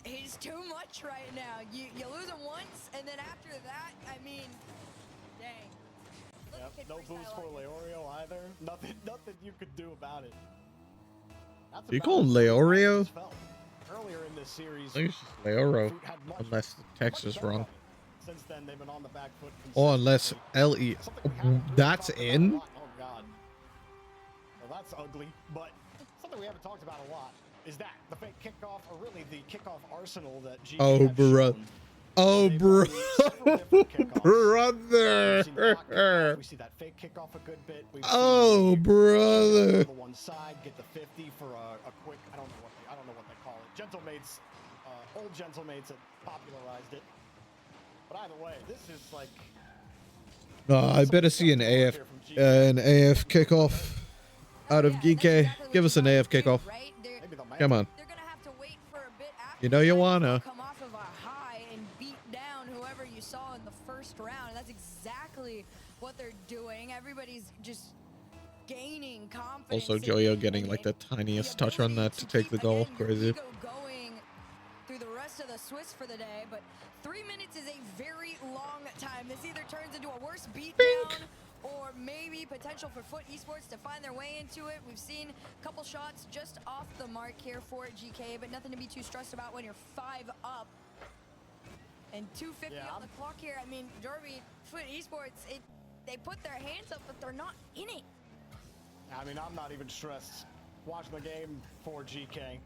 He's too much right now. You lose him once, and then after that, I mean, dang. Yep, no boost for Leorio either. Nothing you could do about it. Do you call him Leorio? Earlier in this series, I think it's just Leoro, unless the text is wrong. Since then, they've been on the back foot. Or unless LE. That's in? Oh god. Well, that's ugly, but something we haven't talked about a lot is that the fake kickoff, or really the kickoff arsenal that GK Oh, bro. Oh, bro. Brother. We see that fake kickoff a good bit. Oh, brother. The one side, get the 50 for a quick. I don't know what they call it. Gentlemates, old gentlemates that popularized it. But either way, this is like. I better see an AF kickoff out of GK. Give us an AF kickoff. Come on. You know you wanna. Come off of a high and beat down whoever you saw in the first round. And that's exactly what they're doing. Everybody's just gaining confidence. Also, Joyo getting like the tiniest touch on that to take the goal. Crazy. Going through the rest of the Swiss for the day, but 3 minutes is a very long time. This either turns into a worse beatdown or maybe potential for Foot Esports to find their way into it. We've seen a couple shots just off the mark here for GK, but nothing to be too stressed about when you're 5 up. And 250 on the clock here. I mean, Jorby, Foot Esports, they put their hands up, but they're not in it. I mean, I'm not even stressed watching the game for GK.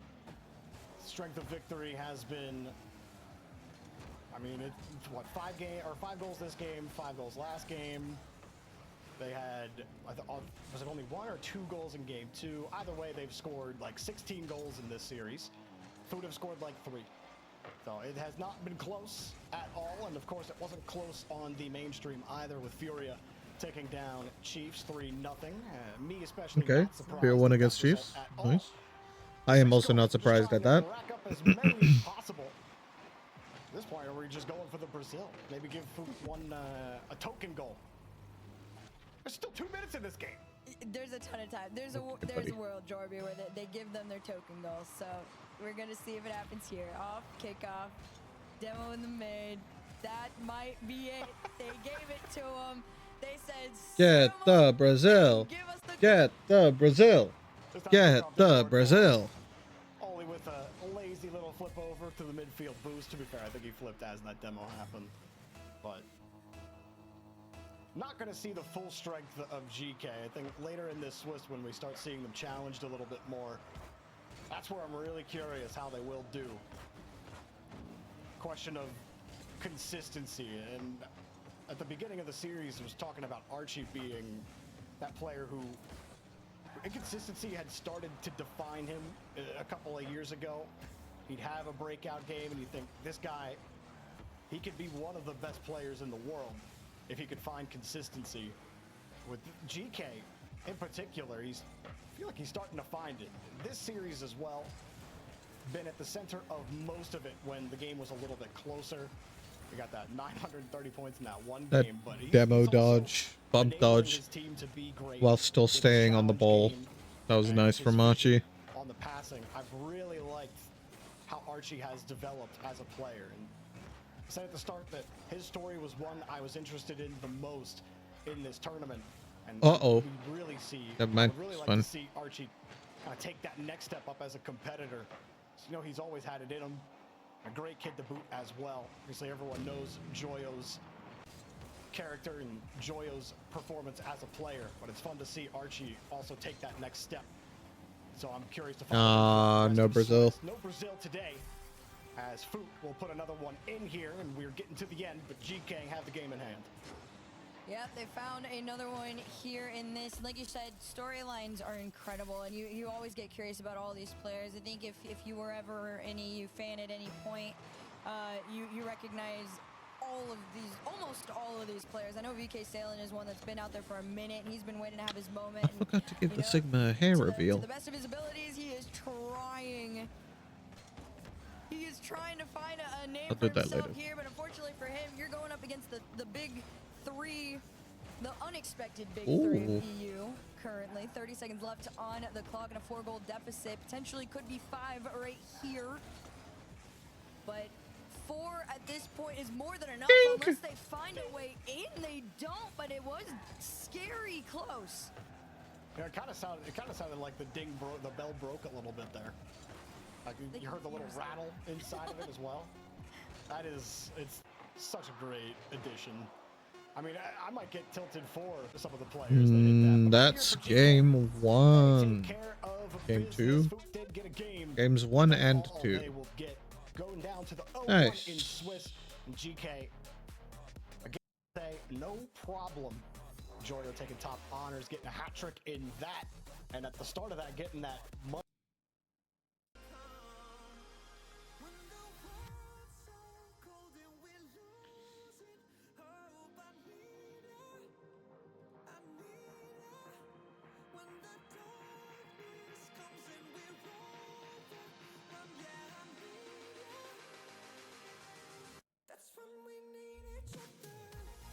Strength of victory has been, I mean, it's what, 5 goals this game, 5 goals last game. They had, was it only 1 or 2 goals in game 2? Either way, they've scored like 16 goals in this series. Food have scored like 3. So it has not been close at all, and of course it wasn't close on the mainstream either, with Furia taking down Chiefs 3-0. Me especially. Okay, Furia won against Chiefs. Nice. I am also not surprised at that. Rack up as many as possible. At this point, we're just going for the Brazil. Maybe give one a token goal. There's still 2 minutes in this game. There's a ton of time. There's a world, Jorby, where they give them their token goals. So we're gonna see if it happens here. Off, kickoff, demo in the mid. That might be it. They gave it to him. They said, "Get the Brazil. Get the Brazil. Get the Brazil." Only with a lazy little flip over to the midfield boost. To be fair, I think he flipped as that demo happened, but. Not going to see the full strength of GK. I think later in this Swiss, when we start seeing them challenged a little bit more, that's where I'm really curious how they will do. Question of consistency. And at the beginning of the series, I was talking about Archie being that player who inconsistency had started to define him a couple of years ago. He'd have a breakout game and you think, this guy, he could be one of the best players in the world if he could find consistency. With GK in particular, I feel like he's starting to find it. This series as well, been at the center of most of it when the game was a little bit closer. We got that 930 points in that one That game, but demo dodge, bump dodge, while still staying on the ball. That was nice from Archie. On the passing, I've really liked how Archie has developed as a player. And I said at the start that his story was one I was interested in the most in this tournament. And we really see, that might really like fun. to see Archie kind of take that next step up as a competitor. So, you know, he's always had it in him. A great kid to boot as well. Obviously, everyone knows Joyo's character and Joyo's performance as a player, but it's fun to see Archie also take that next step. So I'm curious to find no Brazil. No Brazil today, as Foot will put another one in here, and we're getting to the end, but GK have the game in hand. Yeah, they found another one here in this. Like you said, storylines are incredible, and you always get curious about all these players. I think if you were ever an EU fan at any point, you recognize almost all of these players. I know VK Salen is one that's been out there for a minute, and he's been waiting to have his moment. I forgot to give the Sigma hair reveal. To the best of his abilities, he is trying. He is trying to find a name I'll for do that himself later. here, but unfortunately for him, you're going up against the big three, the unexpected big three of EU currently. 30 seconds left on the clock and a 4-goal deficit. Potentially could be 5 right here. But 4 at this point is more than enough unless they find a way in. They don't, but it was scary close. Yeah, it kind of sounded like the bell broke a little bit there. Like you heard the little rattle inside of it as well. It's such a great addition. I mean, I might get tilted for some of the players that did that. That's game 1. Game 2. Games 1 and 2. They will get going down to the 0-1 Nice. in Swiss and GK. Again, say no problem. Joyo taking top honors, getting a hat trick in that, and at the start of that, getting that.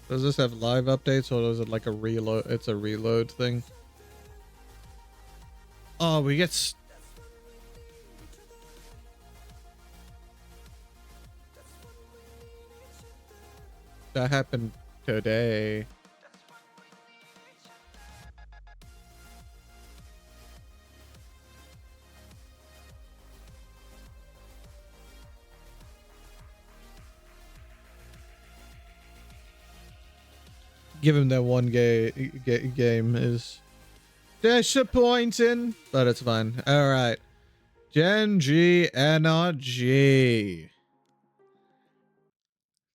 Does this have live updates or is it like a reload? It's a reload thing. Oh, we get. That happened today. Give him that one game is disappointing, but it's fine. All right. Gen G NRG.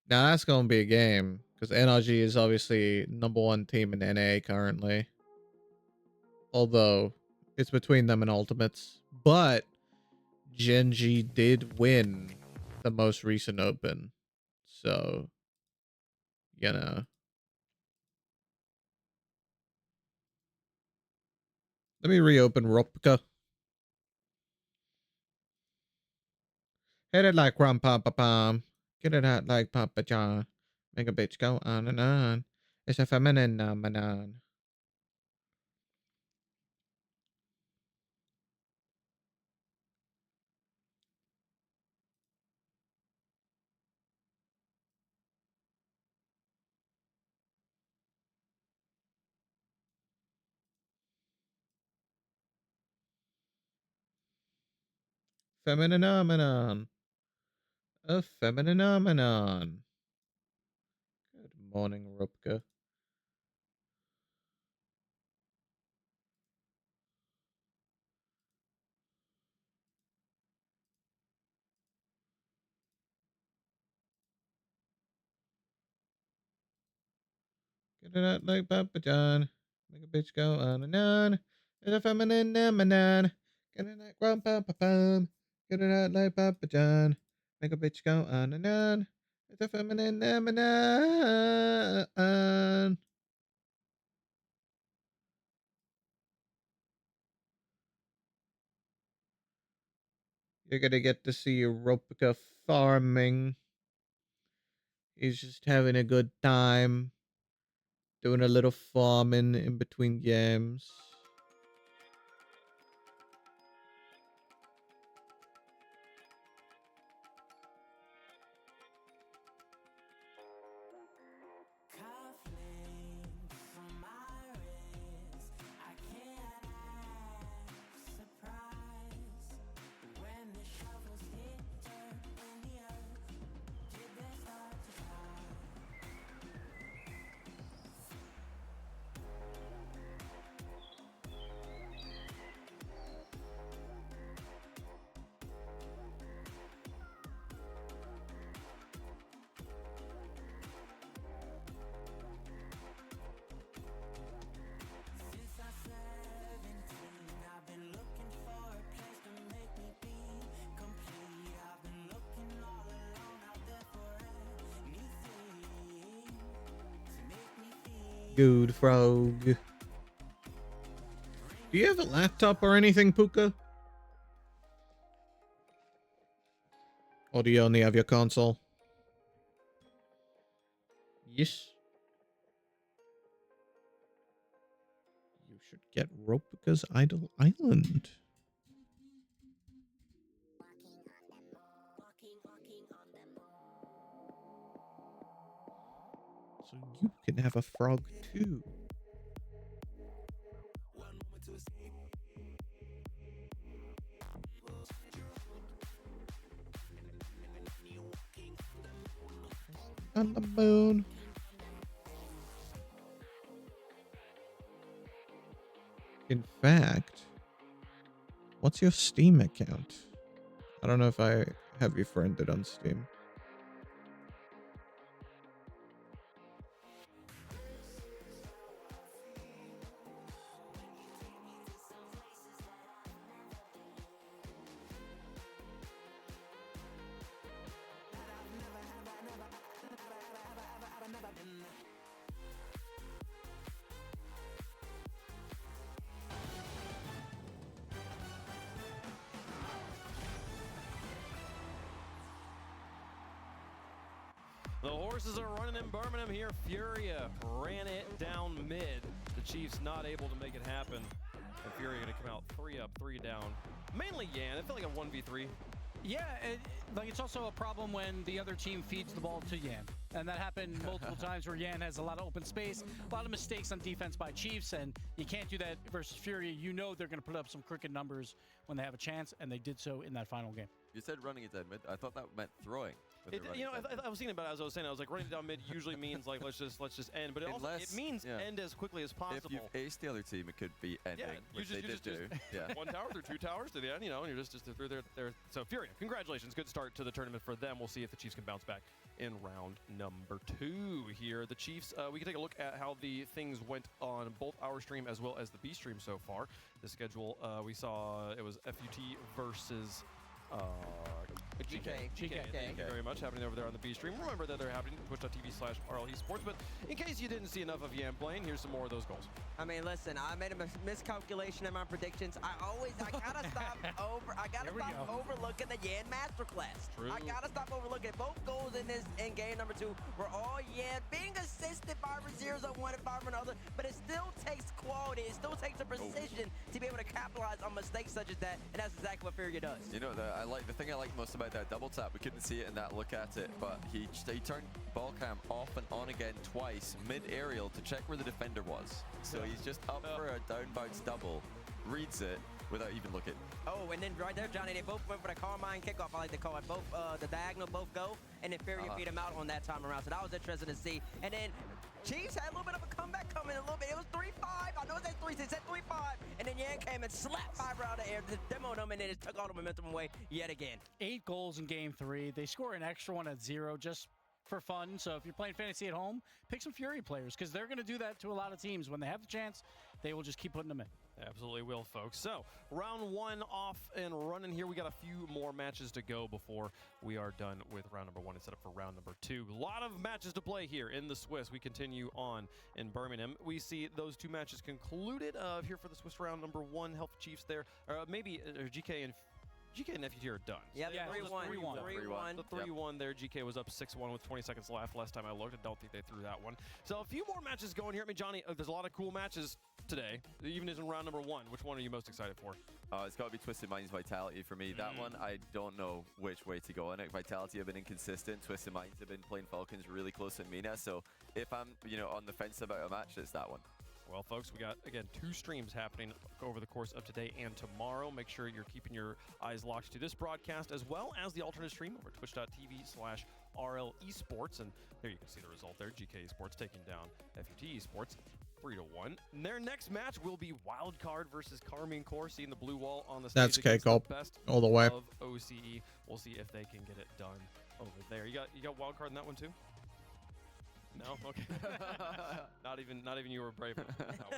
Now that's going to be a game because NRG is obviously #1 team in NA currently. Although it's between them and Ultimates. But Gen G did win the most recent open. So, you know. Let me reopen Ropka. Hit it like rum pum pum pum. Get it out like Papa John. Make a bitch go on and on. It's a feminine phenomenon. Feminine phenomenon. A feminine phenomenon. Good morning, Rupka. Get it out like Papa John. Make a bitch go on and on. It's a feminine phenomenon. Get it like rum pum pum pum. Get it out like Papa John. Make a bitch go on and on. It's a feminine phenomenon. You're gonna get to see Ropka farming. He's just having a good time. Doing a little farming in between games. Good frog. Do you have a laptop or anything, Puka? Or do you only have your console? Yes. You should get Ropka's Idle Island. So you can have a frog too. On the moon. In fact, what's your Steam account? I don't know if I have you friended on Steam. The horses are running in Birmingham here. Furia ran it down mid. The Chiefs not able to make it happen. And Fury going to come out 3 up, 3 down. Mainly Yan. It felt like a 1v3. Yeah, it's also a problem when the other team feeds the ball to Yan. And that happened multiple times where Yan has a lot of open space, a lot of mistakes on defense by Chiefs, and you can't do that versus Fury. You know they're going to put up some crooked numbers when they have a chance, and they did so in that final game. You said running it down mid. I thought that meant throwing. I was thinking about it as I was saying. I was like, running down mid usually means like let's just end, but it means end as quickly as possible. If you ace the other team, it could be ending, which they did do. Yeah. 1 tower through 2 towers to the end, and you're just through there. So Fury, congratulations, good start to the tournament for them. We'll see if the Chiefs can bounce back in round number 2 here. The Chiefs, we can take a look at how the things went on both our stream as well as the B stream so far. The schedule we saw it was FUT versus. GK. Thank you very much. Happening over there on the B stream. Remember that they're happening twitch.tv/RL Esports. But in case you didn't see enough of Yan playing, here's some more of those goals. I mean, listen, I made a miscalculation in my predictions. I gotta stop overlooking the Yan masterclass. True. I gotta stop overlooking it. Both goals in game number 2 were all Yan being assisted by zeros on one and 5 on another, but it still takes quality. It still takes a precision to be able to capitalize on mistakes such as that, and that's exactly what Fury does. You know, the thing I like most about that double tap, we couldn't see it in that look at it, but he turned ball cam off and on again twice mid-aerial to check where the defender was. So he's just up for a down bounce double, reads it without even looking. Oh, and then right there, Johnny, they both went for the Carmine kickoff, I like to call it. Both the diagonal both go, and then Fury beat him out on that time around. So that was interesting to see. And then Chiefs had a little bit of a comeback coming a little bit. It was 3-5. I know it said 3-6, it said 3-5. And then Yan came and slapped 5 out of the air, demoed them, and then it took all the momentum away yet again. 8 goals in game 3. They score an extra one at 0 just for fun. So if you're playing fantasy at home, pick some Fury players because they're going to do that to a lot of teams. When they have the chance, they will just keep putting them in. Absolutely will, folks. So, round 1 off and running here. We got a few more matches to go before we are done with round number 1 and set up for round number 2. A lot of matches to play here in the Swiss. We continue on in Birmingham. We see those 2 matches concluded here for the Swiss round number 1. Health Chiefs there. Maybe GK and FUT are done. Yeah, 3-1. The 3-1 there. GK was up 6-1 with 20 seconds left. Last time I looked, I don't think they threw that one. So a few more matches going here. I mean, Johnny, there's a lot of cool matches today, even in round number 1. Which one are you most excited for? It's got to be Twisted Minds Vitality for me. That one, I don't know which way to go in it. Vitality have been inconsistent. Twisted Minds have been playing Falcons really close in Mina. So if I'm, on the fence about a match, it's that one. Well, folks, we got, again, 2 streams happening over the course of today and tomorrow. Make sure you're keeping your eyes locked to this broadcast as well as the alternate stream over twitch.tv/RL Esports. And there you can see the result there. GK Esports taking down FUT Esports 3-1. And their next match will be Wildcard versus Carmine Corps, seeing the blue wall on the stage. That's cake all the way. Of OCE. We'll see if they can get it done over there. You got Wildcard in that one too? No, okay. not even you were brave enough. No,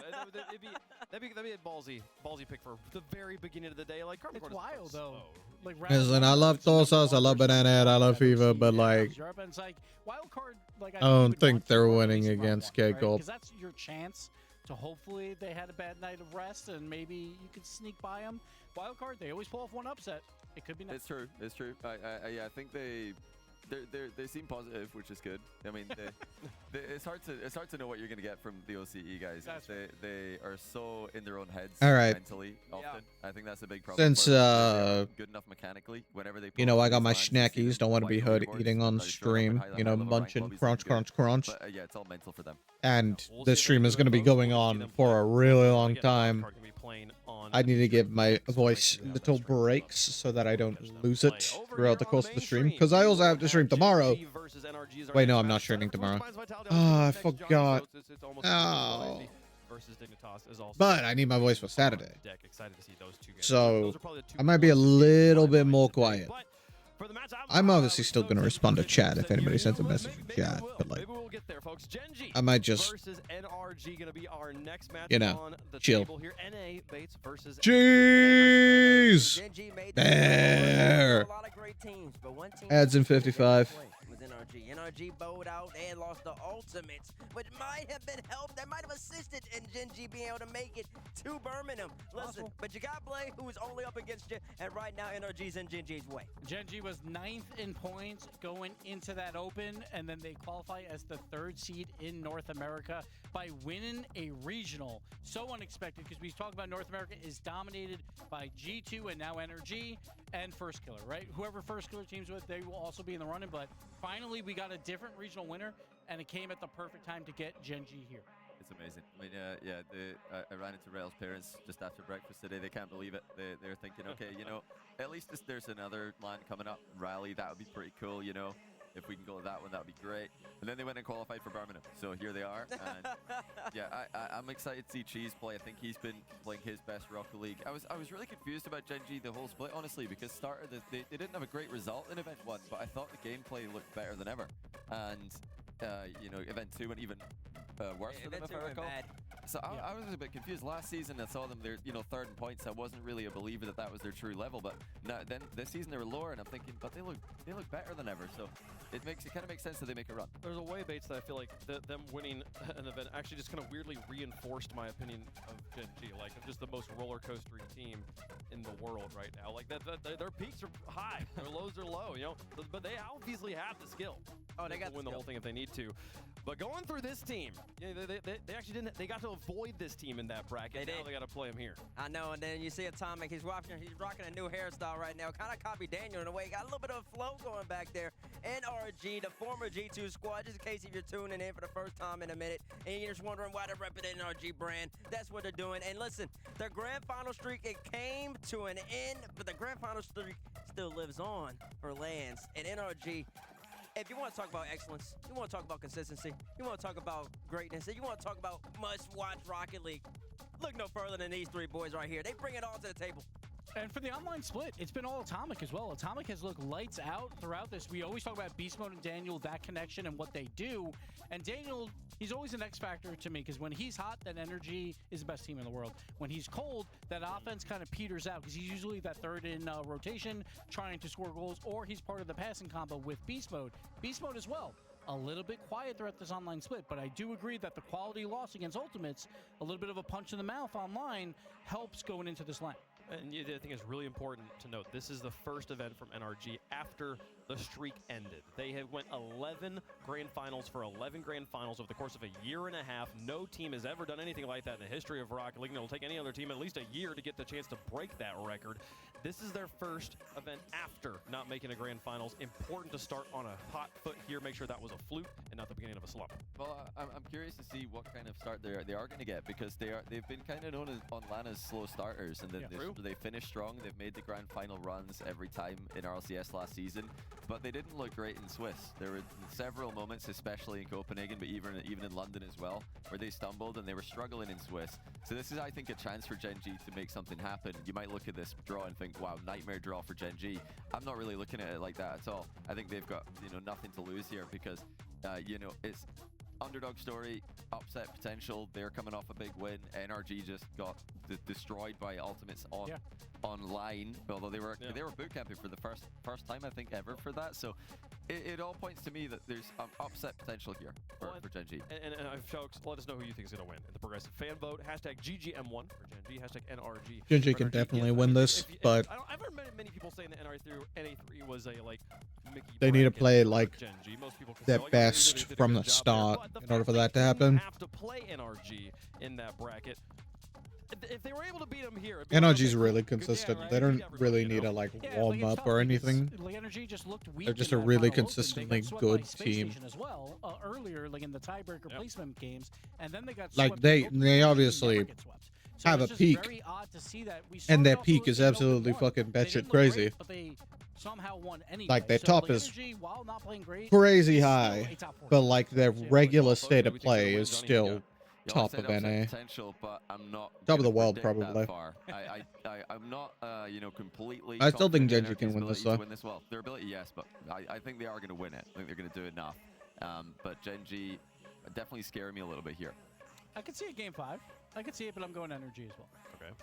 that'd be a ballsy pick for the very beginning of the day. Like Carmine Corps is wild though. Like listen, I love Tosas, I love Banana Head, I love FIFA, but like, it's like wild card. Like I don't think they're winning against Cake Gold. Because that's your chance to hopefully they had a bad night of rest and maybe you could sneak by them. Wild card, they always pull off one upset. It could be nice. It's true. I think they seem positive, which is good. I mean, it's hard to know what you're gonna get from the OCE guys. They are so in their own heads mentally often. Yeah. I think that's a big problem. Since good enough mechanically, whenever they I got my snackies. Don't want to be hood eating on stream. Munching, crunch. But, yeah, it's all mental for them. And this stream is gonna be going on for a really long time. I need to give my voice little breaks so that I don't lose it throughout the course of the stream. Because I also have to stream tomorrow. Wait, no, I'm not streaming tomorrow. Oh, I forgot. Oh. But I need my voice for Saturday. So I might be a little bit more quiet. I'm obviously still going to respond to chat if anybody sends a message in chat, but like, I might just, chill. Jeez! There! Ads in 55. NRG. NRG bowed out and lost the ultimates, which might have been helped. That might have assisted in Gen G being able to make it to Birmingham. Listen, but you got Blade, who is only up against you, and right now NRG's in Gen G's way. Gen G was 9th in points going into that open, and then they qualify as the 3rd seed in North America by winning a regional. So unexpected, because we talk about North America is dominated by G2 and now NRG and First Killer, right? Whoever First Killer teams with, they will also be in the running, but finally we got a different regional winner, and it came at the perfect time to get Gen G here. It's amazing. I mean, I ran into Rail's parents just after breakfast today. They can't believe it. They're thinking, okay, you know, at least there's another LAN coming up, Rally. That would be pretty cool, you know. If we can go to that one, that would be great. And then they went and qualified for Birmingham. So here they are. And yeah, I'm excited to see Cheese play. I think he's been playing his best Rocket League. I was really confused about Gen G the whole split, honestly, because they didn't have a great result in Event 1, but I thought the gameplay looked better than ever. And, you know, Event 2 went even worse for them, if I recall. So I was a bit confused. Last season, I saw them, they're, you know, 3rd in points. I wasn't really a believer that was their true level, but now, then this season they were lower, and I'm thinking, but they look better than ever. So it kind of makes sense that they make a run. There's a way, Bates, that I feel like them winning an event actually just kind of weirdly reinforced my opinion of Gen G. Like, just the most roller coastery team in the world right now. Like their peaks are high, their lows are low. You know, but they obviously have the skill. Oh, they got to win the whole thing if they need to. But going through this team, yeah, they actually didn't. They got to avoid this team in that bracket. Now they got to play him here. I know, and then you see Atomic. He's rocking a new hairstyle right now. Kind of copy Daniel in a way. Got a little bit of flow going back there. NRG, the former G2 squad. Just in case if you're tuning in for the first time in a minute and you're just wondering why they're repping the NRG brand, that's what they're doing. And listen, their grand final streak, it came to an end, but the grand final streak still lives on for Lance and NRG. If you want to talk about excellence, you want to talk about consistency, you want to talk about greatness, and you want to talk about must-watch Rocket League, look no further than these 3 boys right here. They bring it all to the table. And for the online split, it's been all Atomic as well. Atomic has looked lights out throughout this. We always talk about Beast Mode and Daniel, that connection and what they do. And Daniel, he's always an X factor to me, because when he's hot, then Energy is the best team in the world. When he's cold, that offense kind of peters out, because he's usually that 3rd in rotation, trying to score goals, or he's part of the passing combo with Beast Mode. Beast Mode as well. A little bit quiet throughout this online split, but I do agree that the quality loss against Ultimates, a little bit of a punch in the mouth online, helps going into this line. And I think it's really important to note, this is the first event from NRG after the streak ended. They have went 11 grand finals for 11 grand finals over the course of a year and a half. No team has ever done anything like that in the history of Rocket League. It'll take any other team at least a year to get the chance to break that record. This is their first event after not making a grand finals. Important to start on a hot foot here. Make sure that was a fluke and not the beginning of a slump. Well, I'm curious to see what kind of start they are going to get, because they've been kind of known as on LAN as slow starters, and they finished strong. They've made the grand final runs every time in RLCS last season, but they didn't look great in Swiss. There were several moments, especially in Copenhagen, but even in London as well, where they stumbled and they were struggling in Swiss. So this is, I think, a chance for Gen G to make something happen. You might look at this draw and think, wow, nightmare draw for Gen G. I'm not really looking at it like that at all. I think they've got, you know, nothing to lose here, because you know, it's underdog story, upset potential. They're coming off a big win. NRG just got destroyed by Ultimates online, although they were boot camping for the first time, I think, ever for that. So it all points to me that there's upset potential here for Gen G. And folks, let us know who you think is going to win in the progressive fan vote. Hashtag GGM1 for Gen G. Hashtag NRG. Gen G can definitely win this, but I've heard many people saying that NA3 was a Mickey they need to play like Gen G. Most people their best from the start in order for that to happen. Have to play NRG in that bracket. If they were able to beat them here, NRG's really consistent. They don't really need to like warm up or anything. Energy just looked weak. They're just a really consistently good team. As well, earlier, like in the tiebreaker placement games, and then they got like they obviously have a peak, and their peak is absolutely fucking batshit crazy. But they somehow won anyway. Like their top is Energy, while not playing great, crazy high, but like their regular state of play is still top of NA. Potential, but I'm not top of the world probably. I'm not you know, completely. I still think Gen G can win this though. Well, their ability, yes, but I think they are going to win it. I think they're going to do enough. But Gen G definitely scare me a little bit here. I could see a game 5. I could see it, but I'm going Energy as well. Okay.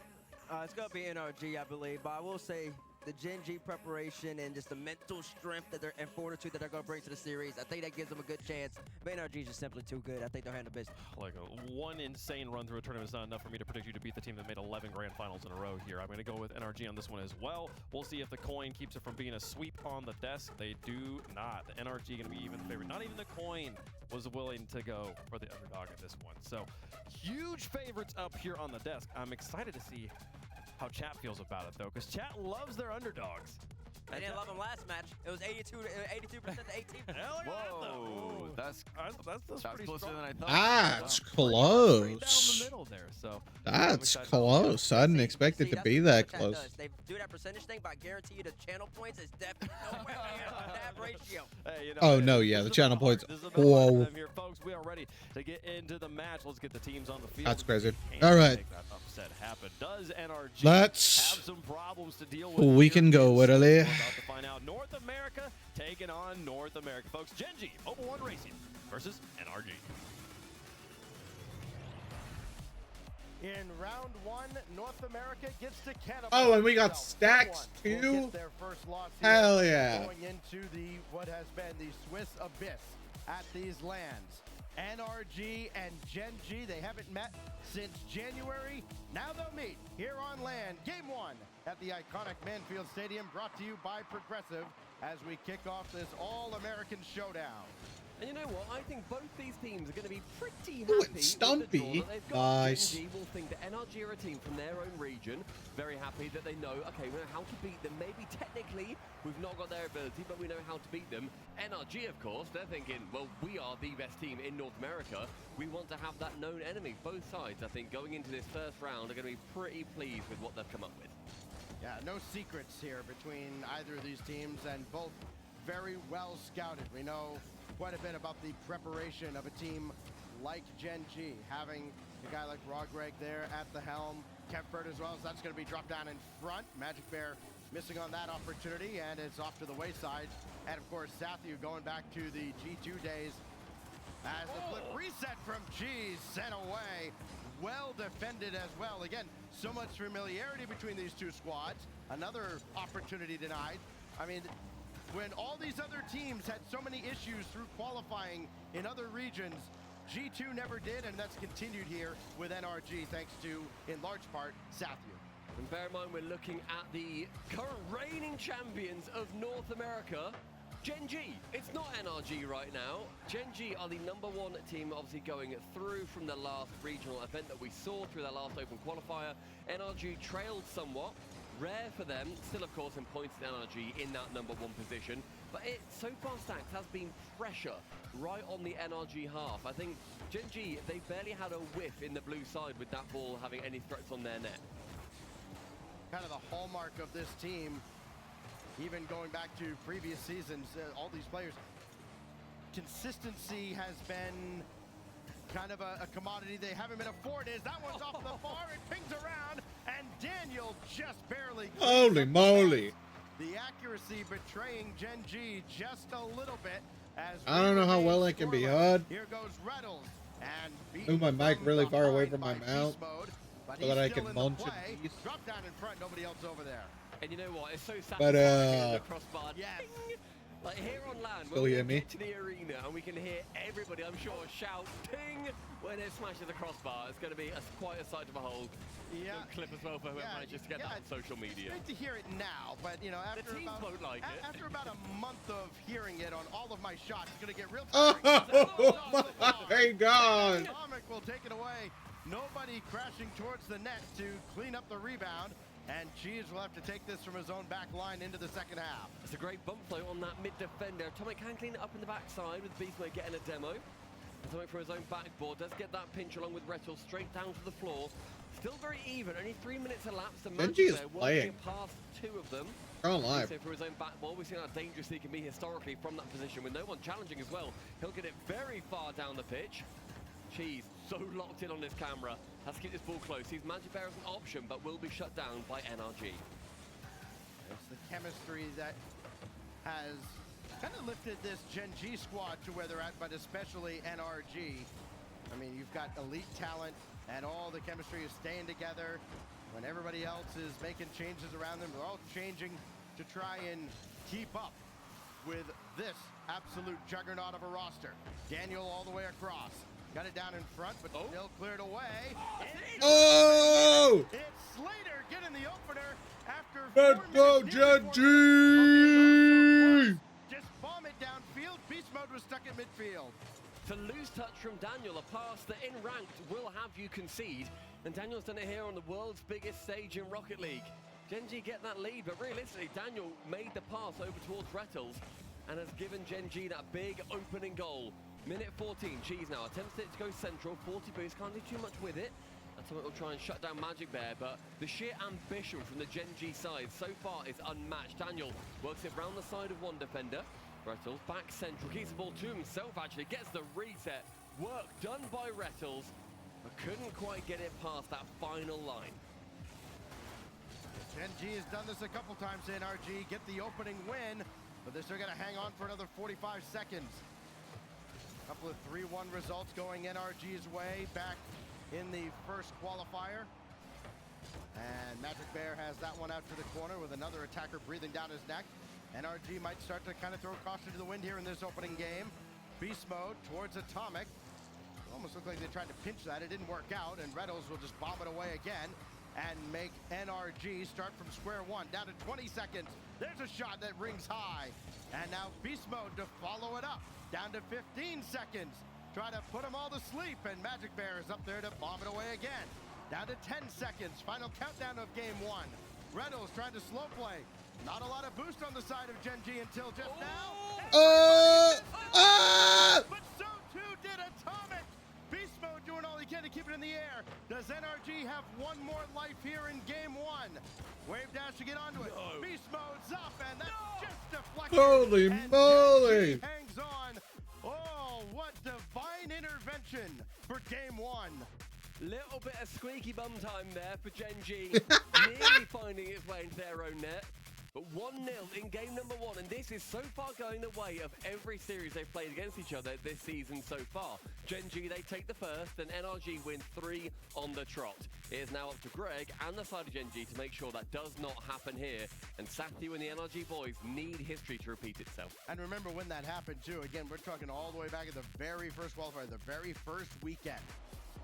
It's going to be NRG, I believe, but I will say the Gen G preparation and just the mental strength that and fortitude that they're going to bring to the series, I think that gives them a good chance. But NRG is just simply too good. I think they'll handle business. Like one insane run through a tournament is not enough for me to predict you to beat the team that made 11 grand finals in a row here. I'm going to go with NRG on this one as well. We'll see if the coin keeps it from being a sweep on the desk. They do not. The NRG going to be even favored. Not even the coin was willing to go for the underdog in this one. So huge favorites up here on the desk. I'm excited to see how chat feels about it though, because chat loves their underdogs. They didn't love him last match. It was 82% to 18. Whoa, that's pretty closer strong. than I thought. That's Right close. down the middle there. So That's close. I didn't expect it to be that close. They do that percentage thing, but I guarantee you the channel points is definitely nowhere near that ratio. Hey, you know, Oh, hey, no, this yeah, is the about channel heart. points. This is about heart Whoa. for them here, folks. We are ready to get into the match. Let's get the teams on the field. That's crazy. Can All right. make that upset happen. Does NRG Let's- have some problems to deal with? We can go, Whitley. We're about to find out. North America taking on North America, folks. Gen G, Mobile One Racing versus NRG. In round one, North America gets to Canada. Oh, and we got stacks too? Their first loss Hell here, yeah. Going into what has been the Swiss abyss at these lands. NRG and Gen G, they haven't met since January. Now they'll meet here on land. Game one at the iconic Manfield Stadium, brought to you by Progressive as we kick off this All-American showdown. And you know what? I think both these teams are going to be pretty Ooh, happy it's with the draw Stumpy. that they've got. Nice. Gen G will think that NRG are a team from their own region. Very happy that they know, okay, we know how to beat them. Maybe technically we've not got their ability, but we know how to beat them. NRG, of course, they're thinking, well, we are the best team in North America. We want to have that known enemy. Both sides, I think, going into this first round are going to be pretty pleased with what they've come up with. Yeah, no secrets here between either of these teams, and both very well scouted. We know quite a bit about the preparation of a team like Gen G, having a guy like Raw Greg there at the helm, Kempfert as well, so that's going to be dropped down in front. Magic Bear missing on that opportunity, and it's off to the wayside. And of course, Sathu going back to the G2 days as the flip reset from G sent away. Well defended as well. Again, so much familiarity between these two squads. Another opportunity denied. I mean, when all these other teams had so many issues through qualifying in other regions, G2 never did, and that's continued here with NRG thanks to, in large part, Sathu. And bear in mind, we're looking at the current reigning champions of North America, Gen G. It's not NRG right now. Gen G are the #1 team, obviously going through from the last regional event that we saw through their last open qualifier. NRG trailed somewhat. Rare for them, still of course in points in NRG in that #1 position, but it so far Stacks has been pressure right on the NRG half. I think Gen G, they barely had a whiff in the blue side with that ball having any threats on their net. Kind of the hallmark of this team, even going back to previous seasons, all these players, consistency has been kind of a commodity they haven't been afforded. That one's off the bar, it pings around, and Daniel just barely. Holy moly. The accuracy betraying Gen G just a little bit. As I don't know how well it can be heard. Here goes Reddles, and Move my mic really far away from my mouth so that I can munch in peace. Drop down in front, nobody else over there. And you know what? It's so But, satisfying. The crossbar. Yes. Ding! Like here on land, Still when hear we me? get to the arena and we can hear everybody, I'm sure, shout "ting" when it smashes the crossbar. It's going to be quite a sight to behold. Yeah. Little clip as well for whoever manages to get that on social media. It's great to hear it now, but you know, after The teams about, won't like it. After about a month of hearing it on all of my shots, it's gonna get real. Oh my God. Atomic will take it away. Nobody crashing towards the net to clean up the rebound. And Cheese will have to take this from his own back line into the second half. It's a great bump flow on that mid defender. Atomic can clean it up in the backside with Beastmode getting a demo. Atomic from his own backboard does get that pinch along with Rettel straight down to the floor. Still very even, only 3 minutes elapsed. And Gen G is there, playing. working past 2 of them. They're on live. So for his own backboard, we've seen how dangerous he can be historically from that position with no one challenging as well. He'll get it very far down the pitch. Cheese so locked in on this camera. Has to keep this ball close. He's Magic Bear as an option, but will be shut down by NRG. It's the chemistry that has kind of lifted this Gen G squad to where they're at, but especially NRG. I mean, you've got elite talent and all the chemistry is staying together. When everybody else is making changes around them, they're all changing to try and keep up with this absolute juggernaut of a roster. Daniel all the way across. Got it down in front, but still cleared away. Oh! It's Slater getting the opener after Let's go, Genji! Just bomb it downfield. Beast Mode was stuck in midfield. To lose touch from Daniel, a pass that in ranked will have you concede. And Daniel's done it here on the world's biggest stage in Rocket League. Genji get that lead, but realistically, Daniel made the pass over towards Rettles and has given Genji that big opening goal. Minute 14, Cheese now attempts it to go central, 40 boost, can't do too much with it. Atomic will try and shut down Magic Bear, but the sheer ambition from the Genji side so far is unmatched. Daniel works it round the side of one defender. Rettles back central, keeps the ball to himself actually, gets the reset. Work done by Rettles, but couldn't quite get it past that final line. Genji has done this a couple times in NRG, get the opening win, but they're still gonna hang on for another 45 seconds. A couple of 3-1 results going NRG's way back in the first qualifier. And Magic Bear has that one out to the corner with another attacker breathing down his neck. NRG might start to kind of throw caution to the wind here in this opening game. Beast Mode towards Atomic. Almost looked like they tried to pinch that. It didn't work out, and Rettles will just bomb it away again and make NRG start from square one. Down to 20 seconds. There's a shot that rings high. And now Beast Mode to follow it up. Down to 15 seconds. Try to put them all to sleep, and Magic Bear is up there to bomb it away again. Down to 10 seconds. Final countdown of game one. Rettles trying to slow play. Not a lot of boost on the side of Genji until just now. But so too did Atomic. Beast Mode doing all he can to keep it in the air. Does NRG have one more life here in game one? Wave dash to get onto it. No. Beast Mode's up, and that's just deflected. Holy moly! Genji hangs on. Oh, what divine intervention for game one. Little bit of squeaky bum time there for Genji. Nearly finding its way into their own net. But 1-0 in game number one, and this is so far going the way of every series they've played against each other this season so far. Genji, they take the first, and NRG win 3 on the trot. It is now up to Greg and the side of Genji to make sure that does not happen here. And Sathu and the NRG boys need history to repeat itself. And remember when that happened too. Again, we're talking all the way back at the very first qualifier, the very first weekend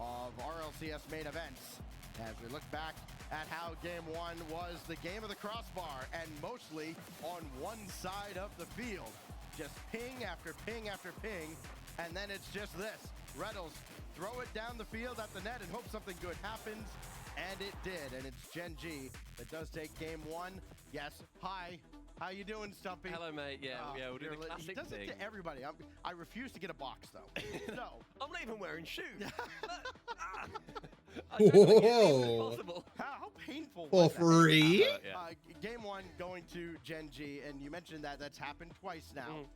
of RLCS main events. As we look back at how game one was the game of the crossbar, and mostly on one side of the field. Just ping after ping after ping, and then it's just this. Rettles throw it down the field at the net and hope something good happens, and it did. And it's Genji that does take game one. Yes, hi. How you doing, Stumpy? Hello, mate. Yeah, we'll do the classic He does thing. it to everybody. I refuse to get a box, though. No. I'm not even wearing shoes. Whoa! How painful For was that? free? Game one going to Genji, and you mentioned that that's happened twice now.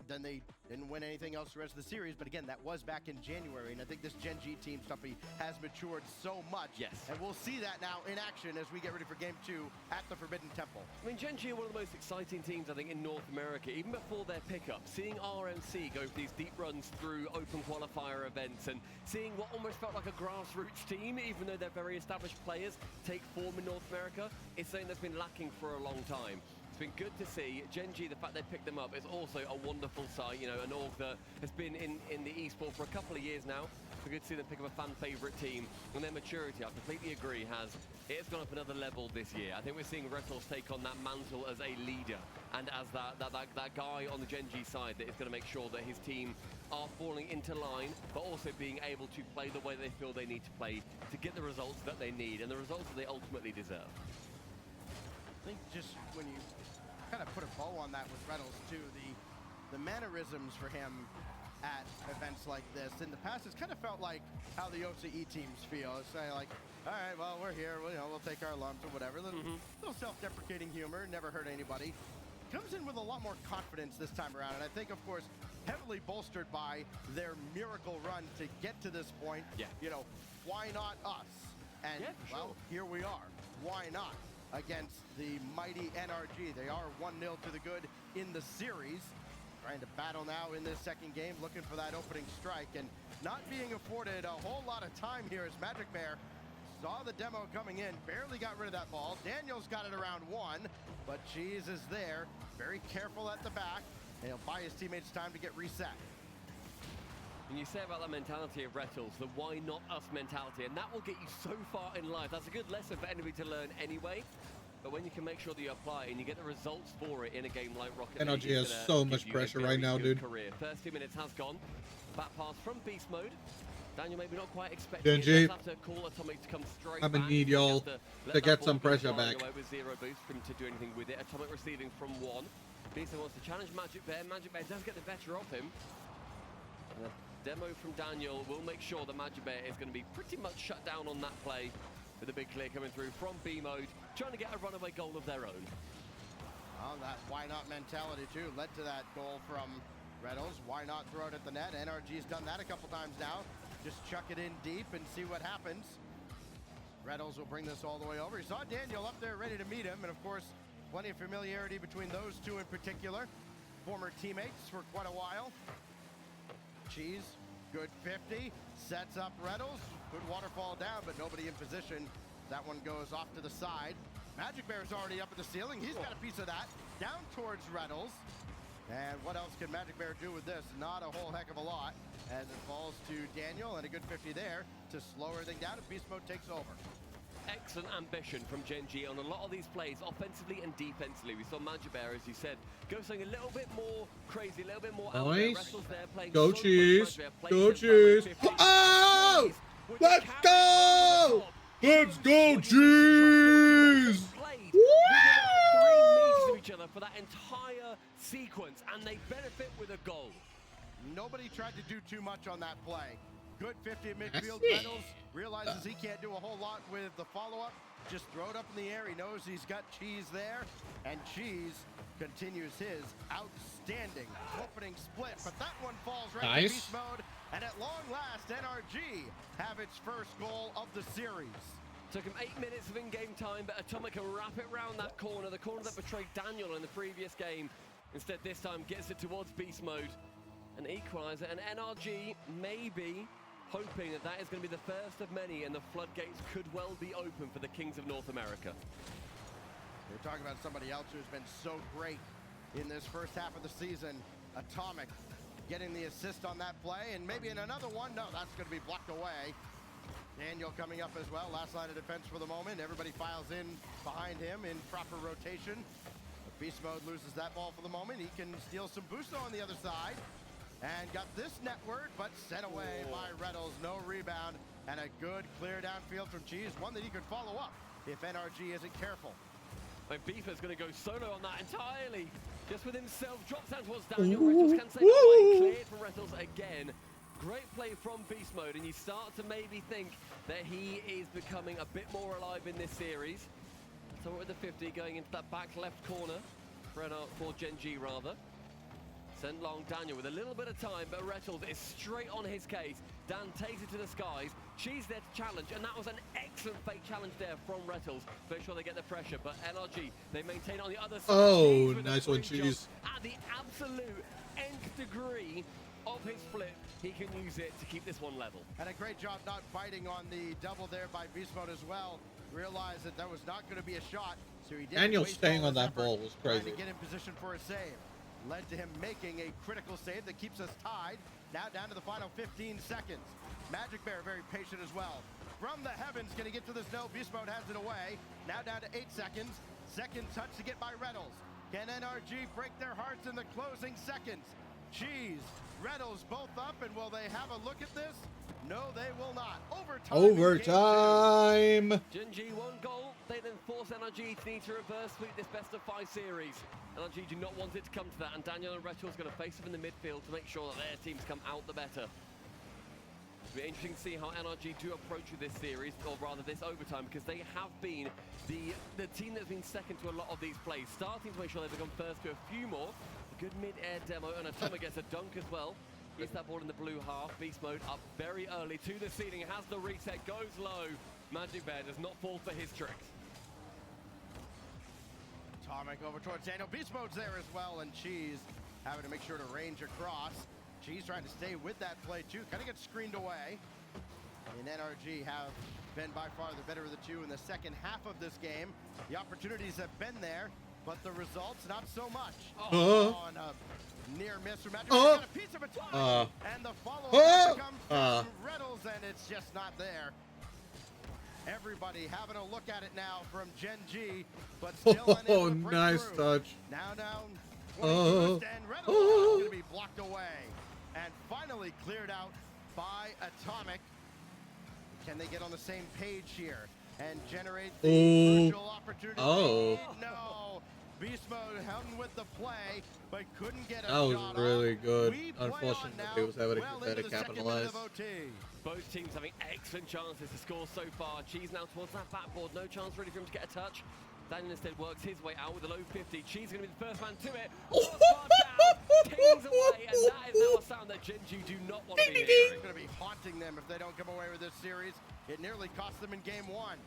Then they didn't win anything else the rest of the series, but again, that was back in January, and I think this Genji team, Stumpy, has matured so much. Yes. And we'll see that now in action as we get ready for game two at the Forbidden Temple. I mean, Genji are one of the most exciting teams, I think, in North America, even before their pickup. Seeing RMC go for these deep runs through open qualifier events and seeing what almost felt like a grassroots team, even though they're very established players, take form in North America, is something that's been lacking for a long time. It's been good to see. Genji, the fact they picked them up is also a wonderful sight. You know, an org that has been in the esport for a couple of years now. It's good to see them pick up a fan favorite team. And their maturity, I completely agree, it's gone up another level this year. I think we're seeing Rettles take on that mantle as a leader and as that guy on the Genji side that is going to make sure that his team are falling into line, but also being able to play the way they feel they need to play to get the results that they need and the results that they ultimately deserve. I think just when you kind of put a bow on that with Rettles too, the mannerisms for him at events like this in the past, it's kind of felt like how the OCE teams feel. It's like, all right, well, we're here, we'll take our lumps or whatever. Little self-deprecating humor, never hurt anybody. Comes in with a lot more confidence this time around, and I think, of course, heavily bolstered by their miracle run to get to this point. Yeah. Why not us? And, well, here we are. Why not? Against the mighty NRG. They are 1-0 to the good in the series. Trying to battle now in this second game, looking for that opening strike, and not being afforded a whole lot of time here as Magic Bear saw the demo coming in, barely got rid of that ball. Daniel's got it around one, but Cheese is there, very careful at the back, and he'll buy his teammates time to get reset. And you say about that mentality of Rettles, the why not us mentality, and that will get you so far in life. That's a good lesson for anybody to learn anyway. But when you can make sure that you apply and you get the results for it in a game like Rocket League, NRG has so much pressure right now, dude. Career. First 2 minutes has gone. Back pass from beast mode. Daniel maybe not quite expecting Genji, it. Have to call Atomic to come straight I'm gonna back. need y'all to get some pressure back. Away with zero boost for him to do anything with it. Atomic receiving from one. Beast wants to challenge Magic Bear. Magic Bear does get the better of him. And a demo from Daniel will make sure that Magic Bear is going to be pretty much shut down on that play. With a big clear coming through from B mode, trying to get a runaway goal of their own. Oh, that why not mentality too led to that goal from Reynolds. Why not throw it at the net? NRG's done that a couple times now. Just chuck it in deep and see what happens. Reynolds will bring this all the way over. He saw Daniel up there ready to meet him, and of course, plenty of familiarity between those two in particular. Former teammates for quite a while. Cheese, good 50, sets up Reynolds. Good waterfall down, but nobody in position. That one goes off to the side. Magic Bear's already up at the ceiling. He's got a piece of that. Down towards Reynolds. And what else can Magic Bear do with this? Not a whole heck of a lot. As it falls to Daniel, and a good 50 there to slow everything down, and Beast Mode takes over. Excellent ambition from Genji on a lot of these plays, offensively and defensively. We saw Magic Bear, as you said, go something a little bit more crazy, a little bit more out there. Wrestles there, playing Go so Cheese! much Go Cheese! Oh! Let's go! Let's go, Cheese! Woo! Each other for that entire sequence, and they benefit with a goal. Nobody tried to do too much on that play. Good 50 at midfield. Reynolds realizes he can't do a whole lot with the follow-up. Just throw it up in the air. He knows he's got Cheese there, and Cheese continues his outstanding opening split. But that one falls right to beast mode, and at long last, NRG have its first goal of the series. Took him 8 minutes of in-game time, but Atomic can wrap it around that corner, the corner that betrayed Daniel in the previous game. Instead, this time gets it towards beast mode. An equalizer, and NRG maybe hoping that that is going to be the first of many, and the floodgates could well be open for the Kings of North America. We're talking about somebody else who's been so great in this first half of the season. Atomic getting the assist on that play, and maybe in another one. No, that's going to be blocked away. Daniel coming up as well, last line of defense for the moment. Everybody files in behind him in proper rotation. But Beast Mode loses that ball for the moment. He can steal some boost on the other side. And got this netward, but sent away by Reynolds. No rebound, and a good clear downfield from Cheese. One that he could follow up if NRG isn't careful. But Beefer's going to go solo on that entirely. Just with himself, drops down towards Daniel. Rettles can save away, cleared from Rettles again. Great play from Beast Mode, and you start to maybe think that he is becoming a bit more alive in this series. So with the 50 going into that back left corner for Genji rather. Send long Daniel with a little bit of time, but Rettles is straight on his case. Dan takes it to the skies. She's there to challenge, and that was an excellent fake challenge there from Rettles. Make sure they get the pressure, but NRG, they maintain on the other side. Oh, nice one, Cheese. At the absolute nth degree of his flip, he can use it to keep this one level. And a great job not biting on the double there by Beast Mode as well. Realized that was not going to be a shot, so he didn't. Daniel staying on that ball was crazy. Trying to get in position for a save. Led to him making a critical save that keeps us tied. Now down to the final 15 seconds. Magic Bear very patient as well. From the heavens, going to get to this no. Beast Mode has it away. Now down to 8 seconds. Second touch to get by Reynolds. Can NRG break their hearts in the closing seconds? Cheese, Reynolds both up, and will they have a look at this? No, they will not. Overtime. Genji one goal. They then force NRG to need to reverse sweep this best of 5 series. NRG do not want it to come to that, and Daniel and Rettles going to face them in the midfield to make sure that their teams come out the better. It'll be interesting to see how NRG do approach with this series, or rather this overtime, because they have been the team that's been second to a lot of these plays, starting to make sure they become first to a few more. A good mid-air demo, and Atomic gets a dunk as well. Gets that ball in the blue half. Beast Mode up very early to the ceiling, has the reset, goes low. Magic Bear does not fall for his tricks. Atomic over towards Daniel. Beast Mode's there as well, and Cheese having to make sure to range across. Cheese trying to stay with that play too, kind of gets screened away. And NRG have been by far the better of the two in the second half of this game. The opportunities have been there, but the results not so much. And a near miss from Magic. Got a piece of Atomic, and the follow-up comes from Reynolds, and it's just not there. Everybody having a look at it now from Gen G, but still unable to break nice through. touch. Now down 20 boost, and Reynolds is going to be blocked away. And finally cleared out by Atomic. Can they get on the same page here and generate the crucial opportunity? No. Beast Mode hung with the play, but couldn't get a shot. That was really good. We Unfortunately, it was able to capitalize. Both teams having excellent chances to score so far. Cheese now towards that backboard. No chance really for him to get a touch. Daniel instead works his way out with a low 50. Cheese going to be the first man to it. Tings away, and that is now a sound that Gen G do not want to be hearing. It's going to be haunting them if they don't come away with this series. It nearly cost them in game one.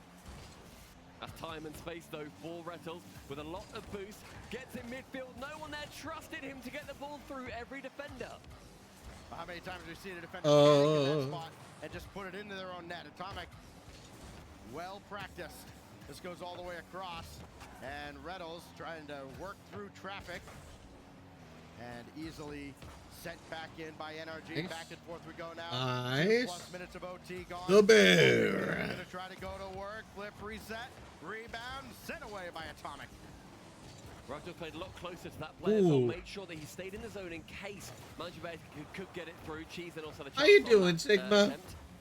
As time and space though for Rettles with a lot of boost. Gets in midfield. No one there trusted him to get the ball through every defender. How many times have we seen a defender in that spot and just put it into their own net? Atomic, well practiced. This goes all the way across, and Reynolds trying to work through traffic and easily sent back in by NRG. Nice. Back and forth we go now. Nice. 2+ minutes of OT gone. The bear. Gonna try to go to work. Flip, reset, rebound, sent away by Atomic. Ruggish played a lot closer to that player, so made sure that he stayed in the zone in case Manjubet could get it through. Cheese and also the How you doing, Sigma?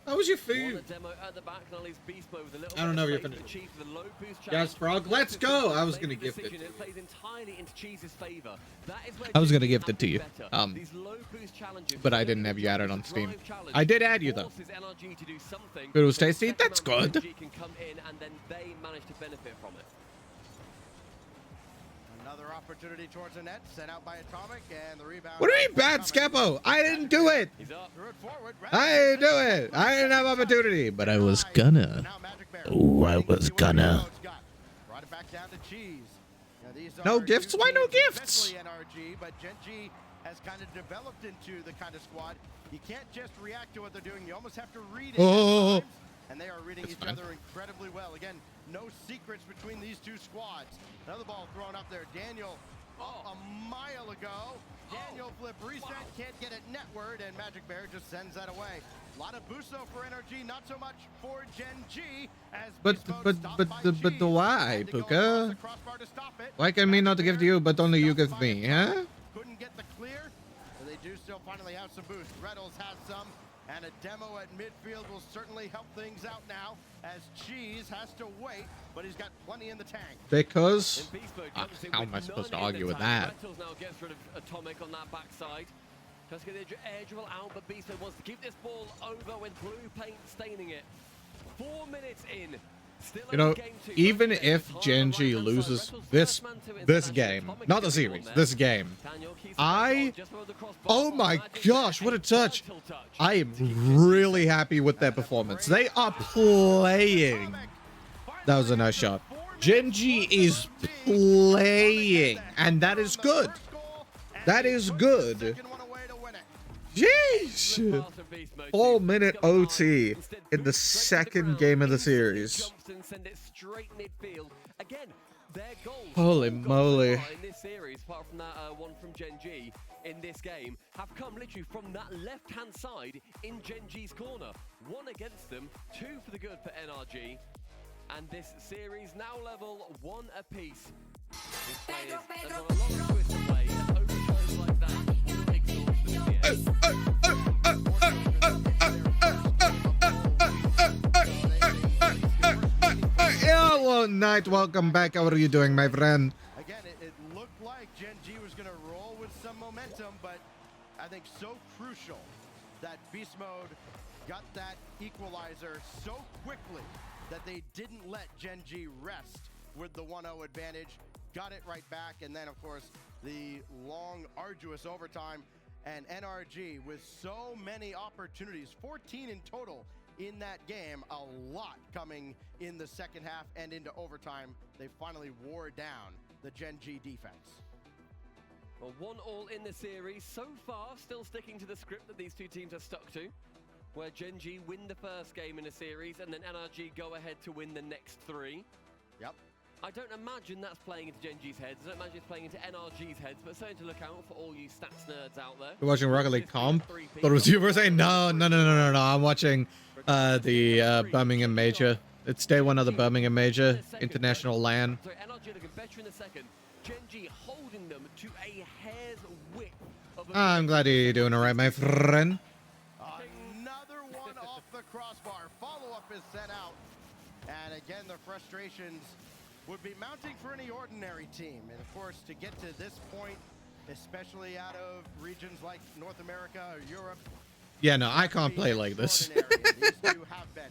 How was your food? Demo at the back, and least Beast Mode with a little I don't know if you're finished. finished. With a low boost Yes, Frog, let's go. I was gonna gift it to you. It plays entirely into Cheese's favor. That is where I was gonna Cheese gift it to have you. better. These low boost challenges, But I didn't have you added on Steam. drive challenge I did add you though. forces NRG to do something. But it was so the tasty. second That's round, good. NRG can come in, and then they manage to benefit from it. Another opportunity towards the net, sent out by Atomic, and the rebound. What do you mean bad, Scapo? I didn't do it. He's up. Threw it forward. I didn't do it. I didn't have opportunity, but I was gonna. Oh, I was gonna. Brought it back down to Cheese. Now, these No are gifts? two Why no teams, gifts? especially NRG, but Gen G has kind of developed into the kind of squad. You can't just react to what they're doing. You almost have to read it. Oh. At times, and they are reading each other incredibly well. Again, no secrets between these two squads. Another ball thrown up there. Daniel a mile ago. Daniel flip reset, can't get it netward, and Magic Bear just sends that away. A lot of boost though for NRG, not so much for Gen G. As But why, Puka? Why can me not give to you, but only you give me, huh? Couldn't get the clear, but they do still finally have some boost. Reynolds has some, and a demo at midfield will certainly help things out now, as Cheese has to wait, but he's got plenty in the tank. Because how am I supposed to argue with that? Rettles now gets rid of Atomic on that backside. Just get the air dribble out, but Beast Mode wants to keep this ball over with blue paint staining it. 4 minutes in. Still You know, even if Gen G loses this game, not the series, this game, oh my gosh, what a touch. I am really happy with their performance. They are playing. That was a nice shot. Gen G is playing, and that is good. That is good. Jeez. 4-minute OT in the second game of the series. Holy moly. In this series, apart from that one from Gen G in this game, have come literally from that left-hand side in Gen G's corner. 1 against them, 2 for the good for NRG. And this series now level 1 apiece. These players have got a lot of twist to play, and overtime like that exhausts Hello, Knight. Welcome back. How are you doing, my friend? Again, it looked like Gen G was going to roll with some momentum, but I think so crucial that Beast Mode got that equalizer so quickly that they didn't let Gen G rest with the 1-0 advantage. Got it right back, and then, of course, the long, arduous overtime. And NRG with so many opportunities, 14 in total in that game, a lot coming in the second half and into overtime. They finally wore down the Gen G defense. Well, 1-1 in the series. So far, still sticking to the script that these two teams are stuck to, where Gen G win the first game in a series and then NRG go ahead to win the next 3. Yep. I don't imagine that's playing into Gen G's heads. I don't imagine it's playing into NRG's heads, but something to look out for all you stats nerds out there. You're watching Rocket League comp? Thought it was you for saying no. I'm watching the Birmingham Major. It's day 1 of the Birmingham Major International LAN. So NRG looking better in the second. Gen G holding them to a hair's width of a I'm glad you're doing all right, my friend. Another one off the crossbar. Follow-up is set out. And again, the frustrations would be mounting for any ordinary team. And of course, to get to this point, especially out of regions like North America or Europe. Yeah, no, I can't play like this. These two have been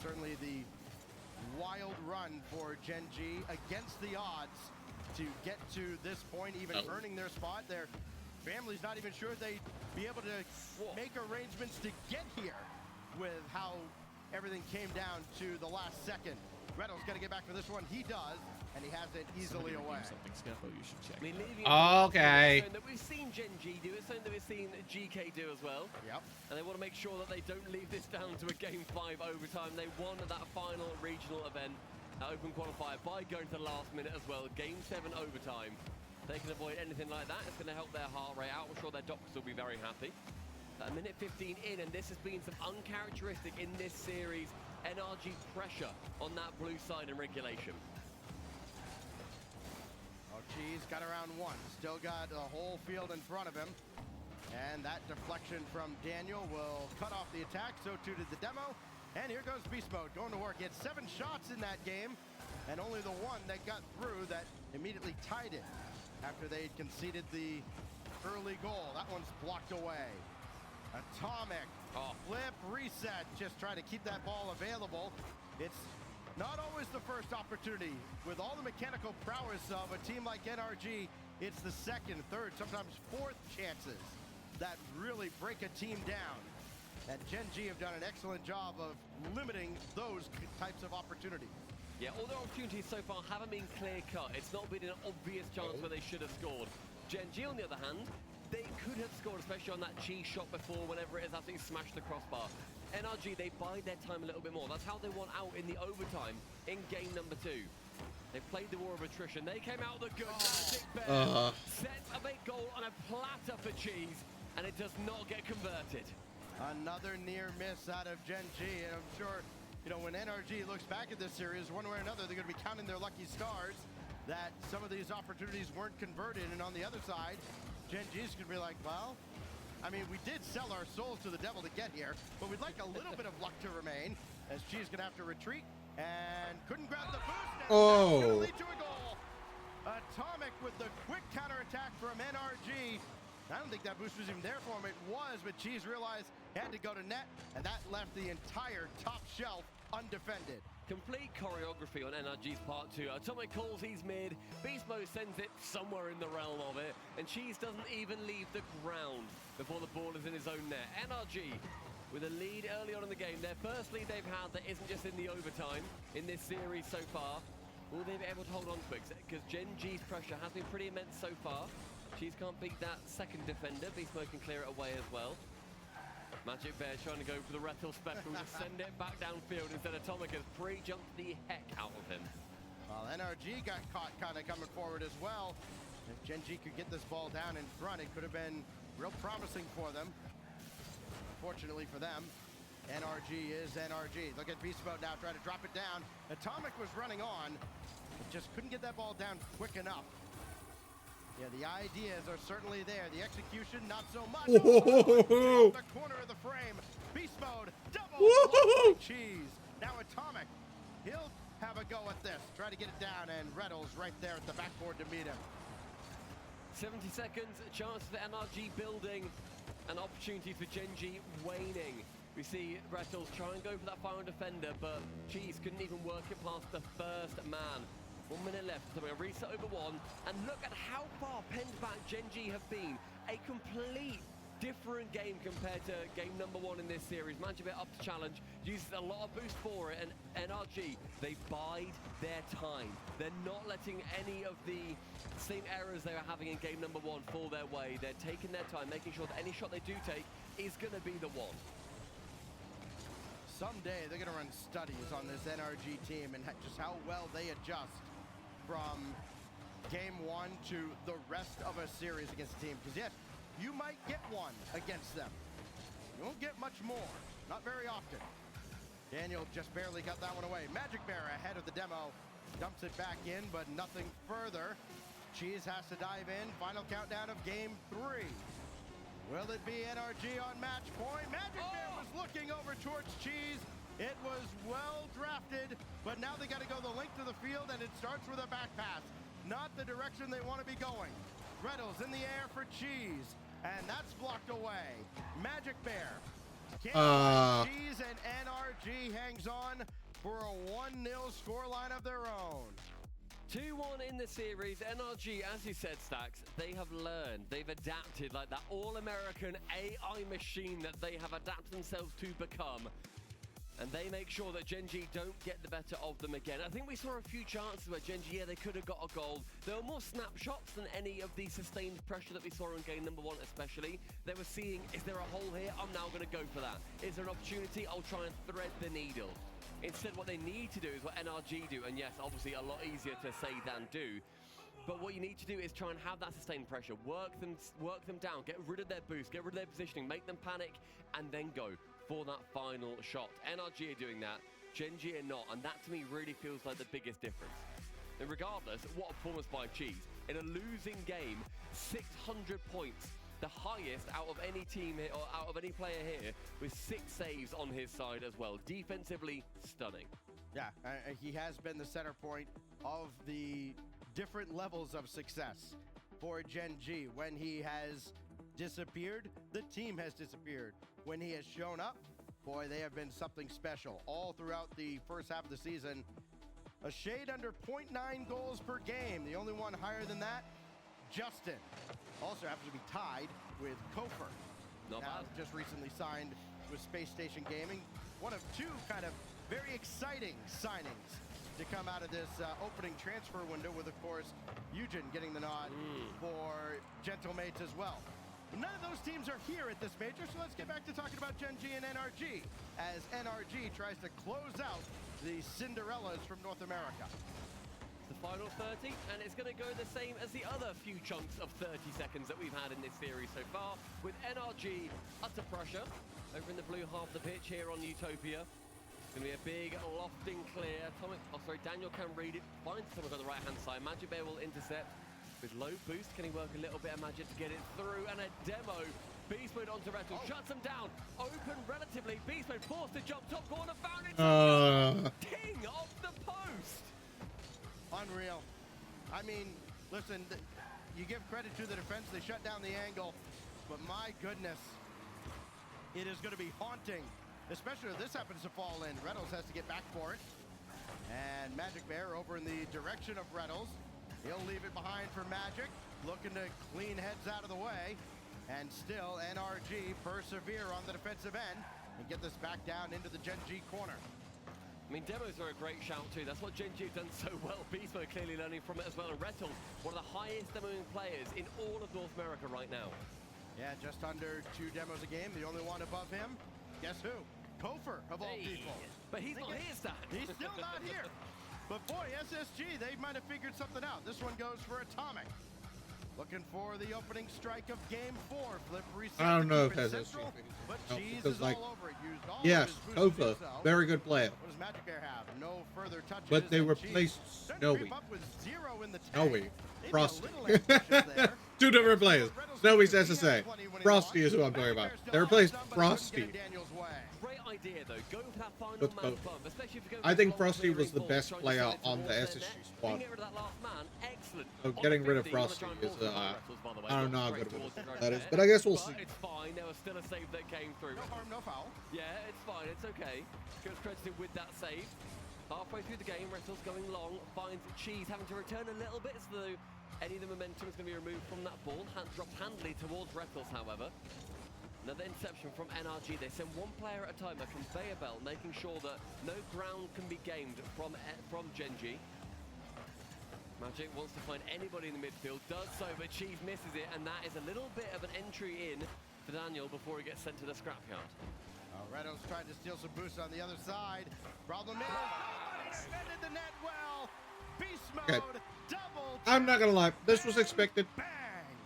certainly the wild run for Gen G against the odds to get to this point, even earning their spot. Their family's not even sure they'd be able to make arrangements to get here with how everything came down to the last second. Reddle's got to get back for this one. He does, and he has it easily away. You should check. I mean, Okay. that we've seen Gen G do. It's something that we've seen GK do as well. Yep. And they want to make sure that they don't leave this down to a Game 5 overtime. They won that final regional event, open qualifier, by going to the last minute as well. Game 7 overtime. They can avoid anything like that. It's going to help their heart rate out. I'm sure their doctors will be very happy. A minute 15 in, and this has been some uncharacteristic in this series. NRG pressure on that blue side in regulation. Oh, Cheese got around 1. Still got a whole field in front of him. And that deflection from Daniel will cut off the attack. So too did the demo. And here goes Beast Mode going to work. He had 7 shots in that game, and only the one that got through that immediately tied it after they had conceded the early goal. That one's blocked away. Atomic, flip, reset, just try to keep that ball available. It's not always the first opportunity. With all the mechanical prowess of a team like NRG, it's the second, third, sometimes fourth chances that really break a team down. And Gen G have done an excellent job of limiting those types of opportunities. Yeah, all their opportunities so far haven't been clear-cut. It's not been an obvious chance where they should have scored. Gen G, on the other hand, they could have scored, especially on that cheese shot before, whenever it is absolutely smashed the crossbar. NRG, they bide their time a little bit more. That's how they won out in the overtime in game number 2. They played the war of attrition. They came out the good. Magic Bear sets a big goal on a platter for cheese, and it does not get converted. Another near miss out of Gen G, and I'm sure, you know, when NRG looks back at this series, one way or another, they're going to be counting their lucky stars that some of these opportunities weren't converted. And on the other side, Gen G's could be like, well, I mean, we did sell our souls to the devil to get here, but we'd like a little bit of luck to remain, as G's gonna have to retreat and couldn't grab the boost. That's gonna lead to a goal. Atomic with the quick counterattack from NRG. I don't think that boost was even there for him. It was, but Cheese realized he had to go to net, and that left the entire top shelf undefended. Complete choreography on NRG's part 2. Atomic calls, he's mid. Beast Mode sends it somewhere in the realm of it, and Cheese doesn't even leave the ground before the ball is in his own net. NRG with a lead early on in the game. Their first lead they've had that isn't just in the overtime in this series so far. Will they be able to hold on to it? Because Gen G's pressure has been pretty immense so far. Cheese can't beat that second defender. Beast Mode can clear it away as well. Magic Bear trying to go for the Rettel special, just send it back downfield instead. Atomic has pre-jumped the heck out of him. Well, NRG got caught kind of coming forward as well. If Gen G could get this ball down in front, it could have been real promising for them. Unfortunately for them, NRG is NRG. Look at Beast Mode now trying to drop it down. Atomic was running on, but just couldn't get that ball down quick enough. Yeah, the ideas are certainly there. The execution, not so much. The corner of the frame. Beast Mode, double Cheese. Now Atomic, he'll have a go at this. Try to get it down, and Reddle's right there at the backboard to meet him. 70 seconds, a chance for NRG building, and opportunity for Gen G waning. We see Rettles try and go for that final defender, but Cheese couldn't even work it past the first man. 1 minute left, so we're reset over 1, and look at how far penned back Gen G have been. A complete different game compared to game number 1 in this series. Manjabet up to challenge, uses a lot of boost for it, and NRG, they bide their time. They're not letting any of the same errors they were having in game number 1 fall their way. They're taking their time, making sure that any shot they do take is going to be the one. Someday they're going to run studies on this NRG team and just how well they adjust from game 1 to the rest of a series against a team. Because yes, you might get one against them. You won't get much more. Not very often. Daniel just barely got that one away. Magic Bear ahead of the demo. Dumps it back in, but nothing further. Cheese has to dive in. Final countdown of game 3. Will it be NRG on match point? Magic Bear was looking over towards Cheese. It was well drafted, but now they got to go the length of the field, and it starts with a back pass. Not the direction they want to be going. Reynolds in the air for Cheese, and that's blocked away. Magic Bear. Cheese and NRG hangs on for a 1-0 scoreline of their own. 2-1 in the series. NRG, as you said, Stacks, they have learned. They've adapted like that all-American AI machine that they have adapted themselves to become. And they make sure that Gen.G don't get the better of them again. I think we saw a few chances where Gen.G, yeah, they could have got a goal. There were more snapshots than any of the sustained pressure that we saw in game number 1 especially. They were seeing, is there a hole here? I'm now going to go for that. Is there an opportunity? I'll try and thread the needle. Instead, what they need to do is what NRG do. And yes, obviously a lot easier to say than do. But what you need to do is try and have that sustained pressure. Work them down. Get rid of their boost. Get rid of their positioning. Make them panic. And then go for that final shot. NRG are doing that, Gen.G are not, and that to me really feels like the biggest difference. And regardless, what a performance by Cheese. In a losing game, 600 points, the highest out of any team here, or out of any player here, with 6 saves on his side as well. Defensively, stunning. Yeah, he has been the center point of the different levels of success for Gen.G. When he has disappeared, the team has disappeared. When he has shown up, boy, they have been something special all throughout the first half of the season. A shade under 0.9 goals per game. The only one higher than that, Justin. Also happens to be tied with Kofer. Not bad. Just recently signed with Space Station Gaming. One of 2 kind of very exciting signings to come out of this opening transfer window, with, of course, Eugen getting the nod for Gentlemates as well. None of those teams are here at this major, so let's get back to talking about Gen.G and NRG, as NRG tries to close out the Cinderellas from North America. The final 30, and it's going to go the same as the other few chunks of 30 seconds that we've had in this series so far, with NRG under pressure over in the blue half of the pitch here on Utopia. It's going to be a big lofting clear. Daniel can read it, finds someone on the right-hand side. Magic Bear will intercept. With low boost, can he work a little bit of magic to get it through? And a demo. Beast Mode onto Rattle, shuts him down. Open relatively. Beast Mode forced to jump top corner, found it. King of the post. Unreal. I mean, listen, you give credit to the defense. They shut down the angle. But my goodness, it is going to be haunting, especially if this happens to fall in. Reynolds has to get back for it. And Magic Bear over in the direction of Reynolds. He'll leave it behind for Magic, looking to clean heads out of the way. And still, NRG persevere on the defensive end and get this back down into the Gen.G corner. I mean, demos are a great shout too. That's what Gen.G have done so well. Beast Mode clearly learning from it as well. And Rettel, one of the highest demoing players in all of North America right now. Yeah, just under 2 demos a game. The only one above him, guess who? Kofer, of all people. But he's not here, Stan. He's still not here. But boy, SSG, they might have figured something out. This one goes for Atomic. Looking for the opening strike of game 4. Flip reset. I don't know if that's SSG. But No, Cheese because, is like, all over it. Used all yes, of his boost to Kofa, do so. very good player. What does Magic Bear have? No further touches. But they and replaced Cheese starting to Snowy. creep up with 0 in the tank. Snowy. Maybe a Frosty. little ambitious there. 2 different players. Snowy's SSA. Frosty is who I'm talking about. They replaced Frosty. Great idea though. Go for that final With man Kofa. bump, especially if you go I for think long Frosty was clearing the balls, best trying to player set it on the towards their SSG net. squad. Can get rid of that last man. Excellent. So On getting rid of 50, Frosty wanna try and is, force the Rattles, by the way. I don't know how Straight good towards of their a own that is, net. but I guess we'll But see. it's fine. There was still a save that came through. No harm, no foul. Yeah, it's fine. It's okay. Goes credited with that save. Halfway through the game, Rettles going long, finds Cheese having to return a little bit, so any of the momentum is going to be removed from that ball. Drops handily towards Rettles, however. Another interception from NRG. They send one player at a time, a conveyor belt, making sure that no ground can be gained from Gen G. Magic wants to find anybody in the midfield, does so, but Cheese misses it, and that is a little bit of an entry in for Daniel before he gets sent to the scrapyard. Redo's trying to steal some boosts on the other side. Problem is, extended the net well. Beast mode, double. I'm not gonna lie, this was expected.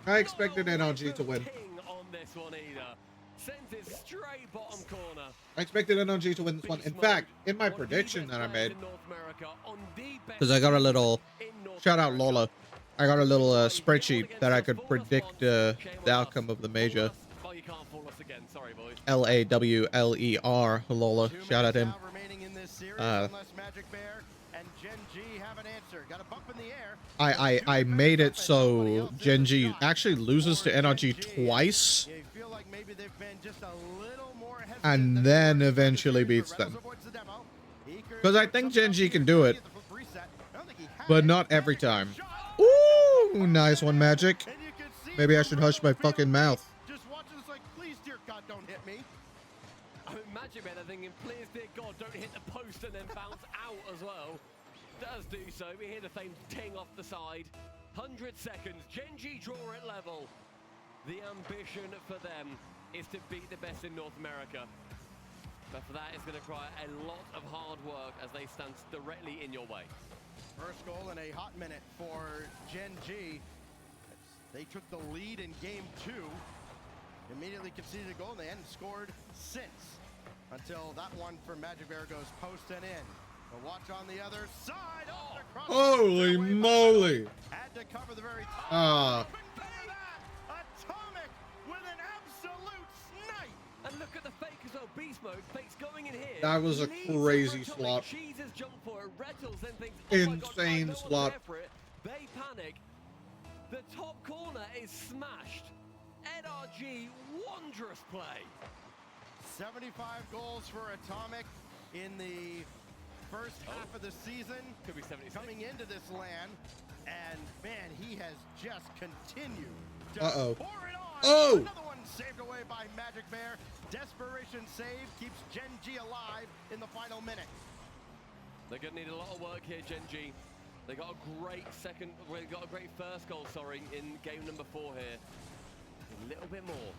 I expected NRG to win. On this one either. Sends it straight bottom corner. I expected NRG to win this one. In fact, in my prediction that I made, because I got a little shout out Lola, I got a little spreadsheet that I could predict the outcome of the major. Oh, you can't fool us again. Sorry, boys. LAWLER Lola. Shout out him. I made it so Gen G actually loses to NRG twice, and then eventually beats them. Because I think Gen G can do it, but not every time. Ooh, nice one, Magic. Maybe I should hush my fucking mouth. Magic Man, I think, please, dear God, don't hit the post and then bounce out as well. Does do so. We hear the same ting off the side. 100 seconds. Gen G draw at level. The ambition for them is to beat the best in North America. But for that, it's going to require a lot of hard work as they stand directly in your way. First goal in a hot minute for Gen G. They took the lead in game 2. Immediately conceded a goal, and they hadn't scored since. Until that one for Magic Bear goes post and in. But watch on the other side. Oh, holy moly! Had to cover the very top. Atomic with an absolute snipe. And look at the fake as well. Beast mode. Fake's going in here. That was a crazy slot. Jesus jump for it. Rettles then thinks, insane slot. They panic. The top corner is smashed. NRG, wondrous play. 75 goals for Atomic in the first half of the season. Could be 76. Coming into this land, and man, he has just continued to pour it on. Oh! Another one saved away by Magic Bear. Desperation save keeps Gen G alive in the final minute. They're going to need a lot of work here, Gen G. They got a great first goal, in game number 4 here. A little bit more.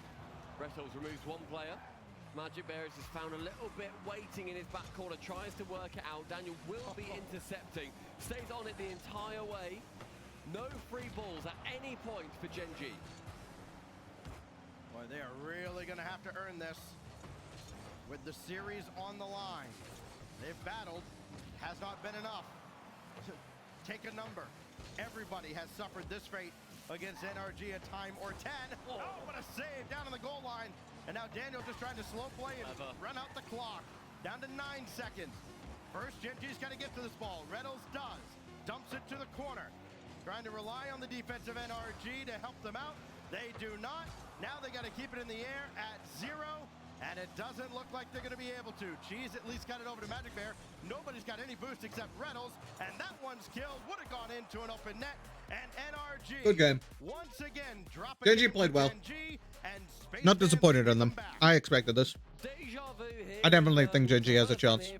Rettles removes one player. Magic Bears has found a little bit waiting in his back corner, tries to work it out. Daniel will be intercepting, stays on it the entire way. No free balls at any point for Gen G. Boy, they are really going to have to earn this with the series on the line. They've battled, has not been enough. Take a number. Everybody has suffered this fate against NRG a time or 10. Oh, what a save down on the goal line. And now Daniel just trying to slow play and run out the clock. Down to 9 seconds. First, Gen G's got to get to this ball. Reynolds does. Dumps it to the corner. Trying to rely on the defensive NRG to help them out. They do not. Now they got to keep it in the air at 0. And it doesn't look like they're going to be able to. Cheese at least got it over to Magic Bear. Nobody's got any boost except Reynolds. And that one's killed. Would have gone into an open net. And NRG good game. Once again dropping. Gen G played well. Not disappointed in them. I expected this. I definitely think Gen G has a chance.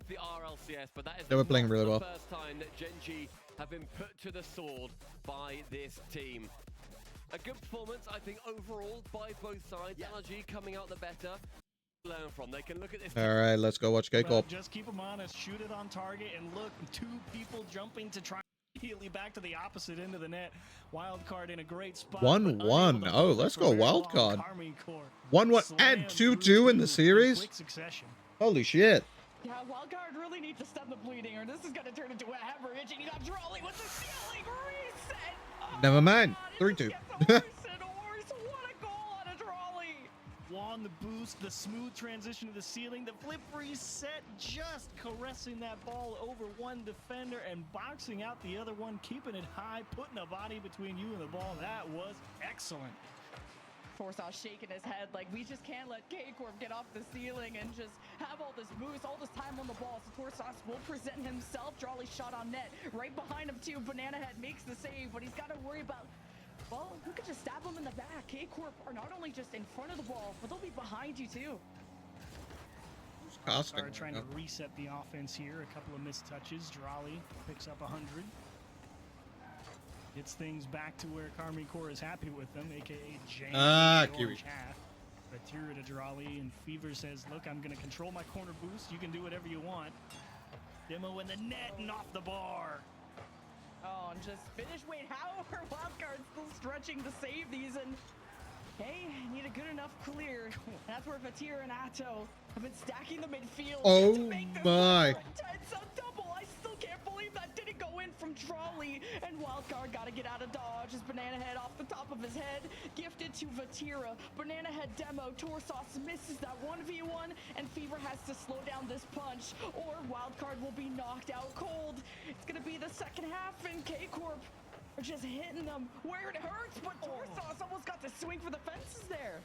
They were playing really well. First time that Gen G have been put to the sword by this team. A good performance, I think, overall by both sides. NRG coming out the better. Learn from. They can look at this. All right, let's go watch K-Corp. Just keep them honest, shoot it on target, and look, 2 people jumping to try immediately back to the opposite end of the net. Wild card in a great spot. 1-1. Oh, let's go wild card. 1-1 and 2-2 in the series. Holy shit. Yeah, Wildcard really needs to stop the bleeding, or this is going to turn into a hemorrhage, and you got Drawley with the ceiling reset. Oh, Never mind. 3-2. On the boost, the smooth transition to the ceiling, the flip reset, just caressing that ball over one defender and boxing out the other one, keeping it high, putting a body between you and the ball. That was excellent. Forsaw shaking his head like, we just can't let K-Corp get off the ceiling and just have all this boost, all this time on the ball. So Forsaw will present himself. Drawley shot on net. Right behind him too. Banana Head makes the save, but he's got to worry about Well, you could just stab them in the back. K-Corp are not only just in front of the ball, but they'll be behind you too. Costing Are trying to reset the offense here. A couple of missed touches. Drawley picks up 100. Gets things back to where Karmine Corp is happy with them, aka James. Kiwi. Vatira to Drawley, and Fever says, look, I'm going to control my corner boost. You can do whatever you want. Demo in the net and off the bar. Oh, and just finish. Wait, how are Wildcard still stretching to save these? And hey, need a good enough clear. And that's where Vatira and Atto have been stacking the midfield. Oh to make this my. It's a double. I still can't believe that didn't go in from Drawley. And Wildcard got to get out of dodge as Banana Head off the top of his head. Gifted to Vatira. Banana Head demo. Torsauce misses that 1v1. And Fever has to slow down this punch, or Wildcard will be knocked out cold. It's going to be the second half, and K-Corp are just hitting them where it hurts, but Torsauce almost got to swing for the fences there.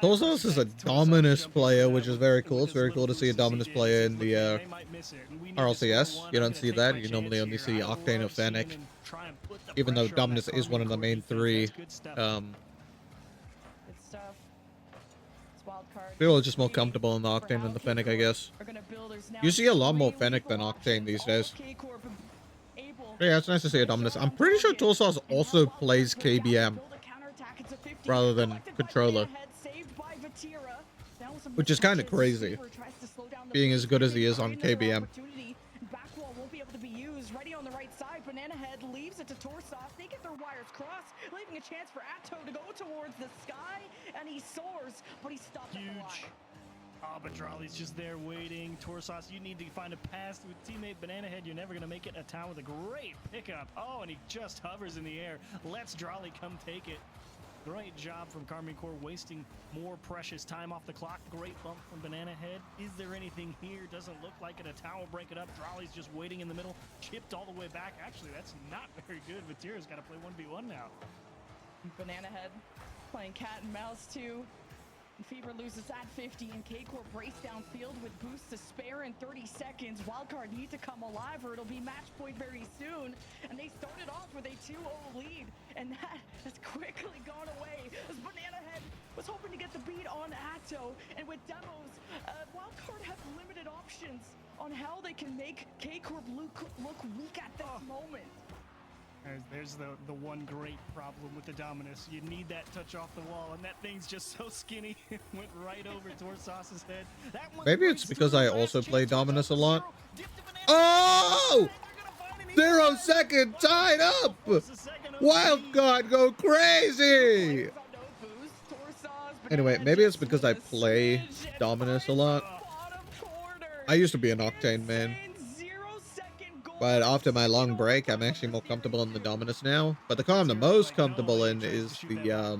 Torsauce is a Dominus player, which is very cool. It's very cool to see a Dominus player in the RLCS. You don't see that. You normally only see Octane or Fennec. Even though Dominus is one of the main three. Good stuff. People are just more comfortable in the Octane than the Fennec, I guess. You see a lot more Fennec than Octane these days. Yeah, it's nice to see a Dominus. I'm pretty sure Torsauce also plays KBM rather than controller, which is kind of crazy, being as good as he is on KBM. Backwall won't be able to be used. Ready on the right side. Banana Head leaves it to Torsauce. They get their wires crossed, leaving a chance for Atto to go towards the sky, and he soars, but he's stopped at the line. Oh, but Drawley's just there waiting. Torsauce, you need to find a pass with teammate Banana Head. You're never going to make it. A town with a great pickup. Oh, and he just hovers in the air. Lets Drawley come take it. Great job from Karmine Corp, wasting more precious time off the clock. Great bump from Banana Head. Is there anything here? Doesn't look like it. A tower break it up. Drawley's just waiting in the middle. Chipped all the way back. Actually, that's not very good. Vatira's got to play 1v1 now. Banana Head playing cat and mouse too. Fever loses at 50, and K-Corp race downfield with boosts to spare in 30 seconds. Wildcard need to come alive or it'll be match point very soon. And they started off with a 2-0 lead, and that has quickly gone away as Banana Head was hoping to get the beat on Atto. And with demos, Wildcard have limited options on how they can make K-Corp look weak at this moment. There's the one great problem with the Dominus. You need that touch off the wall, and that thing's just so skinny. It went right over Torsauce's head. Maybe it's because I also play Dominus a lot. Oh! 0 second tied up! Wildcard go crazy! Anyway, maybe it's because I play Dominus a lot. I used to be an Octane man. But after my long break, I'm actually more comfortable in the Dominus now. But the car I'm the most comfortable in is the,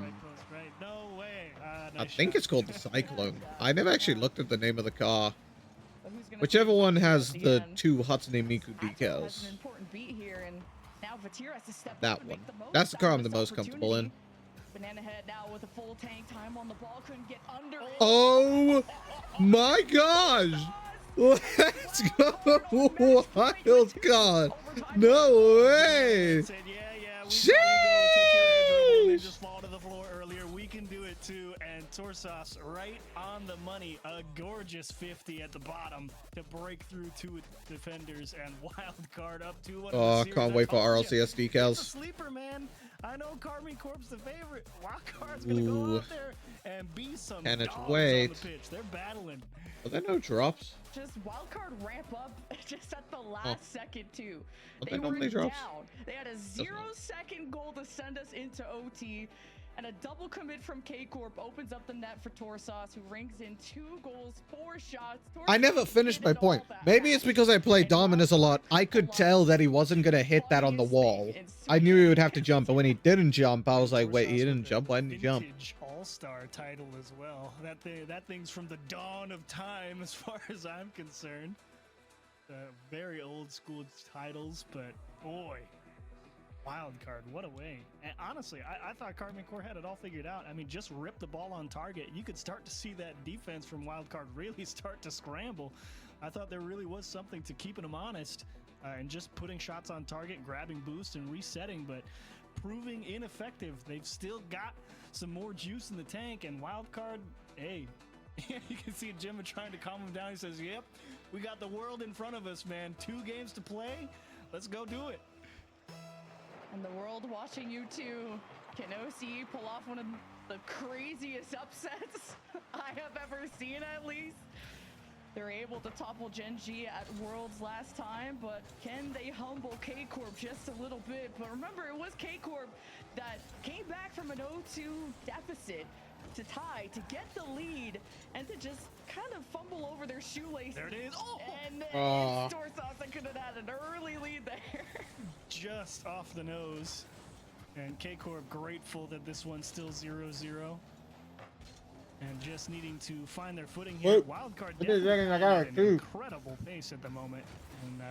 I think it's called the Cyclone. I never actually looked at the name of the car. Whichever one has the 2 Hatsune Miku decals. That one. That's the car I'm the most comfortable in. Banana Head now with a full tank time on the ball, couldn't get under it. Oh my gosh! Let's go, Wild Card! No way! Sheesh! Just fall to the floor earlier. We can do it too. And Torsauce right on the money. A gorgeous 50 at the bottom to break through 2 defenders, and Wildcard up 2-1. Oh, can't wait for RLCS decals. It's a sleeper, man. I know Karmine Corp's the favorite. Wildcard's gonna go out there and be some dogs on the pitch. They're battling. Are there no drops? Just Wildcard ramp up just at the last second too. They normally drops? Down. They had a 0-second goal to send us into OT, and a double commit from K-Corp opens up the net for Torsauce, who rings in 2 goals, 4 shots. I never finished my point. Maybe it's because I play Dominus a lot. I could tell that he wasn't going to hit that on the wall. I knew he would have to jump, but when he didn't jump, I was like, wait, he didn't jump? Why didn't he jump? All-Star title as well. That thing's from the dawn of time as far as I'm concerned. Very old school titles, but boy, Wildcard, what a way. And honestly, I thought Karmine Corp had it all figured out. I mean, just rip the ball on target. You could start to see that defense from Wildcard really start to scramble. I thought there really was something to keeping them honest and just putting shots on target, grabbing boost and resetting, but proving ineffective. They've still got some more juice in the tank, and Wildcard, hey, you can see Gemma trying to calm him down. He says, yep, we got the world in front of us, man. 2 games to play. Let's go do it. And the world watching you two. Can OCE pull off one of the craziest upsets I have ever seen, at least? They're able to topple Gen G at Worlds last time, but can they humble K-Corp just a little bit? But remember, it was K-Corp that came back from an 0-2 deficit to tie, to get the lead, and to just kind of fumble over their shoelaces. There it is. Oh! And then Torsos that could have had an early lead there. Just off the nose. And K-Corp grateful that this one's still 0-0. And just needing to find their footing here. Wildcard definitely at an incredible pace at the moment. And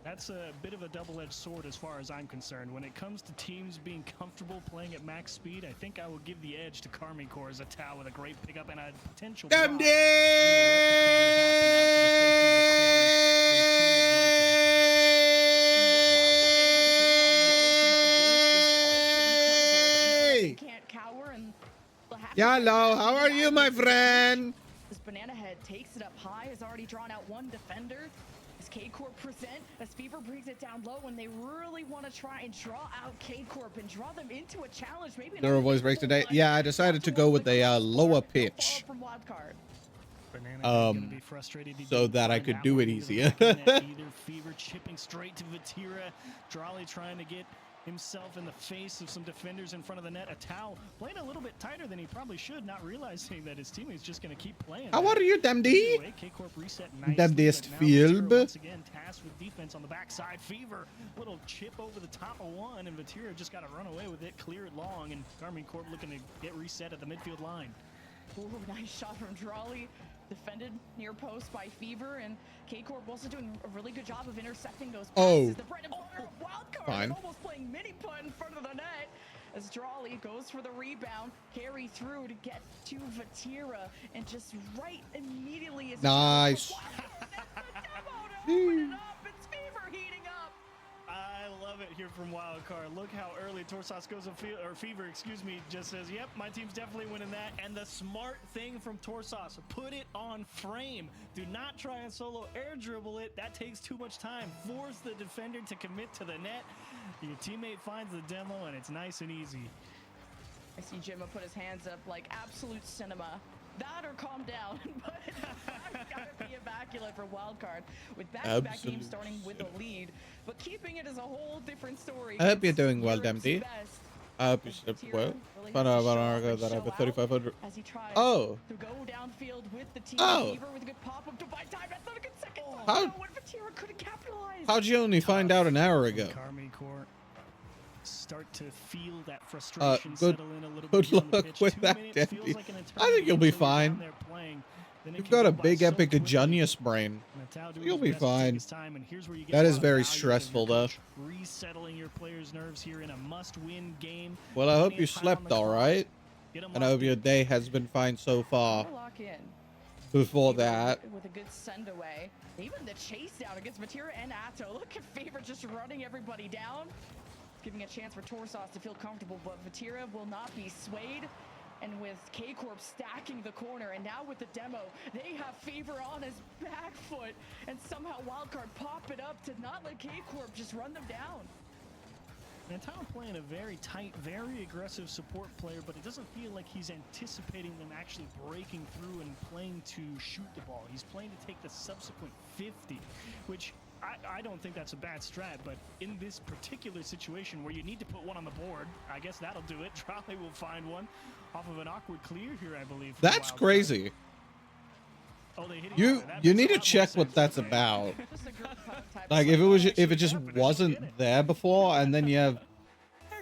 that's a bit of a double-edged sword as far as I'm concerned. When it comes to teams being comfortable playing at max speed, I think I will give the edge to Karmine Corps as a Tau with a great pickup and a potential block. Can't cower and Hello, how are you, my friend? This Banana Head takes it up high, has already drawn out 1 defender. As K-Corp present, as Fever brings it down low, and they really want to try and draw out K-Corp and draw them into a challenge. Maybe There were voice breaks today. Yeah, I decided to go with a lower pitch. From Wildcard. So that I could do it easier. Either Fever chipping straight to Vatira, Drawley trying to get himself in the face of some defenders in front of the net. A Tau playing a little bit tighter than he probably should, not realizing that his teammate's just going to keep playing. How are you, Demdy? K-Corp reset nicely, Demdiest but now field. Vatira once again tasked with defense on the backside. Fever, little chip over the top of one, and Vatira just got to run away with it, clear it long, and Karmine Corp looking to get reset at the midfield line. Ooh, nice shot from Drawley. Defended near post by Fever, and K-Corp also doing a really good job of intercepting those passes. The bread and butter of Wildcard, almost playing mini putt in front of the net. As Drawley goes for the rebound, carry through to get to Vatira, and just right immediately as nice. It's Fever heating up. I love it here from Wildcard. Look how early Torsos goes or Fever, excuse me, just says, yep, my team's definitely winning that. And the smart thing from Torsos, put it on frame. Do not try and solo air dribble it. That takes too much time. Force the defender to commit to the net. Your teammate finds the demo, and it's nice and easy. I see Jimma put his hands up like absolute cinema. That or calm down, but it's gotta be immaculate for Wildcard with back-to-back games starting with a lead, but keeping it as a whole different story. I hope you're doing well, Demdy. I hope you slept well. Found out about an hour ago that I have a 3,500. Oh. To go downfield with the team. Oh. Fever with a good pop-up to buy time. That's not a good second. Couldn't capitalize. How'd you only find out an hour ago? Karmine Corps start to feel that frustration Good, settle in a little good bit. luck with that, Demdy. I think you'll be fine. You've got a big epic genius brain. You'll be fine. That is very stressful, though. Resettling your players' nerves here in a must-win game. Well, I hope you slept all right, and I hope your day has been fine so far. Lock in. Before that, with a good send away, even the chase down against Vatira and Atto. Look at Fever just running everybody down, giving a chance for Torsos to feel comfortable, but Vatira will not be swayed. And with K-Corp stacking the corner, and now with the demo, they have Fever on his back foot, and somehow Wildcard pop it up to not let K-Corp just run them down. Nantao playing a very tight, very aggressive support player, but it doesn't feel like he's anticipating them actually breaking through and playing to shoot the ball. He's playing to take the subsequent 50, which I don't think that's a bad strat, but in this particular situation where you need to put one on the board, I guess that'll do it. Trolley will find one off of an awkward clear here, I believe. That's crazy. Oh, they hit You need to check what that's about. Like if it just wasn't there before, and then you have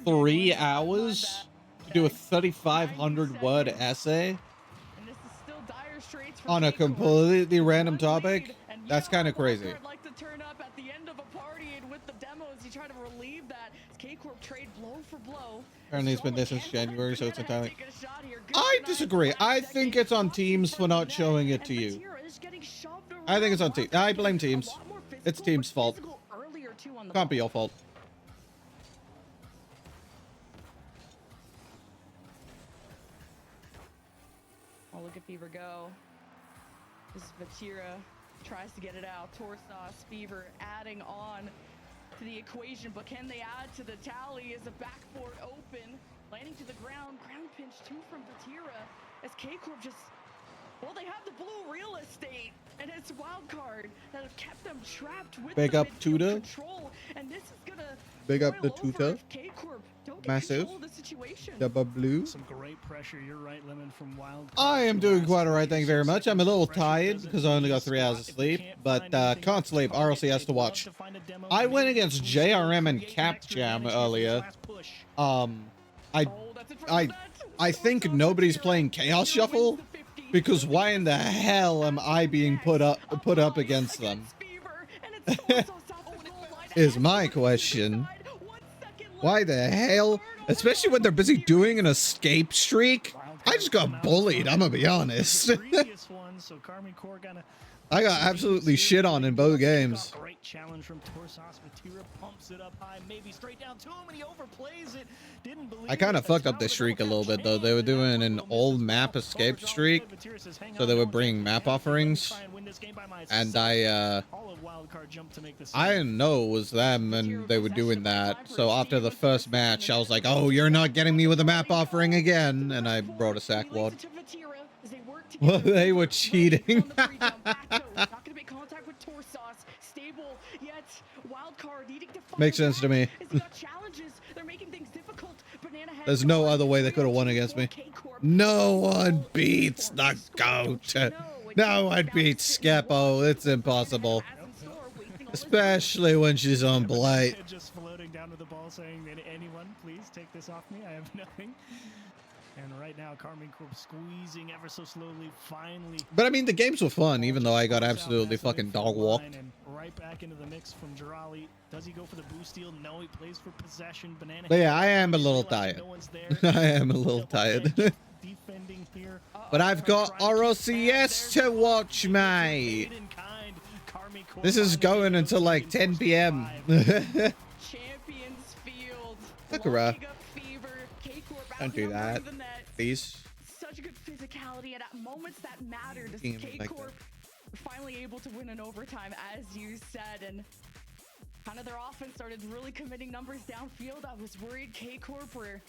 3 hours to do a 3,500 word essay on a completely random topic. That's kind of crazy. Like to turn up at the end of a party, and with the demos, you try to relieve that. K-Corp trade blow for blow. Apparently it's been there since January, so it's entirely. I disagree. I think it's on teams for not showing it to you. I think it's on teams. I blame teams. It's team's fault. Can't be your fault. look at Fever go. This is Vatira, tries to get it out. Torsos, Fever adding on to the equation, but can they add to the tally? Is a backboard open, landing to the ground. Ground pinch 2 from Vatira as K-Corp just, well, they have the blue real estate, and it's Wildcard that have kept them trapped with Big the up midfield Tuta. control, and this is gonna Big up the boil over Tuta. if K-Corp don't get Massive. control of the situation. Double blue. Some great pressure. You're right, Lemon, from Wild. I am doing quite alright, thank you very much. I'm a little tired because I only got 3 hours of sleep, but can't sleep. RLCS to watch. I went against JRM and Cap Jam earlier. I think nobody's playing Chaos Shuffle because why in the hell am I being put up against them? Is my question. Why the hell? Especially when they're busy doing an escape streak. I just got bullied, I'm gonna be honest. I got absolutely shit on in both games. Great challenge from Torsos. Vatira pumps it up high, maybe straight down to him, and he overplays it. Didn't believe I kind of fucked up the streak a little bit though. They were doing an old map escape streak, so they were bringing map offerings, and I didn't know it was them, and they were doing that. So after the first match, I was like, "Oh, you're not getting me with a map offering again," and I brought a sack ward. Well, they were cheating. Not gonna make contact with Torsos. Stable, yet Wildcard needing to find Makes sense to me. challenges. They're making things difficult. Banana Head There's no other way they could have won against me. No one beats the GOAT. No one beats Skepo. It's impossible. Especially when she's on Blight. Just floating down to the ball saying, anyone, please take this off me. I have nothing. And right now, Carmine Corp squeezing ever so slowly, finally. But I mean, the games were fun, even though I got absolutely fucking dog walked. And right back into the mix from Jirali. Does he go for the boost steal? No, he plays for possession. Banana. But yeah, I am a little tired. I am a little tired. Defending here. But I've got RLCS to watch, mate. This is going until like 10 p.m. Champions Field. Sakura. Don't do that, please. Such good physicality, and at moments that mattered, K-Corp finally able to win in overtime, as you said, and kind of their offense started really committing numbers downfield. I was worried K-Corp were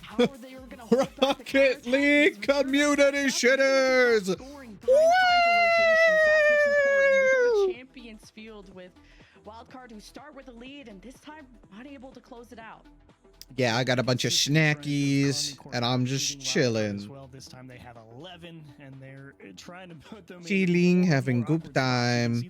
how they were gonna hold back Rocket League community shitters. Woo! Champions Field with Wildcard, who start with the lead, and this time unable to close it out. Yeah, I got a bunch of snackies, and I'm just chilling. Well, this time they have 11, and they're trying to put them Chilling, having good time.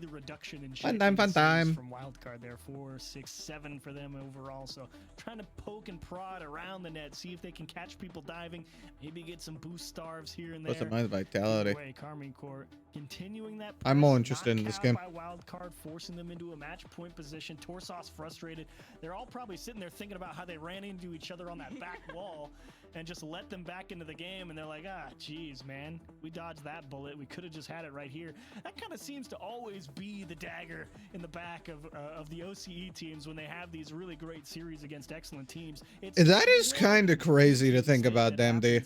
Fun time, fun time. From Wildcard there, 4, 6, 7 for them overall. So trying to poke and prod around the net, see if they can catch people diving, maybe get some boost starves here and there. What's my vitality? Anyway, Carmine Court continuing that. I'm more interested in this game. By Wildcard, forcing them into a match point position. Torsos frustrated. They're all probably sitting there thinking about how they ran into each other on that back wall and just let them back into the game, and they're like, geez, man, we dodged that bullet. We could have just had it right here. That kind of seems to always be the dagger in the back of the OCE teams when they have these really great series against excellent teams. That is kind of crazy to think about, damn dude.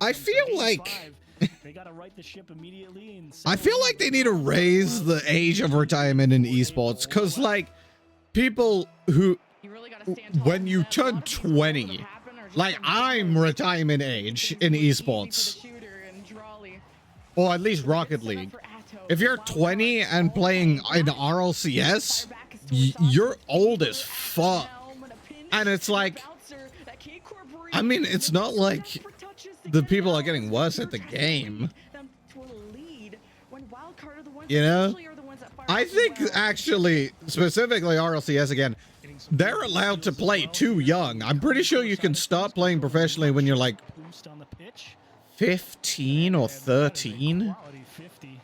I feel like they got to right the ship immediately. And I feel like they need to raise the age of retirement in esports, because like people who when you turn 20, like I'm retirement age in esports, or at least Rocket League. If you're 20 and playing in RLCS, you're old as fuck. And it's like, I mean, it's not like the people are getting worse at the game. You know? I think actually, specifically RLCS again, they're allowed to play too young. I'm pretty sure you can start playing professionally when you're like 15 or 13.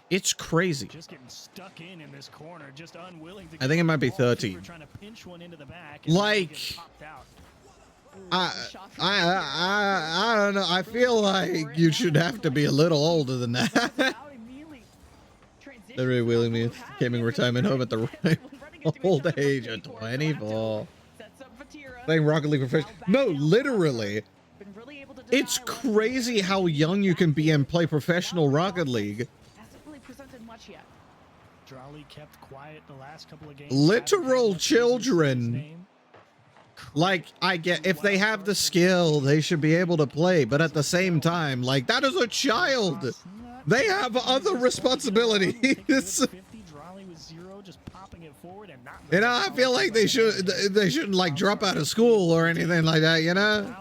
It's crazy. Just getting stuck in this corner, just unwilling to I think it might be 13. Like, I don't know. I feel like you should have to be a little older than that. They're really wheeling me gaming retirement home at the right old age of 24. Playing Rocket League professional. No, literally. It's crazy how young you can be and play professional Rocket League. Hasn't really presented much yet. Drawley kept quiet the last couple of games. Literal children. Like, I get, if they have the skill, they should be able to play. But at the same time, like, that is a child. They have other responsibilities. You know, I feel like they shouldn't like drop out of school or anything like that, you know?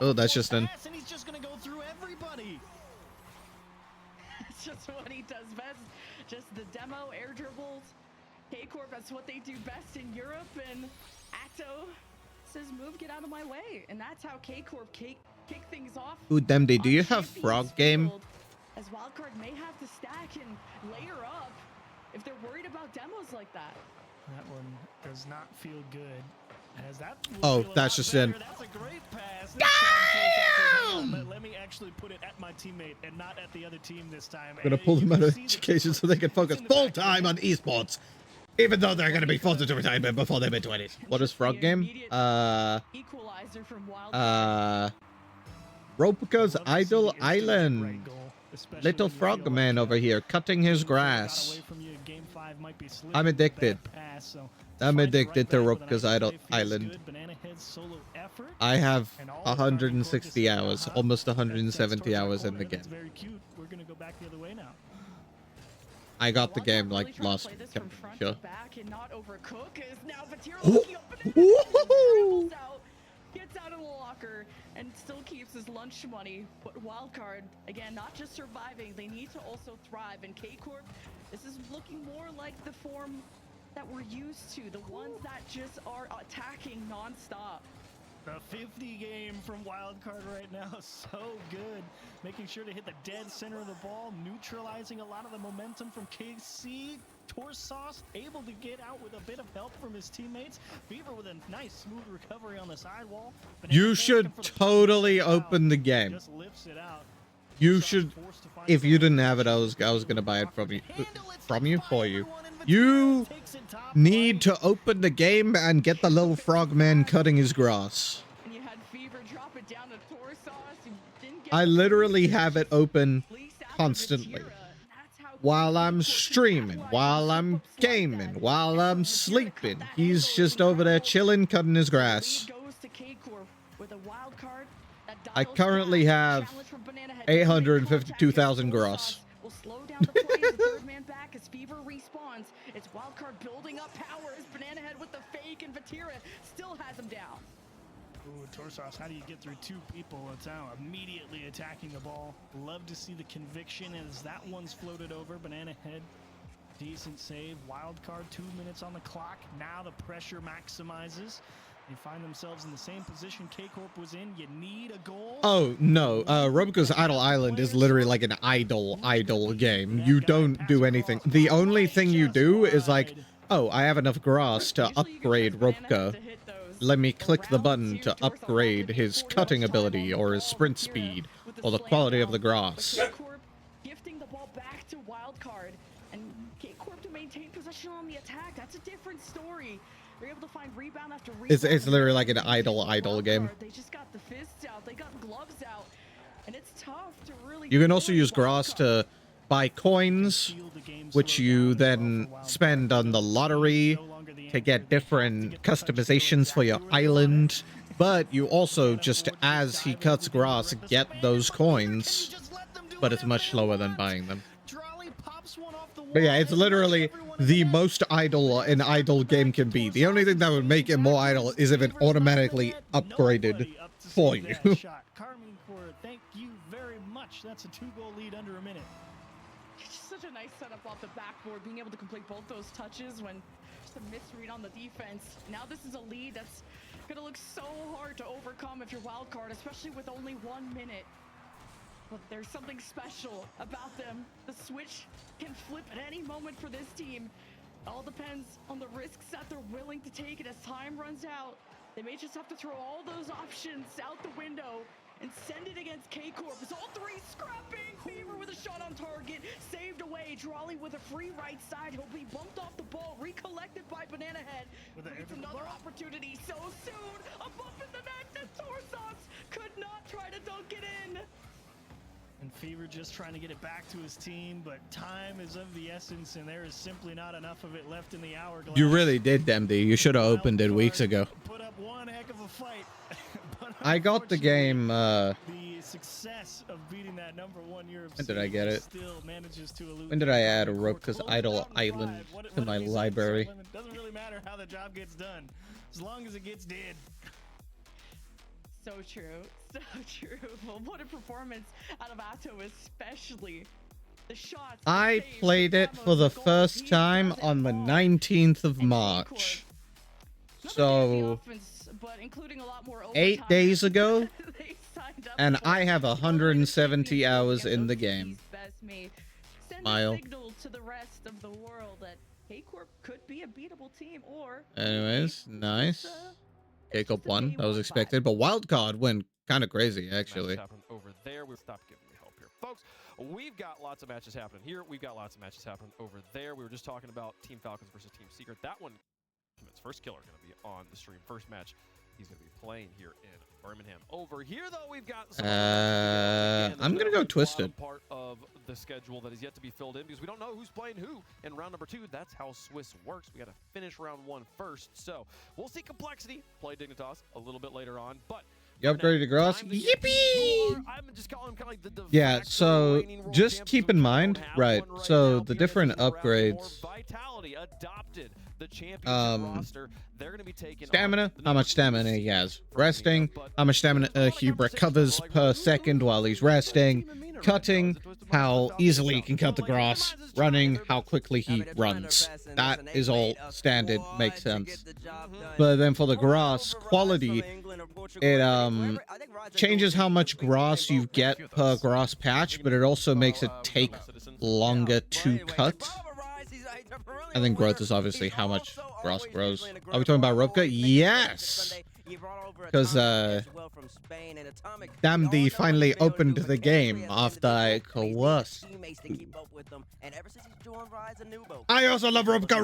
Oh, that's just an... And he's just going to go through everybody. It's just what he does best. Just the demo, air dribbles. K-Corp, that's what they do best in Europe. And Acto says, move, get out of my way. And that's how K-Corp kick things off. Ooh, Demdy, do you have Frog Game? As Wildcard may have to stack and layer up if they're worried about demos like that. That one does not feel good. As that Oh, that's just in. That's a great pass. Damn! Let me actually put it at my teammate and not at the other team this time. I'm gonna pull them out of education so they can focus full time on esports, even though they're gonna be forced into retirement before they're mid-20s. What is Frog Game? Equalizer from Ropica's Idle Island. Little Frogman over here cutting his grass. I'm addicted. I'm addicted to Ropica's Idle Island. I have 160 hours, almost 170 hours in the game. I got the game like last week, I'm sure. Gets out of the locker and still keeps his lunch money. But Wildcard, again, not just surviving, they need to also thrive. And K-Corp, this is looking more like the form that we're used to, the ones that just are attacking non-stop. The 50 game from Wildcard right now, so good. Making sure to hit the dead center of the ball, neutralizing a lot of the momentum from KC. Torsauce able to get out with a bit of help from his teammates. Fever with a nice smooth recovery on the sidewall. You should totally open the game. Just lifts it out. You should, if you didn't have it, I was gonna buy it from you, for you. You need to open the game and get the little frogman cutting his grass. And you had Fever drop it down to Torsauce. You didn't get I literally have it open constantly. While I'm streaming, while I'm gaming, while I'm sleeping, he's just over there chilling, cutting his grass. I currently have 852,000 grass. Will slow down the play as the third man back as Fever respawns. It's Wildcard building up power as Banana Head with the fake and Vatira still has him down. Ooh, Torsauce, how do you get through two people? It's now immediately attacking the ball. Love to see the conviction as that one's floated over. Banana Head, decent save. Wildcard, 2 minutes on the clock. Now the pressure maximizes. They find themselves in the same position K-Corp was in. You need a goal. Oh, no. Robico's Idle Island is literally like an idle game. You don't do anything. The only thing you do is like, oh, I have enough grass to upgrade Robico. Let me click the button to upgrade his cutting ability or his sprint speed or the quality of the grass. K-Corp gifting the ball back to Wildcard and K-Corp to maintain possession on the attack. That's a different story. They're able to find rebound after rebound. It's literally like an idle game. They just got the fists out. They got gloves out. And it's tough to really... You can also use grass to buy coins, which you then spend on the lottery to get different customizations for your island. But you also, just as he cuts grass, get those coins. But it's much slower than buying them. But yeah, it's literally the most idle an idle game can be. The only thing that would make it more idle is if it automatically upgraded for you. Carmen Core, thank you very much. That's a 2-goal lead under a minute. It's just such a nice setup off the backboard, being able to complete both those touches when just a misread on the defense. Now this is a lead that's going to look so hard to overcome if you're Wildcard, especially with only 1 minute. But there's something special about them. The switch can flip at any moment for this team. All depends on the risks that they're willing to take, and as time runs out, they may just have to throw all those options out the window and send it against K-Corp. It's all three scrapping. Fever with a shot on target, saved away. Drawley with a free right side. He'll be bumped off the ball, recollected by Banana Head. It's another opportunity so soon. A bump in the net, and Torsauce could not try to dunk just trying to get it back to his team, but time is of the essence, and there is simply not enough of it left in the hourglass. You really did, Demdy. You should have opened it weeks ago. Put up one heck of a fight. I got the game. The success of beating that #1 Europe When did I get it? still manages to elude. When did I add a Ropka's Idol Island to my library? It doesn't really matter how the job gets done, as long as it gets did. So true. So true. Well, what a performance out of Atto, especially. The shots. I played it for the first time on the 19th of March. So, 8 days ago, and I have 170 hours in the game. Smile. To the rest of the world that K-Corp could be a beatable team, or Anyways, nice. K-Corp won. That was expected, but Wildcard went kind of crazy, actually. Over there, we'll stop giving me help here, folks. We've got lots of matches happening here. We've got lots of matches happening over there. We were just talking about Team Falcons versus Team Secret. That one, its first killer, going to be on the stream. First match, he's going to be playing here in Birmingham. Over here, though, we've got some I'm gonna go Twisted. Part of the schedule that is yet to be filled in because we don't know who's playing who in round number 2. That's how Swiss works. We got to finish round 1 first. So we'll see Complexity play Dignitas a little bit later on, but. You upgraded Gross? Yippee! Yeah, so just keep in mind, right, so the different upgrades, stamina, how much stamina he has, resting, how much stamina he recovers per second while he's resting, cutting, how easily he can cut the grass, running, how quickly he runs. That is all standard, makes sense. But then for the grass quality, it changes how much grass you get per grass patch, but it also makes it take longer to cut. And then growth is obviously how much grass grows. Are we talking about Ropka? Yes! Because Damdi finally opened the game after I coerced. I also love Ropka.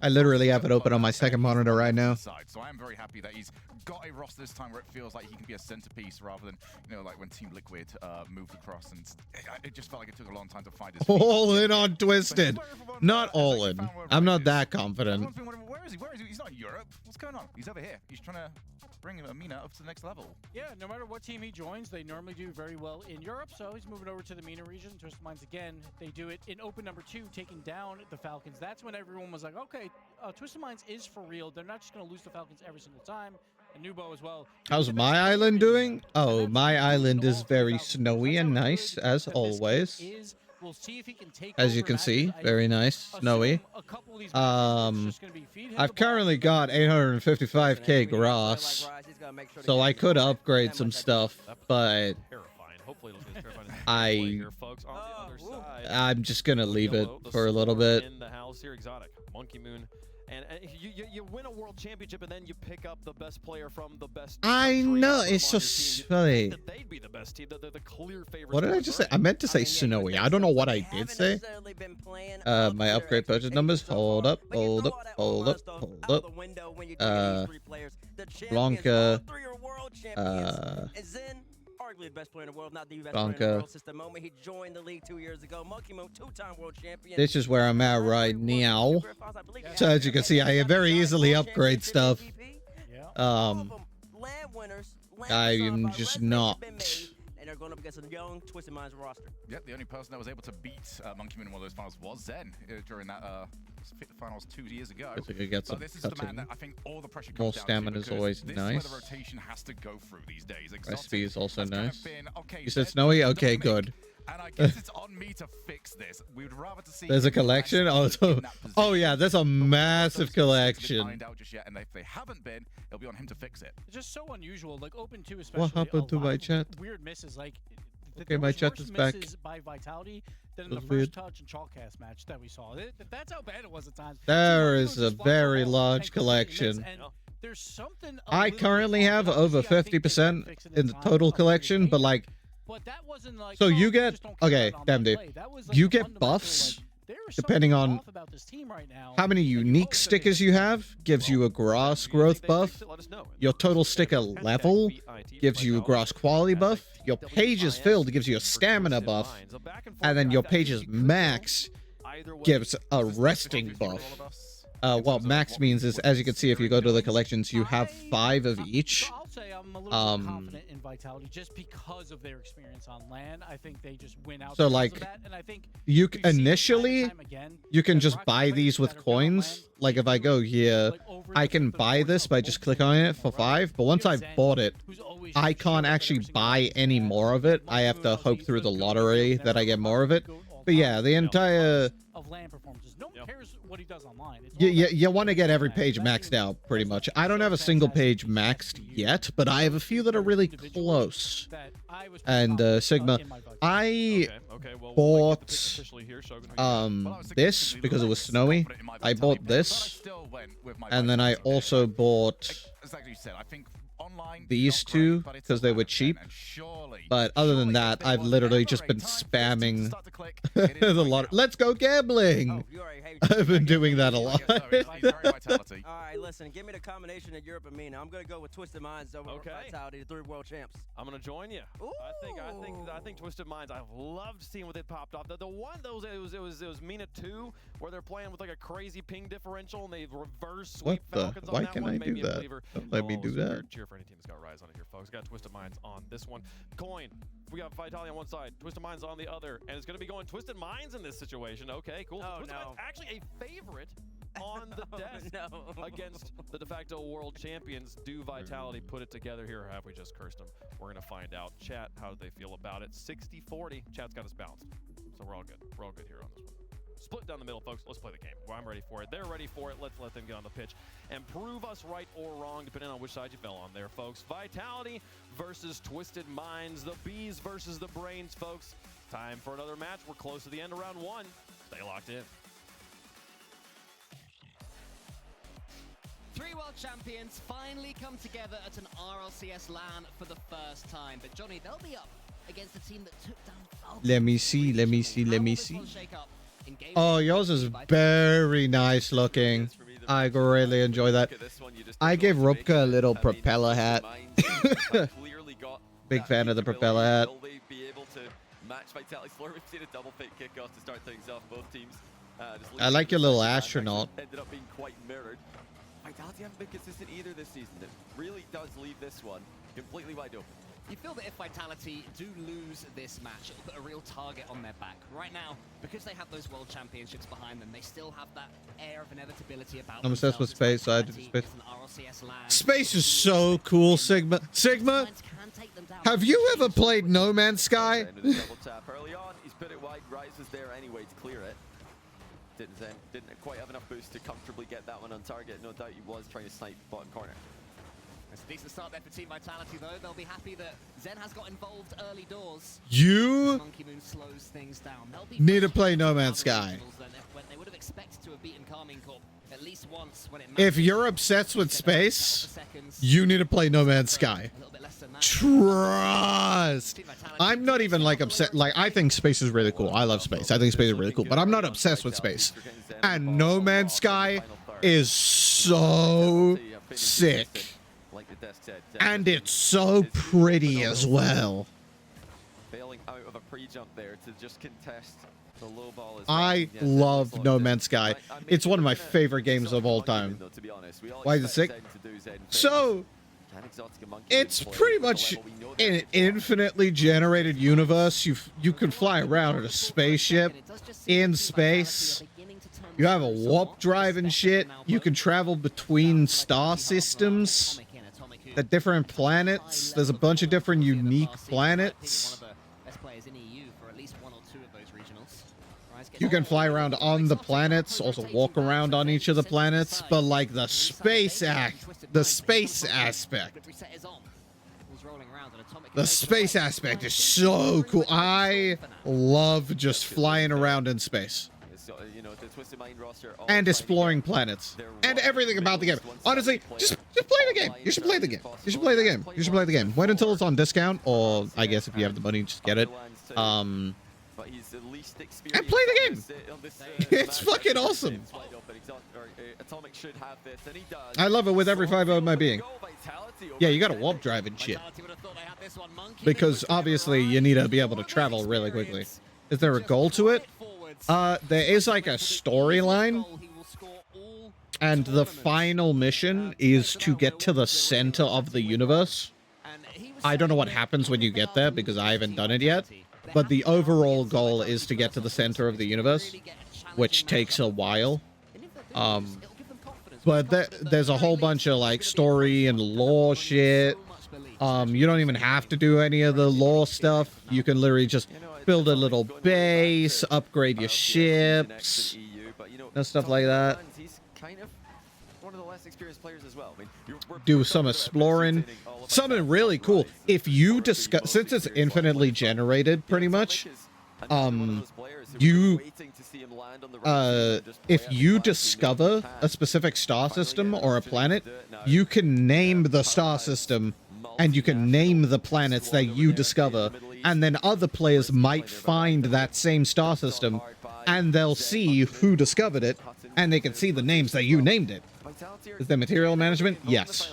I literally have it open on my second monitor right now. So I am very happy that he's got a roster this time where it feels like he can be a centerpiece rather than, you know, like when Team Liquid moved across, and it just felt like it took a long time to find his feet. All in on Twisted. Not all in. I'm not that confident. Where is he? Where is he? He's not in Europe. What's going on? He's over here. He's trying to bring Amina up to the next level. Yeah, no matter what team he joins, they normally do very well in Europe, so he's moving over to the MENA region. Twisted Minds again, they do it in Open number 2, taking down the Falcons. That's when everyone was like, okay, Twisted Minds is for real. They're not just going to lose the Falcons every single time. And Nubo as well. How's my island doing? Oh, my island is very snowy and nice, as always. As you can see, very nice, snowy. I've currently got 855k grass, so I could upgrade some stuff, but I'm just gonna leave it for a little bit. And you win a world championship, and then you pick up the best player from the best. I know, it's just funny. They'd be the best team. They're the clear favorites. What did I just say? I meant to say snowy. I don't know what I did say. My upgrade purchase numbers. Hold up, hold up, hold up, hold up. Blanca. Arguably the best player in the world, not the best Blanca. player in the world since the moment he joined the league 2 years ago. Monkey Moon, 2-time world champion. This is where I'm at right now. So as you can see, I very easily upgrade stuff. I'm just not. And they're going up against a young Twisted Minds roster. Yep, the only person that was able to beat Monkey Moon in one of those finals was Zen during that finals 2 years ago. I think I get some this is the man cutting. that I think all the pressure comes More down stamina to is always this nice. is where the rotation has to go through these days. Recipe is also nice. Okay, You said snowy? Okay, good. And I guess it's on me to fix this. We would rather to see. There's a collection? Oh yeah, there's a massive collection. Find out just yet, and if they haven't been, it'll be on him to fix it. It's just so unusual. Like Open 2 especially. What happened to my chat? Weird misses. Like Okay, my chat is back. By Vitality than in the That's first weird. touch and Chalkcast match that we saw. That's how bad it was at times. There is a very large collection. There's something. I currently have over 50% in the total collection, but like, But that wasn't like, so you get, okay, damn dude, you get buffs depending on how many unique stickers you have, gives you a grass growth buff. Your total sticker level gives you a grass quality buff. Your pages filled gives you a stamina buff. And then your pages max gives a resting buff. What max means is, as you can see, if you go to the collections, you have 5 of each. I'll say I'm a little bit confident in Vitality just because of their experience on LAN. I think they just win out. So like, and I think you initially you can just buy these with coins. Like if I go here, I can buy this by just clicking on it for 5. But once I've bought it, I can't actually buy any more of it. I have to hope through the lottery that I get more of it. But yeah, the entire of LAN performances. No one cares what he does online. you want to get every page maxed out pretty much. I don't have a single page maxed yet, but I have a few that are really close. And Sigma, I bought this because it was snowy. I bought this, and then I also bought these two because they were cheap. But other than that, I've literally just been spamming the lot. Let's go gambling. I've been doing that a lot. All right, listen, give me the combination of Europe and me. Now I'm gonna go with Twisted Minds over Vitality, the 3 world champs. I'm gonna join you. I think Twisted Minds. I've loved seeing what they popped off. The one those it was Mina 2 where they're playing with like a crazy ping differential and they reverse sweep Falcons on Why that can one. I do that? Don't let me do that. Cheer for any team that's got Rise on it here, folks. Got Twisted Minds on this one. Coin. We got Vitality on one side, Twisted Minds on the other, and it's going to be going Twisted Minds in this situation. Okay, cool. Oh, Twisted Minds actually a favorite on the desk against the de facto world champions. Do Vitality put it together here, or have we just cursed them? We're going to find out. Chat, how do they feel about it? 60-40. Chat's got us balanced, so we're all good. We're all good here on this one. Split down the middle, folks. Let's play the game. Well, I'm ready for it. They're ready for it. Let's let them get on the pitch and prove us right or wrong, depending on which side you fell on there, folks. Vitality versus Twisted Minds. The Bees versus the Brains, folks. Time for another match. We're close to the end of round 1. Stay locked in. 3 world champions finally come together at an RLCS LAN for the first time. But Johnny, they'll be up against a team that took down Falcons. Let me see. Oh, yours is very nice looking. I really enjoy that. I gave Rupka a little propeller hat. Big fan of the propeller hat. Will they be able to match Vitality's floor? We've seen a double fake kickoff to start things off. Both teams. I like your little astronaut. Ended up being quite mirrored. Vitality haven't been consistent either this season. It really does leave this one completely wide open. You feel that if Vitality do lose this match, it'll put a real target on their back. Right now, because they have those world championships behind them, they still have that air of inevitability about them. I'm obsessed with space, so I do space. Space is so cool, Sigma. Sigma, have you ever played No Man's Sky? Double tap early on. He's put it wide. Rise is there anyway to clear it. Didn't quite have enough boost to comfortably get that one on target. No doubt he was trying to snipe bottom corner. It's a decent start there for Team Vitality, though. They'll be happy that Zen has got involved early doors. You Monkey Moon slows things down. need to play No Man's Sky. They would have expected to have beaten Carmine Corp at least once when it If you're obsessed with space, you need to play No Man's Sky. Trust. I'm not even like upset. Like, I think space is really cool. I love space. I think space is really cool, but I'm not obsessed with space. And No Man's Sky is so sick. And it's so pretty as well. Bailing out of a pre-jump there to just contest the low ball. I love No Man's Sky. It's one of my favorite games of all time. Why is it sick? So, it's pretty much an infinitely generated universe. You can fly around in a spaceship in space. You have a warp drive and shit. You can travel between star systems. The different planets. There's a bunch of different unique planets. You can fly around on the planets, also walk around on each of the planets, but like the space aspect. The space aspect is so cool. I love just flying around in space. And exploring planets. And everything about the game. Honestly, just play the game. You should play the game. You should play the game. You should play the game. Wait until it's on discount, or I guess if you have the money, just get it. he's the least experienced. And play the game. On this, It's fucking awesome. Atomic should have this, and he does. I love it with every fiber of my being. Yeah, you got to warp drive and shit. Because obviously you need to be able to travel really quickly. Is there a goal to it? There is like a storyline. And the final mission is to get to the center of the universe. I don't know what happens when you get there because I haven't done it yet. But the overall goal is to get to the center of the universe, which takes a while. But there's a whole bunch of like story and lore shit. You don't even have to do any of the lore stuff. You can literally just build a little base, upgrade your ships, and stuff like that. Kind of one of the less experienced players as well. I mean, Do some exploring. Something really cool. If you discuss, since it's infinitely generated, pretty much, if you discover a specific star system or a planet, you can name the star system, and you can name the planets that you discover, and then other players might find that same star system, and they'll see who discovered it, and they can see the names that you named it. Is there material management? Yes.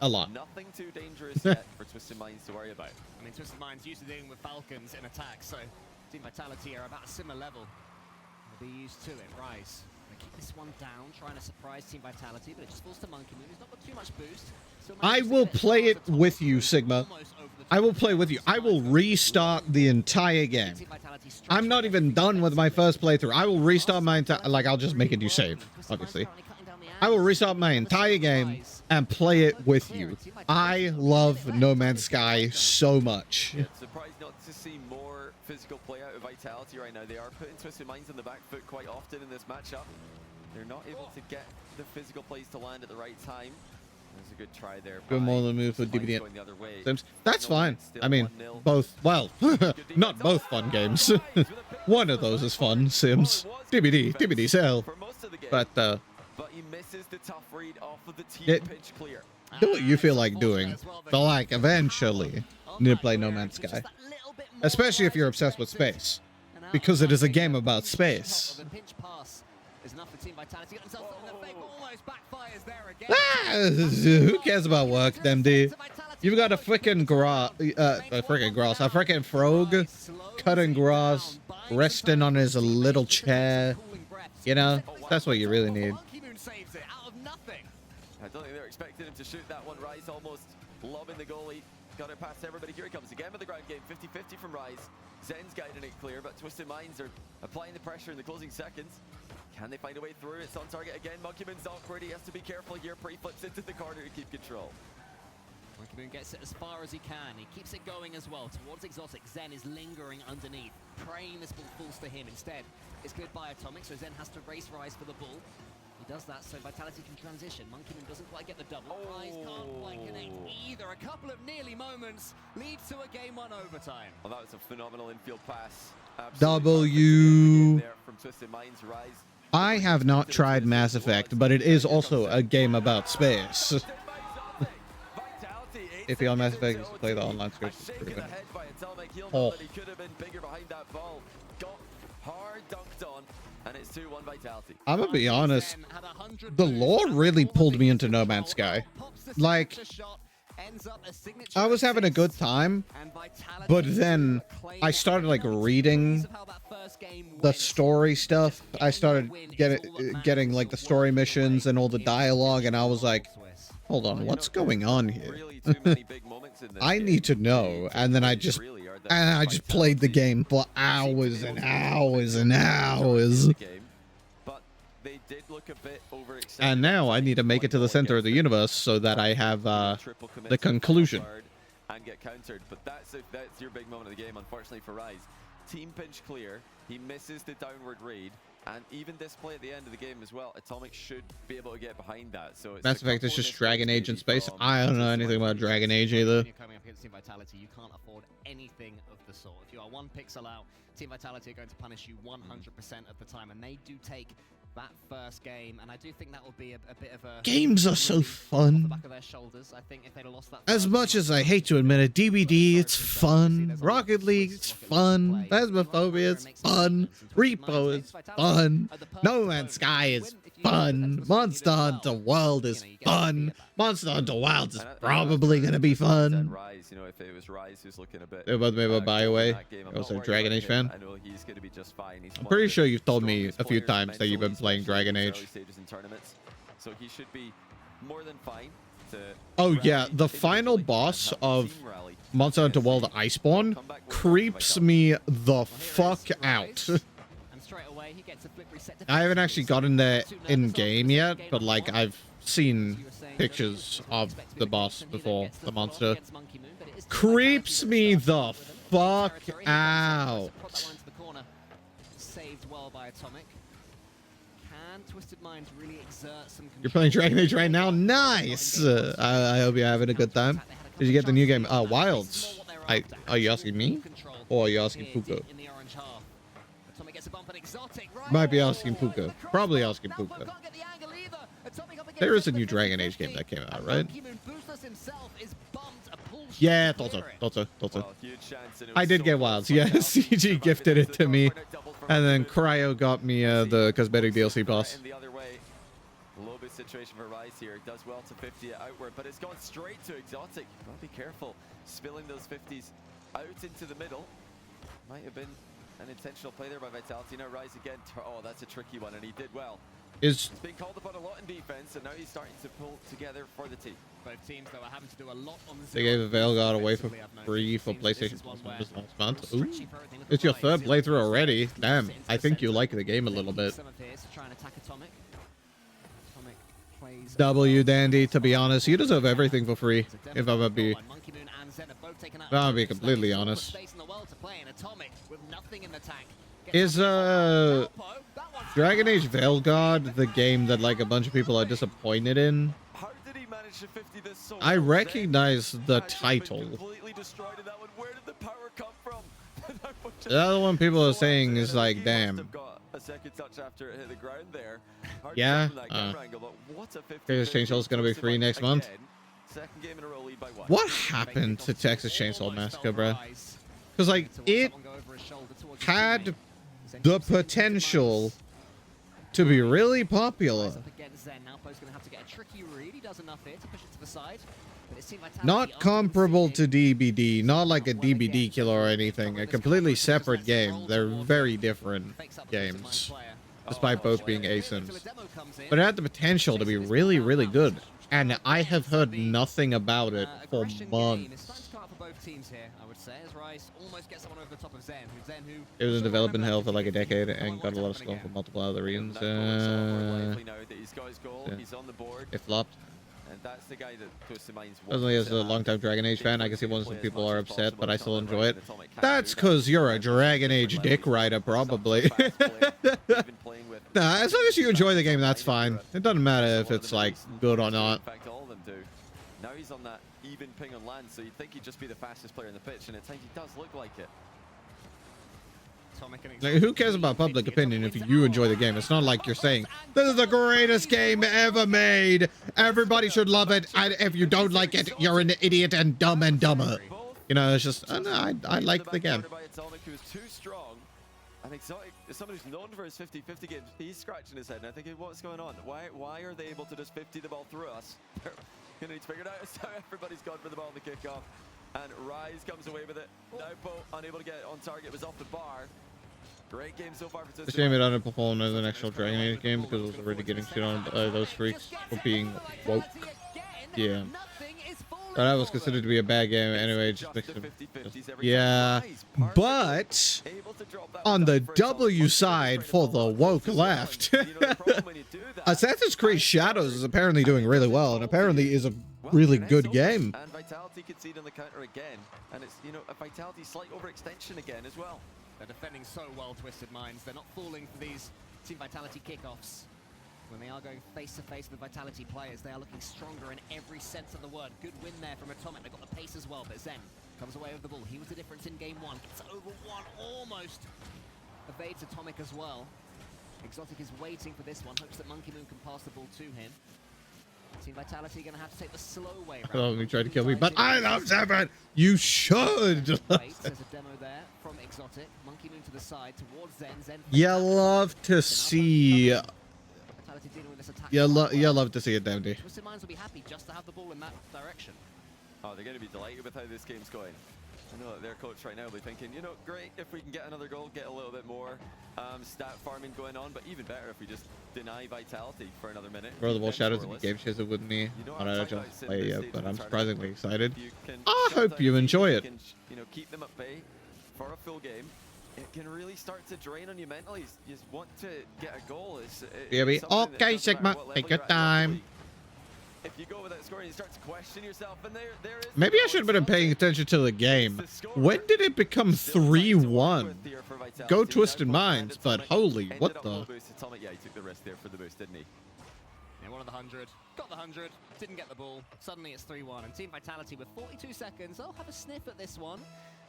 A lot. Nothing too dangerous yet for Twisted Minds to worry about. I mean, Twisted Minds used to dealing with Falcons in attack, so Team Vitality are about a similar level. They'll be used to it. Rise. They keep this one down, trying to surprise Team Vitality, but it just falls to Monkey Moon. He's not got too much boost. I will play it with you, Sigma. I will play with you. I will restart the entire game. I'm not even done with my first playthrough. I will restart my entire... Like, I'll just make a new save, obviously. I will restart my entire game and play it with you. I love No Man's Sky so much. Yeah, surprised not to see more physical play out of Vitality right now. They are putting Twisted Minds on the back foot quite often in this matchup. They're not able to get the physical plays to land at the right time. There's a good try there. Good more than move for DVD Sims. That's fine. I mean, both. Well, not both fun games. One of those is fun. Sims. DVD sell. But he misses the tough read off of the team pitch clear. Do what you feel like doing. But like, eventually, you need to play No Man's Sky. Especially if you're obsessed with space. Because it is a game about space. Who cares about work, MD? You've got a frickin' a frickin' frog cutting grass, resting on his little chair. You know, that's what you really need. I don't think they're expecting him to shoot that one. Rise almost lobbing the goalie. Got it past everybody. Here he comes again with the ground game. 50-50 from Rise. Zen's guiding it clear, but Twisted Minds are applying the pressure in the closing seconds. Can they find a way through? It's on target again. Monkey Moon's awkward. He has to be careful here. Pre-flips into the corner to keep control. Monkey Moon gets it as far as he can. He keeps it going as well towards Exotic. Zen is lingering underneath, praying this ball falls to him. Instead, it's cleared by Atomic, so Zen has to race Rise for the ball. He does that so Vitality can transition. Monkey Moon doesn't quite get the double. Rise can't quite connect either. A couple of nearly moments leads to a game one overtime. Well, that was a phenomenal infield pass. W. There from Twisted Minds. Rise. I have not tried Mass Effect, but it is also a game about space. If you're on Mass Effect, you play the online script. Oh. I'm gonna be honest, the lore really pulled me into No Man's Sky. Like, I was having a good time, but then I started like reading the story stuff. I started getting like the story missions and all the dialogue, and I was like, hold on, what's going on here? I need to know. And then I just played the game for hours and hours and hours. And now I need to make it to the center of the universe so that I have the conclusion. And get countered, but that's your big moment of the game, unfortunately for Rise. Team pinch clear, he misses the downward read, and even this play at the end of the game as well, Atomic should be able to get behind that. So it's Mass Effect is just Dragon Age in space. I don't know anything about Dragon Age either. When you're coming up against Team Vitality, you can't afford anything of the sort. If you are one pixel out, Team Vitality are going to punish you 100% of the time, and they do take that first game, and I do think that will be a bit of a Games are so fun. back of their shoulders. I think if they'd have lost that As much as I hate to admit it, DBD, it's fun. Rocket League, it's fun. Phasmophobia, it's fun. Repo is fun. No Man's Sky is fun. Monster Hunter World is fun. Monster Hunter Wilds is probably gonna be fun. Rise, you know, if it was Rise who's looking a bit. They're both made by BioWare. Also Dragon Age fan. I know he's going to be just fine. I'm pretty sure you've told me a few times that you've been playing Dragon Age. So he should be more than fine to Oh yeah, the final boss of Monster Hunter World Iceborne creeps me the fuck out. I haven't actually gotten there in game yet, but like I've seen pictures of the boss before, the monster. Creeps me the fuck out. Saved well by Atomic. Can Twisted Minds really exert some control? You're playing Dragon Age right now? Nice! I hope you're having a good time. Did you get the new game? Wilds. Are you asking me? Or are you asking Puka? Might be asking Puka. Probably asking Puka. There is a new Dragon Age game that came out, right? Yeah, thought so. I did get Wilds. Yeah, CG gifted it to me. And then Cryo got me the cosmetic DLC boss. Low bit situation for Rise here. Does well to 50 outward, but it's gone straight to Exotic. Gotta be careful. Spilling those 50s out into the middle. Might have been an intentional play there by Vitality. Now Rise again. Oh, that's a tricky one, and he did well. He's being called upon a lot in defense, and now he's starting to pull together for the team. Both teams, though, are having to do a lot on the They gave a Veilguard away for free for PlayStation Plus last month. Ooh. It's your third playthrough already. Damn, I think you like the game a little bit. W Dandy, to be honest, you deserve everything for free. If I'm gonna be completely honest. Is Dragon Age Veilguard the game that like a bunch of people are disappointed in? How did he manage to 50 this so I recognize the title. Completely destroyed in that one. Where did the power come from? The other one people are saying is like, damn. A second touch after it hit the ground there. Yeah. Texas Chainsaw is gonna be free next month. Second game in a row, lead by 1. What happened to Texas Chainsaw Massacre, bro? Because like it had the potential to be really popular. Not comparable to DBD, not like a DBD killer or anything. A completely separate game. They're very different games, despite both being ASINs. But it had the potential to be really, really good. And I have heard nothing about it for months. It was in development hell for like a decade and got a lot of skull for multiple other reasons. It flopped. And that's the guy that Twisted Minds Personally, as a long-time Dragon Age fan, I can see why some people are upset, but I still enjoy it. That's because you're a Dragon Age dick rider, probably. Nah, as long as you enjoy the game, that's fine. It doesn't matter if it's, like, good or not. In fact, all of them do. Now he's on that even ping on land, so you'd think he'd just be the fastest player in the pitch, and at times he does look like it. Like, who cares about public opinion if you enjoy the game? It's not like you're saying, this is the greatest game ever made. Everybody should love it. And if you don't like it, you're an idiot and dumb and dumber. You know, it's just, I like the game. Too strong. And Exotic is somebody who's known for his 50-50 games. He's scratching his head and I think, what's going on? Why are they able to just 50 the ball through us? They're gonna need to figure it out. So everybody's gone for the ball on the kickoff. And Rise comes away with it. Naupo unable to get it on target. It was off the bar. Great game so far for This game had underperformed as an actual Dragon Age game because it was already getting shit on by those freaks for being woke. Yeah. But that was considered to be a bad game anyway. Just makes it, yeah. But on the W side for the woke left, Assassin's Creed Shadows is apparently doing really well and apparently is a really good game. And Vitality conceded on the counter again. And it's, a Vitality slight overextension again as well. They're defending so well, Twisted Minds. They're not falling for these Team Vitality kickoffs. When they are going face-to-face with Vitality players, they are looking stronger in every sense of the word. Good win there from Atomic. They've got the pace as well, but Zen comes away with the ball. He was the difference in game one. Gets over one, almost evades Atomic as well. Exotic is waiting for this one, hopes that Monkey Moon can pass the ball to him. Team Vitality going to have to take the slow way I thought he tried to kill me, but I love Zebra. You should. There's a demo there from Exotic. Monkey Moon to the side towards Zen. Zen. You love to see. Vitality dealing with this attack. You love to see it, Dandy. Twisted Minds will be happy just to have the ball in that direction. Oh, they're going to be delighted with how this game's going. I know that their coach right now will be thinking, you know, great if we can get another goal, get a little bit more stat farming going on, but even better if we just deny Vitality for another minute. Bro, the ball shadows if you game chaser with me. I don't play yet, but I'm surprisingly excited. I hope you enjoy it. You know, keep them at bay for a full game. It can really start to drain on you mentally. You just want to get a goal. Okay, Sigma, take your time. If you go without scoring, you start to question yourself, and there is. Maybe I should have been paying attention to the game. When did it become 3-1? Go Twisted Minds, but holy, what the? Yeah, he took the risk there for the boost, didn't he? Yeah, one of the 100. Got the 100. Didn't get the ball. Suddenly it's 3-1. And Team Vitality with 42 seconds. They'll have a sniff at this one.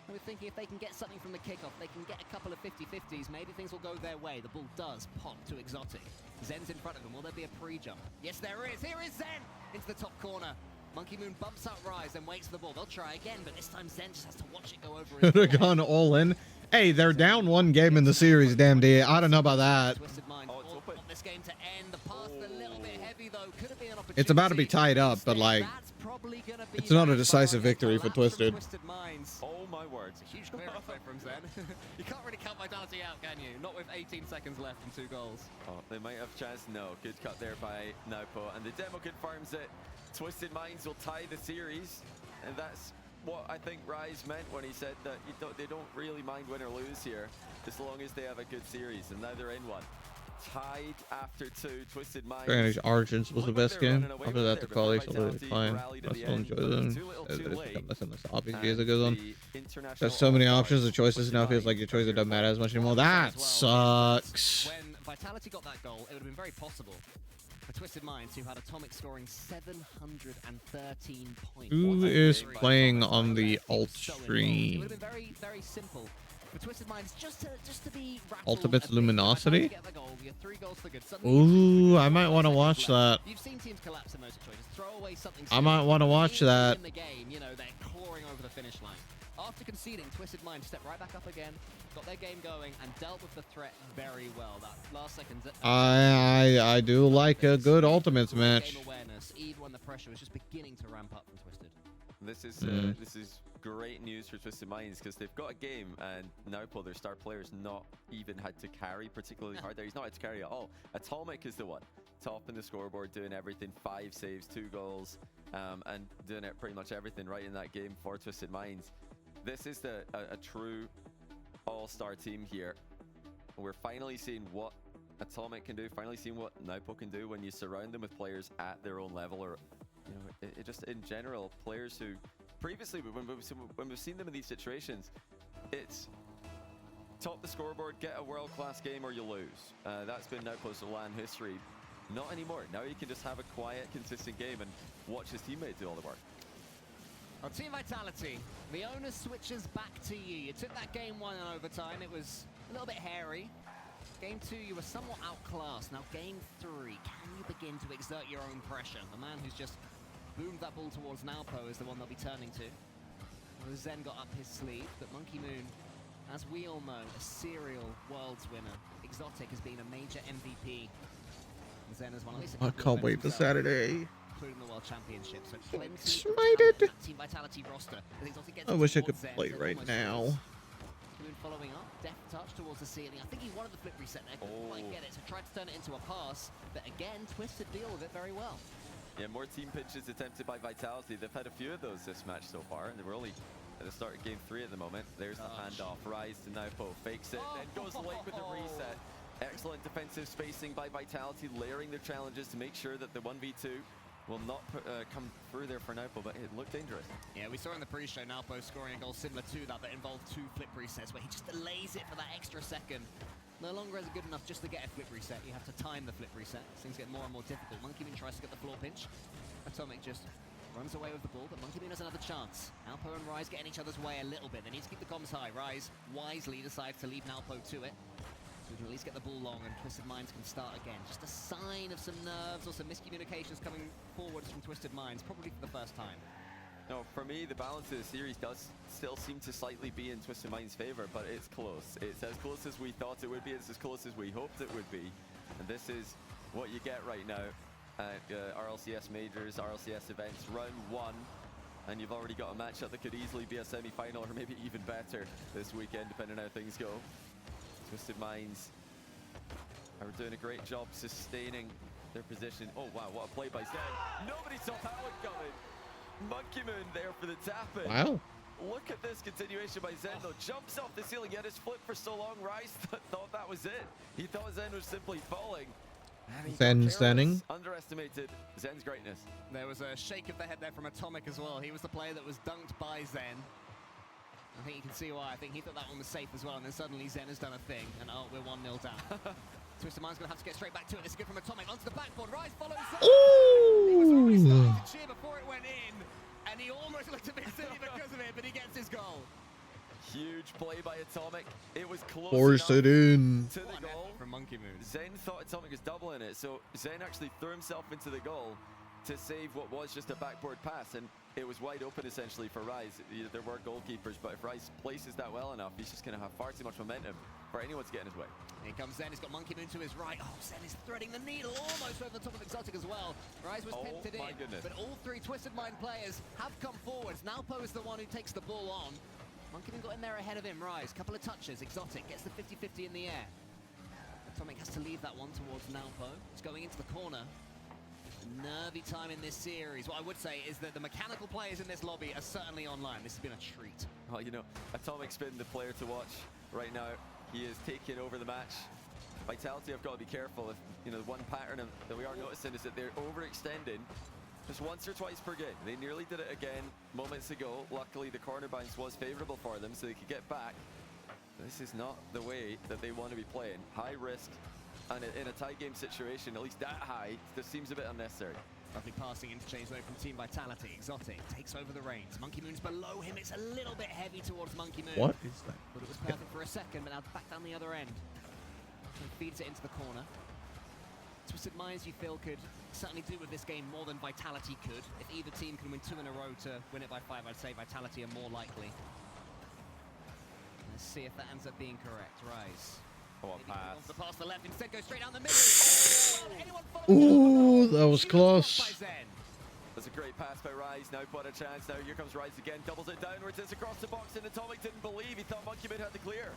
And we're thinking if they can get something from the kickoff, they can get a couple of 50-50s, maybe things will go their way. The ball does pop to Exotic. Zen's in front of them. Will there be a pre-jump? Yes, there is. Here is Zen into the top corner. Monkey Moon bumps out Rise and waits for the ball. They'll try again, but this time Zen just has to watch it go over his Could have gone all in. Hey, they're down one game in the series, damn D. I don't know about that. Twisted Mind want this game to end. The pass a little bit heavy though. Could have been an opportunity. It's about to be tied up, but like, it's not a decisive victory for Twisted. Oh my words. Huge clear play from Zen. You can't really count Vitality out, can you? Not with 18 seconds left and 2 goals. Oh, they might have a chance. No, good cut there by Naupo. And the demo confirms that Twisted Minds will tie the series. And that's what I think Rise meant when he said that they don't really mind win or lose here, as long as they have a good series. And now they're in one. Tied after 2. Twisted Minds. Granted, Origins was the best game. After that, the quality slowly declined. I still enjoy them. It's become less and less obvious as it goes on. There's so many options of choices now. Feels like your choices don't matter as much anymore. That sucks. When Vitality got that goal, it would have been very possible for Twisted Minds, who had Atomic scoring 713 points. Who is playing on the alt It stream? would have been very, very simple for Twisted Minds just to be Ultimate's Luminosity? Get the goal. You have 3 goals for good. Ooh, I might want to watch that. You've seen teams collapse in those situations. Throw away something. I might want to watch that. In the game, you know, they're clawing over the finish line. After conceding, Twisted Minds stepped right back up again, got their game going, and dealt with the threat very well. That last second. I do like a good Ultimates match. Game awareness, even when the pressure was just beginning to ramp up from Twisted. This is great news for Twisted Minds, because they've got a game, and Naupo, their star player's not even had to carry particularly hard there. He's not had to carry at all. Atomic is the one top in the scoreboard, doing everything. 5 saves, 2 goals, and doing it pretty much everything right in that game for Twisted Minds. This is a true all-star team here. We're finally seeing what Atomic can do, finally seeing what Naupo can do when you surround them with players at their own level, or you know, it just in general, players who previously when we've seen them in these situations, it's top the scoreboard, get a world-class game, or you lose. That's been Naupo's LAN history. Not anymore. Now you can just have a quiet, consistent game and watch his teammate do all the work. Well, Team Vitality, the owner switches back to you. You took that game 1 in overtime. It was a little bit hairy. Game 2, you were somewhat outclassed. Now game 3, can you begin to exert your own pressure? The man who's just boomed that ball towards Naupo is the one they'll be turning to. Well, Zen got up his sleeve, but Monkey Moon, as we all know, a serial Worlds winner. Exotic has been a major MVP. And Zen has won at least a couple I can't of wait for events Saturday. including the World Championship. So plenty Smited. of Team Vitality roster. I wish I could play right now. Moon following up, deft touch towards the ceiling. I think he wanted the flip reset there, couldn't quite get it, so tried to turn it into a pass, but again, Twisted deal with it very well. Yeah, more team pitches attempted by Vitality. They've had a few of those this match so far, and they were only at the start of game 3 at the moment. There's the handoff. Rise to Naupo, fakes it, then goes late with the reset. Excellent defensive spacing by Vitality, layering their challenges to make sure that the 1v2 will not come through there for Naupo, but it looked dangerous. Yeah, we saw in the pre-show Naupo scoring a goal similar to that involved 2 flip resets, where he just delays it for that extra second. No longer is it good enough just to get a flip reset. You have to time the flip reset. Things get more and more difficult. Monkey Moon tries to get the floor pinch. Atomic just runs away with the ball, but Monkey Moon has another chance. Naupo and Rise get in each other's way a little bit. They need to keep the comms high. Rise wisely decides to leave Naupo to it. we can at least get the ball long and Twisted Minds can start again. Just a sign of some nerves or some miscommunications coming forwards from Twisted Minds, probably for the first time. No, for me, the balance of the series does still seem to slightly be in Twisted Mind's favor, but it's close. It's as close as we thought it would be. It's as close as we hoped it would be. And this is what you get right now at RLCS Majors, RLCS events, round 1. And you've already got a matchup that could easily be a semi-final or maybe even better this weekend, depending on how things go. Twisted Minds are doing a great job sustaining their position. Oh, wow, what a play by Zen. Nobody saw that one coming. Monkey Moon there for the tap-in. Wow. Look at this continuation by Zen, though. Jumps off the ceiling, yet his flip for so long. Rise thought that was it. He thought Zen was simply falling. Zen standing. Underestimated Zen's greatness. There was a shake of the head there from Atomic as well. He was the player that was dunked by Zen. I think you can see why. I think he thought that one was safe as well, and then suddenly Zen has done a thing, and oh, we're 1-0 down. Twisted Mind's going to have to get straight back to it. This is good from Atomic onto the backboard. Rise follows. He was already starting to cheer before it went in, and he almost looked a bit silly because of it, but he gets his goal. Huge play by Atomic. It was close Force it in. To the goal from Monkey Moon. Zen thought Atomic was doubling it, so Zen actually threw himself into the goal to save what was just a backboard pass, and it was wide open essentially for Rise. There were goalkeepers, but if Rise places that well enough, he's just going to have far too much momentum for anyone to get in his way. Here comes Zen. He's got Monkey Moon to his right. Oh, Zen is threading the needle almost over the top of Exotic as well. Rise was pimped in, but all 3 Twisted Mind players have come forwards. Nalpo is the one who takes the ball on. Monkey Moon got in there ahead of him. Rise, couple of touches. Exotic gets the 50-50 in the air. Atomic has to leave that one towards Nalpo. It's going into the corner. Nervy time in this series. What I would say is that the mechanical players in this lobby are certainly online. This has been a treat. Well, you know, Atomic's been the player to watch right now. He is taking over the match. Vitality have got to be careful. If, you know, the one pattern that we are noticing is that they're overextending just once or twice per game. They nearly did it again moments ago. Luckily, the corner bounce was favorable for them, so they could get back. This is not the way that they want to be playing. High risk, and in a tight game situation, at least that high, this seems a bit unnecessary. Lovely passing interchange though from Team Vitality. Exotic takes over the reins. Monkey Moon's below him. It's a little bit heavy towards Monkey Moon. What is that? But it was perfect for a second, but now back down the other end. And feeds it into the corner. Twisted Minds, you feel, could certainly do with this game more than Vitality could. If either team can win 2 in a row to win it by 5, I'd say Vitality are more likely. Let's see if that ends up being correct. Rise. Oh, pass. The pass the left, instead goes straight down the middle. Ooh, that was close. That's a great pass by Rise. Now put a chance. Now here comes Rise again. Doubles it downwards. It's across the box, and Atomic didn't believe. He thought Monkey Moon had the clear.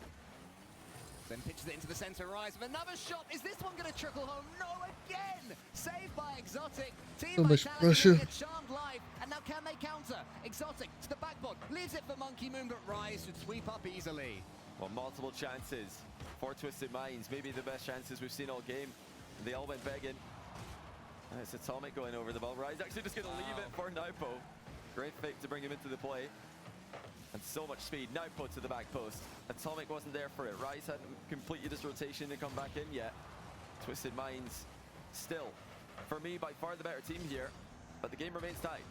Then pitches it into the center. Rise with another shot. Is this one going to trickle home? No, again. Saved by Exotic. Team So much Vitality pressure. getting a charmed life. And now can they counter? Exotic to the backboard. Leaves it for Monkey Moon, but Rise should sweep up easily. Well, multiple chances for Twisted Minds. Maybe the best chances we've seen all game. They all went begging. And it's Atomic going over the ball. Rise actually just going to leave it for Naupo. Great fake to bring him into the play. And so much speed. Naupo to the back post. Atomic wasn't there for it. Rise hadn't completed his rotation and come back in yet. Twisted Minds still, for me, by far the better team here. But the game remains tight.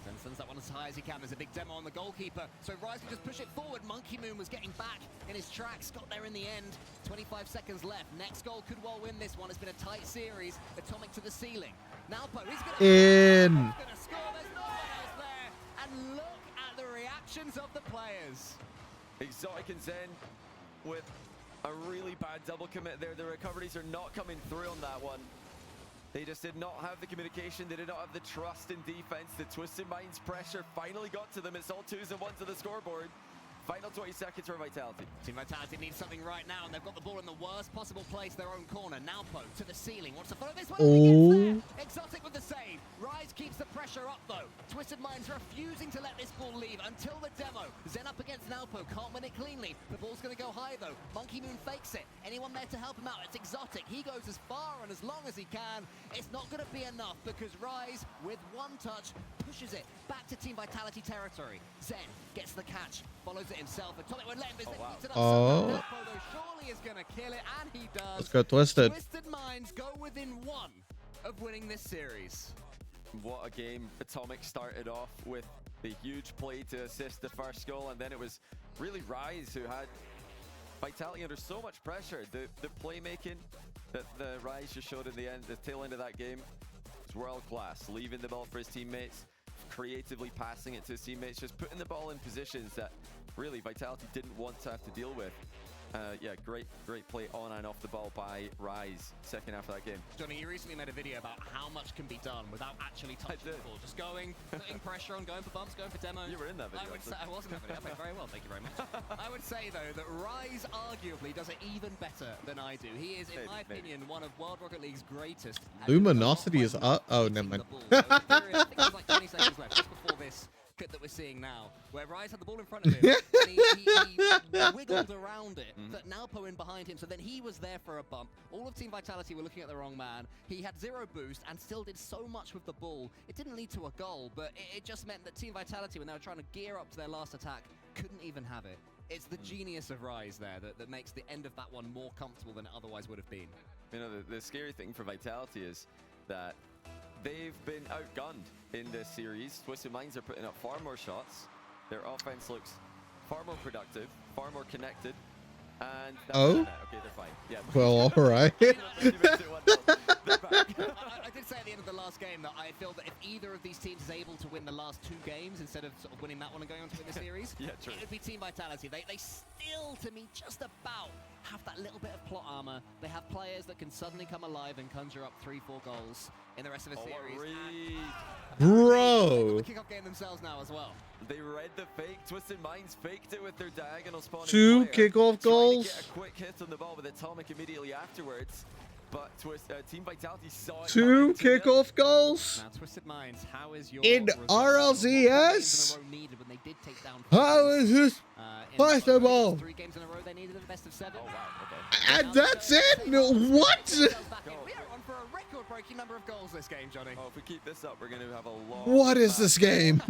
Then sends that one as high as he can. There's a big demo on the goalkeeper. So Rise can just push it forward. Monkey Moon was getting back in his tracks. Got there in the end. 25 seconds left. Next goal could well win this one. It's been a tight series. Atomic to the ceiling. Nalpo, he's going to score. There's no one else there. And look at the reactions of the players. Exotic and Zen with a really bad double commit there. The recoveries are not coming through on that one. They just did not have the communication. They did not have the trust in defense. The Twisted Minds pressure finally got to them. It's all 2s and 1s to the scoreboard. Final 20 seconds for Vitality. Team Vitality needs something right now, and they've got the ball in the worst possible place, their own corner. Nalpo to the ceiling. Wants to follow this one. He gets there. Exotic with the save. Rise keeps the pressure up, though. Twisted Minds refusing to let this ball leave until the demo. Zen up against Nalpo. Can't win it cleanly. The ball's going to go high, though. Monkey Moon fakes it. Anyone there to help him out? It's Exotic. He goes as far and as long as he can. It's not going to be enough because Rise, with one touch, pushes it back to Team Vitality territory. Zen gets the catch. Follows it himself. Atomic won't let him. Nalpo, though, surely is going to kill it, and he does. Let's go Twisted. Twisted Minds go within 1 of winning this series. What a game. Atomic started off with the huge play to assist the first goal, and then it was really Rise who had Vitality under so much pressure. The playmaking that the Rise just showed in the tail end of that game was world class. Leaving the ball for his teammates, creatively passing it to his teammates, just putting the ball in positions that really Vitality didn't want to have to deal with. Yeah, great play on and off the ball by Rise second half of that game. Johnny, you recently made a video about how much can be done without actually touching the ball. Just going, putting pressure on, going for bumps, going for demos. You were in that video. I was in that video. I played very well, thank you very much. I would say, though, that Rise arguably does it even better than I do. He is, in my opinion, one of World Rocket League's greatest. Luminosity is up. Oh, never mind. I think it was like 20 seconds left, just before this clip that we're seeing now, where Rise had the ball in front of him, and he wiggled around it, but Nalpo in behind him, so then he was there for a bump. All of Team Vitality were looking at the wrong man. He had 0 boost and still did so much with the ball. It didn't lead to a goal, but it just meant that Team Vitality, when they were trying to gear up to their last attack, couldn't even have it. It's the genius of Rise there that makes the end of that one more comfortable than it otherwise would have been. You know, the scary thing for Vitality is that they've been outgunned in this series. Twisted Minds are putting up far more shots. Their offense looks far more productive, far more connected. And okay, they're fine. Yeah. Well, all right. I did say at the end of the last game that I feel that if either of these teams is able to win the last 2 games instead of sort of winning that one and going on to win the series, yeah, true. It would be Team Vitality. They still, to me, just about have that little bit of plot armor. They have players that can suddenly come alive and conjure up 3-4 goals in the rest of the series. Bro. The kickoff game themselves now as well. They read the fake. Twisted Minds faked it with their diagonal spawning 2 player, kickoff goals. Get a quick hit on the ball with Atomic immediately afterwards. But Team Vitality saw it. 2 kickoff goals. Now, Twisted Minds, how is your in RLCS? How is this possible? 3 games in a row they needed a best of 7. Oh, wow, And that's it? What? We are on for a record-breaking number of goals this game, Johnny. Oh, if we keep this up, we're going to have a long. What is this game?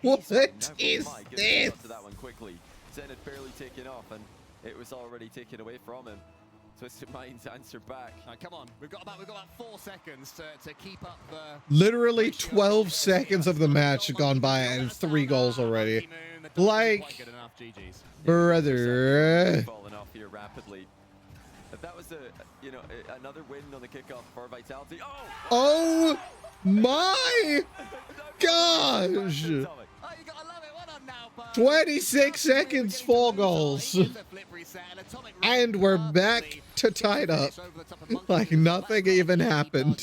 What is this? To that one quickly. Zen had barely taken off, and it was already taken away from him. Twisted Minds answer back. Come on, we've got about 4 seconds to keep up the. Literally 12 seconds of the match have gone by and 3 goals already. Like, brother. Falling off here rapidly. If that was another win on the kickoff for Vitality. Oh my gosh! 26 seconds, 4 goals. And we're back to tied up. Like nothing even happened.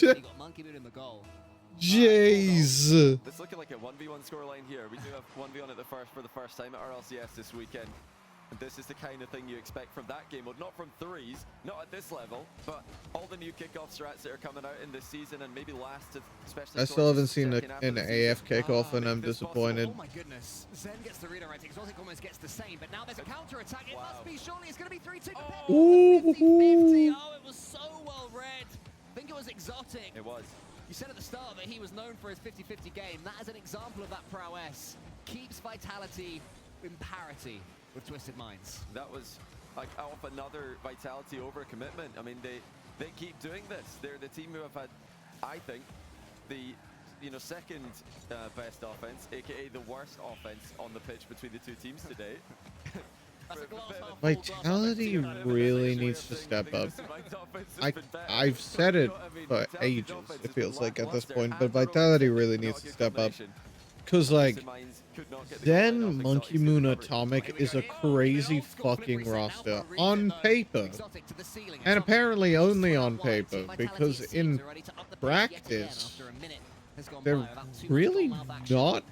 Jeez. It's looking like a 1v1 scoreline here. We do have 1v1 for the first time at RLCS this weekend. And this is the kind of thing you expect from that game mode. Not from threes, not at this level, but all the new kickoff strats that are coming out in this season and maybe last, especially. I still haven't seen an AF kickoff and I'm disappointed. Oh my goodness. Zen gets the redirect. Exotic almost gets the same, but now there's a counter attack. It must be, surely it's going to be 3-2. Ooh. 50-50. Oh, it was so well read. I think it was Exotic. It was. You said at the start that he was known for his 50-50 game. That is an example of that prowess. Keeps Vitality in parity with Twisted Minds. That was like off another Vitality overcommitment. I mean, they keep doing this. They're the team who have had, I think, the second best offense, aka the worst offense on the pitch between the 2 teams today. Vitality really needs to step up. I've said it for ages, it feels like at this point, but Vitality really needs to step up. Because, like, Zen, Monkey Moon, Atomic is a crazy fucking roster on paper. And apparently only on paper, because in practice, they're really not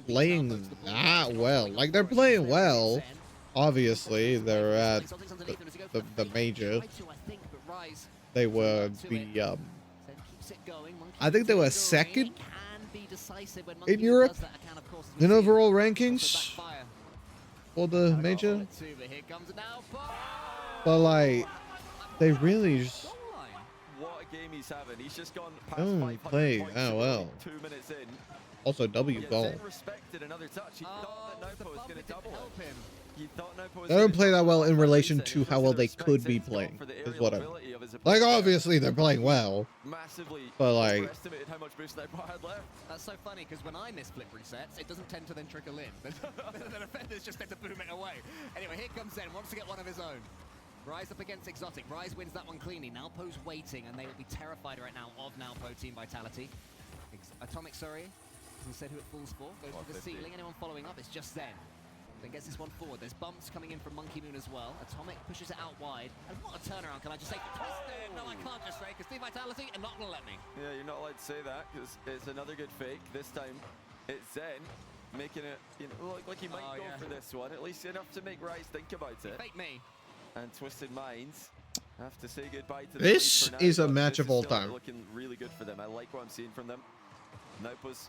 playing that well. Like, they're playing well. Obviously, they're at the major. They were the, I think they were second in Europe in overall rankings for the major. But, like, they really just what a game he's having. He's just gone past don't play that well. 2 minutes in. Also, W Yeah, goal. Zen respected another touch. He thought that Nopo was going to double it. He thought Nopo was They don't gonna play that double well it in off that relation reset. He to was how just well gonna they respect could be Zen's goal playing. for the Is aerial what I ability of his like. opponent there. Obviously, they're playing well, Massively but like, overestimated how much boost Nopo had left. That's so funny because when I miss flip resets, it doesn't tend to then trickle in. The defenders just tend to boom it away. Anyway, here comes Zen, wants to get one of his own. Rise up against Exotic. Rise wins that one cleanly. Nalpo's waiting, and they will be terrified right now of Nalpo Team Vitality. Atomic, sorry, instead who it falls for. Goes for the ceiling. Anyone following up? It's just Zen. Then gets this one forward. There's bumps coming in from Monkey Moon as well. Atomic pushes it out wide. And what a turnaround, can I just say? Twisted! No, I can't just say, because Team Vitality are not going to let me. Yeah, you're not allowed to say that because it's another good fake. This time, it's Zen making it look like he might go for this one. At least enough to make Rise think about it. Fake me. And Twisted Minds have to say goodbye to this the lead for now, is a but match this of all is still time. looking really good for them. I like what I'm seeing from them. Nopo's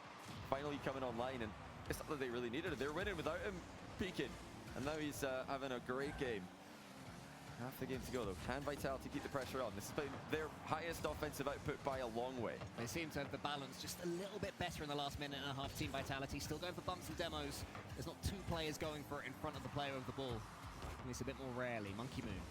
finally coming online, and it's not that they really needed it. They're winning without him peaking, and now he's having a great game. Half the game to go though. Can Vitality keep the pressure on? This has been their highest offensive output by a long way. They seem to have the balance just a little bit better in the last minute and a half. Team Vitality still going for bumps and demos. There's not two players going for it in front of the player of the ball. At least a bit more rarely. Monkey Moon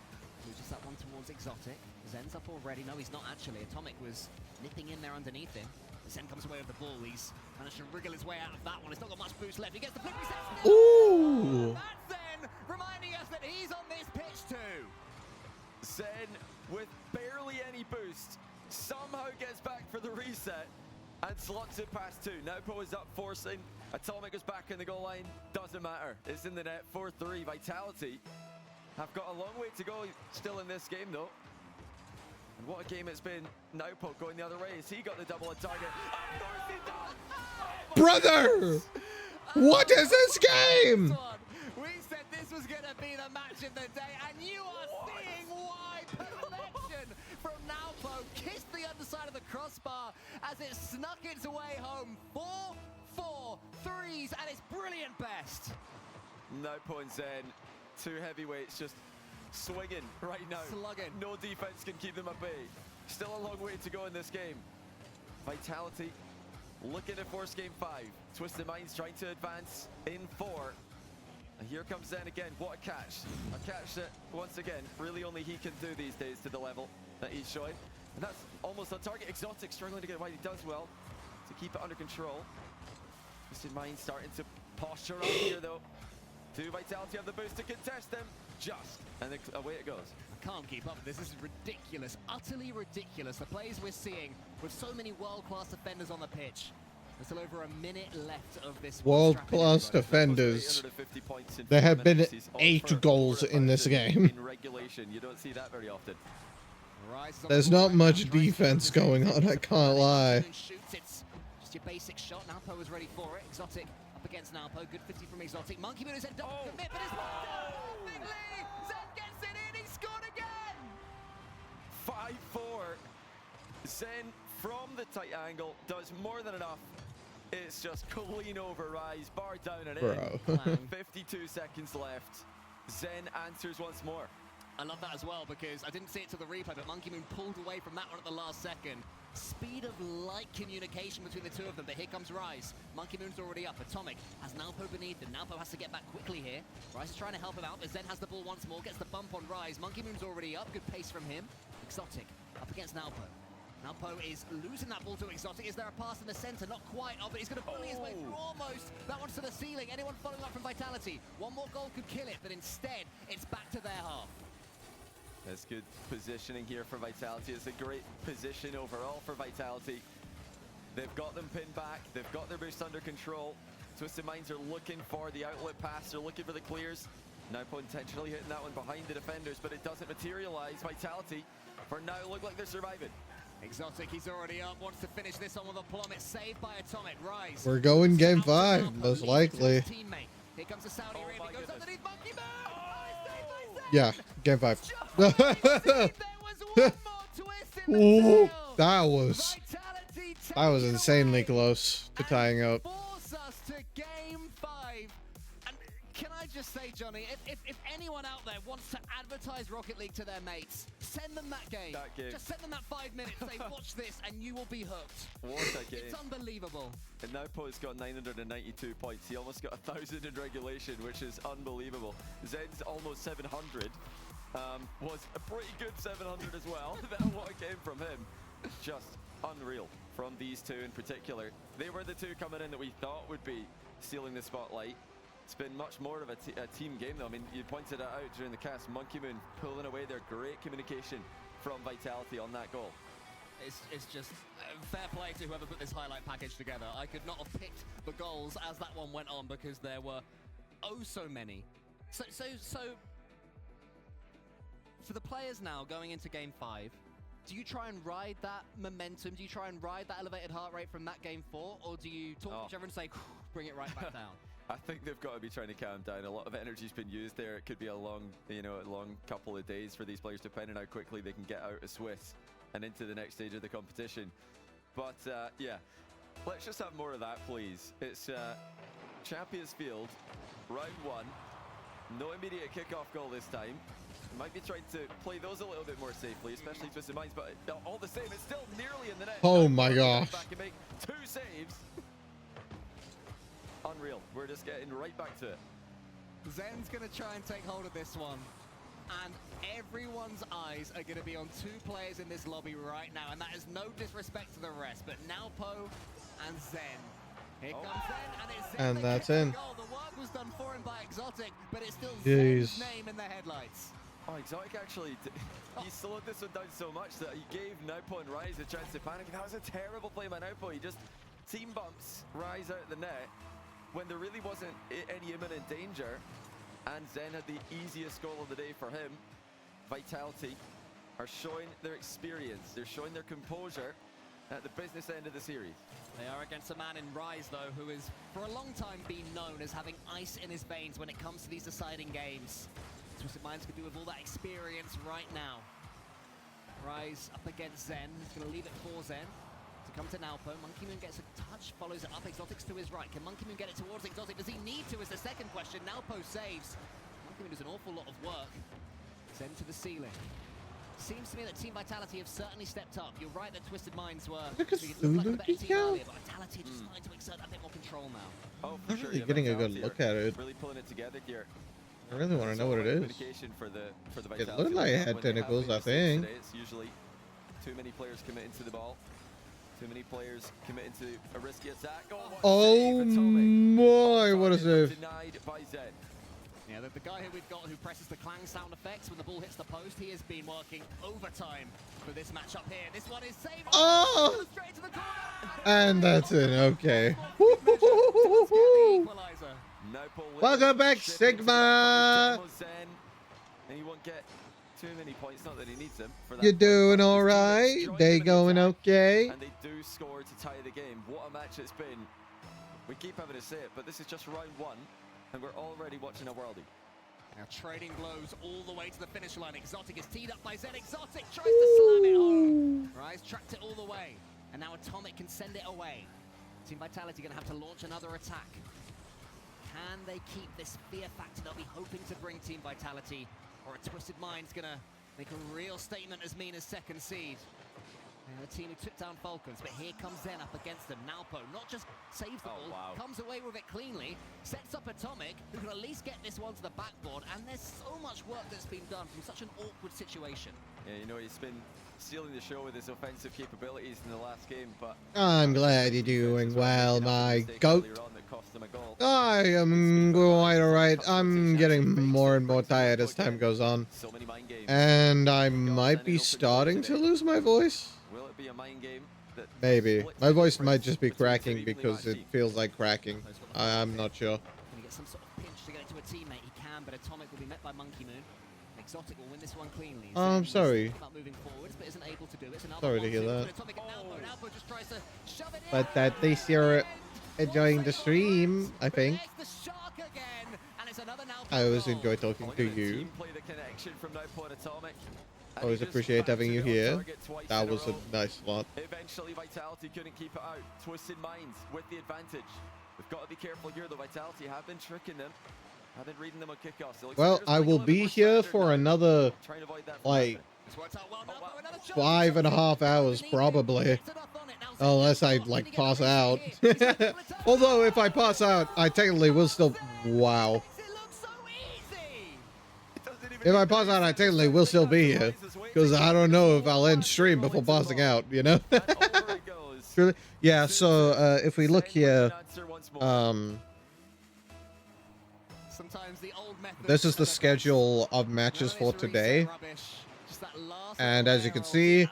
loses that one towards Exotic. Zen's up already. No, he's not actually. Atomic was nipping in there underneath him. Zen comes away with the ball. He's managed to wriggle his way out of that one. It's not got much boost left. He gets the flip reset. Ooh! That's Zen reminding us that he's on this pitch too. Zen, with barely any boost, somehow gets back for the reset and slots it past two. Nopo is up forcing. Atomic is back in the goal line. Doesn't matter. It's in the net. 4-3. Vitality have got a long way to go still in this game though. And what a game it's been. Nopo going the other way. Has he got the double on target? Of course he does! Brother, what is this game? We said this was going to be the match of the day, and you are seeing why. Perfection from Nalpo kissed the underside of the crossbar as it snuck its way home. 4-4 threes at its brilliant best. Nopo and Zen, two heavyweights just swinging right now. Slugging. No defense can keep them at bay. Still a long way to go in this game. Vitality looking to force game 5. Twisted Minds trying to advance in 4. And here comes Zen again. What a catch. A catch that, once again, really only he can do these days to the level that he's showing. And that's almost on target. Exotic struggling to get wide. He does well to keep it under control. Twisted Minds starting to posture up here, though. Do Vitality have the boost to contest them? Just. And away it goes. I can't keep up with this. This is ridiculous. Utterly ridiculous. The plays we're seeing with so many world-class defenders on the pitch. There's still over a minute left of this World-class defenders. There have been 8 goals in this game. In regulation, you don't see that very often. There's not much defense going on, I can't lie. It's just your basic shot. Nalpo is ready for it. Exotic up against Nalpo. Good 50 from Exotic. Monkey Moon is at double commit, but it's locked down perfectly. Zen gets it in. He scored again. 5-4. Zen from the tight angle does more than enough. It's just clean over Rise, bar down and in. 52 seconds left. Zen answers once more. I love that as well because I didn't see it to the replay, but Monkey Moon pulled away from that one at the last second. Speed of light communication between the two of them, but here comes Rise. Monkey Moon's already up. Atomic has Nalpo beneath him. Nalpo has to get back quickly here. Rise is trying to help him out, but Zen has the ball once more, gets the bump on Rise. Monkey Moon's already up. Good pace from him. Exotic up against Nalpo. Nalpo is losing that ball to Exotic. Is there a pass in the center? Not quite. Oh, but he's going to bully his way through almost. That one's to the ceiling. Anyone following up from Vitality? One more goal could kill it, but instead, it's back to their half. That's good positioning here for Vitality. It's a great position overall for Vitality. They've got them pinned back. They've got their boost under control. Twisted Minds are looking for the outlet pass. They're looking for the clears. Nalpo intentionally hitting that one behind the defenders, but it doesn't materialize. Vitality, for now, look like they're surviving. Exotic, he's already up, wants to finish this on with a plummet, saved by Atomic. Rise. We're going game 5, most likely. Here comes the Saudi Arabia, goes underneath Monkey Moon! Yeah, game 5. Ooh, that was insanely close to tying up. Force us to game 5. And can I just say, Johnny, if anyone out there wants to advertise Rocket League to their mates, send them that game. Just send them that 5 minutes, say, watch this, and you will be hooked. What a game. It's unbelievable. And now Poe's got 992 points. He almost got 1,000 in regulation, which is unbelievable. Zen's almost 700. Was a pretty good 700 as well. What a game from him. Just unreal from these two in particular. They were the two coming in that we thought would be stealing the spotlight. It's been much more of a team game though. I mean, you pointed it out during the cast. Monkey Moon pulling away their great communication from Vitality on that goal. It's just fair play to whoever put this highlight package together. I could not have picked the goals as that one went on because there were oh so many. So for the players now going into game 5, do you try and ride that momentum? Do you try and ride that elevated heart rate from that game 4, or do you talk to each other and say, bring it right back down? I think they've got to be trying to calm down. A lot of energy's been used there. It could be a long, a long couple of days for these players, depending how quickly they can get out of Swiss and into the next stage of the competition. But yeah, let's just have more of that, please. It's Champions Field, round 1. No immediate kickoff goal this time. Might be trying to play those a little bit more safely, especially Twisted Minds, but all the same, it's still nearly in the net. Oh my gosh. Back and make 2 saves. Unreal. We're just getting right back to it. Zen's going to try and take hold of this one. And everyone's eyes are going to be on 2 players in this lobby right now. And that is no disrespect to the rest, but Nalpo and Zen. Here comes Zen, and it's Zen. And that's in. The work was done for him by Exotic, but it's still Jeez. Zen's name in the headlights. Oh, Exotic actually, he slowed this one down so much that he gave Naupo and Rise a chance to panic. That was a terrible play by Naupo. He just team bumps Rise out the net when there really wasn't any imminent danger. And Zen had the easiest goal of the day for him. Vitality are showing their experience. They're showing their composure at the business end of the series. They are against a man in Rise, though, who has for a long time been known as having ice in his veins when it comes to these deciding games. Twisted Minds could do with all that experience right now. Rise up against Zen. He's going to leave it for Zen to come to Nalpo. Monkey Moon gets a touch, follows it up. Exotic's to his right. Can Monkey Moon get it towards Exotic? Does he need to is the second question. Nalpo saves. Monkey Moon does an awful lot of work. Zen to the ceiling. Seems to me that Team Vitality have certainly stepped up. You're right that Twisted Minds were Look at like a better team Zulu. earlier, but Vitality just starting to exert a bit more control now. Oh, I'm really getting a good look at it. Really pulling it together here. I really want to know what it is. For the It looked like it had tentacles, I think. Today, it's usually too many players committing to the ball. Too many players committing to a risky attack. Oh my, what a save. Denied by Zen. Yeah, the guy who we've got who presses the clang sound effects when the ball hits the post, he has been working overtime for this matchup here. This one is saved. Oh! Straight to the corner. And that's it, okay. Welcome back, Sigma! And he won't get too many points, not that he needs them. For that You doing all right? They going okay? And they do score to tie the game. What a match it's been. We keep having to say it, but this is just round 1, and we're already watching a worldie. Now trading blows all the way to the finish line. Exotic is teed up by Zen. Exotic tries to slam it home. Rise tracked it all the way, and now Atomic can send it away. Team Vitality going to have to launch another attack. Can they keep this fear factor they'll be hoping to bring Team Vitality, or a Twisted Mind's going to make a real statement as mean as second seed? And the team who took down Falcons, but here comes Zen up against them. Nalpo not just saves the ball, comes away with it cleanly, sets up Atomic, who can at least get this one to the backboard, and there's so much work that's been done from such an awkward situation. Yeah, you know, he's been stealing the show with his offensive capabilities in the last game, but I'm glad you're doing well, my goat. I am quite alright. I'm getting more and more tired as time goes on. And I might be starting to lose my voice. Will it be a mind game? Maybe. My voice might just be cracking because it feels like cracking. I'm not sure. Can he get some sort of pinch to get it to a teammate? He can, but Atomic will be met by Monkey Moon. Exotic will win this one cleanly. Oh, I'm sorry. Moving forwards, but isn't able to do it. Sorry to hear that. Nalpo just tries to shove it But at least you're enjoying the stream, I think. I always enjoy talking to you. I always appreciate having you here. That was a nice lot. Eventually, Vitality couldn't keep it out. Twisted Minds with the advantage. We've got to be careful here, though. Vitality have been tricking them. I've been reading them on kickoffs. It looks Well, like they're I just will playing a be little bit here more for standard now. another, Trying to avoid that from like, happening. 5.5 hours probably. Unless I, like, pass out. Although, if I pass out, I technically will still... Wow. If I pass out, I technically will still be here. Because I don't know if I'll end stream before passing out, you know? Truly. Yeah, so, if we look here... This is the schedule of matches for today. And as you can see...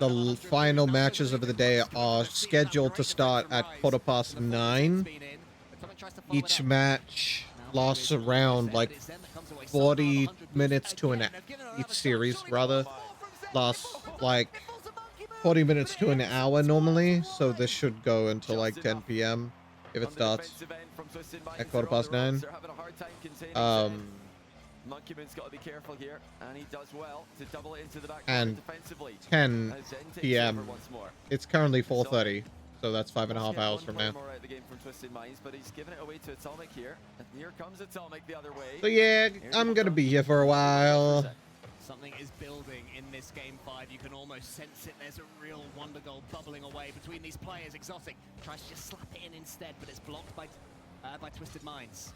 the final matches of the day are scheduled to start at 9:15. Each match lasts around like 40 minutes to an each series rather lasts like 40 minutes to an hour normally, so this should go until like 10 p.m. if it starts at 9:15. Monkeyman's got to be careful here, and he does well to double it into the back And defensively. 10 p.m. It's currently 4:30, so that's 5.5 hours from now. More out the game from Twisted Minds, but he's giving it away to Atomic here. And here comes Atomic the other way. So yeah, I'm gonna be here for a while. Something is building in this game 5. You can almost sense it. There's a real wonder goal bubbling away between these players. Exotic tries to just slap it in instead, but it's blocked by Twisted Minds.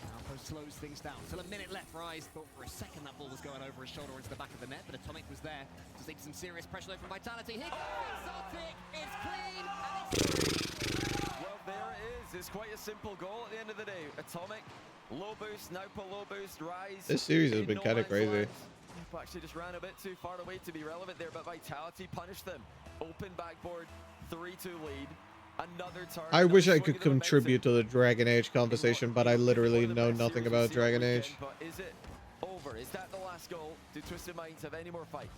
Alpo slows things down. Still a minute left. Rise thought for a second that ball was going over his shoulder into the back of the net, but Atomic was there to take some serious pressure though from Vitality. Here goes Exotic. It's clean and it's... Well, there it is. It's quite a simple goal at the end of the day. Atomic, low boost, now pull low boost, Rise. This series has been kind of crazy. Actually just ran a bit too far away to be relevant there, but Vitality punished them. Open backboard, 3-2 lead. Another turn. I wish I could contribute to the Dragon Age conversation, but I literally know nothing about Dragon Age. But is it over? Is that the last goal? Do Twisted Minds have any more fight?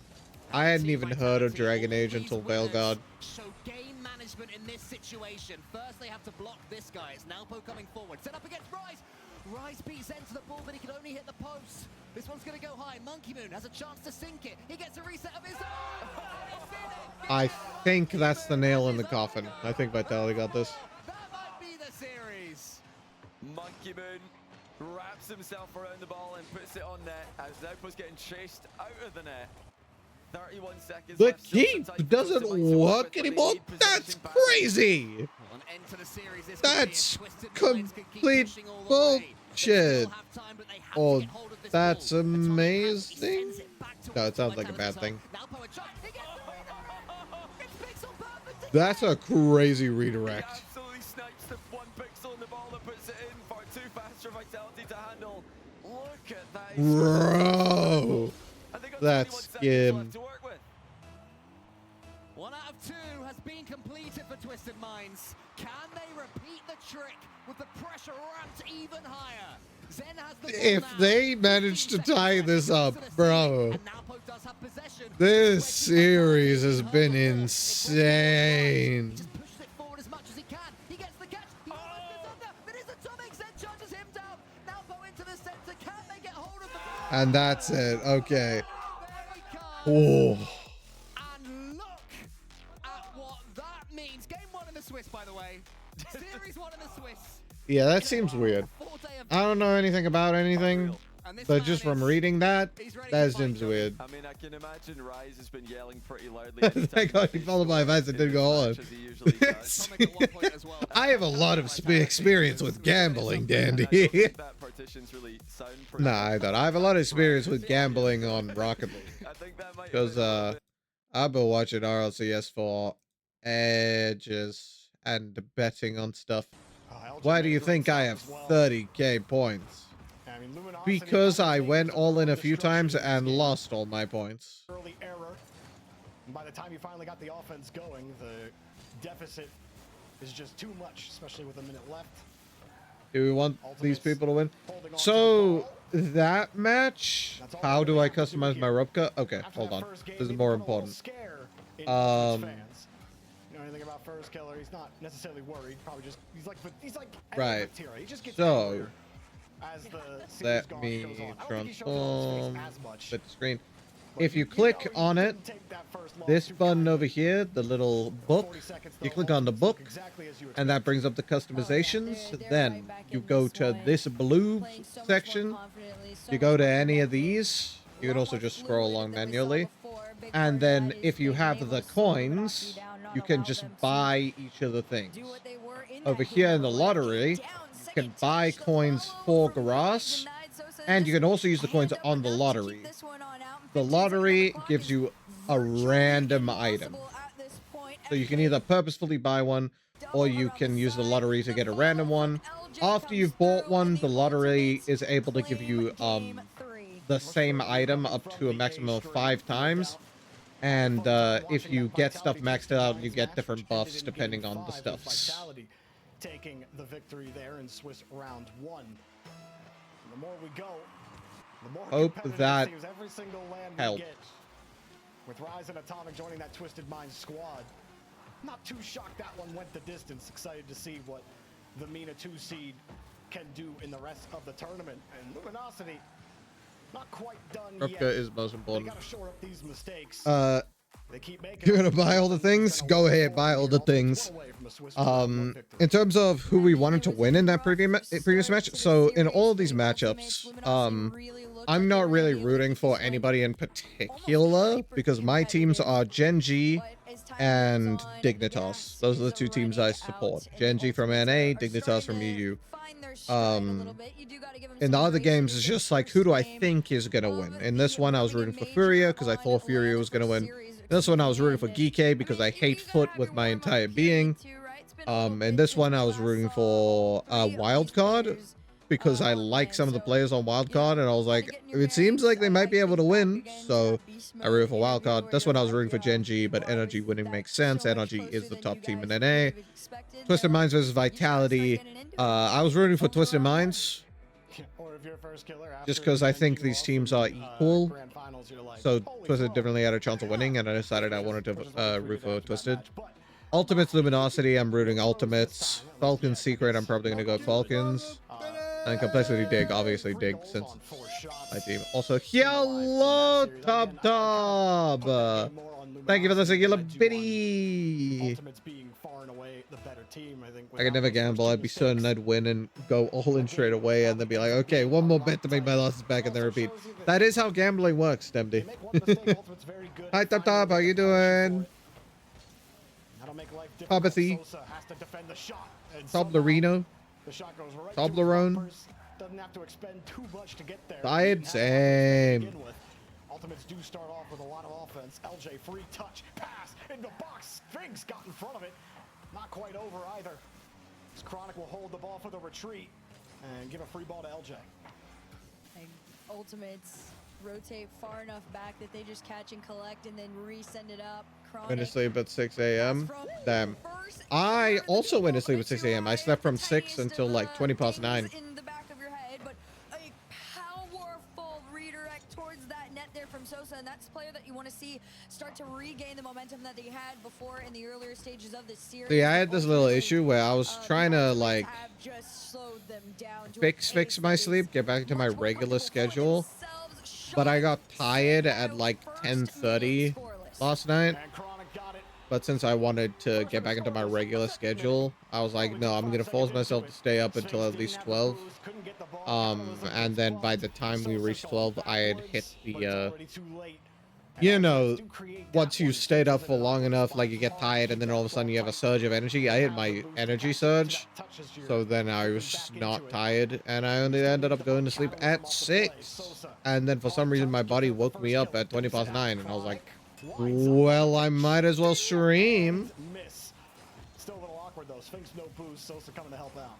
I hadn't even heard of Dragon Age until Veilguard. So game management in this situation. First they have to block this guy. It's Nalpo coming forward. Set up against Rise. Rise beats Zen to the ball, but he can only hit the post. This one's going to go high. Monkey Moon has a chance to sink it. He gets a reset of his own. I think that's the nail in the coffin. I think Vitality got this. That might be the series. Monkey Moon wraps himself around the ball and puts it on net as Nalpo's getting chased out of the net. 31 seconds The left. keep doesn't work anymore? That's crazy! That's complete bullshit. Oh, that's amazing. No, it sounds like a bad thing. That's a crazy redirect. Absolutely snipes the 1 pixel in the ball that puts it in. Far too fast for Vitality to handle. Look at that. Bro, that's skim. 1 out of 2 has been completed for Twisted Minds. Can they repeat the trick with the pressure ramped even higher? Zen has the If they manage to tie this up, bro, this series has been insane. And that's it. Okay. Oh. And look at what that means. Game 1 in the Swiss, by the way. Series 1 in the Swiss. Yeah, that seems weird. I don't know anything about anything, but just from reading that seems weird. I mean, I can imagine Rise has been yelling pretty loudly. Thank God he followed my advice and didn't go on. I have a lot of experience with gambling, Dandy. Nah, I don't. I have a lot of experience with gambling on Rocket League. Because I've been watching RLCS for ages and betting on stuff. Why do you think I have 30k points? Because I went all in a few times and lost all my points. Early error. And by the time you finally got the offense going, the deficit is just too much, especially with a minute left. Do we want these people to win? So that match, how do I customize my Rupka? Okay, hold on. This is more important. You know anything about First Killer? He's not necessarily worried. Probably just he's like right. He just gets So as the let me transform. Split the screen. if you click on it, this button over here, the little book, you click on the book, and that brings up the customizations. Then you go to this blue section. You go to any of these. You can also just scroll along manually. And then if you have the coins, you can just buy each of the things. Over here in the lottery, you can buy coins for grass, and you can also use the coins on the lottery. The lottery gives you a random item. So you can either purposefully buy one, or you can use the lottery to get a random one. After you've bought one, the lottery is able to give you the same item up to a maximum of 5 times. And if you get stuff maxed out, you get different buffs depending on the stuffs. Taking the victory there in Swiss round 1. The more we go, the more hope that every single land helped. We get. With Rise and Atomic joining that Twisted Minds squad, not too shocked that one went the distance. Excited to see what the MENA 2 seed can do in the rest of the tournament. And Luminosity, not quite done yet. Rupka is most important. They gotta shore up these mistakes. You're gonna buy all the things? Go ahead, buy all the things. In terms of who we wanted to win in that previous match, so in all of these matchups, I'm not really rooting for anybody in particular because my teams are Gen G and Dignitas. Those are the 2 teams I support. Gen G from NA, Dignitas from EU. In the other games, it's just like, who do I think is gonna win? In this one, I was rooting for Furia because I thought Furia was gonna win. This one, I was rooting for Geekay because I hate Foot with my entire being. And this one, I was rooting for Wildcard because I like some of the players on Wildcard, and I was like, it seems like they might be able to win, so I rooted for Wildcard. This one, I was rooting for Gen G, but NRG winning makes sense. NRG is the top team in NA. Twisted Minds versus Vitality. I was rooting for Twisted Minds just because I think these teams are equal. So Twisted definitely had a chance of winning, and I decided I wanted to root for Twisted. Ultimates Luminosity, I'm rooting Ultimates. Falcons Secret, I'm probably going to go Falcons. And Complexity Dig, obviously Dig, since my team. Also, hello, Top Top! Thank you for listening, you little bitty! I could never gamble. I'd be certain I'd win and go all in straight away, and then be like, okay, one more bet to make my losses back, and then repeat. That is how gambling works, Demdy. Hi, Top Top, how you doing? Popathy. Toblerino. Toblerone. Doesn't have to expend too much to get there. Tired, same. Ultimates do start off with a lot of offense. LJ free touch, pass in the box. Figs got in front of it. Not quite over either. As Chronic will hold the ball for the retreat and give a free ball to LJ. And Ultimates rotate far enough back that they just catch and collect and then resend it up. Went to sleep at 6 a.m. Damn. I also went to sleep at 6 a.m. I slept from 6 until like 20 past 9. In the back of your head, but a powerful redirect towards that net there from Sosa, and that's a player that you want to see start to regain the momentum that they had before in the earlier stages of this series. See, I had this little issue where I was trying to like fix my sleep, get back to my regular schedule, but I got tired at like 10:30 last night. But since I wanted to get back into my regular schedule, I was like, no, I'm gonna force myself to stay up until at least 12. And then by the time we reached 12, I had hit the you know, once you stayed up for long enough, like you get tired and then all of a sudden you have a surge of energy. I hit my energy surge, so then I was not tired, and I only ended up going to sleep at 6. And then for some reason my body woke me up at 20 past 9, and I was like, well, I might as well stream. Still a little awkward though. Sphinx no boost. Sosa coming to help out.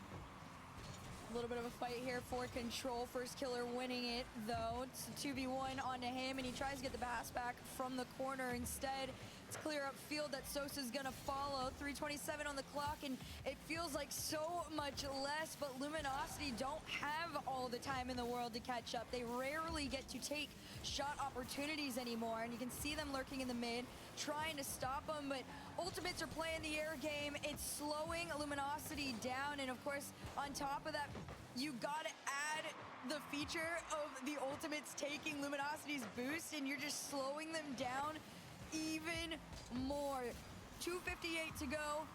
A little bit of a fight here for control. First killer winning it though. It's a 2v1 onto him, and he tries to get the pass back from the corner. Instead, it's clear up field that Sosa's gonna follow. 3:27 on the clock, and it feels like so much less, but Luminosity don't have all the time in the world to catch up. They rarely get to take shot opportunities anymore, and you can see them lurking in the mid, trying to stop them, but Ultimates are playing the air game. It's slowing Luminosity down, and of course, on top of that, you gotta add the feature of the Ultimates taking Luminosity's boost, and you're just slowing them down even more. 2:58 to go.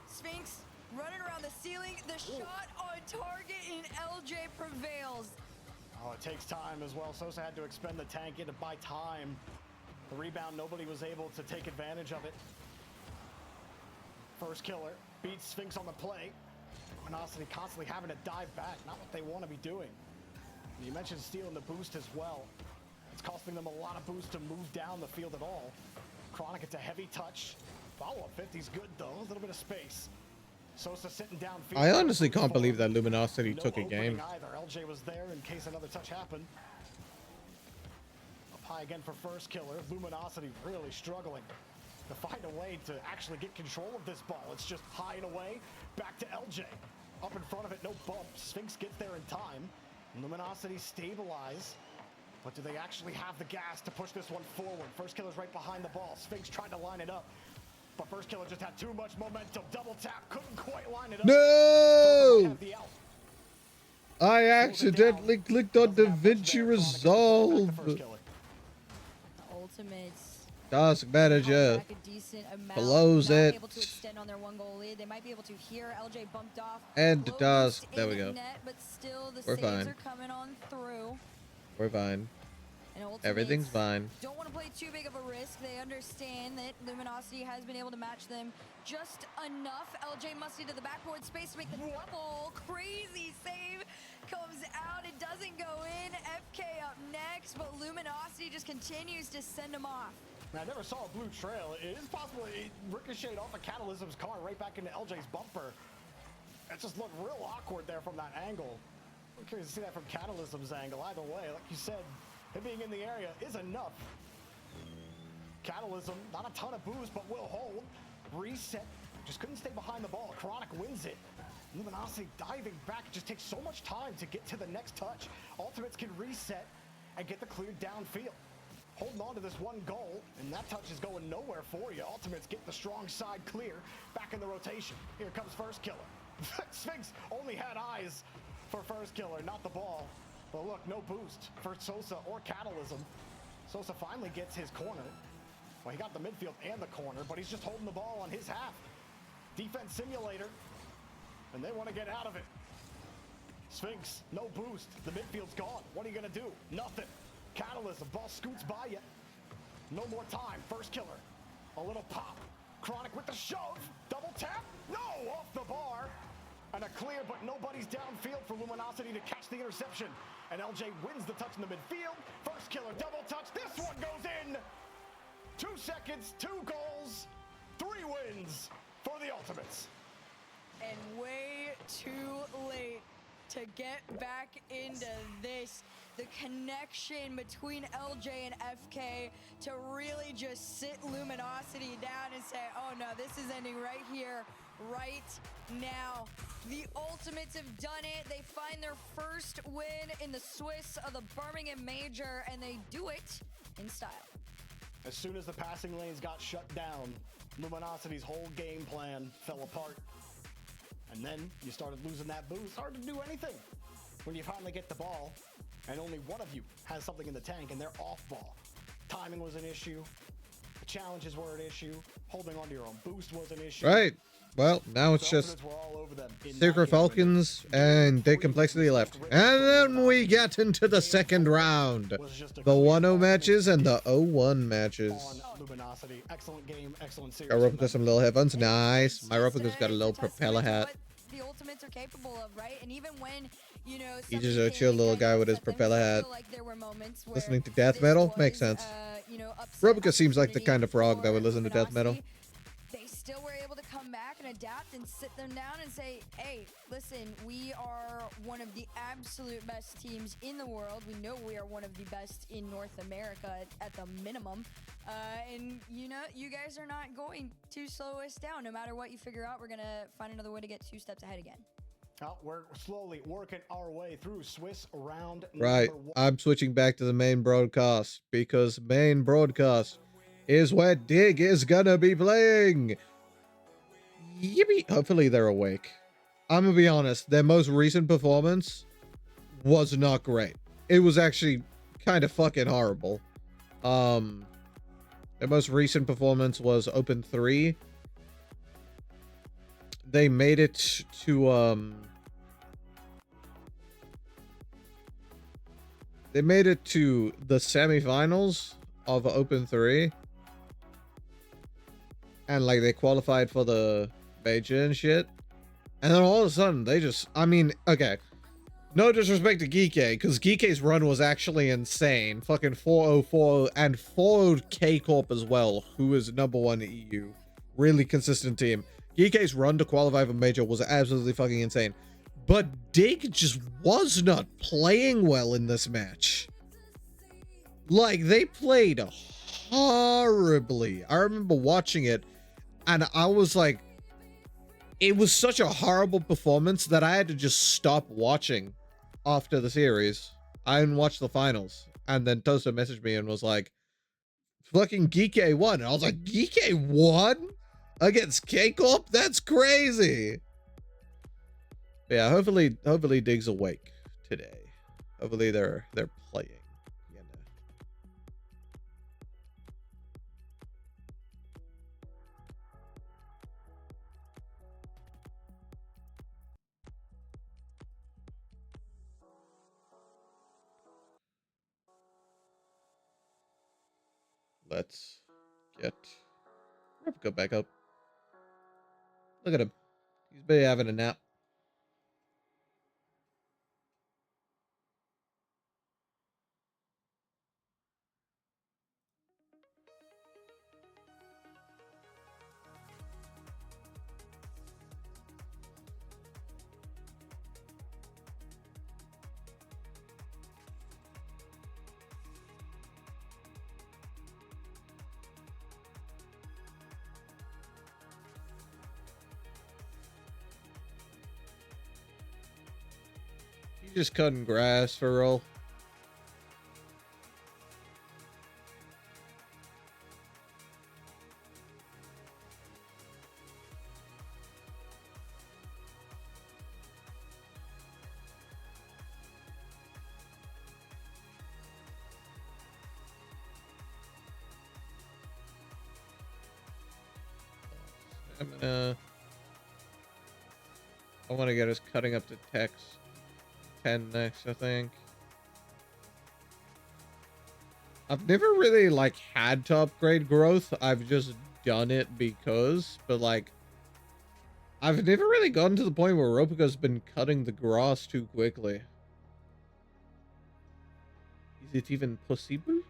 Sphinx running around the ceiling. The shot on target, and LJ prevails. Oh, it takes time as well. Sosa had to expend the tank in to buy time. The rebound, nobody was able to take advantage of it. First killer beats Sphinx on the play. Luminosity constantly having to dive back, not what they want to be doing. And you mentioned stealing the boost as well. It's costing them a lot of boost to move down the field at all. Chronic, it's a heavy touch. Follow-up 50's good though, a little bit of space. Sosa sitting downfield. I honestly can't believe that Luminosity took a game. Either. LJ was there in case another touch happened. Up high again for first killer. Luminosity really struggling to find a way to actually get control of this ball. It's just high and away. Back to LJ. Up in front of it, no bump. Sphinx gets there in time. Luminosity stabilize. But do they actually have the gas to push this one forward? First killer's right behind the ball. Sphinx tried to line it up. But first killer just had too much momentum. Double tap, couldn't quite line it up. No! I accidentally clicked on DaVinci Resolve. Ultimates. Task manager. Close it. Able to extend on their 1-goal lead. They might be able to hear LJ bumped off. End task. There we go. Net, but still the We're saves fine. are coming on through. We're fine. And Everything's fine. Don't want to play too big of a risk. They understand that Luminosity has been able to match them just enough. LJ Musty to the backboard space to make the double. Crazy save comes out. It doesn't go in. FK up next, but Luminosity just continues to send them off. I never saw a blue trail. It is possible it ricocheted off of Catalysm's car right back into LJ's bumper. It just looked real awkward there from that angle. I'm curious to see that from Catalysm's angle. Either way, like you said, him being in the area is enough. Catalysm, not a ton of boost, but will hold. Reset, just couldn't stay behind the ball. Chronic wins it. Luminosity diving back, it just takes so much time to get to the next touch. Ultimates can reset and get the clear downfield. Holding on to this one goal, and that touch is going nowhere for you. Ultimates get the strong side clear, back in the rotation. Here comes first killer. Sphinx only had eyes for first killer, not the ball. But look, no boost for Sosa or Catalysm. Sosa finally gets his corner. Well, he got the midfield and the corner, but he's just holding the ball on his half. Defense simulator, and they want to get out of it. Sphinx, no boost. The midfield's gone. What are you going to do? Nothing. Catalysm, ball scoots by you. No more time. First killer. A little pop. Chronic with the shove. Double tap. No, off the bar. And a clear, but nobody's downfield for Luminosity to catch the interception. And LJ wins the touch in the midfield. First killer, double touch. This one goes in. 2 seconds, 2 goals, 3 wins for the Ultimates. And way too late to get back into this. The connection between LJ and FK to really just sit Luminosity down and say, oh no, this is ending right here, right now. The Ultimates have done it. They find their first win in the Swiss of the Birmingham Major, and they do it in style. As soon as the passing lanes got shut down, Luminosity's whole game plan fell apart. And then you started losing that boost. Hard to do anything when you finally get the ball and only one of you has something in the tank and they're off ball. Timing was an issue. The challenges were an issue. Holding onto your own boost was an issue. Right. Well, now it's just Secret Falcons and Big Complexity left. And then we get into the second round. The 1-0 matches and the 0-1 matches. Luminosity, excellent game, excellent series. Got Replica some little headphones. Nice. My Replica's got a little propeller hat. The Ultimates are capable of, right? And even when, you know, He's just a chill little guy with his propeller hat. Listening to death metal? Makes sense. Replica seems like the kind of frog that would listen to death metal. They still were able to come back and adapt and sit them down and say, hey, listen, we are one of the absolute best teams in the world. We know we are one of the best in North America at the minimum. And, you know, you guys are not going to slow us down. No matter what you figure out, we're going to find another way to get 2 steps ahead again. We're slowly working our way through Swiss round Right. number 1. I'm switching back to the main broadcast because main broadcast is where Dig is gonna be playing. Yippee! Hopefully they're awake. I'm gonna be honest, their most recent performance was not great. It was actually kind of fucking horrible. Their most recent performance was Open 3. They made it to the semifinals of Open 3. And like they qualified for the major and shit. And then all of a sudden they just, I mean, okay. No disrespect to Geekay, because Geekay's run was actually insane. Fucking 4-0-4 and 4-0'd K-Corp as well, who is #1 EU. Really consistent team. Geekay's run to qualify for major was absolutely fucking insane. But Dig just was not playing well in this match. Like, they played horribly. I remember watching it, and I was like, it was such a horrible performance that I had to just stop watching after the series. I didn't watch the finals. And then Tosa messaged me and was like, fucking Geekay won. And I was like, Geekay won? Against K-Corp? That's crazy. But yeah, hopefully Dig's awake today. Hopefully they're playing. Let's go back up. Look at him. He's been having a nap. He's just cutting grass for real. I want to get us cutting up to text 10 next, I think. I've never really like had to upgrade growth. I've just done it because, but like I've never really gotten to the point where Ropica's been cutting the grass too quickly. Is it even possible?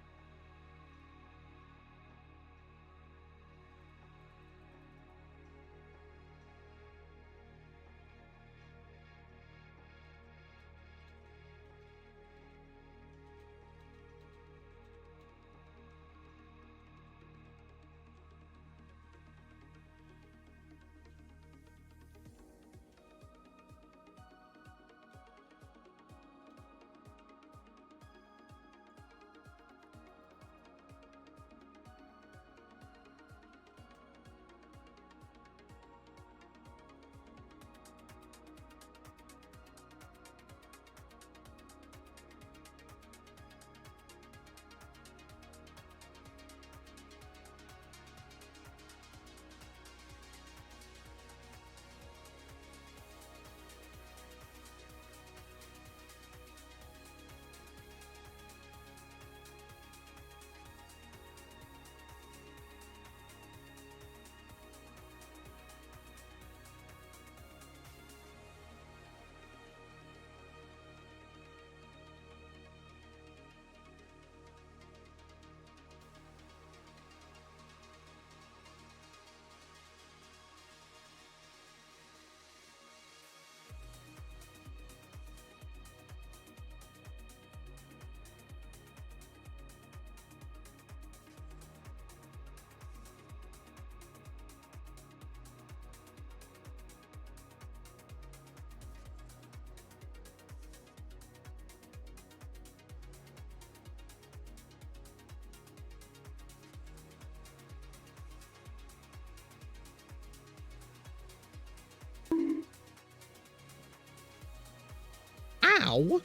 Ow.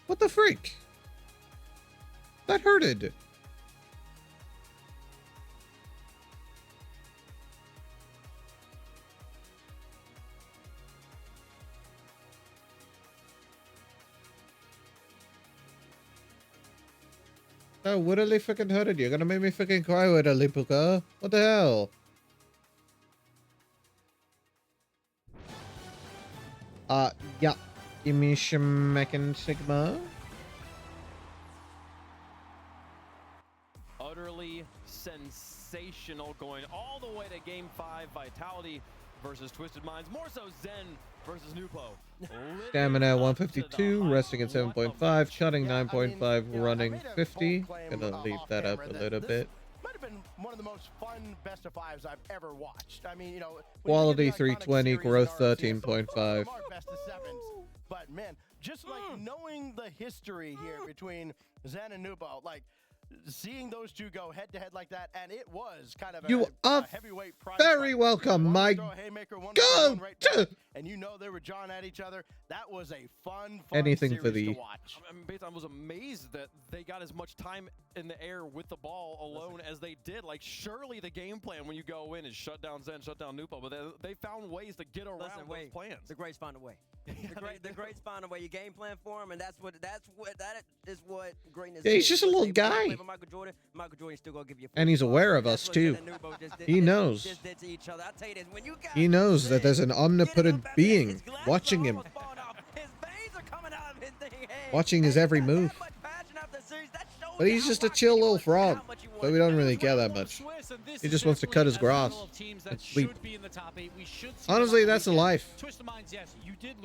What the freak? That hurted. Oh, Widderly freaking hurted. You're gonna make me freaking cry, Widderly Puka. What the hell? Yeah. Give me Shemekin Sigma. Utterly sensational, going all the way to Game 5. Vitality versus Twisted Minds. More so Zen versus Nupo. Stamina 152, resting at 7.5, cutting 9.5, running 50. Gonna leave that up a little bit. Might have been one of the most fun best of fives I've ever watched. I mean, you know, Quality 320, growth 13.5. Best of sevens. But man, just like knowing the history here between Zen and Nubo, like seeing those two go head to head like that, and it was kind of a heavyweight prize very fight. welcome, my God. And you know they were jawing at each other. That was a fun anything series for the to watch. I mean, I was amazed that they got as much time in the air with the ball alone as they did. Like, surely the game plan when you go in is shut down Zen, shut down Nupo, but they found ways to get around those plans. The greats find a way. The greats find a way. You game plan for them, and that is what greatness is. Yeah, he's just a little guy. Michael Jordan still gonna give you. And he's aware of us too. He knows. He knows that there's an omnipotent being watching him. Watching his every move. But he's just a chill little frog. So we don't really care that much. He just wants to cut his grass and sleep. Honestly, that's the life.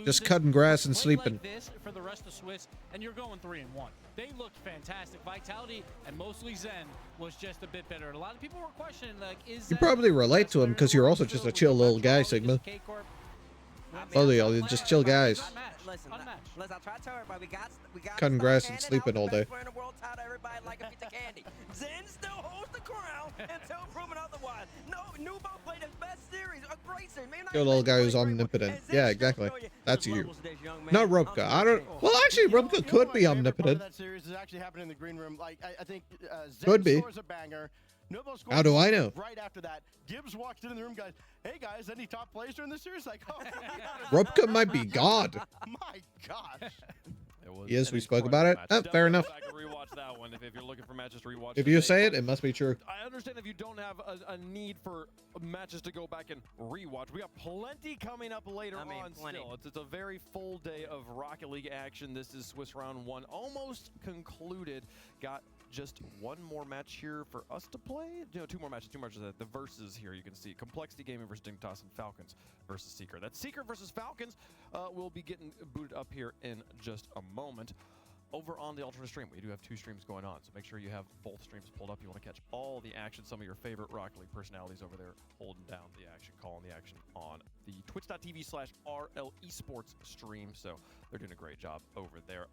Just cutting grass and sleeping. For the rest of Swiss, and you're going 3-1. They looked fantastic. Vitality and mostly Zen was just a bit better. A lot of people were questioning, like, is You probably relate to him because you're also just a chill little guy, Sigma. Oh, y'all just chill guys. Listen, I try to tell everybody, we got Cutting grass and sleeping all day. Zen still holds the crown until proven otherwise. No, Nubo played his best series, a great series. Your little guy who's omnipotent. Yeah, exactly. That's you. Not Robka. I don't. Well, actually, Robka could be omnipotent. That series is actually happening in the green room. Like I think Zen Could be. scores a banger. Nubo scores How do I know? Right after that, Gibbs walked in the room, guys. Hey guys, any top plays during this series? Like, oh, Robka might be God. My gosh. Yes, we spoke about it. Oh, fair enough. Rewatch that one if you're looking for matches to rewatch. If you say it, it must be true. I understand if you don't have a need for matches to go back and rewatch. We got plenty coming up later on. Still, it's a very full day of Rocket League action. This is Swiss Round 1, almost concluded. Got just one more match here for us to play. You know, two more matches. The versus here. You can see Complexity Gaming versus Dignitas and Falcons versus Seeker. That Seeker versus Falcons will be getting booted up here in just a moment. Over on the alternate stream, we do have two streams going on, so make sure you have both streams pulled up. You want to catch all the action, some of your favorite Rocket League personalities over there holding down the action, calling the action on the twitch.tv/RL Esports stream, so they're doing a great job over there.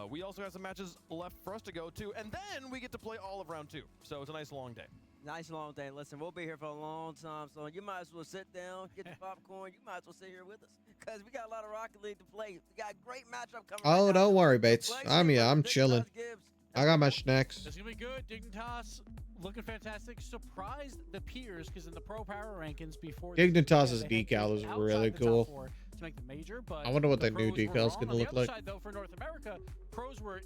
We also have some matches left for us to go to, and then we get to play all of round 2, so it's a nice long day. Nice long day. Listen, we'll be here for a long time, so you might as well sit down, get your popcorn. You might as well sit here with us, because we got a lot of Rocket League to play. We got a great matchup coming. Oh, don't worry, Bates. I'm chilling. I got my snacks. It's gonna be good. Dignitas looking fantastic. Surprised the peers because in the pro power rankings before Dignitas's decal is really cool. To make the major, but I wonder what that new decal's gonna look like. Side, though, for North America, pros were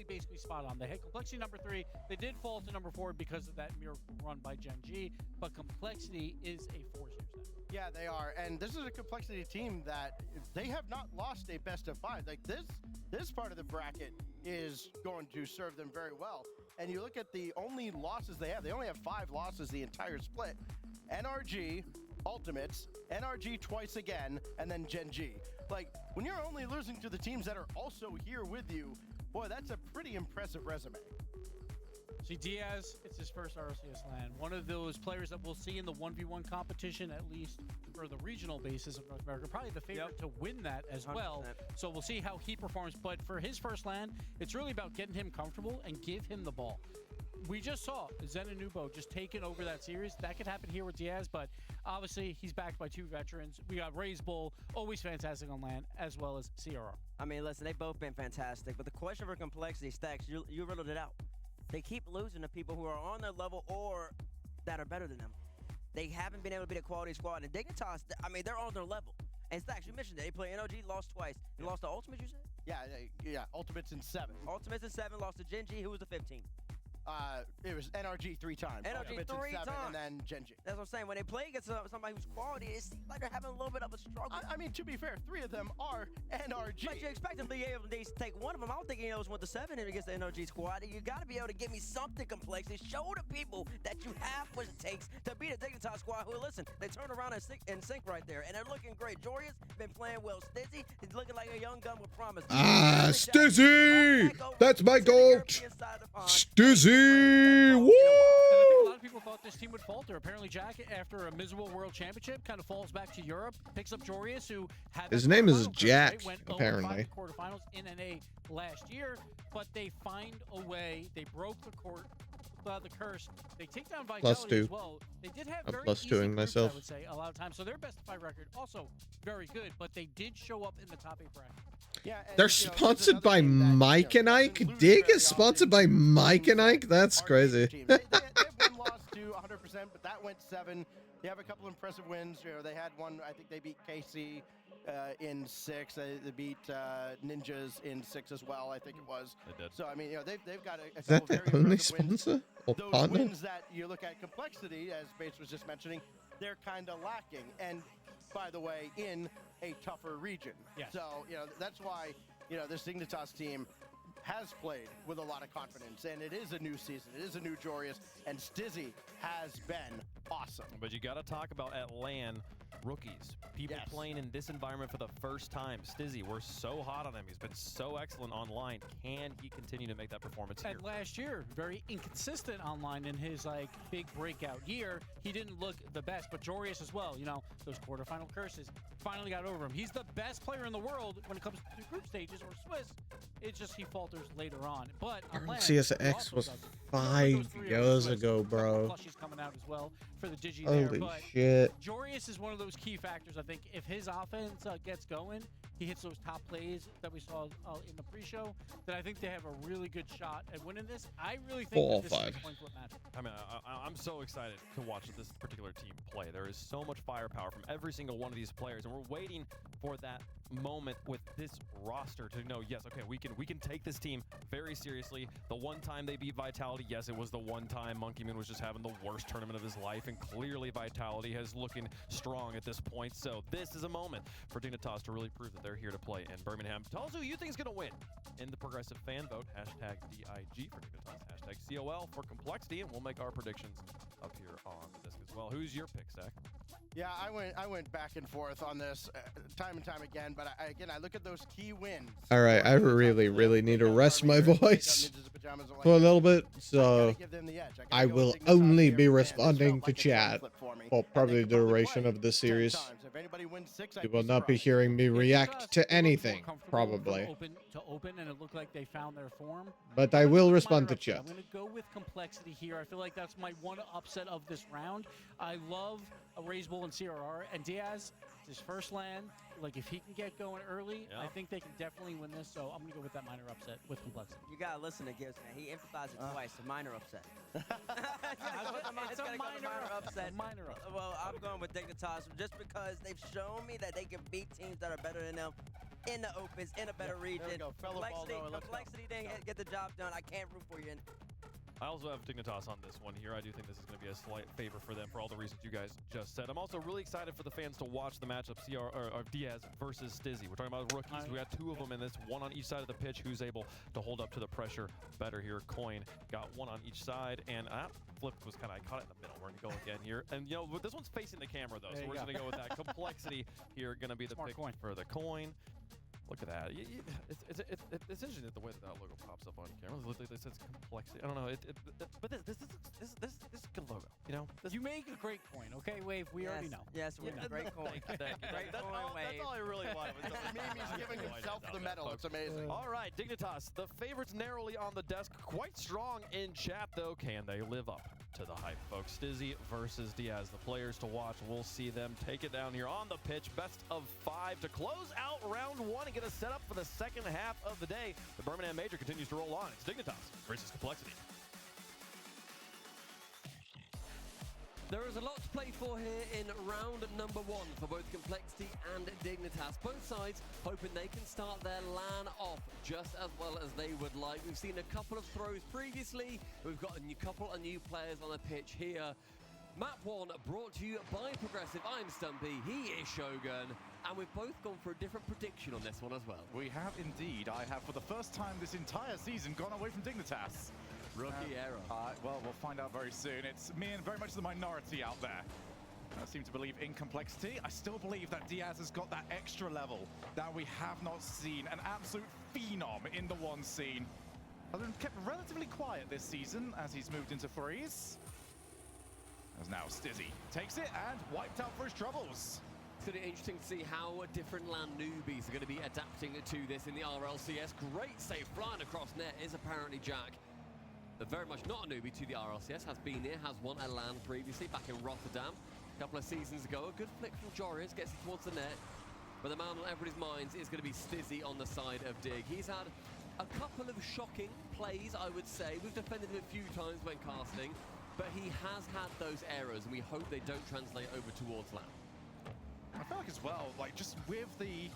basically spot on. They hit Complexity number 3. They did fall to number 4 because of that miracle run by Gen G, but Complexity is a force here. Yeah, they are, and this is a Complexity team that they have not lost a best of 5. Like this part of the bracket is going to serve them very well. And you look at the only losses they have. They only have 5 losses the entire split. NRG, Ultimates, NRG twice again, and then Gen G. Like, when you're only losing to the teams that are also here with you, boy, that's a pretty impressive resume. See, Diaz, it's his first RLCS LAN. One of those players that we'll see in the 1v1 competition, at least for the regional basis of North America. Probably the favorite to win that as well. 100%. So we'll see how he performs. But for his first LAN, it's really about getting him comfortable and give him the ball. we just saw Zen and Nubo just taking over that series. That could happen here with Diaz, but obviously he's backed by 2 veterans. We got Ray's Bull, always fantastic on land, as well as CRR. I mean, listen, they've both been fantastic, but the question for complexity, Stacks, you riddled it out. They keep losing to people who are on their level or that are better than them. They haven't been able to beat a quality squad. And Dignitas, I mean, they're on their level. And Stacks, you mentioned it. They play NOG, lost twice. They lost to Ultimates, you said? Yeah, Ultimates in 7. Ultimates in 7, lost to Gen G, who was the 15. It was NRG 3 times. NRG Ultimates in 3 7, times. and then Gen G. That's what I'm saying. When they play against somebody who's quality, it seems like they're having a little bit of a struggle. I mean, to be fair, 3 of them are NRG. But you expect them to be able to take one of them. I don't think he knows what the 7 is against the NRG squad. You got to be able to give me something complex. They show the people that you have what it takes to beat a Dignitas squad who, listen, they turn around and sync right there. And they're looking great. Jorius been playing well. Stizzy is looking like a young gun with promise. Stizzy! That's my goat! Stizzy! Woo! And I think a lot of people thought this team would falter. Apparently, Jack, after a miserable World Championship, kind of falls back to Europe, picks up Jorius, who had His that name is quarterfinal curse, Jack, right? Went 0-5 apparently. in quarterfinals in NA last year, but they find a way. They broke the curse. They take down Vitality +2. as well. They did have I'm very +2ing easy groups, myself. I would say, a lot of times. So their best of 5 record also very good, but they did show up in the top 8 bracket. Yeah, They're sponsored by Mike and Ike? Dig is sponsored by Mike and Ike? That's crazy. They've won lost to 100%, but that went 7. They have a couple impressive wins. You know, they had one. I think they beat KC in 6. They beat Ninjas in 6 as well. I think it was. They did. So I mean, you know, they've got a Is that couple the very only impressive wins. sponsor or Those partner? wins that you look at complexity, as Bates was just mentioning, they're kind of lacking. And by the way, in a tougher region. Yes. So you know that's why this Dignitas team has played with a lot of confidence, and it is a new season. It is a new Jorius, and Stizzy has been awesome. But you got to talk about at LAN rookies, people playing in this environment for the first time. Stizzy, we're so hot on him. He's been so excellent online. Can he continue to make that performance here? And last year, very inconsistent online in his big breakout year. He didn't look the best, but Jorius as well. You know, those quarterfinal curses finally got over him. He's the best player in the world when it comes to group stages or Swiss. It's just he falters later on. But on land, he CSX also was does it. 5 years ago, bro. Plushies coming out as well for the Digi Holy there. But shit. Jorius is one of those key factors. I think if his offense gets going, he hits those top plays that we saw in the pre-show, then I think they have a really good shot at winning this. I really think 4 or that this 5. is a coin flip match. I mean, I'm so excited to watch this particular team play. There is so much firepower from every single one of these players, and we're waiting for that moment with this roster to know, yes, okay, we can take this team very seriously. The one time they beat Vitality, yes, it was the one time Monkey Moon was just having the worst tournament of his life, and clearly Vitality has looking strong at this point. So this is a moment for Dignitas to really prove that they're here to play. And Birmingham, tell us who you think is going to win in the progressive fan vote. Hashtag DIG for Dignitas, hashtag COL for complexity, and we'll make our predictions up here on the disc as well. Who's your pick, Zach? Yeah, I went back and forth on this time and time again, but I look at those key wins. All right, I really need to rest my voice for a little bit, so I will only be responding to chat for probably the duration of this series. You will not be hearing me react to anything, probably. Open, and it looked like they found their form. But I will respond to chat. I'm going to go with complexity here. I feel like that's my one upset of this round. I love a Raise Bull and CRR, and Diaz, his first land. Like, if he can get going early, I think they can definitely win this. So I'm going to go with that minor upset with complexity. You got to listen to Gibbs, man. He emphasized it twice, a minor upset. It's a minor upset. Minor upset. Well, I'm going with Dignitas just because they've shown me that they can beat teams that are better than them in the opens, in a better region. Complexity didn't get the job done. I can't root for you. I also have Dignitas on this one here. I do think this is going to be a slight favor for them for all the reasons you guys just said. I'm also really excited for the fans to watch the matchup Diaz versus Stizzy. We're talking about rookies. We got 2 of them in this, one on each side of the pitch. Who's able to hold up to the pressure better here? Coin got one on each side, and Flip was kind of, I caught it in the middle. We're going to go again here. And, you know, this one's facing the camera, though, so we're just going to go with that. Complexity here going to be the pick for the Coin. Look at that. It's interesting that the way that logo pops up on camera. It looks like this is complexity. I don't know. But this is a good logo. You know. You make a great point. Okay, Wave. We already know. Yes, we know. Great point. Great That's point, Wave. all I really wanted. Mimi's giving himself the medal. It's amazing. All right, Dignitas, the favorites narrowly on the desk. Quite strong in chat, though. Can they live up to the hype, folks? Stizzy versus Diaz, the players to watch. We'll see them take it down here on the pitch. Best of 5 to close out round 1 and get us set up for the second half of the day. The Birmingham Major continues to roll on. It's Dignitas versus Complexity. There is a lot to play for here in round number 1 for both Complexity and Dignitas. Both sides hoping they can start their LAN off just as well as they would like. We've seen a couple of throws previously. We've got a couple of new players on the pitch here. Map 1 brought to you by Progressive. I'm Stumpy, he is Shogun, and we've both gone for a different prediction on this one as well. We have indeed. I have, for the first time this entire season, gone away from Dignitas. Rookie error. Well, we'll find out very soon. It's me and very much the minority out there. I seem to believe in Complexity. I still believe that Diaz has got that extra level that we have not seen. An absolute phenom in the one scene. Has been kept relatively quiet this season as he's moved into threes. As now Stizzy takes it and wiped out for his troubles. It's going to be interesting to see how different LAN newbies are going to be adapting to this in the RLCS. Great save flying across net is apparently Jack. But very much not a newbie to the RLCS, has been here, has won a LAN previously back in Rotterdam a couple of seasons ago. A good flick from Joris, gets it towards the net. But the man on everybody's minds is going to be Stizzy on the side of Dig. He's had a couple of shocking plays, I would say. We've defended him a few times when casting, but he has had those errors, and we hope they don't translate over towards LAN. I feel like as well, like just with the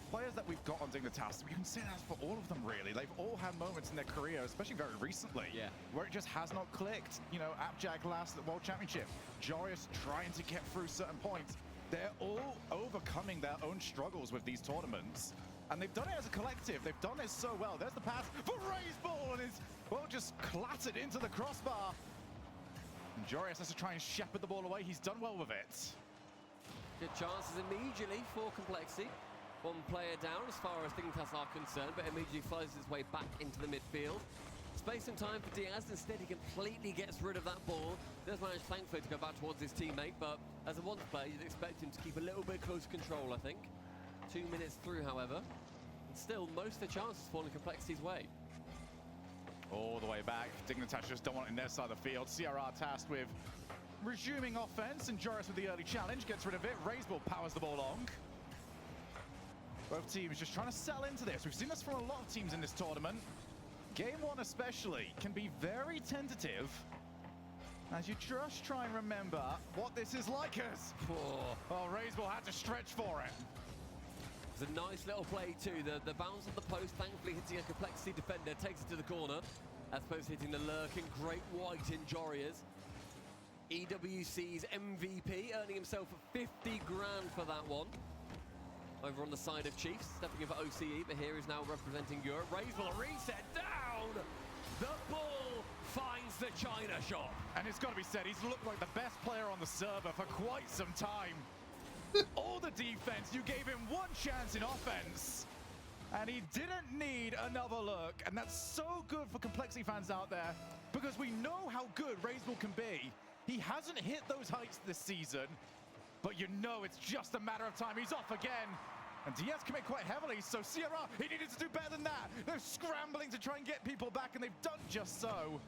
players that we've got on Dignitas, you can say that for all of them really. They've all had moments in their career, especially very recently, where it just has not clicked. You know, Abjag last at World Championship, Joris trying to get through certain points. They're all overcoming their own struggles with these tournaments. And they've done it as a collective. They've done it so well. There's the pass for Ray's ball, and it's, well, just clattered into the crossbar. And Joris has to try and shepherd the ball away. He's done well with it. Good chances immediately for Complexity. One player down as far as Dignitas are concerned, but immediately flies his way back into the midfield. Space and time for Diaz. Instead, he completely gets rid of that ball. Does manage, thankfully, to go back towards his teammate, but as a once player, you'd expect him to keep a little bit close control, I think. 2 minutes through, however. And still, most of the chances falling Complexity's way. All the way back. Dignitas just don't want it in their side of the field. CRR tasked with resuming offense, and Joris with the early challenge gets rid of it. Raiseball powers the ball long. Both teams just trying to sell into this. We've seen this from a lot of teams in this tournament. Game 1 especially can be very tentative as you just try and remember what this is like us. Oh, Raiseball had to stretch for it. It's a nice little play too. The bounce of the post, thankfully hitting a Complexity defender, takes it to the corner. As opposed to hitting the lurking Great White in Jorias. EWC's MVP, earning himself 50 grand for that one. Over on the side of Chiefs, stepping in for OCE, but here is now representing Europe. Raiseball, a reset down! The ball finds the China shop. And it's got to be said, he's looked like the best player on the server for quite some time. All the defense, you gave him one chance in offense, and he didn't need another look. And that's so good for Complexity fans out there, because we know how good Raiseball can be. He hasn't hit those heights this season, but you know it's just a matter of time. He's off again. And Diaz commit quite heavily, so Sierra, he needed to do better than that. They're scrambling to try and get people back, and they've done just so.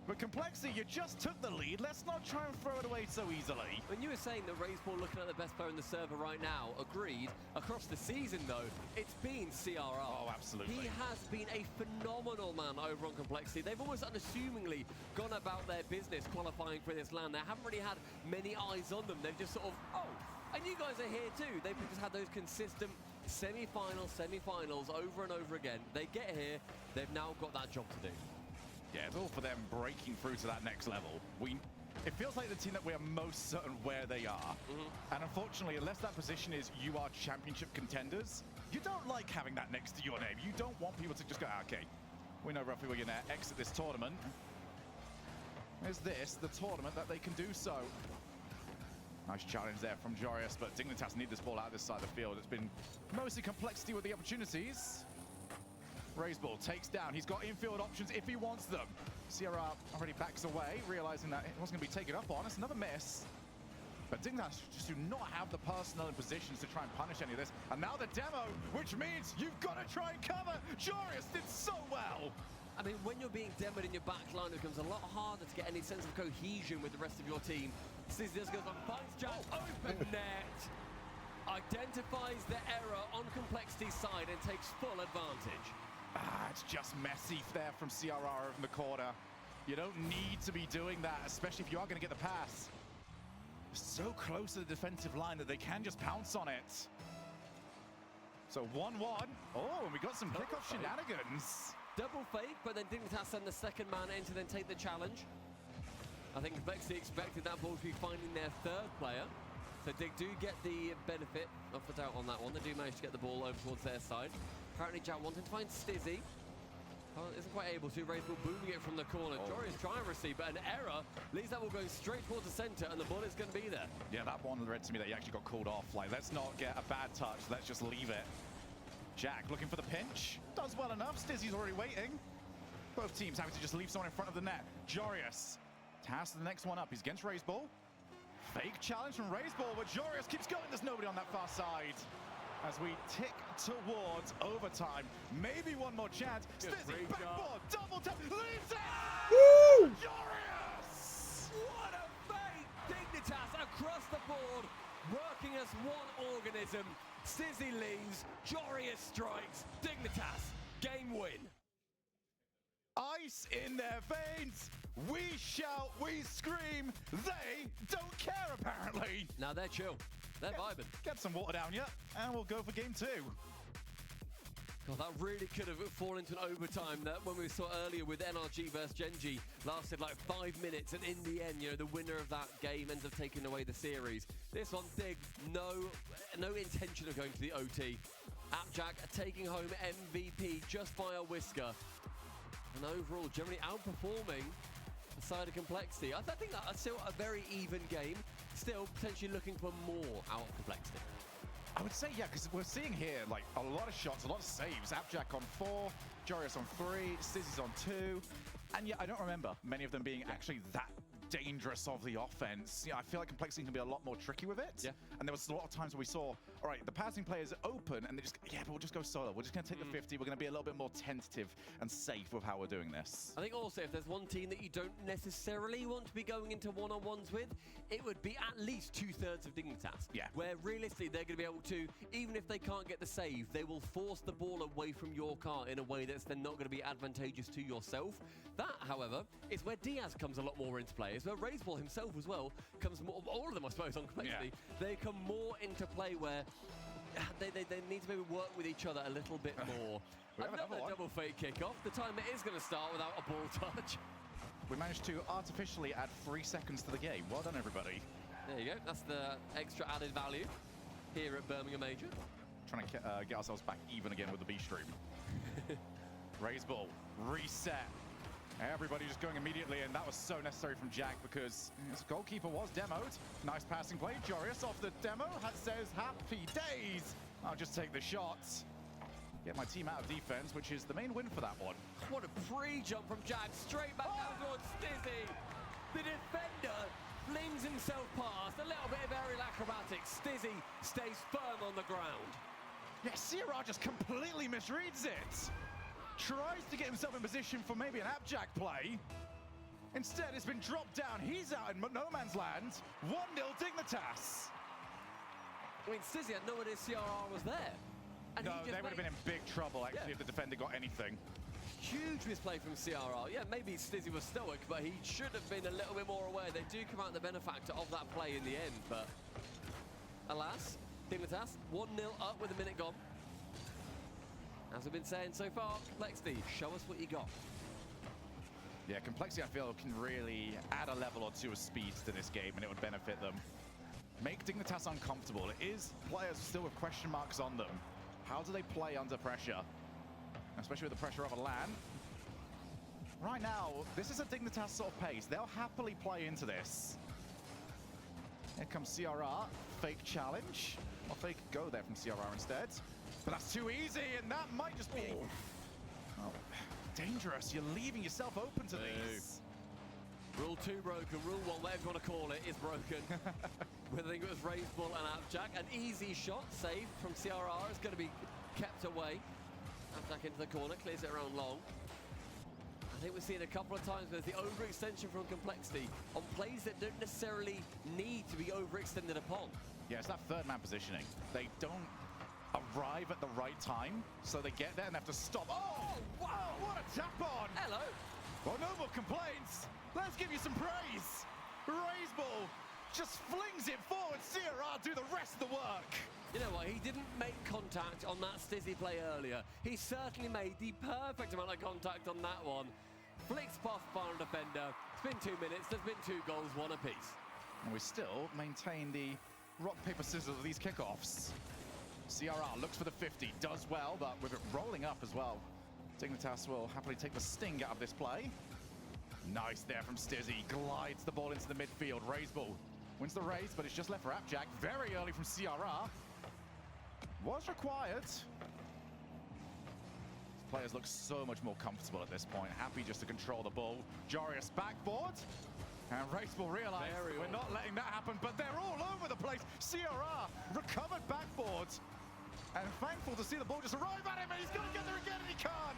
But Complexity, you just took the lead. Let's not try and throw it away so easily. When you were saying that Raiseball looking at the best player in the server right now, agreed. Across the season, though, it's been CRR. Oh, absolutely. He has been a phenomenal man over on Complexity. They've almost unassumingly gone about their business qualifying for this LAN. They haven't really had many eyes on them. They've just sort of, oh, and you guys are here too. They've just had those consistent semi-finals over and over again. They get here, they've now got that job to do. Yeah, it's all for them breaking through to that next level. It feels like the team that we are most certain where they are. And unfortunately, unless that position is you are championship contenders, you don't like having that next to your name. You don't want people to just go, okay, we know roughly we're going to exit this tournament. Is this the tournament that they can do so? Nice challenge there from Jorius, but Dignitas need this ball out this side of the field. It's been mostly complexity with the opportunities. Raiseball takes down. He's got infield options if he wants them. Sierra already backs away, realizing that it wasn't going to be taken up on. It's another miss. But Dignitas just do not have the personnel and positions to try and punish any of this. And now the demo, which means you've got to try and cover. Jorius did so well. I mean, when you're being demoed in your back line, it becomes a lot harder to get any sense of cohesion with the rest of your team. Sizzy just goes on, finds Jack, open net, identifies the error on Complexity's side and takes full advantage. It's just messy there from CRR in the corner. You don't need to be doing that, especially if you are going to get the pass. So close to the defensive line that they can just pounce on it. So 1-1. Oh, and we got some kickoff shenanigans. Double fake, but then Dignitas send the second man in to then take the challenge. I think Complexity expected that ball to be finding their third player. So Dig do get the benefit of the doubt on that one. They do manage to get the ball over towards their side. Apparently Jack wanting to find Stizzy. Isn't quite able to. Raiseball booming it from the corner. Jory is trying to receive, but an error leaves that ball going straight towards the center, and the ball is going to be there. Yeah, that one read to me that he actually got called off. Like, let's not get a bad touch. Let's just leave it. Jack looking for the pinch. Does well enough. Stizzy's already waiting. Both teams having to just leave someone in front of the net. Jorius has the next one up. He's against Raiseball. Fake challenge from Raiseball, but Jorius keeps going. There's nobody on that far side. As we tick towards overtime. Maybe one more chance. Stizzy, backboard, double tap, leaves it! Woo! Jorius! What a fake! Dignitas across the board, working as one organism. Stizzy leaves, Jorius strikes, Dignitas, game win. Ice in their veins. We shout, we scream. They don't care, apparently. Now they're chill. They're vibing. Get some water down, yeah, and we'll go for game 2. God, that really could have fallen into an overtime. That when we saw earlier with NRG versus Gen.G lasted like 5 minutes, and in the end, you know, the winner of that game ends up taking away the series. This one, Dig, no intention of going to the OT. Appjack taking home MVP just by a whisker. And overall, generally outperforming the side of Complexity. I think that's still a very even game. Still potentially looking for more out of Complexity. I would say, yeah, because we're seeing here, like, a lot of shots, a lot of saves. Appjack on 4, Jorius on 3, Stizzy's on 2. And yeah, I don't remember many of them being actually that dangerous of the offense. Yeah, I feel like Complexity can be a lot more tricky with it. Yeah. And there was a lot of times where we saw, all right, the passing players open, and they just, yeah, but we'll just go solo. We're just going to take the 50. We're going to be a little bit more tentative and safe with how we're doing this. I think also if there's one team that you don't necessarily want to be going into one-on-ones with, it would be at least 2/3 of Dignitas. Yeah. Where realistically they're going to be able to, even if they can't get the save, they will force the ball away from your car in a way that's then not going to be advantageous to yourself. That, however, is where Diaz comes a lot more into play. It's where Raiseball himself as well comes more, all of them I suppose on Complexity, they come more into play where they need to maybe work with each other a little bit more. Another double fake kickoff. The timer is going to start without a ball touch. We managed to artificially add 3 seconds to the game. Well done, everybody. There you go. That's the extra added value here at Birmingham Major. Trying to get ourselves back even again with the B stream. Raiseball, reset. Everybody just going immediately, and that was so necessary from Jack because his goalkeeper was demoed. Nice passing play. Jorius off the demo says, happy days. I'll just take the shots. Get my team out of defense, which is the main win for that one. What a pre-jump from Jack, straight back down towards Stizzy. The defender flings himself past, a little bit of aerial acrobatics. Stizzy stays firm on the ground. Yeah, Sierra just completely misreads it. Tries to get himself in position for maybe an Appjack play. Instead, it's been dropped down. He's out in no man's land. 1-0 Dignitas. I mean, Stizzy had no idea CRR was there. And no, they would have been in big trouble, actually, if the defender got anything. Huge misplay from CRR. Yeah, maybe Stizzy was stoic, but he should have been a little bit more aware. They do come out the benefactor of that play in the end, but alas, Dignitas 1-0 up with a minute gone. As we've been saying so far, Complexity, show us what you got. Yeah, Complexity, I feel, can really add a level or two of speed to this game, and it would benefit them. Make Dignitas uncomfortable. It is players still with question marks on them. How do they play under pressure? Especially with the pressure of a LAN. Right now, this is a Dignitas sort of pace. They'll happily play into this. Here comes CRR. Fake challenge. Or fake go there from CRR instead. But that's too easy, and that might just be... Oh, dangerous. You're leaving yourself open to these. Rule 2 broken, rule 1, whatever you want to call it, is broken. I think it was raised ball and Abjack. An easy shot, saved from CRR, is going to be kept away. Abjack into the corner, clears it around long. I think we've seen a couple of times there's the overextension from Complexity on plays that don't necessarily need to be overextended upon. Yeah, it's that third man positioning. They don't arrive at the right time, so they get there and they have to stop. Oh, wow, what a tap on! Hello. Well, no more complaints. Let's give you some praise. Raiseball just flings it forward. CRR do the rest of the work. You know what, he didn't make contact on that Stizzy play earlier. He certainly made the perfect amount of contact on that one. Flicks past final defender. It's been 2 minutes, there's been 2 goals, 1 apiece. And we still maintain the rock, paper, scissors of these kickoffs. CRR looks for the 50, does well, but with it rolling up as well. Dignitas will happily take the sting out of this play. Nice there from Stizzy, glides the ball into the midfield. Raiseball wins the race, but it's just left for Abjack. Very early from CRR. Was required. Players look so much more comfortable at this point, happy just to control the ball. Jorius backboard, and Raiseball realize we're not letting that happen, but they're all over the place. CRR recovered backboard, and thankful to see the ball just arrive at him, and he's gonna get there again, and he can't.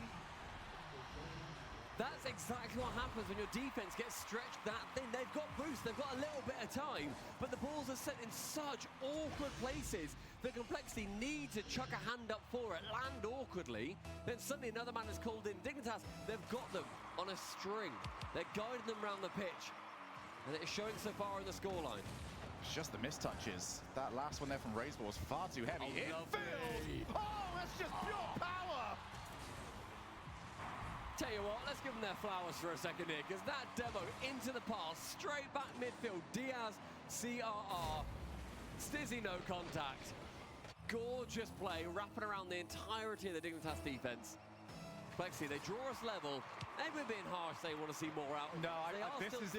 That's exactly what happens when your defense gets stretched that thin. They've got boost, they've got a little bit of time, but the balls are set in such awkward places that Complexity need to chuck a hand up for it, land awkwardly, then suddenly another man is called in. Dignitas, they've got them on a string. They're guiding them around the pitch, and it's showing so far in the scoreline. It's just the mistouches. That last one there from Raiseball was far too heavy. Infield! Oh, that's just pure power! Tell you what, let's give them their flowers for a second here, because that demo into the pass, straight back midfield, Diaz, CRR, Stizzy no contact. Gorgeous play, wrapping around the entirety of the Dignitas defense. Complexity, they draw us level. Maybe we're being harsh, they want to see more out. No, this is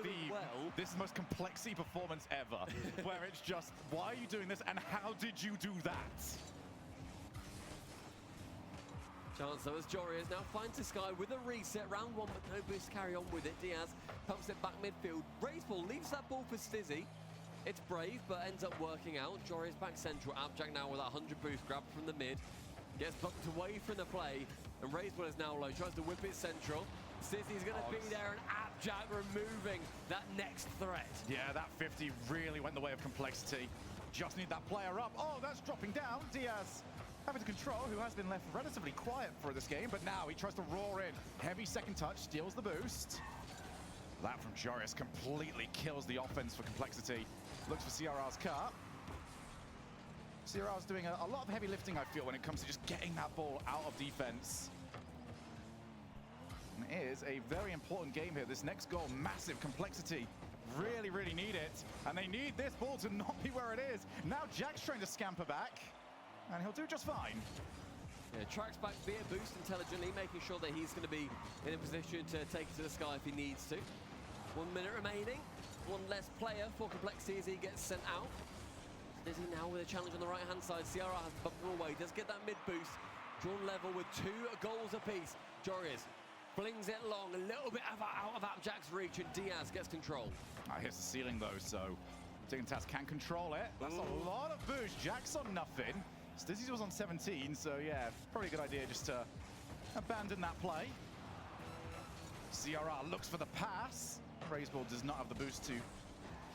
this is the most Complexity performance ever, where it's just, why are you doing this, and how did you do that? Chance though as Jorius now finds the sky with a reset. Round 1, but no boost, carry on with it. Diaz pumps it back midfield. Raiseball leaves that ball for Stizzy. It's brave, but ends up working out. Jorius back central. Abjack now with a 100 boost grab from the mid. Gets bucked away from the play, and Raiseball is now low. Tries to whip it central. Stizzy's going to be there, and Abjack removing that next threat. Yeah, that 50 really went the way of Complexity. Just need that player up. Oh, that's dropping down. Diaz having to control, who has been left relatively quiet for this game, but now he tries to roar in. Heavy second touch, steals the boost. That from Jorius completely kills the offense for Complexity. Looks for CRR's cut. CRR's doing a lot of heavy lifting, I feel, when it comes to just getting that ball out of defense. And it is a very important game here. This next goal, massive. Complexity really, really need it. And they need this ball to not be where it is. Now Jack's trying to scamper back, and he'll do just fine. Yeah, tracks back via boost intelligently, making sure that he's going to be in a position to take it to the sky if he needs to. 1 minute remaining. One less player for Complexity as he gets sent out. Stizzy now with a challenge on the right-hand side. CRR has to bump him away. Does get that mid-boost. Drawn level with 2 goals apiece. Jorius flings it long. A little bit out of Abjack's reach, and Diaz gets control. Here's the ceiling, though, so Dignitas can control it. That's a lot of boost. Jack's on nothing. Stizzy's was on 17, so yeah, probably a good idea just to abandon that play. CRR looks for the pass. Raiseball does not have the boost to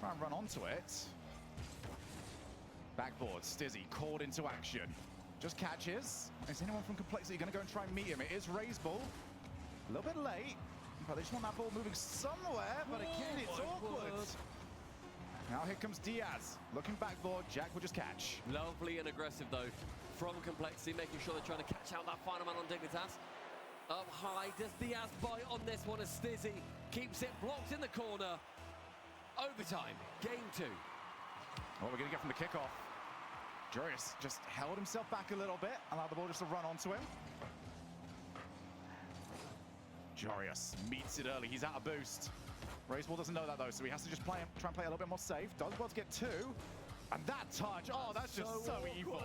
try and run onto it. Backboard, Stizzy called into action. Just catches. Is anyone from Complexity going to go and try and meet him? It is Raiseball. A little bit late, but they just want that ball moving somewhere, but again, it's awkward. Now here comes Diaz, looking backboard. Jack will just catch. Lovely and aggressive, though, from Complexity, making sure they're trying to catch out that final man on Dignitas. Up high, does Diaz bite on this one as Stizzy keeps it blocked in the corner. Overtime, game 2. What we're going to get from the kickoff. Jorius just held himself back a little bit, allowed the ball just to run onto him. Jorius meets it early, he's out of boost. Raceball doesn't know that though, so he has to just try and play a little bit more safe. Does well to get 2. And that touch, oh, that's just so evil.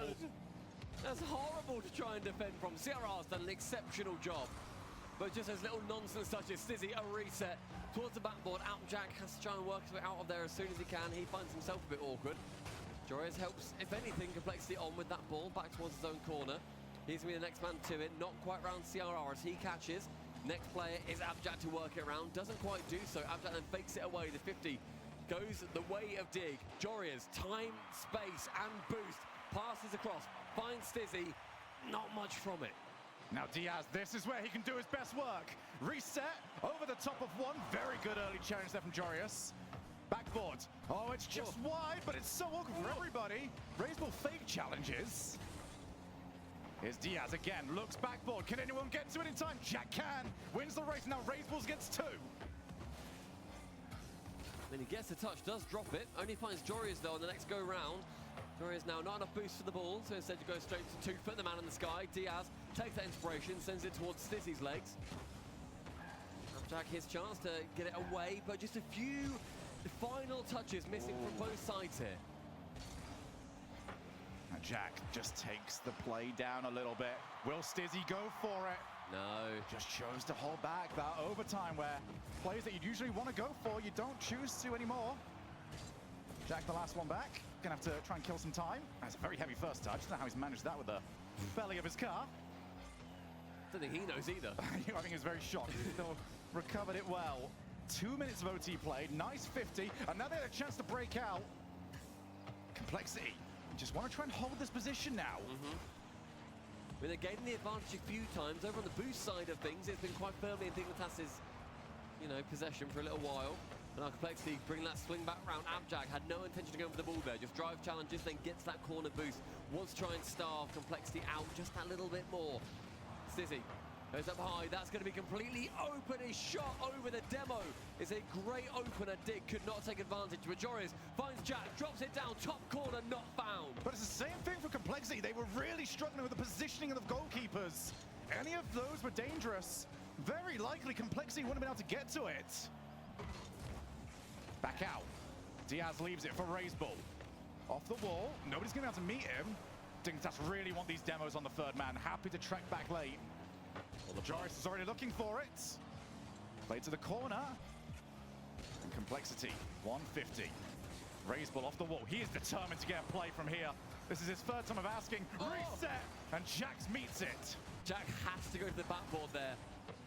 That's horrible to try and defend from. CRR's done an exceptional job. But just those little nonsense touches. Stizzy, a reset towards the backboard. Outjack has to try and work his way out of there as soon as he can. He finds himself a bit awkward. Joreuz helps, if anything, Complexity on with that ball back towards his own corner. He's going to be the next man to it. Not quite round CRR as he catches. Next player is Abjack to work it around. Doesn't quite do so. Abjack then fakes it away. The 50 goes the way of Dig. Joreuz, time, space, and boost. Passes across. Finds Stizzy. Not much from it. Now Diaz, this is where he can do his best work. Reset over the top of one. Very good early challenge there from Joreuz. Backboard. Oh, it's just wide, but it's so awkward for everybody. Raceball fake challenges. Here's Diaz again. Looks backboard. Can anyone get to it in time? Jack can. Wins the race. Now Raceball gets 2. Then he gets a touch, does drop it. Only finds Joreuz though on the next go round. Joreuz now not enough boost for the ball, so instead to go straight to 2 foot the man in the sky. Diaz takes that inspiration, sends it towards Stizzy's legs. Jack his chance to get it away, but just a few final touches missing from both sides here. Jack just takes the play down a little bit. Will Stizzy go for it? No. Just chose to hold back that overtime where plays that you'd usually want to go for, you don't choose to anymore. Jack the last one back. Gonna have to try and kill some time. That's a very heavy first touch. Don't know how he's managed that with the belly of his car. Don't think he knows either. I think he was very shocked. He still recovered it well. 2 minutes of OT played. Nice 50. And now they had a chance to break out. Complexity. Just want to try and hold this position now. I mean, they're gaining the advantage a few times. Over on the boost side of things, it's been quite firmly in Dignitas's, possession for a little while. And our Complexity bringing that swing back round. Abjack had no intention to go for the ball there. Just drive challenges, then gets that corner boost. Wants to try and starve Complexity out just that little bit more. Stizzy goes up high. That's going to be completely open. His shot over the demo is a great opener. Dig could not take advantage. But Joreuz finds Jack, drops it down. Top corner, not found. But it's the same thing for Complexity. They were really struggling with the positioning of the goalkeepers. Any of those were dangerous. Very likely Complexity wouldn't have been able to get to it. Back out. Diaz leaves it for Raceball. Off the wall. Nobody's going to be able to meet him. Dignitas really want these demos on the third man. Happy to trek back late. Well, Joreuz is already looking for it. Play to the corner. And Complexity, 150. Raceball off the wall. He is determined to get a play from here. This is his third time of asking. Reset! And Jax meets it. Jack has to go to the backboard there.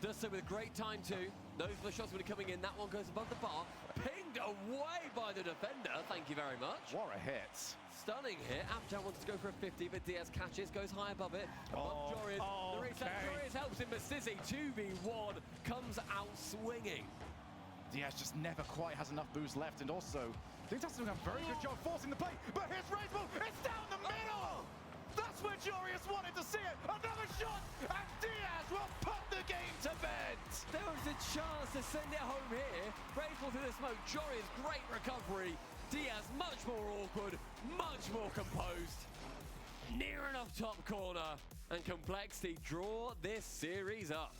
Does so with great time too. Knows the shots will be coming in. That one goes above the bar. Pinged away by the defender. Thank you very much. What a hit. Stunning hit. Abjack wants to go for a 50, but Diaz catches, goes high above it. Above Joreuz. The reset. Joreuz helps him, but Stizzy, 2v1, comes out swinging. Diaz just never quite has enough boost left, and also, Dignitas doing a very good job forcing the play, but here's Raceball. It's down the middle! That's where Joreuz wanted to see it. Another shot, and Diaz will put the game to bed. There was a chance to send it home here. Raceball through the smoke. Joreuz, great recovery. Diaz, much more awkward, much more composed. Near enough top corner, and Complexity draw this series up.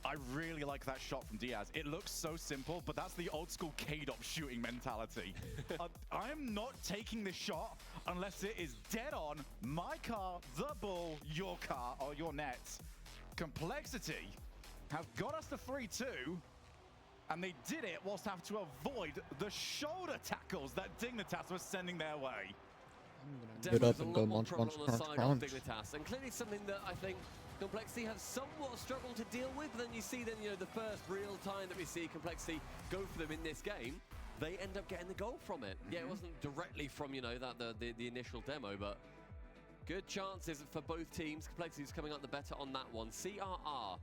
I really like that shot from Diaz. It looks so simple, but that's the old school K-Dop shooting mentality. I'm not taking this shot unless it is dead on my car, the ball, your car, or your net. Complexity have got us to 3-2, and they did it whilst having to avoid the shoulder tackles that Dignitas was sending their way. Get up and go munch, munch, crunch, crunch. Dignitas, and clearly something that I think Complexity have somewhat struggled to deal with. Then you see the first real time that we see Complexity go for them in this game, they end up getting the goal from it. Yeah, it wasn't directly from, the initial demo, but good chances for both teams. Complexity's coming out the better on that one. CRR,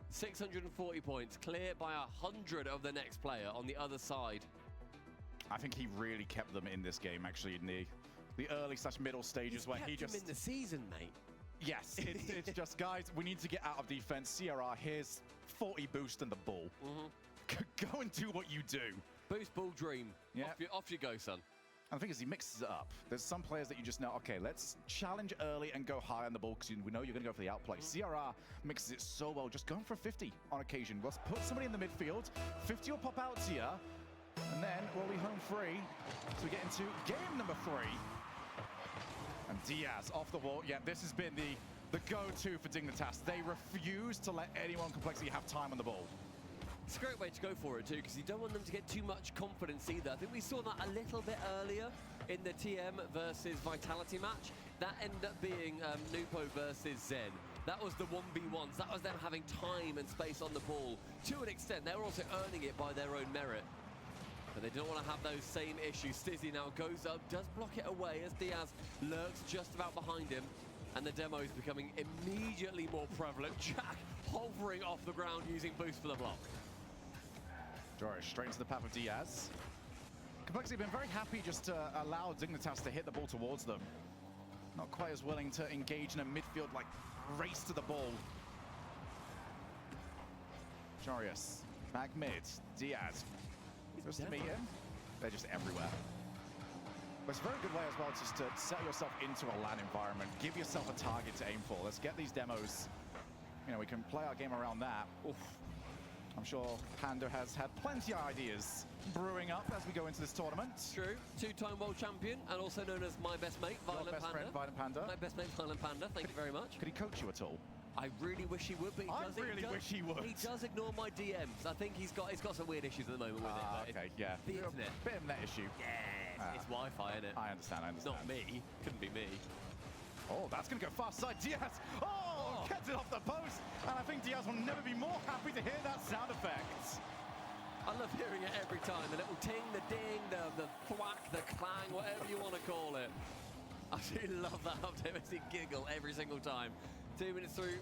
640 points, clear by 100 of the next player on the other side. I think he really kept them in this game, actually, in the early/middle stages where he just... in the season, mate. Yes, it's just, guys, we need to get out of defense. CRR, here's 40 boost and the ball. Go and do what you do. Boost, ball, dream. Yeah. Off you go, son. And the thing is, he mixes it up. There's some players that you just know, okay, let's challenge early and go high on the ball because we know you're going to go for the outplay. CRR mixes it so well, just going for a 50 on occasion. Let's put somebody in the midfield. 50 will pop out to you. And then we'll be home free. So we get into game number 3. And Diaz off the wall. Yeah, this has been the go-to for Dignitas. They refuse to let anyone Complexity have time on the ball. It's a great way to go for it too, because you don't want them to get too much confidence either. I think we saw that a little bit earlier in the TM versus Vitality match. That ended up being Nupo versus Zen. That was the 1v1s. That was them having time and space on the ball. To an extent, they were also earning it by their own merit. But they don't want to have those same issues. Stizzy now goes up, does block it away as Diaz lurks just about behind him. And the demo is becoming immediately more prevalent. Jack hovering off the ground using boost for the block. Joris straight into the path of Diaz. Complexity have been very happy just to allow Dignitas to hit the ball towards them. Not quite as willing to engage in a midfield like race to the ball. Joris back mid. Diaz just to meet him. They're just everywhere. But it's a very good way as well just to set yourself into a LAN environment. Give yourself a target to aim for. Let's get these demos. You know, we can play our game around that. Oof. I'm sure Panda has had plenty of ideas brewing up as we go into this tournament. True. 2-time world champion and also known as my best mate, Violent Panda. Friend, Violent Panda. My best mate, Violent Panda. Thank you very much. Could he coach you at all? I really wish he would, but he really wish he would. He does ignore my DMs. I think he's got some weird issues at the moment with it. Okay, yeah. The internet. Bit of a net issue. Yeah, it's Wi-Fi, isn't it? I understand. It's not me. Couldn't be me. Oh, that's going to go far side. Diaz. Oh, gets it off the post. And I think Diaz will never be more happy to hear that sound effect. I love hearing it every time. The little ting, the ding, the thwack, the clang, whatever you want to call it. I do love that update. Makes me giggle every single time. 2 minutes through,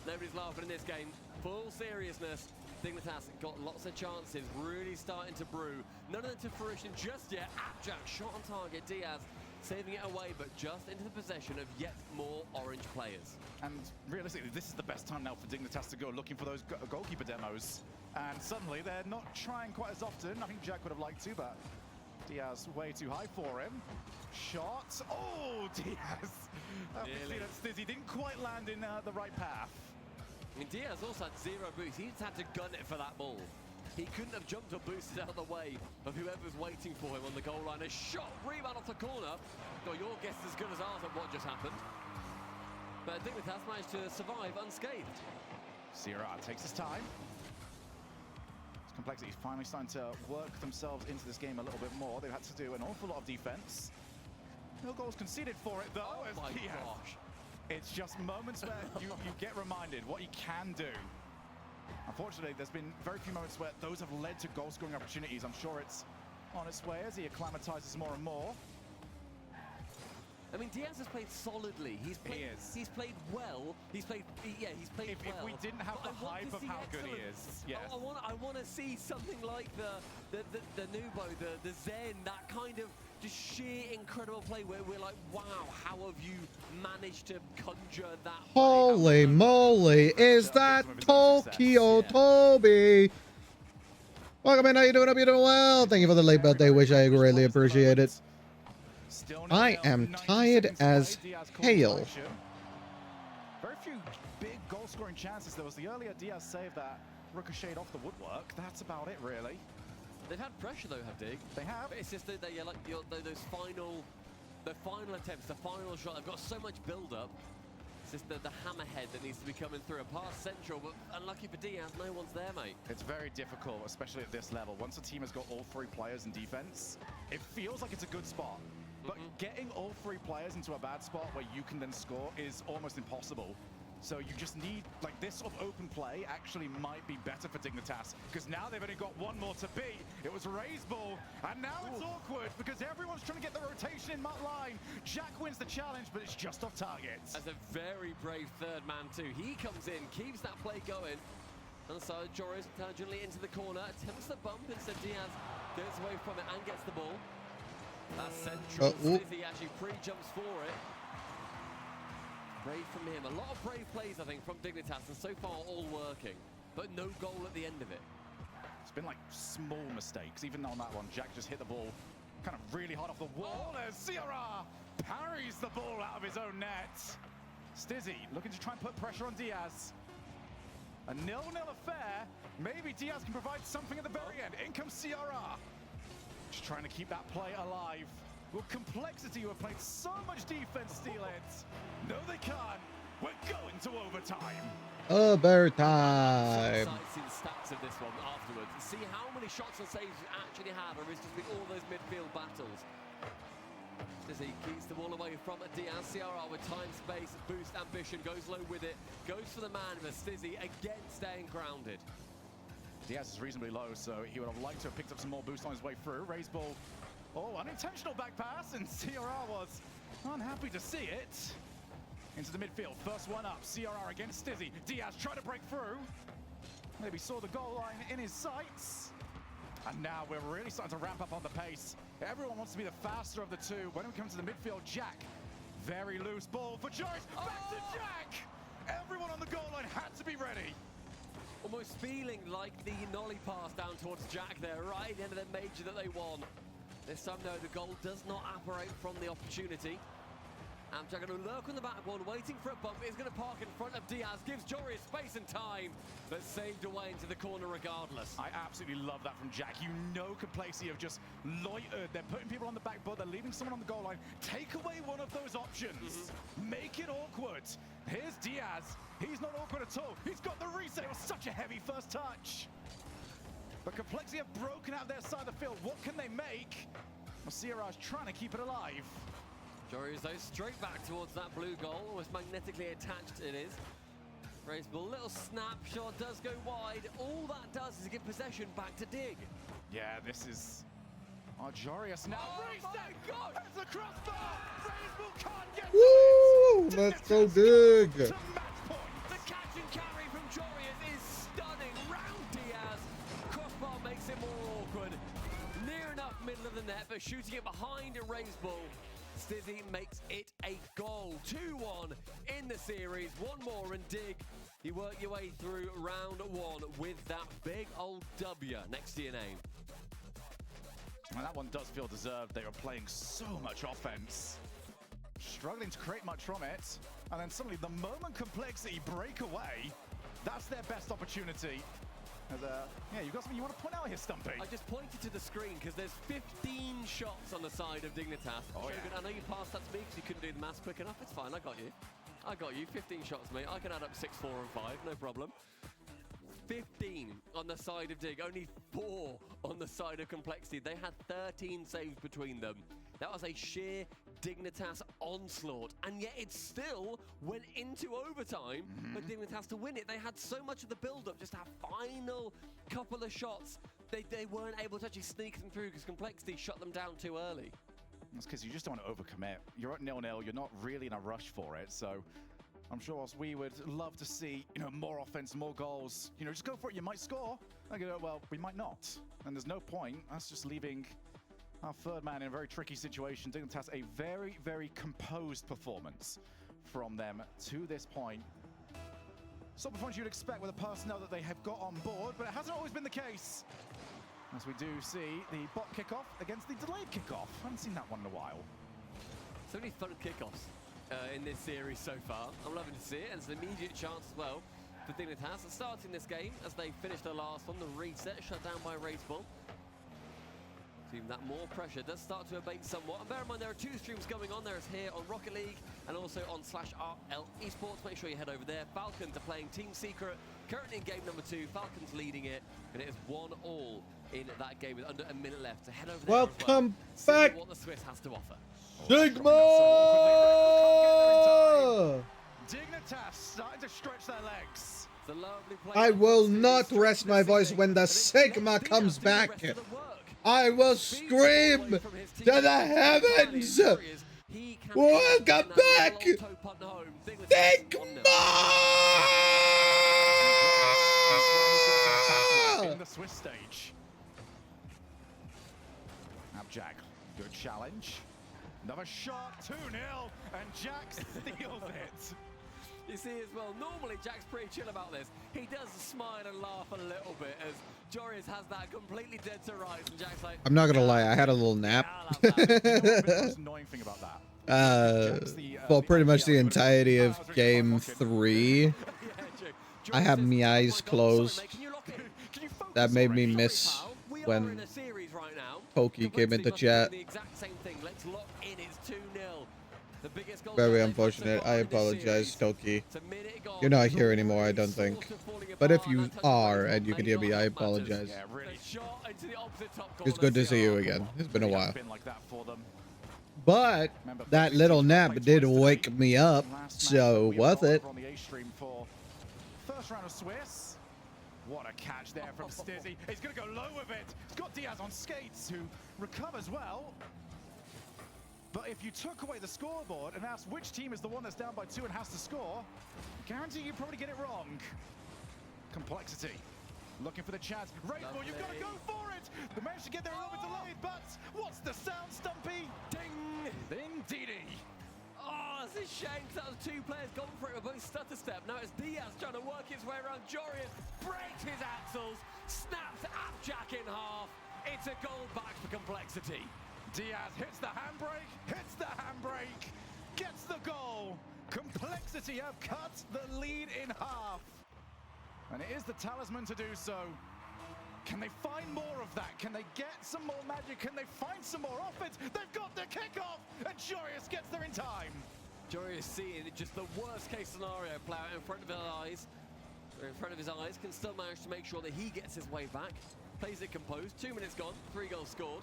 nobody's laughing in this game. Full seriousness. Dignitas got lots of chances, really starting to brew. None of them to fruition just yet. Jack shot on target. Diaz saving it away, but just into the possession of yet more orange players. And realistically, this is the best time now for Dignitas to go looking for those goalkeeper demos. And suddenly they're not trying quite as often. I think Jack would have liked to, but Diaz way too high for him. Shot. Oh, Diaz. Obviously that Stizzy didn't quite land in the right path. I mean, Diaz also had 0 boost. He just had to gun it for that ball. He couldn't have jumped or boosted out of the way of whoever's waiting for him on the goal line. A shot, rebound off the corner. Well, your guess is as good as ours at what just happened. But Dignitas managed to survive unscathed. Sierra takes his time. Complexity is finally starting to work themselves into this game a little bit more. They've had to do an awful lot of defense. No goals conceded for it, though. Oh my gosh. It's just moments where you get reminded what you can do. Unfortunately, there's been very few moments where those have led to goal-scoring opportunities. I'm sure it's on its way as he acclimatizes more and more. I mean, Diaz has played solidly. He's played well. He's played well. If we didn't have the hype of how good he is, yes. I want to see something like the Nubo, the Zen, that kind of just sheer incredible play where we're like, wow, how have you managed to conjure that? Holy moly, is that Tokyo Toby? Welcome in, how you doing? Hope you're doing well. Thank you for the late birthday wish, I greatly appreciate it. I am tired as hail. Very few big goal-scoring chances. There was the earlier Diaz save that ricocheted off the woodwork. That's about it, really. They've had pressure, though, have Dig? They have. But it's just that those final attempts, the final shot. They've got so much build-up. It's just the hammerhead that needs to be coming through. A pass central, but unlucky for Diaz, no one's there, mate. It's very difficult, especially at this level. Once a team has got all 3 players in defense, it feels like it's a good spot. But getting all 3 players into a bad spot where you can then score is almost impossible. So you just need, like, this sort of open play actually might be better for Dignitas, because now they've only got 1 more to beat. It was Ray's ball, and now it's awkward because everyone's trying to get the rotation in Mutt line. Jack wins the challenge, but it's just off target. As a very brave third man too. He comes in, keeps that play going. And so Joris intelligently into the corner, attempts the bump, instead Diaz goes away from it and gets the ball. That's central. Stizzy actually pre-jumps for it. Brave from him. A lot of brave plays, I think, from Dignitas, and so far all working. But no goal at the end of it. It's been like small mistakes. Even on that one, Jack just hit the ball kind of really hard off the wall as CRR parries the ball out of his own net. Stizzy looking to try and put pressure on Diaz. A 0-0 affair. Maybe Diaz can provide something at the very end. In comes CRR. Just trying to keep that play alive. Will Complexity, who have played so much defense, steal it? No, they can't. We're going to overtime. Overtime. See the stats of this one afterwards. See how many shots and saves you actually had, or is just been all those midfield battles. Stizzy keeps the ball away from Diaz. CRR with time, space, boost, ambition, goes low with it, goes for the man, but Stizzy again staying grounded. Diaz is reasonably low, so he would have liked to have picked up some more boost on his way through. Raise ball. Oh, unintentional back pass, and CRR was unhappy to see it. Into the midfield, first one up, CRR against Stizzy. Diaz tried to break through. Maybe saw the goal line in his sights. And now we're really starting to ramp up on the pace. Everyone wants to be the faster of the two. When we come to the midfield, Jack. Very loose ball for Joyce. Back to Jack! Everyone on the goal line had to be ready. Almost feeling like the nollie pass down towards Jack there, right at the end of the major that they won. This time, though, the goal does not operate from the opportunity. Jack going to lurk on the back one, waiting for a bump. Is going to park in front of Diaz, gives Jory space and time, but saved away into the corner regardless. I absolutely love that from Jack. You know Complacency have just loitered. They're putting people on the back foot. They're leaving someone on the goal line. Take away one of those options. Make it awkward. Here's Diaz. He's not awkward at all. He's got the reset. It was such a heavy first touch. But Complexity have broken out their side of the field. What can they make? Well, Sierra's trying to keep it alive. Jory though straight back towards that blue goal. Almost magnetically attached it is. Raise ball, little snapshot, does go wide. All that does is give possession back to Dig. Yeah, this is Arjorius now. Oh my God! It's the crossbar! Raiseball can't get Woo! Let's go Dig! The catch and carry from Jorius is stunning. Round Diaz. Crossbar makes it more awkward. Near enough middle of the net, but shooting it behind a raised ball. Stizzy makes it a goal. 2-1 in the series. One more and Dig. You work your way through round one with that big old W next to your name. And that one does feel deserved. They were playing so much offense. Struggling to create much from it. And then suddenly the moment Complexity break away, that's their best opportunity. Yeah, you've got something you want to point out here, Stumpy. I just pointed to the screen because there's 15 shots on the side of Dignitas. Oh, yeah. I know you passed that to me because you couldn't do the maths quick enough. It's fine, I got you. I got you. 15 shots, mate. I can add up 6, 4, and 5, no problem. 15 on the side of Dig, only 4 on the side of Complexity. They had 13 saves between them. That was a sheer Dignitas onslaught, and yet it still went into overtime for Dignitas to win it. They had so much of the build-up, just that final couple of shots. They weren't able to actually sneak them through because Complexity shut them down too early. That's because you just don't want to overcommit. You're at 0-0, you're not really in a rush for it, so I'm sure whilst we would love to see, more offense, more goals, just go for it, you might score. I go, well, we might not. And there's no point. That's just leaving our third man in a very tricky situation. Dignitas, a very, very composed performance from them to this point. Sort of performance you'd expect with the personnel that they have got on board, but it hasn't always been the case. As we do see the bot kickoff against the delayed kickoff. I haven't seen that one in a while. So many fun kickoffs in this series so far. I'm loving to see it, and it's an immediate chance as well for Dignitas starting this game as they finished their last one, the reset, shut down by Raiseball. Even that more pressure does start to abate somewhat. And bear in mind, there are 2 streams going on. There is here on Rocket League and also on /RL Esports. Make sure you head over there. Falcons are playing Team Secret. Currently in game number 2. Falcons leading it. And it is 1-1 in that game with under a minute left. So head over there. Welcome back. back. See what the Swiss has to offer. Sigma! Dignitas starting to stretch their legs. I will not rest my voice when the Sigma comes back. I will scream to the heavens! Welcome back! Sigma! In the Swiss stage. Now Jack, good challenge. Another shot, 2-0, and Jack steals it. You see as well, normally Jack's pretty chill about this. He does smile and laugh a little bit as Jorius has that completely dead to rights, and Jack's like, I'm not gonna lie, I had a little nap. Annoying thing about that. Well, pretty much the entirety of game 3, I had my eyes closed. That made me miss when Pokey came into chat. Very unfortunate. I apologize, Toki. You're not here anymore, I don't think. But if you are and you can hear me, I apologize. It's good to see you again. It's been a while. But that little nap did wake me up, so worth it. First round of Swiss. What a catch there from Stizzy. He's going to go low with it. He's got Diaz on skates, who recovers well. But if you took away the scoreboard and asked which team is the one that's down by 2 and has to score, I guarantee you probably get it wrong. Complexity. Looking for the chance. Rainbow, you've got to go for it! They managed to get there a little bit delayed, but what's the sound, Stumpy? Ding! Ding, Dee. oh, it's a shame because that was 2 players gone for it with both stutter step. Now it's Diaz trying to work his way around Jorius, breaks his axles, snaps Jack in half. It's a goal back for Complexity. Diaz hits the handbrake, gets the goal. Complexity have cut the lead in half. And it is the talisman to do so. Can they find more of that? Can they get some more magic? Can they find some more offense? They've got the kickoff, and Jorius gets there in time. Jorius seeing just the worst case scenario play out in front of his eyes, can still manage to make sure that he gets his way back. Plays it composed, 2 minutes gone, 3 goals scored.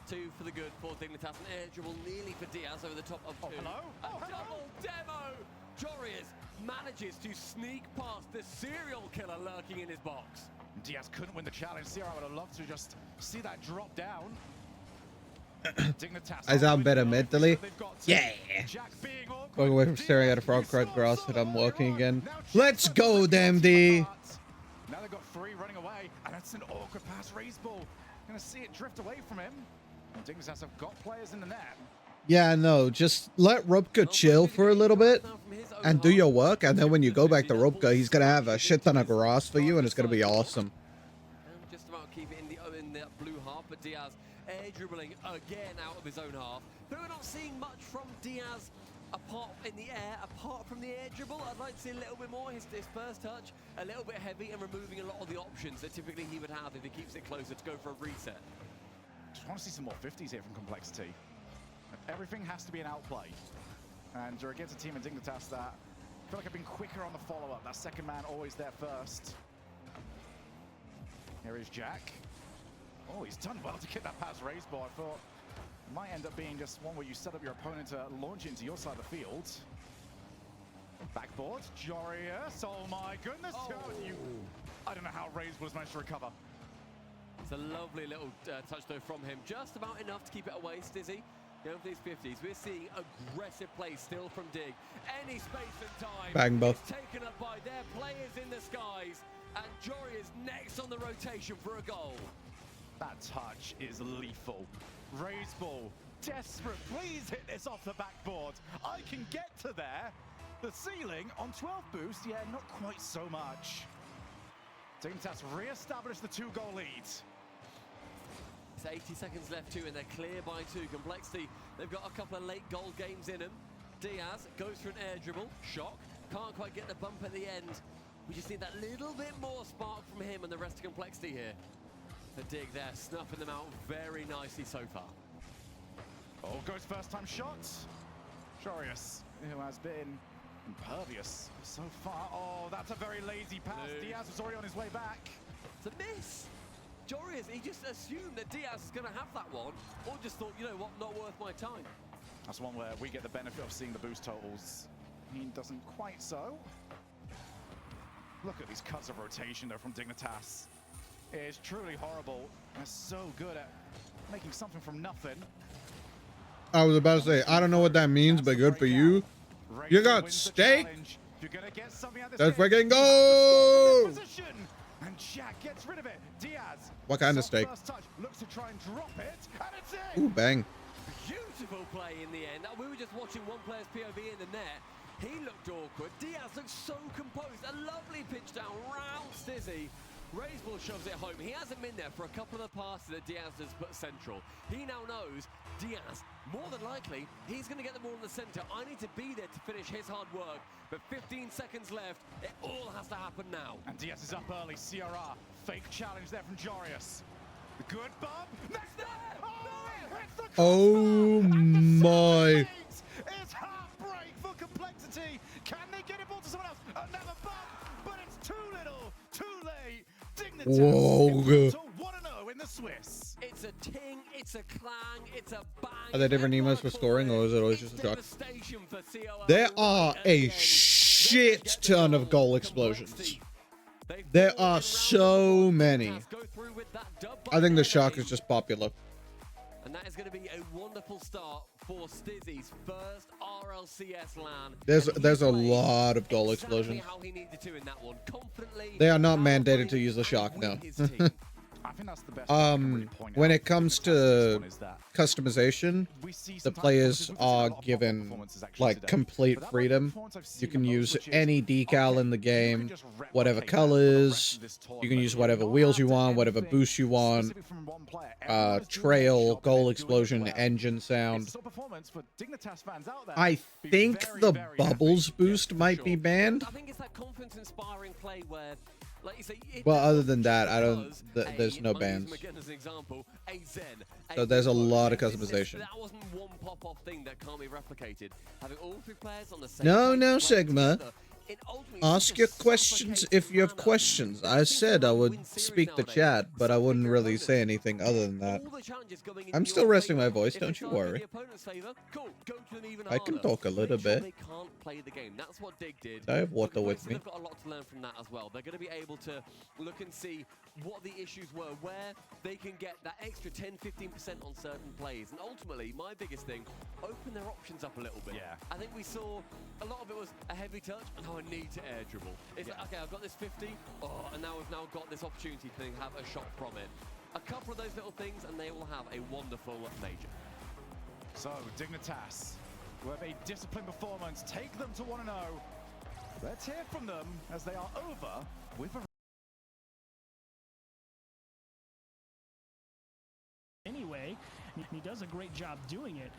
2 for the good for Dignitas, an air dribble nearly for Diaz over the top of 2. Double demo! Jorius manages to sneak past the serial killer lurking in his box. Diaz couldn't win the challenge. Sierra would have loved to just see that drop down. I sound better mentally. Yeah. Going away from staring at a frog crud grass and I'm walking again. Let's go, DMD. Now they've got 3 running away, and it's an awkward pass raise ball. Gonna see it drift away from him. And Dignitas have got players in the net. Yeah, no, just let Rupka chill for a little bit and do your work, and then when you go back to Rupka, he's gonna have a shit ton of grass for you, and it's gonna be awesome. And just about keep it in the blue half, but Diaz air dribbling again out of his own half. But we're not seeing much from Diaz apart from the air dribble. I'd like to see a little bit more. His first touch, a little bit heavy and removing a lot of the options that typically he would have if he keeps it closer to go for a reset. Just want to see some more 50s here from Complexity. Everything has to be an outplay. And you're against a team in Dignitas that I feel like I've been quicker on the follow-up. That second man always there first. Here is Jack. Oh, he's done well to get that pass raised ball. I thought it might end up being just one where you set up your opponent to launch into your side of the field. Backboard, Jorius. Oh my goodness. Oh. I don't know how Raised was managed to recover. It's a lovely little touch though from him. Just about enough to keep it away, Stizzy. Going for these 50s. We're seeing aggressive play still from Dig. Any space and time Bang both. is taken up by their players in the skies. And Jory is next on the rotation for a goal. That touch is lethal. Raise ball. Desperate. Please hit this off the backboard. I can get to there. The ceiling on 12 boost. Yeah, not quite so much. Dignitas re-established the 2-goal lead. It's 80 seconds left too, and they're clear by 2. Complexity, they've got a couple of late goal games in them. Diaz goes for an air dribble. Shock. Can't quite get the bump at the end. We just need that little bit more spark from him and the rest of Complexity here. The Dig there, snuffing them out very nicely so far. Oh, goes first time shots. Jorius, who has been impervious so far. Oh, that's a very lazy pass. No. Diaz was already on his way back. It's a miss. Jorius, he just assumed that Diaz is going to have that one, or just thought, you know what, not worth my time. That's one where we get the benefit of seeing the boost totals. He doesn't quite so. Look at these cuts of rotation, though, from Dignitas. It is truly horrible. They're so good at making something from nothing. I was about to say, I don't know what that means, but good for you. You got steak. Let's freaking go! And Jack gets rid of it. Diaz. What kind of steak? Looks to try and drop it, and it's in. Ooh, bang. Beautiful play in the end. We were just watching one player's POV in the net. He looked awkward. Diaz looks so composed. A lovely pitch down round Stizzy. Raiseball shoves it home. He hasn't been there for a couple of passes that Diaz has put central. He now knows Diaz, more than likely, he's going to get the ball in the center. I need to be there to finish his hard work. But 15 seconds left. It all has to happen now. And Diaz is up early. CRR. Fake challenge there from Jorius. The good bump. Next there. Oh my. It's heartbreak for complexity. Can they get it ball to someone else? Another bump, but it's too little, too late. Dignitas. Whoa. To 1-0 in the Swiss. It's a ting, it's a clang, it's a bang. Are there different emos for scoring, or is it always just a shot? There are a shit ton of goal explosions. There are so many. I think the shock is just popular. And that is going to be a wonderful start for Stizzy's first RLCS LAN. There's a lot of goal explosions. They are not mandated to use the shock now. I think that's the best when it comes to customization, the players are given like complete freedom. You can use any decal in the game, whatever colors. You can use whatever wheels you want, whatever boost you want. Trail, goal explosion, engine sound. I think the bubbles boost might be banned. I think it's that confidence-inspiring play where, like you say, Well, other than that, I don't. There's no bans. So there's a lot of customization. That wasn't one pop-off thing that can't be replicated. Having all three players on the same No, Sigma. Ask your questions if you have questions. I said I would speak the chat, but I wouldn't really say anything other than that. I'm still resting my voice, don't you worry. I can talk a little bit. I have water with me. They've got a lot to learn from that as well. They're going to be able to look and see what the issues were, where they can get that extra 10-15% on certain plays. And ultimately, my biggest thing, open their options up a little bit. Yeah. I think we saw a lot of it was a heavy touch, and now I need to air dribble. It's like, okay, I've got this 50, and now I've now got this opportunity to have a shot from it. A couple of those little things, and they will have a wonderful major. So, Dignitas, who have a disciplined performance, take them to 1-0. Let's hear from them as they are over with a... Anyway, he does a great job doing it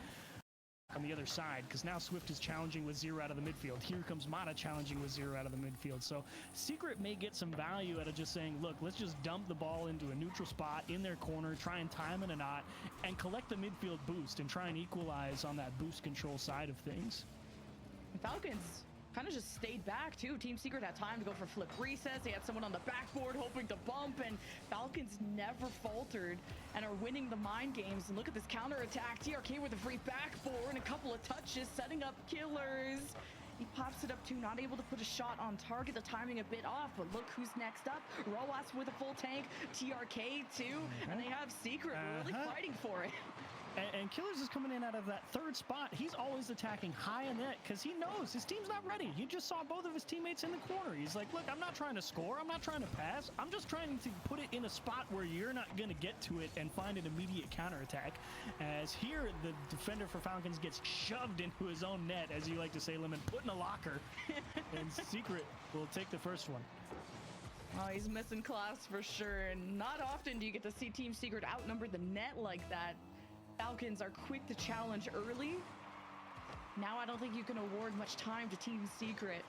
on the other side, because now Swift is challenging with 0 out of the midfield. Here comes Mata challenging with 0 out of the midfield. So Secret may get some value out of just saying, look, let's just dump the ball into a neutral spot in their corner, try and time in a knot, and collect the midfield boost and try and equalize on that boost control side of things. Falcons kind of just stayed back too. Team Secret had time to go for flip resets. They had someone on the backboard hoping to bump, and Falcons never faltered and are winning the mind games. And look at this counter attack. TRK with a free backboard and a couple of touches, setting up Killers. He pops it up too, not able to put a shot on target. The timing a bit off, but look who's next up. Roas with a full tank, TRK too, and they have Secret really fighting for it. And Killers is coming in out of that third spot. He's always attacking high in net because he knows his team's not ready. He just saw both of his teammates in the corner. He's like, look, I'm not trying to score. I'm not trying to pass. I'm just trying to put it in a spot where you're not going to get to it and find an immediate counterattack. As here, the defender for Falcons gets shoved into his own net, as you like to say, Lemon, put in a locker. And Secret will take the first one. Oh, he's missing class for sure. And not often do you get to see Team Secret outnumber the net like that. Falcons are quick to challenge early. Now I don't think you can award much time to Team Secret.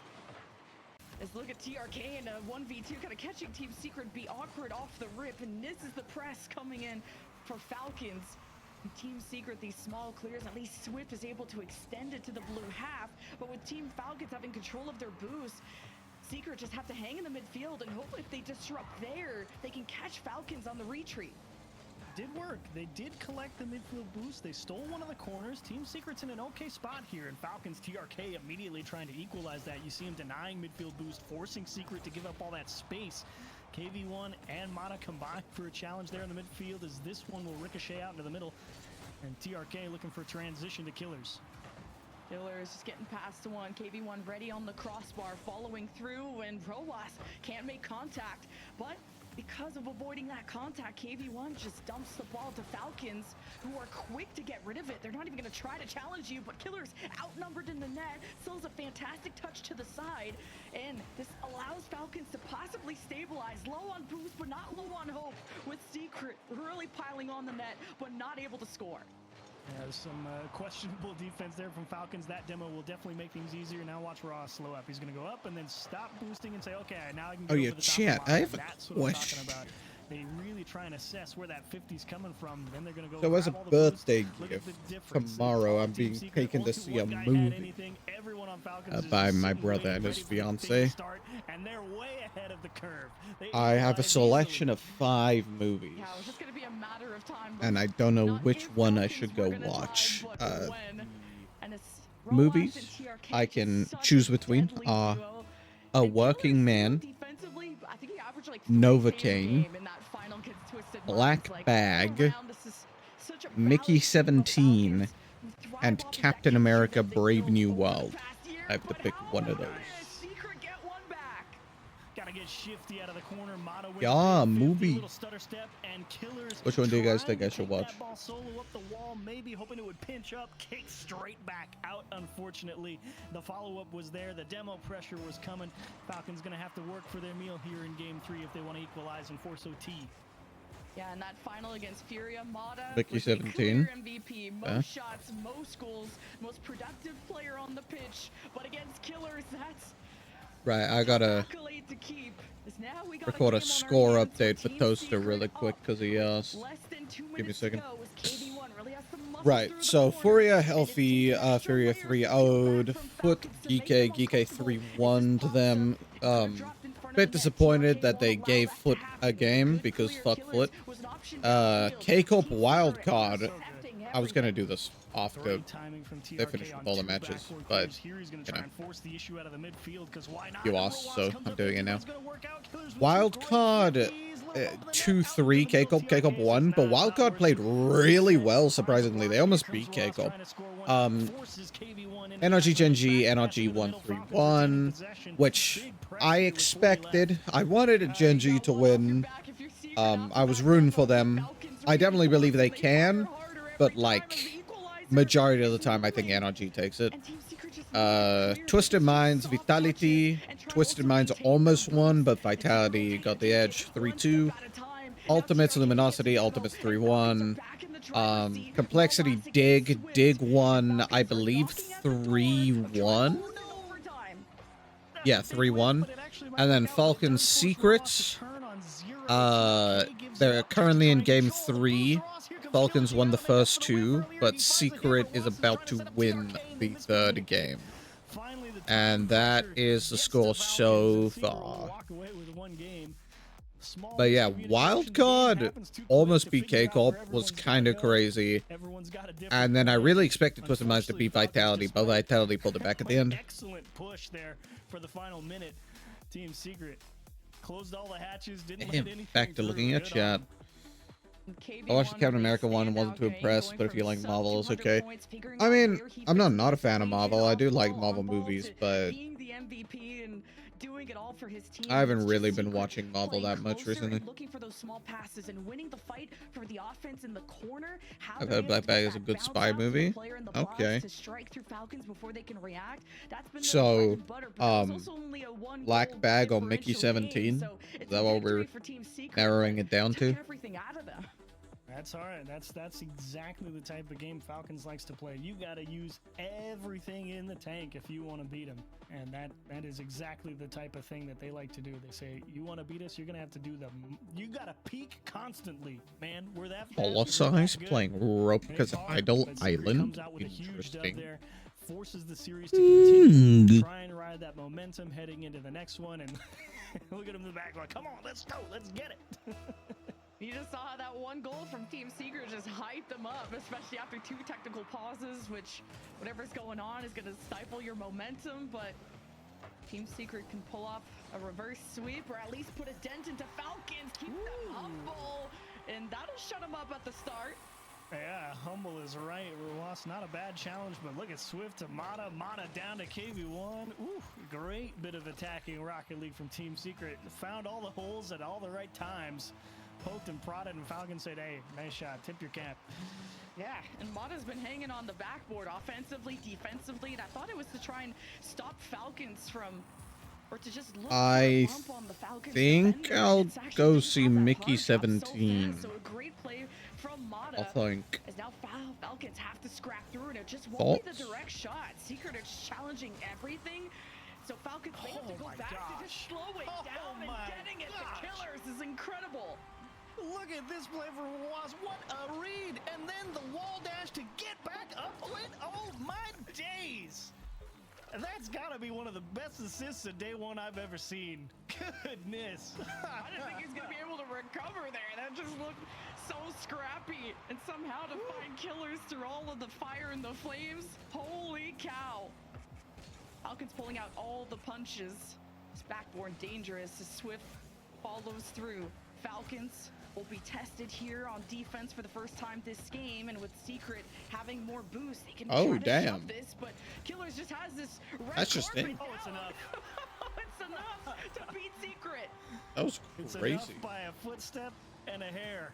Let's look at TRK in a 1v2, kind of catching Team Secret be awkward off the rip, and this is the press coming in for Falcons. And Team Secret, these small clears, at least Swift is able to extend it to the blue half, but with Team Falcons having control of their boost, Secret just have to hang in the midfield and hope if they disrupt there, they can catch Falcons on the retreat. Did work. They did collect the midfield boost. They stole one of the corners. Team Secret's in an okay spot here, and Falcons TRK immediately trying to equalize that. You see him denying midfield boost, forcing Secret to give up all that space. KV1 and Mata combined for a challenge there in the midfield, as this one will ricochet out into the middle. And TRK looking for transition to Killers. Killers just getting past one. KV1 ready on the crossbar, following through, and Roas can't make contact. But because of avoiding that contact, KV1 just dumps the ball to Falcons, who are quick to get rid of it. They're not even going to try to challenge you, but Killer's outnumbered in the net, sells a fantastic touch to the side, and this allows Falcons to possibly stabilize. Low on boost, but not low on hope, with Secret really piling on the net, but not able to score. Yeah, there's some questionable defense there from Falcons. That demo will definitely make things easier. Now watch Raw slow up. He's going to go up and then stop boosting and say, okay, now I can go Oh yeah, over the top chat. of I have a That's what I'm question. talking about. They really try and assess where that 50's coming from. Then they're going to go So as a grab all the birthday boost. Look at gift the difference. tomorrow, I'm Team being Secret, taken only to see a one guy had movie anything. Everyone on Falcons is by just my sitting, brother waiting, and his ready for the thing to fiance. start, and they're way ahead of the curve. They I have a improvise selection easily. of 5 movies, Yeah, it was just going to be a matter of time. and I don't know which one I should go watch. And it's Movies TRK, I just can such choose a between deadly are duo. A Working Man, Defensively, I think he averaged like 3 Novocaine, saves a game in that final against Twisted Black Minds. Like, all Bag, around, this is such a Mickey balanced team of 17, Falcons who thrive and off of that Captain chemistry America that they Brave built New over the World. past year, I have to but pick how one of does those. Secret get one back? Gotta get shifty out of the corner. Mata wins Yeah, the 50, movie. little stutter step, and Killers Which one do you guys trying think I to should take watch? that ball solo up the wall, maybe hoping it would pinch up, kick straight back out. Unfortunately, the follow-up was there. The demo pressure was coming. Falcons gonna have to work for their meal here in Game 3 if they want to equalize and force OT. Yeah, and that final against Furia, Mata Mickey was 17. a clear MVP. Most Yeah. shots, most goals, most productive player on the pitch. But against Killers, that's Right, I gotta accolade to keep. Is now we got record game a on our score hands update for Team Toaster Secret really quick because he asked. Less than 2 Give me a minutes second. to go as KV1 really has to muscle Right, through so the corner, Furia and it's healthy, taking extra Furia layers 3 to peel owed, back from Foot, Falcons to make GK, them GK uncomfortable. 3 If this 1 to pops them. up, he could have dropped in front of Bit the net. disappointed TRK that they won't allow gave that to Foot happen. a game Good because clear fuck Killers Foot. was an option downfield. K-Cope Team wild Secret card. intercepting I was gonna everything. do this off the Great timing from they TRK finished on with all the 2 matches, backcourt but clears. Here he's gonna you try know. and force the issue out of the midfield, 'cause why not? You The asked, Rojas so comes I'm up doing it empty, now. it's gonna work out. Killers with two Wild great card 50s, little bump in the net, 2-3 out to the middle. K-Cope, K-Cope TRK 1, says, but nah, Wild not card worth played it. really well, Finds surprisingly. They Rojas, almost here beat comes Rojas K-Cope. trying to score one, forces KV1 into NRG that Gen lane. G, Back NRG into the middle. Falcons retaining 131, possession. which Big pressure I with 40 expected. left. I wanted a Gen G to win. I was rooting for them. I definitely believe they can, but like majority of the time I think NRG takes it. Twisted Minds, Vitality. Twisted Minds almost won, but Vitality got the edge 3-2. Ultimates Luminosity, Ultimates 3-1. Complexity Dig won, I believe 3-1. Yeah, 3-1. And then Falcons Secrets. They're currently in game 3. Falcons won the first 2, but Secret is about to win the 3rd game. And that is the score so far. But yeah, Wildcard almost beat K-Corp, was kind of crazy. And then I really expected Twisted Minds to beat Vitality, but Vitality pulled it back at the end. Excellent push there for the final minute. Team Secret closed all the hatches, didn't let anything Back to looking at Good chat. I watched the Captain America one and wasn't too impressed, but if you like Marvel, it's okay. I mean, I'm not a fan of Marvel. I do like Marvel movies, but I haven't really been watching Marvel that much recently. Looking for those small passes and winning the fight for the offense in the corner. I've heard Black Bag is a good spy movie. Okay. So, Black Bag or Mickey 17? Is that what we're narrowing it down to? That's all right. That's exactly the type of game Falcons likes to play. You got to use everything in the tank if you want to beat them, and that is exactly the type of thing that they like to do. They say, you want to beat us, you're gonna have to do you got to peak constantly, man. We're that fast, Holosize playing Roka's Idol Island. Interesting. Forces the series to continue, try and ride that momentum heading into the next one, and look at him in the back like, come on, let's go, let's get it. You just saw how that one goal from Team Secret just hyped them up, especially after 2 technical pauses, which whatever's going on is going to stifle your momentum, but Team Secret can pull off a reverse sweep or at least put a dent into Falcons, keep them humble, and that'll shut them up at the start. Yeah, humble is right. Rojas, not a bad challenge, but look at Swift to Mata. Mata down to KV1. Ooh, great bit of attacking Rocket League from Team Secret. Found all the holes at all the right times. Poked and prodded, and Falcon said, hey, nice shot, tip your cap. Yeah, and Mata's been hanging on the backboard offensively, defensively, and I thought it was to try and stop Falcons from, or to just look I for a bump on the Falcons think defender. I'll It's actually go didn't see have that Mickey hard job so 17. fast, so a great play from Mata. I think. As now Falcons have to scrap through, and it just won't be the direct shot. Secret is challenging everything. So Falcons may have to go back to just slowing down and getting it to Killers is incredible. Look at this play for Was. What a read! And then the wall dash to get back up to it. Oh my days! That's gotta be one of the best assists of day one I've ever seen. Goodness. I didn't think he was gonna be able to recover there. That just looked so scrappy. And somehow to find Killers through all of the fire and the flames. Holy cow. Falcons pulling out all the punches. It's backboard dangerous as Swift follows through. Falcons will be tested here on defense for the first time this game, and with Secret having more boost, they can try to shove this, but Killers just has this red That's just it. Oh, it's enough. It's enough to beat Secret. That was It's crazy. enough by a footstep and a hair.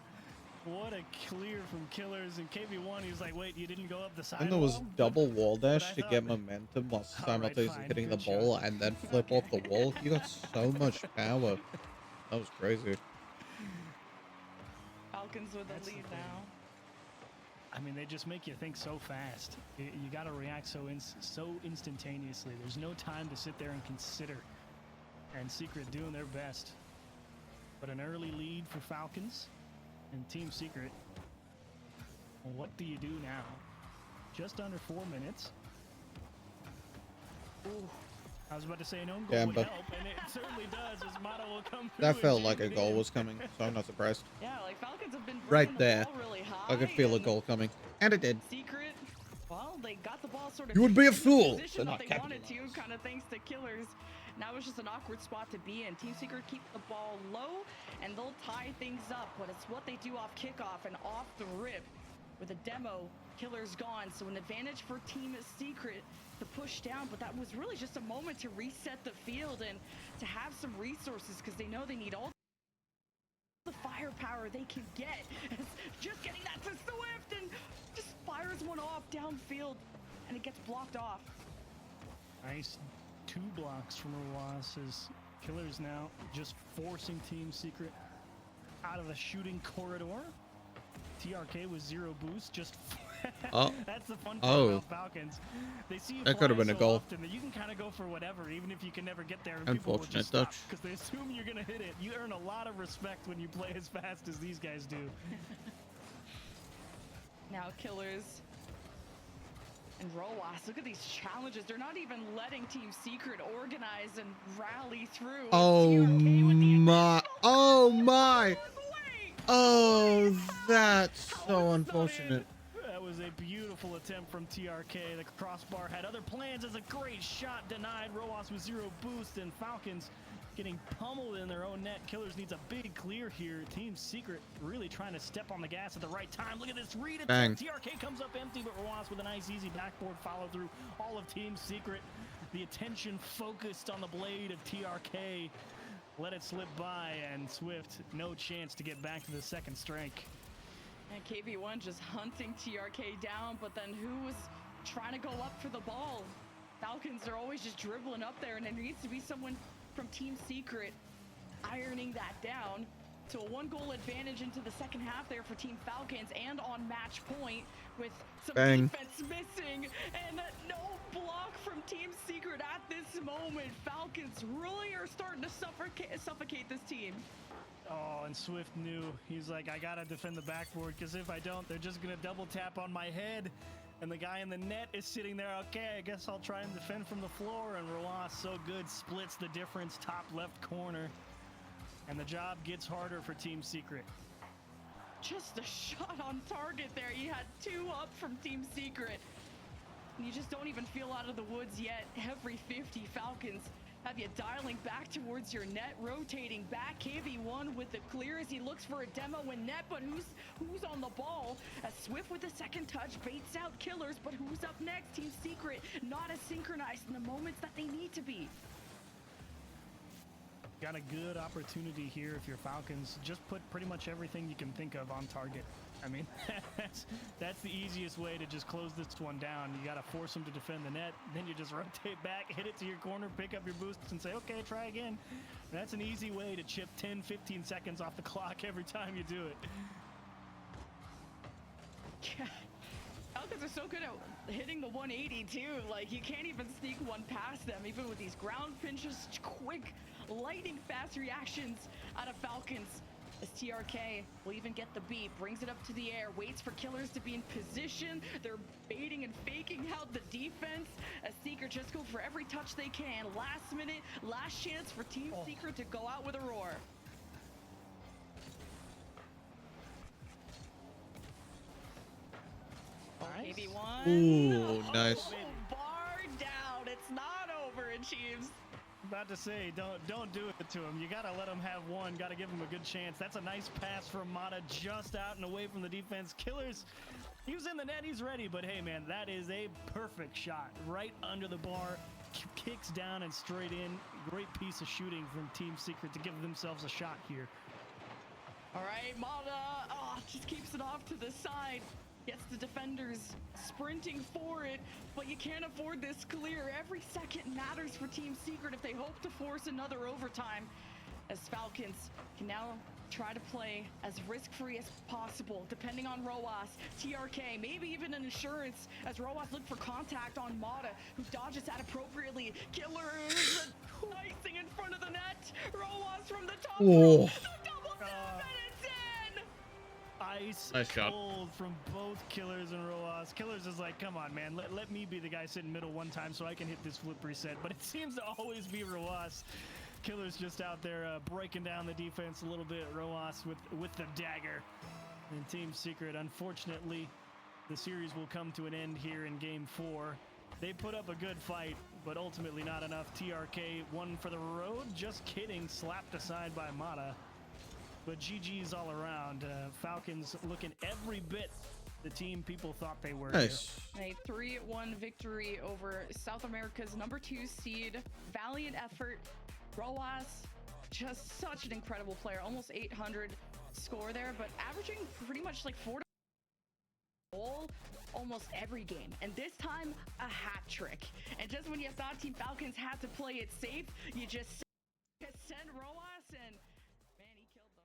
What a clear from Killers. And KB1, he was like, wait, you didn't go up the side And there was wall? double wall dash to thought get that- momentum while All right, simultaneously fine, hitting the good ball shot. and then flip off the wall. You got so much power. That was crazy. Falcons with the lead now. I mean, they just make you think so fast. You got to react so instantaneously. There's no time to sit there and consider. And Secret doing their best. But an early lead for Falcons and Team Secret. Well, what do you do now? Just under 4 minutes. Ooh, I was about to say an own goal Yeah, would but- help, and it certainly does, as Mata will come through That and felt jam like a it goal in. was coming, so I'm not surprised. Yeah, like Falcons have been Right bringing there. the ball really high. I could feel a and goal coming. And it did. Secret, well, they got the ball sort of You would be a in the fool position to that not they wanted to, kind of thanks to Killers. Now it's just an awkward spot to be in. Team Secret keep the ball low, and they'll tie things up, but it's what they do off kickoff and off the rip. With a demo, Killers gone, so an advantage for Team Secret to push down, but that was really just a moment to reset the field and to have some resources, because they know they need all the firepower they can get. Just getting that to Swift, and just fires one off downfield, and it gets blocked off. Nice 2 blocks from Roas as Killers now just forcing Team Secret out of the shooting corridor. TRK with 0 boost, just Oh. that's the fun part Oh. about Falcons. They see you That could have fly been a so goal. often that you can kind of go for whatever, even if you can never get there. And people will Unfortunate just stop touch. because they assume you're gonna hit it. You earn a lot of respect when you play as fast as these guys do. Now Killers and Roas, look at these challenges. They're not even letting Team Secret organize and rally through. Oh my. Oh my. Oh, that's so unfortunate. That was a beautiful attempt from TRK. The crossbar had other plans as a great shot denied. Roas with 0 boost, and Falcons getting pummeled in their own net. Killers needs a big clear here. Team Secret really trying to step on the gas at the right time. Look at this read Bang. attempt. TRK comes up empty, but Roas with a nice easy backboard follow through. All of Team Secret. The attention focused on the blade of TRK. Let it slip by, and Swift, no chance to get back to the second strike. And KB1 just hunting TRK down, but then who was trying to go up for the ball? Falcons are always just dribbling up there, and there needs to be someone from Team Secret ironing that down. So a 1-goal advantage into the second half there for Team Falcons, and on match point with some Bang. defense missing and no block from Team Secret at this moment. Falcons really are starting to suffocate this team. Oh, and Swift knew. He's like, I gotta defend the backboard, because if I don't, they're just gonna double tap on my head. And the guy in the net is sitting there, okay, I guess I'll try and defend from the floor. And Roas, so good, splits the difference, top left corner. And the job gets harder for Team Secret. Just a shot on target there. You had 2 up from Team Secret. And you just don't even feel out of the woods yet. Every 50 Falcons have you dialing back towards your net, rotating back. KV1 with the clear as he looks for a demo in net, but who's on the ball? As Swift with the second touch baits out Killers, but who's up next? Team Secret not as synchronized in the moments that they need to be. got a good opportunity here if you're Falcons. Just put pretty much everything you can think of on target. I mean, that's the easiest way to just close this one down. You got to force them to defend the net. Then you just rotate back, hit it to your corner, pick up your boosts, and say, okay, try again. That's an easy way to chip 10, 15 seconds off the clock every time you do it. Yeah. Falcons are so good at hitting the 180 too. Like, you can't even sneak one past them, even with these ground pinches, quick, lightning fast reactions out of Falcons. As TRK will even get the beat, brings it up to the air, waits for killers to be in position. They're baiting and faking out the defense as Secret just go for every touch they can. Last minute, last chance for Team Secret to go out with a roar. Nice. Maybe one. Ooh, nice. Bar down. It's not over, it seems. About to say, don't do it to him. You gotta let him have one. Gotta give him a good chance. That's a nice pass from Mata, just out and away from the defense. Killers, he was in the net. He's ready. But hey, man, that is a perfect shot right under the bar. Kicks down and straight in. Great piece of shooting from Team Secret to give themselves a shot here. All right, Mata. Oh, just keeps it off to the side. Gets the defenders sprinting for it, but you can't afford this clear. Every second matters for Team Secret if they hope to force another overtime, as Falcons can now try to play as risk-free as possible, depending on Roas, TRK, maybe even an insurance, as Roas look for contact on Mata, who dodges that appropriately. Killers icing in front of the net. Roas from the top. Oh. The double tap, and it's in! Ice Nice job. cold from both Killers and Roas. Killers is like, come on, man. Let me be the guy sitting middle one time so I can hit this flip reset. But it seems to always be Roas. Killers just out there breaking down the defense a little bit. Roas with the dagger. And Team Secret, unfortunately, the series will come to an end here in Game 4. They put up a good fight, but ultimately not enough. TRK won for the road. Just kidding. Slapped aside by Mata. But GG's all around. Falcons looking every bit the team people thought they were. Nice. A 3-1 victory over South America's #2 seed. Valiant effort. Roas, just such an incredible player. Almost 800 score there, but averaging pretty much like 4 goal almost every game. And this time, a hat trick. And just when you thought Team Falcons had to play it safe, you just send Roas and...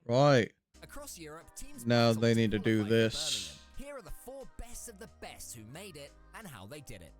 Right. Across Europe, teams Now battle they to need to do qualify for this. Birmingham. Here are the 4 best of the best who made it and how they did it.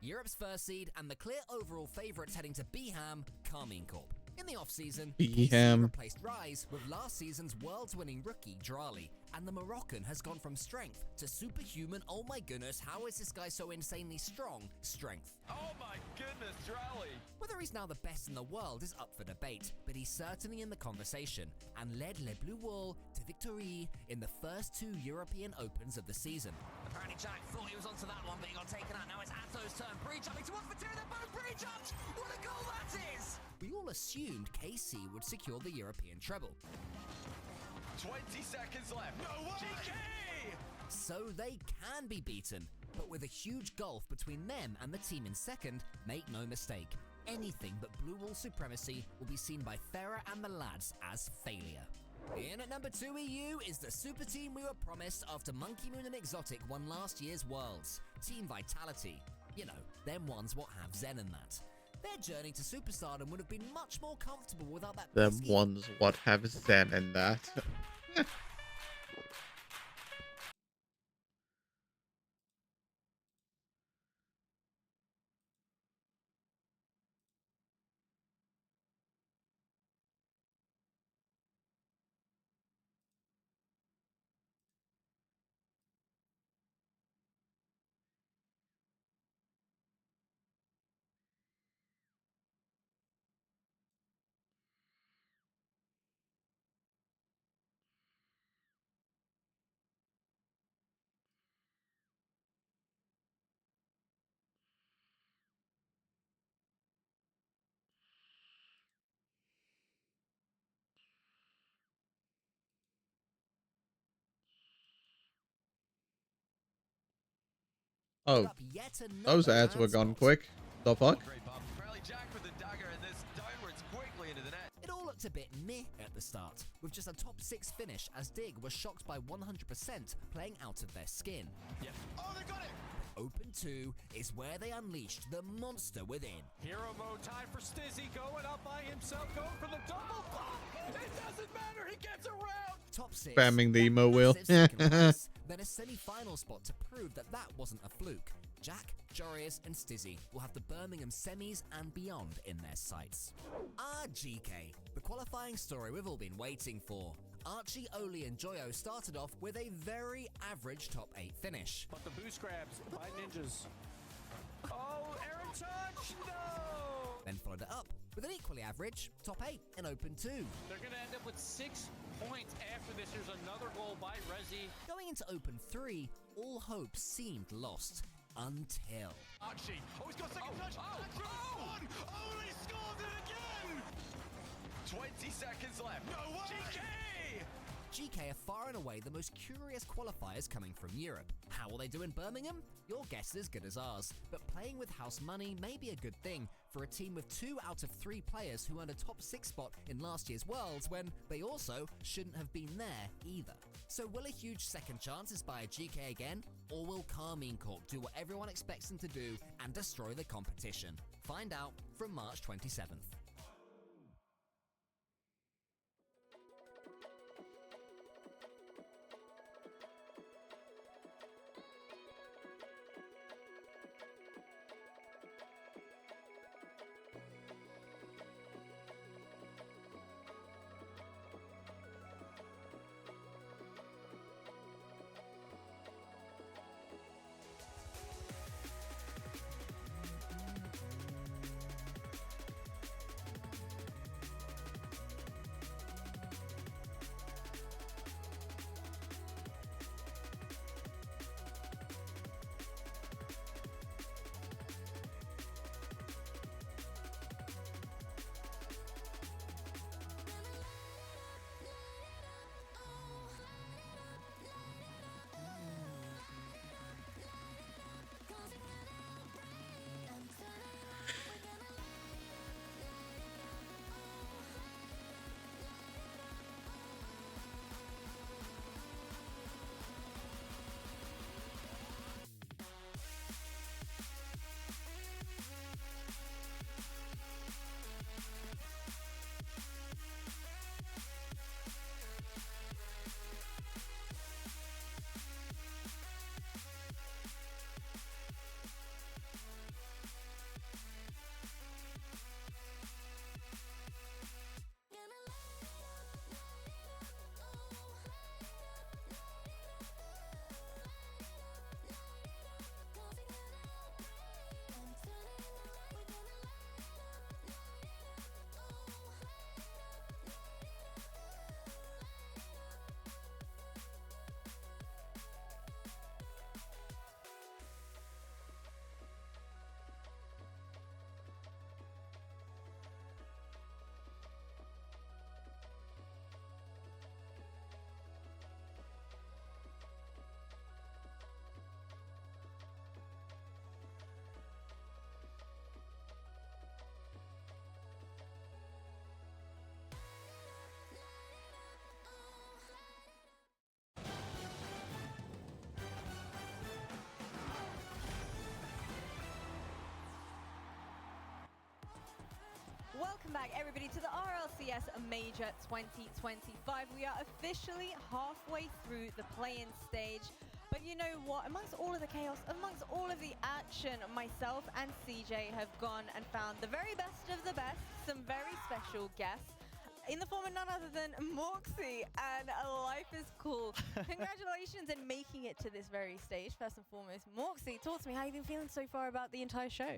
Europe's first seed and the clear overall favourites heading to Beham, Carmine Corp. In the off-season, KC Beham. replaced Rise with last season's world's-winning rookie Drali, and the Moroccan has gone from strength to superhuman, oh my goodness, how is this guy so insanely strong, strength. Oh my goodness, Drally! Whether he's now the best in the world is up for debate, but he's certainly in the conversation, and led Les Blue Wall to victory in the first 2 European Opens of the season. Apparently Jack thought he was onto that one, but he got taken out. Now it's Atto's turn, pre-jumping to 1 for 2, they're both pre-jumped! What a goal that is! We all assumed KC would secure the European treble. 20 seconds left. No way! GK! So they can be beaten, but with a huge gulf between them and the team in second, make no mistake, anything but Blue Wall supremacy will be seen by Farah and the lads as failure. In at #2 EU is the super team we were promised after Monkey Moon and Exotic won last year's Worlds. Team Vitality. You know, them ones what have Zen and that. Their journey to superstardom would have been much more comfortable without that Them pesky ones what have Zen and that. Oh, those ads were gone quick. The fuck? Jack with the dagger, and this looked a bit meh at the start, with just a top 6 finish as Dig was shocked by 100% playing out of their skin. Yeah. Oh, they got it! Open 2 is where they unleashed the monster within. Hero mode time for Stizzy, going up by himself, going for the double block. It doesn't matter, he gets around. Top 6. Spamming the emo wheel. Then a semi-final spot to prove that wasn't a fluke. Jack, Jorius and Stizzy will have the Birmingham semis and beyond in their sights. RGK, the qualifying story we've all been waiting for. Archie, Oli and Joyo started off with a very average top 8 finish. But the boost grabs by ninjas. Oh, Aaron touch, no! Then followed it up with an equally average top 8 in Open 2. They're going to end up with 6 points after this. There's another goal by Rezi. Going into Open 3, all hope seemed lost. Until Archie, oh, he's got second touch. Oli scored it again. 20 seconds left. No way. GK are far and away the most curious qualifiers coming from Europe. How will they do in Birmingham? Your guess is as good as ours. But playing with house money may be a good thing for a team with 2 out of 3 players who earned a top 6 spot in last year's Worlds when they also shouldn't have been there either. So will a huge second chance inspire GK again? Or will Carmine Corp do what everyone expects them to do and destroy the competition? Find out from March 27th. Welcome back, everybody, to the RLCS Major 2025. We are officially halfway through the play-in stage. But you know what? Amongst all of the chaos, amongst all of the action, myself and CJ have gone and found the very best of the best, some very special guests, in the form of none other than Moxie, and life is cool. Congratulations in making it to this very stage, first and foremost. Moxie, talk to me, how have you been feeling so far about the entire show?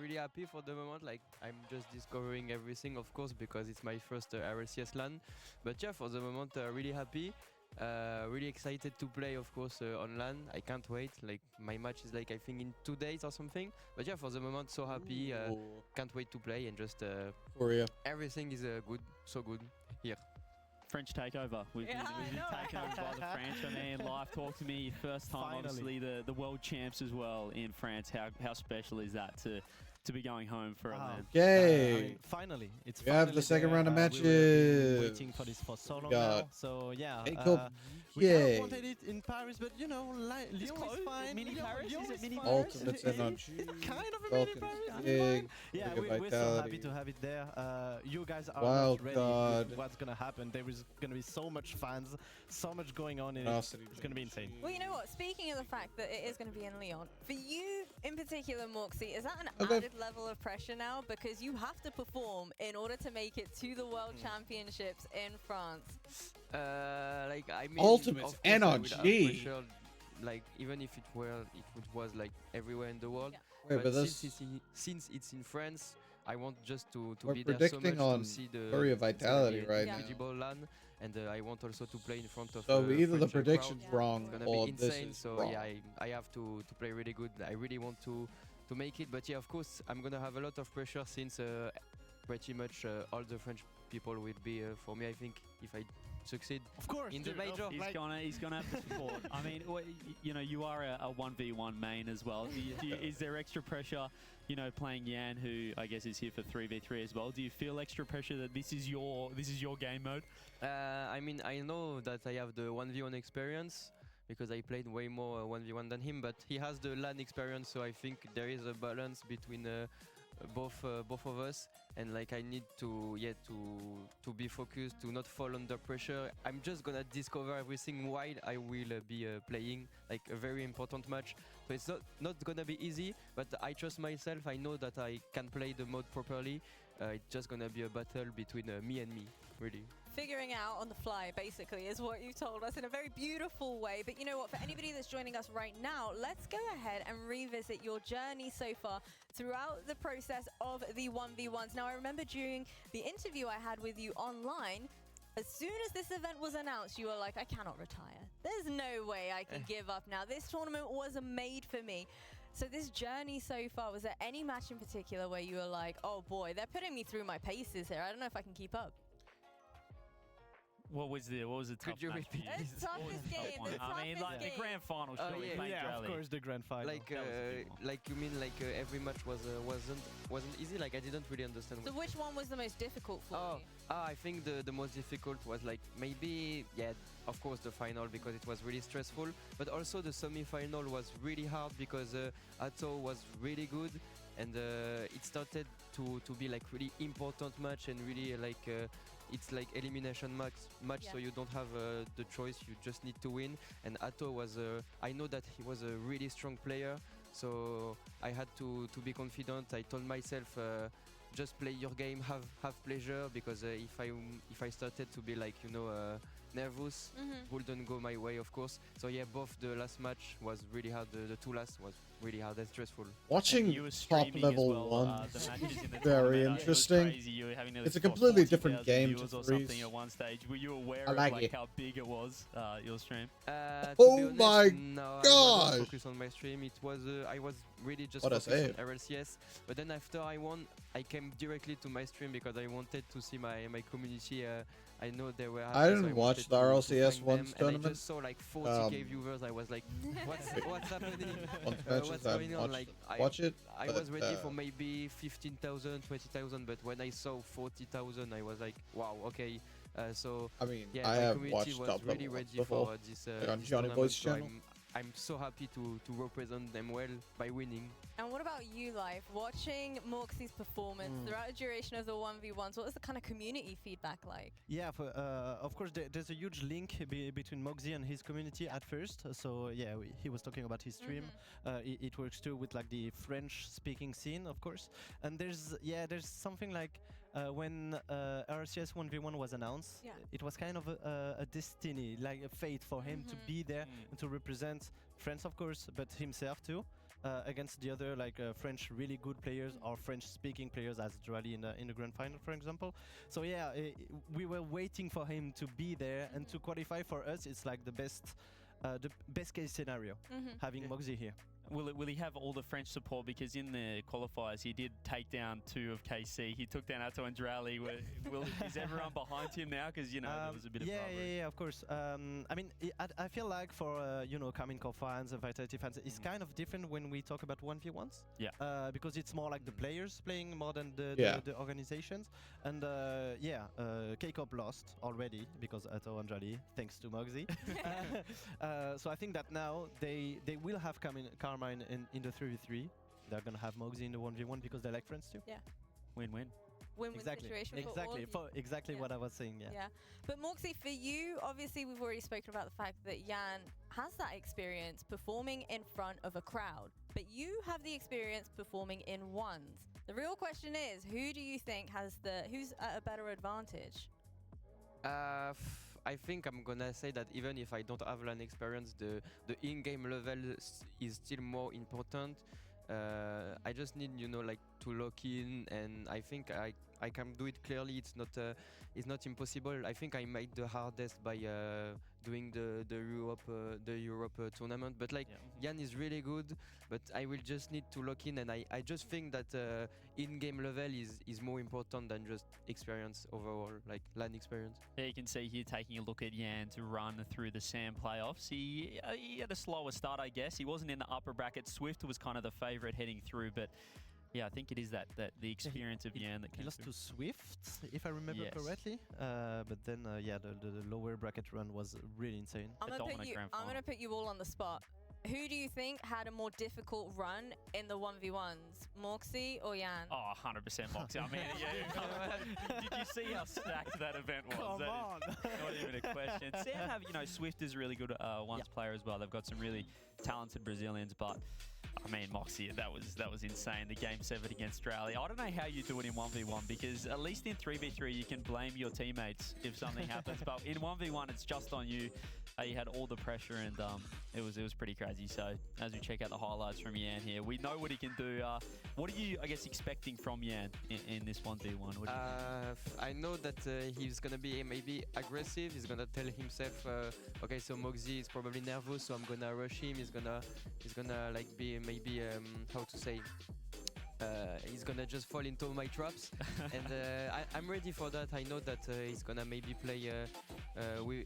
Really happy for the moment. Like, I'm just discovering everything, of course, because it's my first RLCS LAN. But yeah, for the moment, really happy. Really excited to play, of course, on LAN. I can't wait. Like, my match is like, I think, in 2 days or something. But yeah, for the moment, so happy. Can't wait to play and just everything is good, so good here. French takeover. We've been taken over by the French. I mean, live talk to me. First time, obviously, the world champs as well in France. How special is that to to be going home for a man. Okay. I mean, finally, it's We have finally the second there. round of We have been matches. waiting for this for so long got now. So yeah, Hey, cool. we kind Yay. of wanted it in Paris, but you know, Lyon is fine. Mini Paris? Lyon Is it is mini fine. Paris? Ultimates It's NRG. kind of a mini Falcons Paris. big. Yeah, Big we're so happy Vitality. to have it there. You guys are Wild not ready card. with what's gonna happen. There is gonna be so much fans, so much going on in it. Velocity It's gonna be insane. Well, you know what? Speaking of the fact that it is going to be in Lyon, for you in particular, Moxie, is that an Okay. added level of pressure now? Because you have to perform in order to make it to the World Championships in France. Like I mean, Ultimates, of course I would have NRG. pressure, like even if it was like everywhere in the world. Wait, but since it's in France, I want just to We're be there so predicting much on to see the Fury of it's gonna Vitality be right an now. incredible LAN, and I want also to play in front of. So either the French prediction's crowd. wrong It's gonna or be this insane. is So wrong. yeah, I have to play really good. I really want to make it, but yeah, of course, I'm gonna have a lot of pressure since pretty much all the French people will be for me. I think if I succeed Of course, in the dude, major. He's gonna have the support. I mean, you know, you are a 1v1 main as well. Is there extra pressure, you know, playing Yan, who I guess is here for 3v3 as well? Do you feel extra pressure that this is your game mode? I mean, I know that I have the 1v1 experience because I played way more 1v1 than him, but he has the LAN experience, so I think there is a balance between both of us, and like I need to be focused, to not fall under pressure. I'm just gonna discover everything while I will be playing like a very important match. So it's not gonna be easy, but I trust myself. I know that I can play the mode properly. It's just gonna be a battle between me and me, really. Figuring out on the fly, basically, is what you've told us in a very beautiful way. But you know what? For anybody that's joining us right now, let's go ahead and revisit your journey so far throughout the process of the 1v1s. Now, I remember during the interview I had with you online, as soon as this event was announced, you were like, I cannot retire. There's no way I can give up now. This tournament was made for me. So this journey so far, was there any match in particular where you were like, oh boy, they're putting me through my paces here. I don't know if I can keep up. What was the tough Could you match for repeat you? The toughest game, the I mean, like toughest the grand final, surely, playing Yeah, of Drelly. course, the grand final. Like you mean like every match wasn't easy? Like I didn't really understand. So which one was the most difficult for you? I think the most difficult was like maybe, yeah, of course the final because it was really stressful, but also the semi-final was really hard because Atto was really good, and it started to be like really important match, and really like it's like elimination match, so you don't have the choice, you just need to win. And Atto was I know that he was a really strong player, so I had to be confident. I told myself just play your game, have pleasure, because if I started to be like, you know, nervous, wouldn't go my way, of course. So yeah, both the last match was really hard, the two last was really hard and stressful. Watching You were top streaming level as well, one the matches in the very tournament. It was interesting. crazy. You were having nearly It's a 40,000 completely different game viewers to or Freeze. something at one stage. Were you aware I of like like it. how big it was, your stream? To Oh be honest, my no, I gosh! wasn't focused on my stream. It was I was really just What a focused on save. RLCS. But then after I won, I came directly to my stream because I wanted to see my community. I know they were happy, I so didn't wanted watch the to RLCS thank ones them, tournament. And I just saw like 40k viewers. I was like, what's happening? Once matches, What's I'd going on? Like, watch it. I but, was ready for maybe 15,000, 20,000, but when I saw 40,000, I was like, wow, okay. So I mean, yeah, I my have community watched was top really level ready before, for this, like on this Johnny tournament, Boy's so channel. I'm so happy to represent them well by winning. And what about you, Life? Watching Morxie's performance throughout the duration of the 1v1s, what was the kind of community feedback like? Yeah, of course, there's a huge link between Moxie and his community at first. So yeah, he was talking about his stream. It works too with like the French-speaking scene, of course. And there's something like when RCS 1v1 was announced, it was kind of a destiny, like a fate for him to be there and to represent France, of course, but himself too. Against the other like French really good players or French-speaking players as Drelly in the grand final, for example. So yeah, we were waiting for him to be there and to qualify. For us, it's like the best case scenario, having Moxie here. will he have all the French support? Because in the qualifiers, he did take down 2 of KC. He took down Atto and Drally. Is everyone behind him now? Because, you know, there was a bit of rivalry. Yeah, of course. I mean, I feel like for, you know, Carmine Corp fans and Vitality fans, it's kind of different when we talk about 1v1s. Yeah. Because it's more like the players playing more than the organizations. And K-Corp lost already because Atto and Drally, thanks to Moxie. So I think that now they will have Carmine in the 3v3. They're going to have Moxie in the 1v1 because they like friends too. Yeah. Win-win. Win-win situation Exactly what I was saying, yeah. But Moxie, for you, obviously we've already spoken about the fact that Jan has that experience performing in front of a crowd, but you have the experience performing in ones. The real question is, who do you think who's at a better advantage? I think I'm gonna say that even if I don't have LAN experience, the in-game level is still more important. I just need, you know, like to lock in, and I think I can do it clearly. It's not impossible. I think I made the hardest by doing the Europe tournament. But like Jan is really good, but I will just need to lock in, and I just think that in-game level is more important than just experience overall, like LAN experience. Yeah, you can see here taking a look at Jan to run through the SAM playoffs. He had a slower start, I guess. He wasn't in the upper bracket. Swift was kind of the favorite heading through, but yeah, I think it is that the experience of Jan that he lost to Swift, if I remember correctly. But then, the lower bracket run was really insane. I'm gonna put you all on the spot. Who do you think had a more difficult run in the 1v1s, Moxie or Jan? Oh, 100% Moxie. I mean, did you see how stacked that event was? Come on. Not even a question. Sam have, you know, Swift is a really good ones player as well. They've got some really talented Brazilians, but I mean, Moxie, that was insane. The game 7 against Australia. I don't know how you do it in 1v1 because at least in 3v3 you can blame your teammates if something happens, but in 1v1 it's just on you. You had all the pressure, and it was pretty crazy. So as we check out the highlights from Jan here, we know what he can do. What are you, I guess, expecting from Jan in this 1v1? I know that he's gonna be maybe aggressive. He's gonna tell himself, okay, so Moxie is probably nervous, so I'm gonna rush him. He's gonna like be maybe how to say. He's gonna just fall into my traps, and I'm ready for that. I know that he's gonna maybe play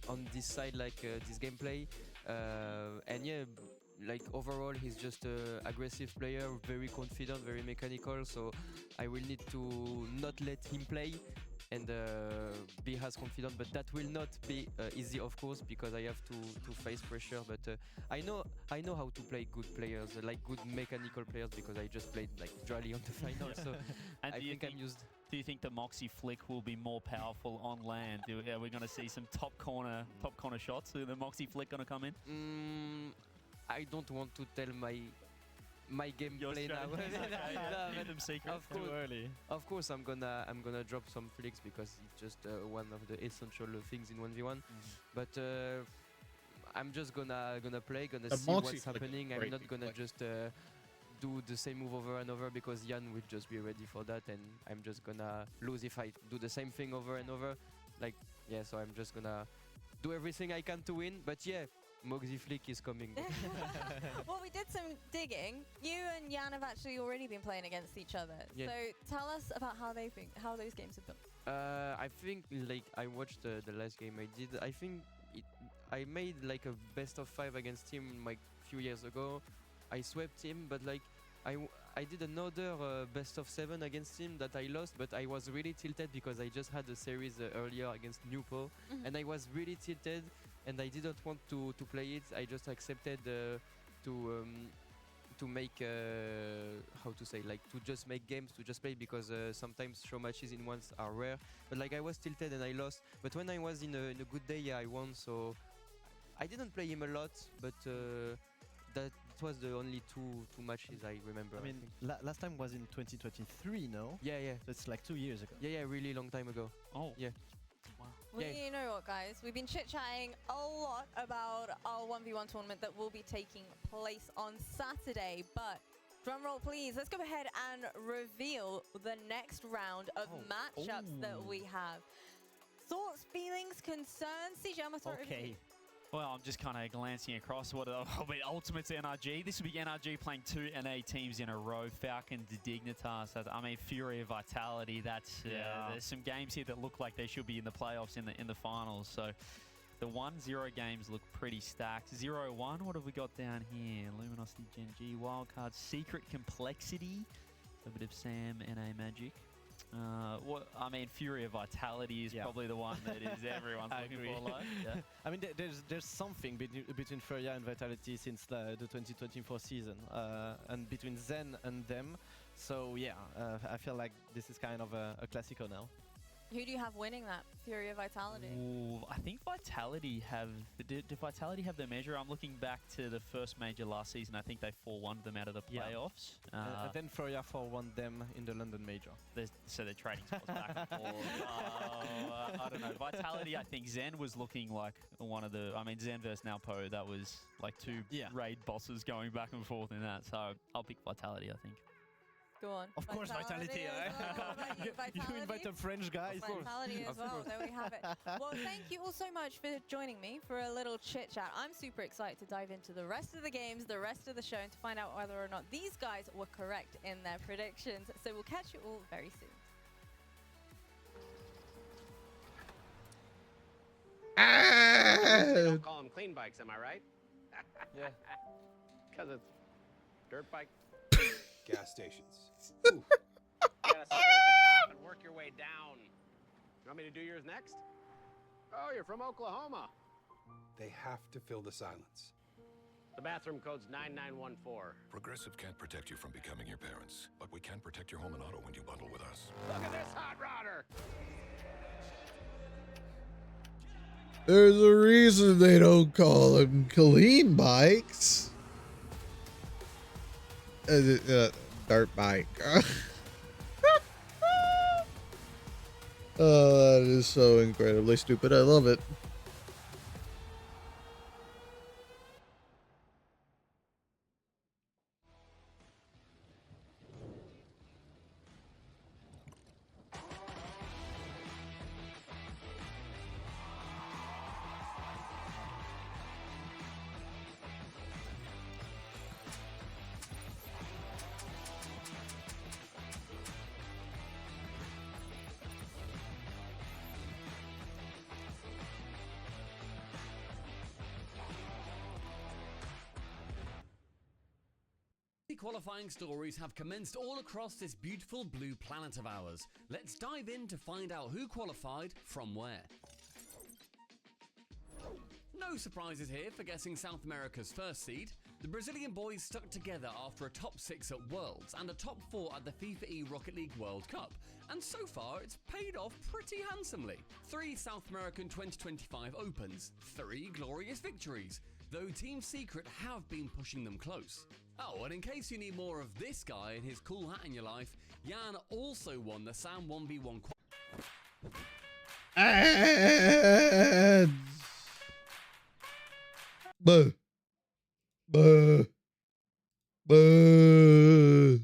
on this side, like this gameplay, and yeah, like overall he's just an aggressive player, very confident, very mechanical. So I will need to not let him play and be as confident, but that will not be easy, of course, because I have to face pressure. But I know how to play good players, like good mechanical players, because I just played like Drally on the final. So and I think I'm used. Do you think the Moxie flick will be more powerful on land? Are we going to see some top corner shots? Is the Moxie flick going to come in? I don't want to tell my gameplay now. Keep them secret. Too early. Of course, I'm gonna drop some flicks because it's just one of the essential things in 1v1. But I'm just gonna play, see what's happening. I'm not gonna just do the same move over and over because Jan will just be ready for that, and I'm just gonna lose if I do the same thing over and over. Like, yeah, so I'm just gonna do everything I can to win. But yeah, Moxie flick is coming. Well, we did some digging. You and Jan have actually already been playing against each other. Yeah. So tell us about how those games have been. I think like I watched the last game I did. I think I made like a best of 5 against him like few years ago. I swept him, but like I did another best of 7 against him that I lost, but I was really tilted because I just had a series earlier against Newpo, and I was really tilted. And I didn't want to play it. I just accepted to make how to say, like, to just make games, to just play, because sometimes show matches in ones are rare. But like I was tilted and I lost. But when I was in a good day, yeah, I won. So I didn't play him a lot, but that was the only two matches I remember. I mean, last time was in 2023, no? Yeah. So it's like 2 years ago. Yeah, really long time ago. Oh. Yeah. Wow. Well, you know what, guys? We've been chit-chatting a lot about our 1v1 tournament that will be taking place on Saturday, but drumroll please, let's go ahead and reveal the next round of matchups that we have. Thoughts, feelings, concerns? CJ, I'm gonna start with you. Well, I'm just kind of glancing across what Ultimate's NRG. This will be NRG playing 2 NA teams in a row. Falcon to Dignitas. I mean, Fury of Vitality. That's there's some games here that look like they should be in the playoffs in the finals. So the 1-0 games look pretty stacked. 0-1. What have we got down here? Luminosity, Gen G, Wildcard, Secret Complexity. A bit of Sam, NA Magic. What I mean, Fury of Vitality is probably the one that is everyone's looking for. Like, I mean, there's something between Furia and Vitality since the 2024 season, and between Zen and them. So yeah, I feel like this is kind of a Classico now. Who do you have winning that? Fury or Vitality? Ooh, I think Vitality have... Did Vitality have the measure? I'm looking back to the first major last season. I think they 4-1'd them out of the playoffs. And then Furia 4-1 them in the London Major. So they're trading spots back and forth. I don't know. Vitality, I think Zen was looking like one of the... I mean, Zen versus Nalpo, that was like 2 raid bosses going back and forth in that. So I'll pick Vitality, I think. Go on. Of course, Vitality. You invite a French guy. Vitality as well. There we have it. Well, thank you all so much for joining me for a little chit chat. I'm super excited to dive into the rest of the games, the rest of the show, and to find out whether or not these guys were correct in their predictions. So we'll catch you all very soon. They don't call them clean bikes, am I right? Yeah. Because it's dirt bike. Gas stations. You gotta start at the top and work your way down. You want me to do yours next? Oh, you're from Oklahoma. They have to fill the silence. The bathroom code's 9914. Progressive can't protect you from becoming your parents, but we can protect your home and auto when you bundle with us. Look at this hot rodder. There's a reason they don't call them clean bikes. Dirt bike. Oh, that is so incredibly stupid. I love it. Qualifying stories have commenced all across this beautiful blue planet of ours. Let's dive in to find out who qualified from where. No surprises here for guessing South America's first seed. The Brazilian boys stuck together after a top 6 at Worlds and a top 4 at the FIFA E Rocket League World Cup. And so far, it's paid off pretty handsomely. 3 South American 2025 Opens, 3 glorious victories, though Team Secret have been pushing them close. Oh, and in case you need more of this guy and his cool hat in your life, Jan also won the SAM 1v1 Ads. Buh. Buh. Buh.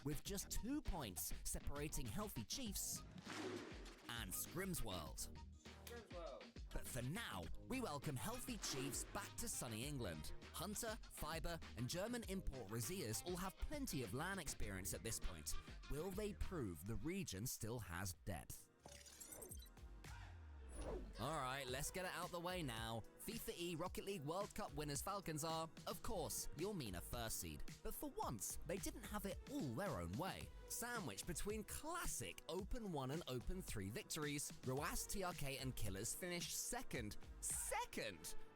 With just 2 points separating Healthy Chiefs and Scrims World. But for now, we welcome Healthy Chiefs back to sunny England. Hunter, Fiber, and German import Razias all have plenty of LAN experience at this point. Will they prove the region still has depth? Alright, let's get it out the way now. FIFA E Rocket League World Cup winners Falcons are, of course, your MENA first seed. But for once, they didn't have it all their own way. Sandwiched between classic Open 1 and Open 3 victories, Roas, TRK and Killers finished second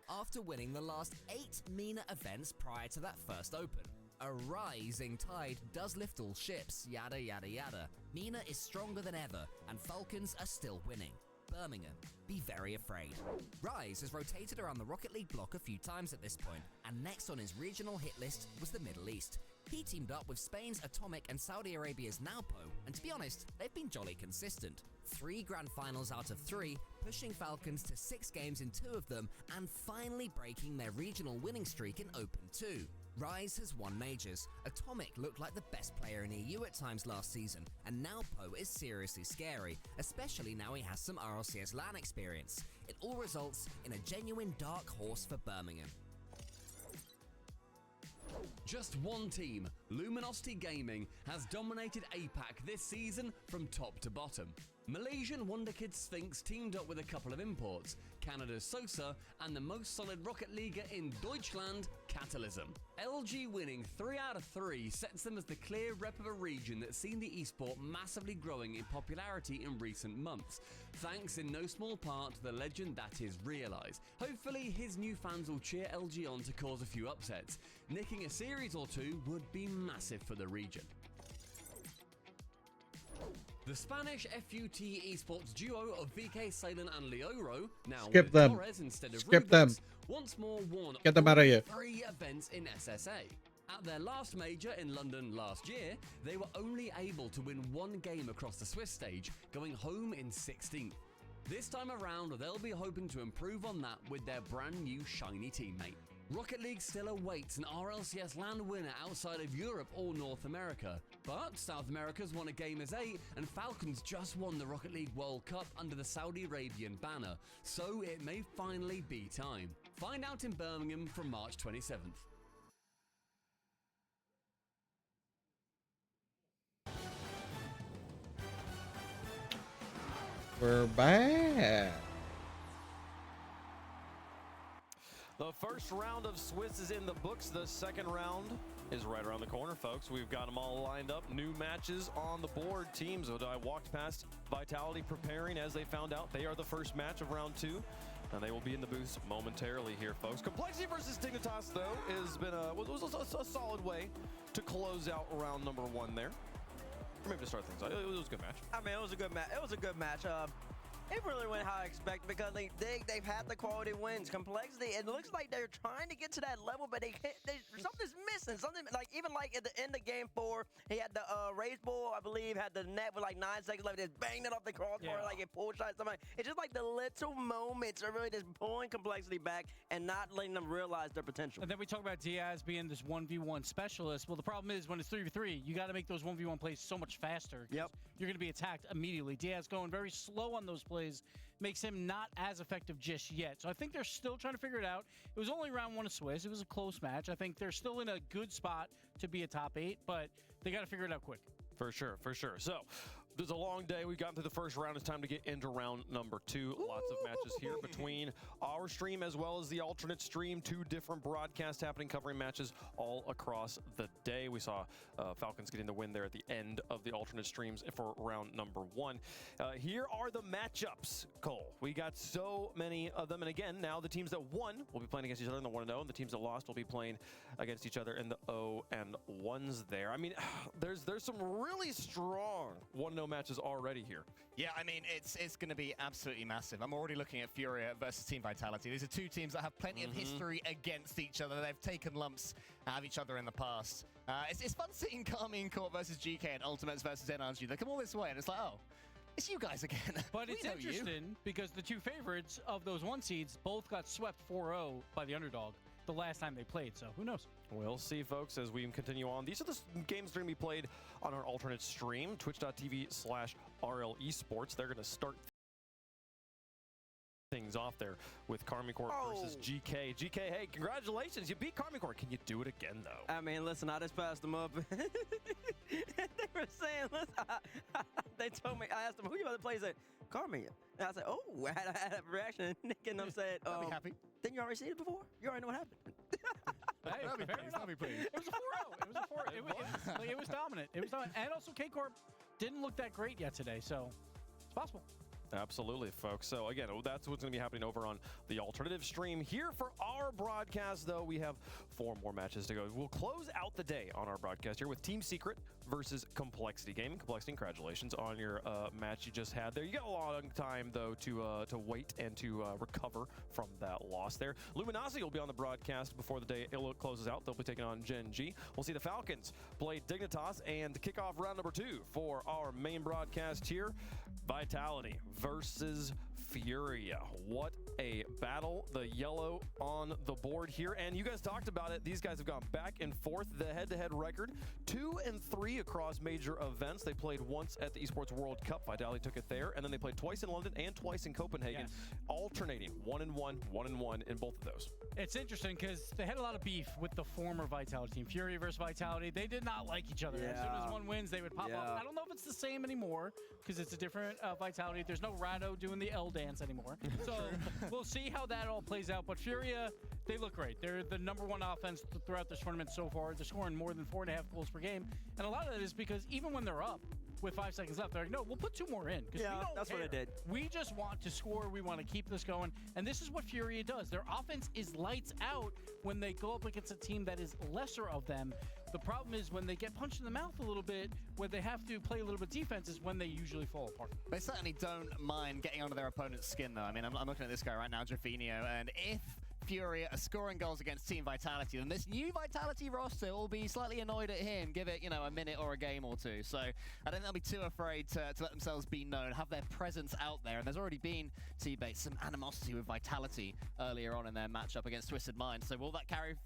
after winning the last 8 MENA events prior to that first Open. A rising tide does lift all ships, yada yada yada. MENA is stronger than ever, and Falcons are still winning. Birmingham, be very afraid. Rise has rotated around the Rocket League block a few times at this point, and next on his regional hit list was the Middle East. He teamed up with Spain's Atomic and Saudi Arabia's Naupo, and to be honest, they've been jolly consistent. 3 grand finals out of 3, pushing Falcons to 6 games in 2 of them, and finally breaking their regional winning streak in Open 2. Rise has won majors. Atomic looked like the best player in EU at times last season, and Naupo is seriously scary, especially now he has some RLCS LAN experience. It all results in a genuine dark horse for Birmingham. Just one team, Luminosity Gaming, has dominated APAC this season from top to bottom. Malaysian Wonderkid Sphinx teamed up with a couple of imports, Canada's Sosa and the most solid Rocket Leaguer in Deutschland, Catalysm. LG winning 3 out of 3 sets them as the clear rep of a region that's seen the esport massively growing in popularity in recent months, thanks in no small part to the legend that is Realize. Hopefully his new fans will cheer LG on to cause a few upsets. Nicking a series or 2 would be massive for the region. The Spanish FUT esports duo of VK Salen and Leoro, now Skip with them. Torres instead of Skip Rubix, them. once more won Get them out of here. 3 events in SSA. At their last major in London last year, they were only able to win 1 game across the Swiss stage, going home in 16th. This time around, they'll be hoping to improve on that with their brand new shiny teammate. Rocket League still awaits an RLCS LAN winner outside of Europe or North America, but South America's won a game as 8 and Falcons just won the Rocket League World Cup under the Saudi Arabian banner, so it may finally be time. Find out in Birmingham from March 27th. We're back. The first round of Swiss is in the books. The second round is right around the corner, folks. We've got them all lined up. New matches on the board. Teams that I walked past Vitality preparing as they found out they are the first match of round 2. And they will be in the booth momentarily here, folks. Complexity versus Dignitas, though, has been a solid way to close out round number 1 there. Or maybe to start things out. It was a good match. I mean, it was a good match. It was a good match. It really went how I expected because they've had the quality wins. Complexity, it looks like they're trying to get to that level, but something's missing. Something like even like at the end of game 4, he had the raise ball, I believe, had the net with like 9 seconds left, just banged it off the crossbar like a pull shot. Something. It's just like the little moments are really just pulling Complexity back and not letting them realize their potential. And then we talk about Diaz being this 1v1 specialist. Well, the problem is when it's 3v3, you got to make those 1v1 plays so much faster. Yep. You're going to be attacked immediately. Diaz going very slow on those plays makes him not as effective just yet. So I think they're still trying to figure it out. It was only round 1 of Swiss. It was a close match. I think they're still in a good spot to be a top 8, but they got to figure it out quick. For sure, for sure. So, there's a long day. We've gotten through the first round. It's time to get into round number 2. Lots of matches here between our stream as well as the alternate stream. 2 different broadcasts happening, covering matches all across the day. We saw Falcons getting the win there at the end of the alternate streams for round number 1. Here are the matchups, Cole. We got so many of them. And again, now the teams that won will be playing against each other in the 1-0, and the teams that lost will be playing against each other in the 0-1s there. I mean, there's some really strong 1-0 matches already here. Yeah, I mean, it's going to be absolutely massive. I'm already looking at Furia versus Team Vitality. These are 2 teams that have plenty of history against each other. They've taken lumps out of each other in the past. It's fun seeing Carmine Court versus GK and Ultimates versus NRG. They come all this way, and it's like, oh, it's you guys again. But it's interesting because the 2 favorites of those 1 seeds both got swept 4-0 by the underdog the last time they played, so who knows? We'll see, folks, as we continue on. These are the games that are going to be played on our alternate stream, twitch.tv/RL Esports. They're going to start things off there with Carmine Court versus GK. GK, hey, congratulations. You beat Carmine Court. Can you do it again, though? I mean, listen, I just passed them up. They were saying, listen, they told me, I asked them, who you about to play? He said, Carmen. And I was like, oh, I had a reaction. Nick and them said, I'll be happy. Didn't you already see it before? You already know what happened. Hey, That'll be fair pleased, enough. that'll be pleased. It was a 4-0. It was a 4. It was dominant. It was dominant. And also, K-Corp didn't look that great yet today, so it's possible. Absolutely, folks. So again, that's what's going to be happening over on the alternative stream. Here for our broadcast, though, we have 4 more matches to go. We'll close out the day on our broadcast here with Team Secret versus Complexity Gaming. Complexity, congratulations on your match you just had there. You got a long time, though, to wait and to recover from that loss there. Luminosity will be on the broadcast before the day closes out. They'll be taking on Gen G. We'll see the Falcons play Dignitas and kick off round number 2 for our main broadcast here. Vitality versus Furia. What a battle. The yellow on the board here. And you guys talked about it. These guys have gone back and forth. The head-to-head record, 2 and 3 across major events. They played once at the Esports World Cup. Vitality took it there. And then they played twice in London and twice in Copenhagen, alternating 1-1, 1-1 in both of those. It's interesting because they had a lot of beef with the former Vitality team. Fury versus Vitality. They did not like each other. As soon as one wins, they would pop off. I don't know if it's the same anymore because it's a different Vitality. There's no Rado doing the L dance anymore. So we'll see how that all plays out. But Furia, they look great. They're the #1 offense throughout this tournament so far. They're scoring more than 4.5 goals per game. And a lot of that is because even when they're up with 5 seconds left, they're like, no, we'll put 2 more in. Yeah, that's what I did. We just want to score. We want to keep this going. And this is what Furia does. Their offense is lights out when they go up against a team that is lesser of them. The problem is when they get punched in the mouth a little bit, when they have to play a little bit defense is when they usually fall apart. They certainly don't mind getting under their opponent's skin, though. I mean, I'm looking at this guy right now, Jafinho, and if Fury are scoring goals against Team Vitality, then this new Vitality roster will be slightly annoyed at him, give it, a minute or a game or two. So I don't think they'll be too afraid to let themselves be known, have their presence out there. And there's already been, T-Bait, some animosity with Vitality earlier on in their matchup against Twisted Minds. So will that carry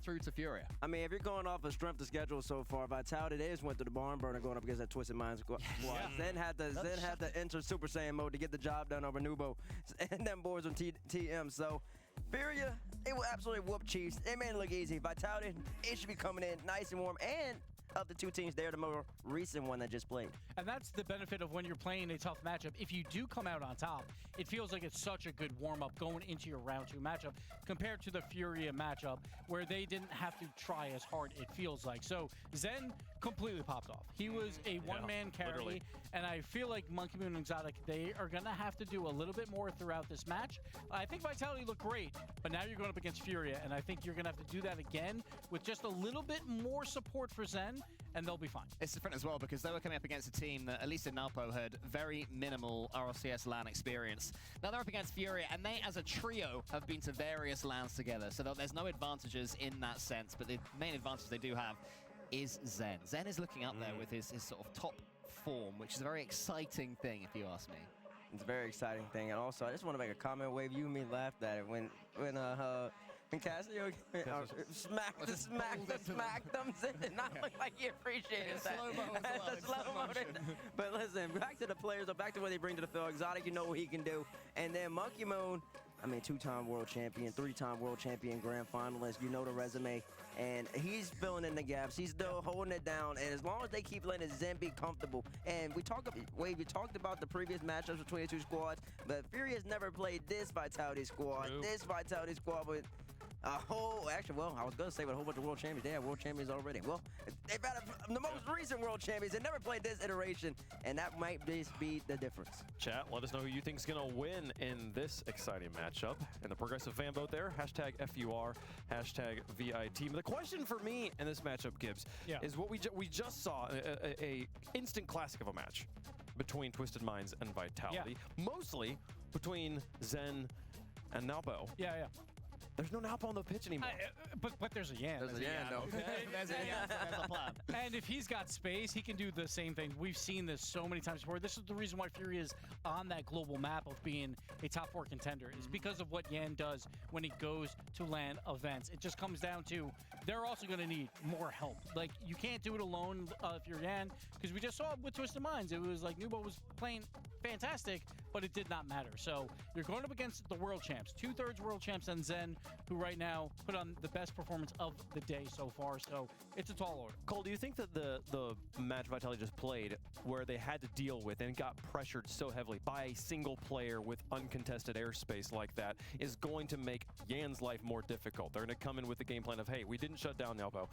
through to Furia? I mean, if you're going off a strength of schedule so far, Vitality, they just went to the barn burner going up against that Twisted Minds squad. Then had to enter Super Saiyan mode to get the job done over Nubo and them boys on TM. So Furia, they will absolutely whoop Chiefs. They made it look easy. Vitality, it should be coming in nice and warm. And of the 2 teams, they're the more recent one that just played. And that's the benefit of when you're playing a tough matchup. If you do come out on top, it feels like it's such a good warm-up going into your round 2 matchup compared to the Furia matchup where they didn't have to try as hard, it feels like. So Zen completely popped off. He was a one-man carry, literally. and I feel like Monkey Moon and Exotic, they are going to have to do a little bit more throughout this match. I think Vitality looked great, but now you're going up against Furia, and I think you're going to have to do that again with just a little bit more support for Zen, and they'll be fine. It's different as well because they were coming up against a team that, at least in Napo, had very minimal RLCS LAN experience. Now they're up against Furia, and they, as a trio, have been to various LANs together, so there's no advantages in that sense, but the main advantage they do have is Zen. Zen is looking up there with his sort of top form, which is a very exciting thing, if you ask me. It's a very exciting thing. And also, I just want to make a comment. Wave, you and me laughed at it when Cassio smacked them, and I look like he appreciated that. Slow-mo. But listen, back to the players, or back to what they bring to the field. Exotic, you know what he can do. And then Monkey Moon, I mean, 2-time world champion, 3-time world champion, grand finalist. You know the resume. And he's filling in the gaps. He's still holding it down. And as long as they keep letting Zen be comfortable. And we talked about the previous matchups between the 2 squads, but Fury has never played this Vitality squad. True. This Vitality squad with a whole, actually, well, I was going to say with a whole bunch of world champions. They have world champions already. Well, they've had the most recent world champions. They never played this iteration, and that might just be the difference. Chat, let us know who you think is going to win in this exciting matchup. And the progressive fan vote there, hashtag FUR, hashtag VIT. The question for me in this matchup, Gibbs, is what we just saw, a instant classic of a match between Twisted Minds and Vitality, mostly between Zen and Napo. Yeah. There's no Napo on the pitch anymore. But there's a Yan. There's a Yan, though. Okay. There's a plan. And if he's got space, he can do the same thing. We've seen this so many times before. This is the reason why Fury is on that global map of being a top 4 contender. Is because of what Yan does when he goes to LAN events. It just comes down to they're also going to need more help. Like, you can't do it alone if you're Yan, because we just saw it with Twisted Minds. It was like Nubo was playing fantastic, but it did not matter. So you're going up against the world champs, 2/3 world champs, and Zen, who right now put on the best performance of the day so far. So it's a tall order. Cole, do you think that the match Vitality just played, where they had to deal with and got pressured so heavily by a single player with uncontested airspace like that, is going to make Yan's life more difficult? They're going to come in with the game plan of, hey, we didn't shut down Nalpo.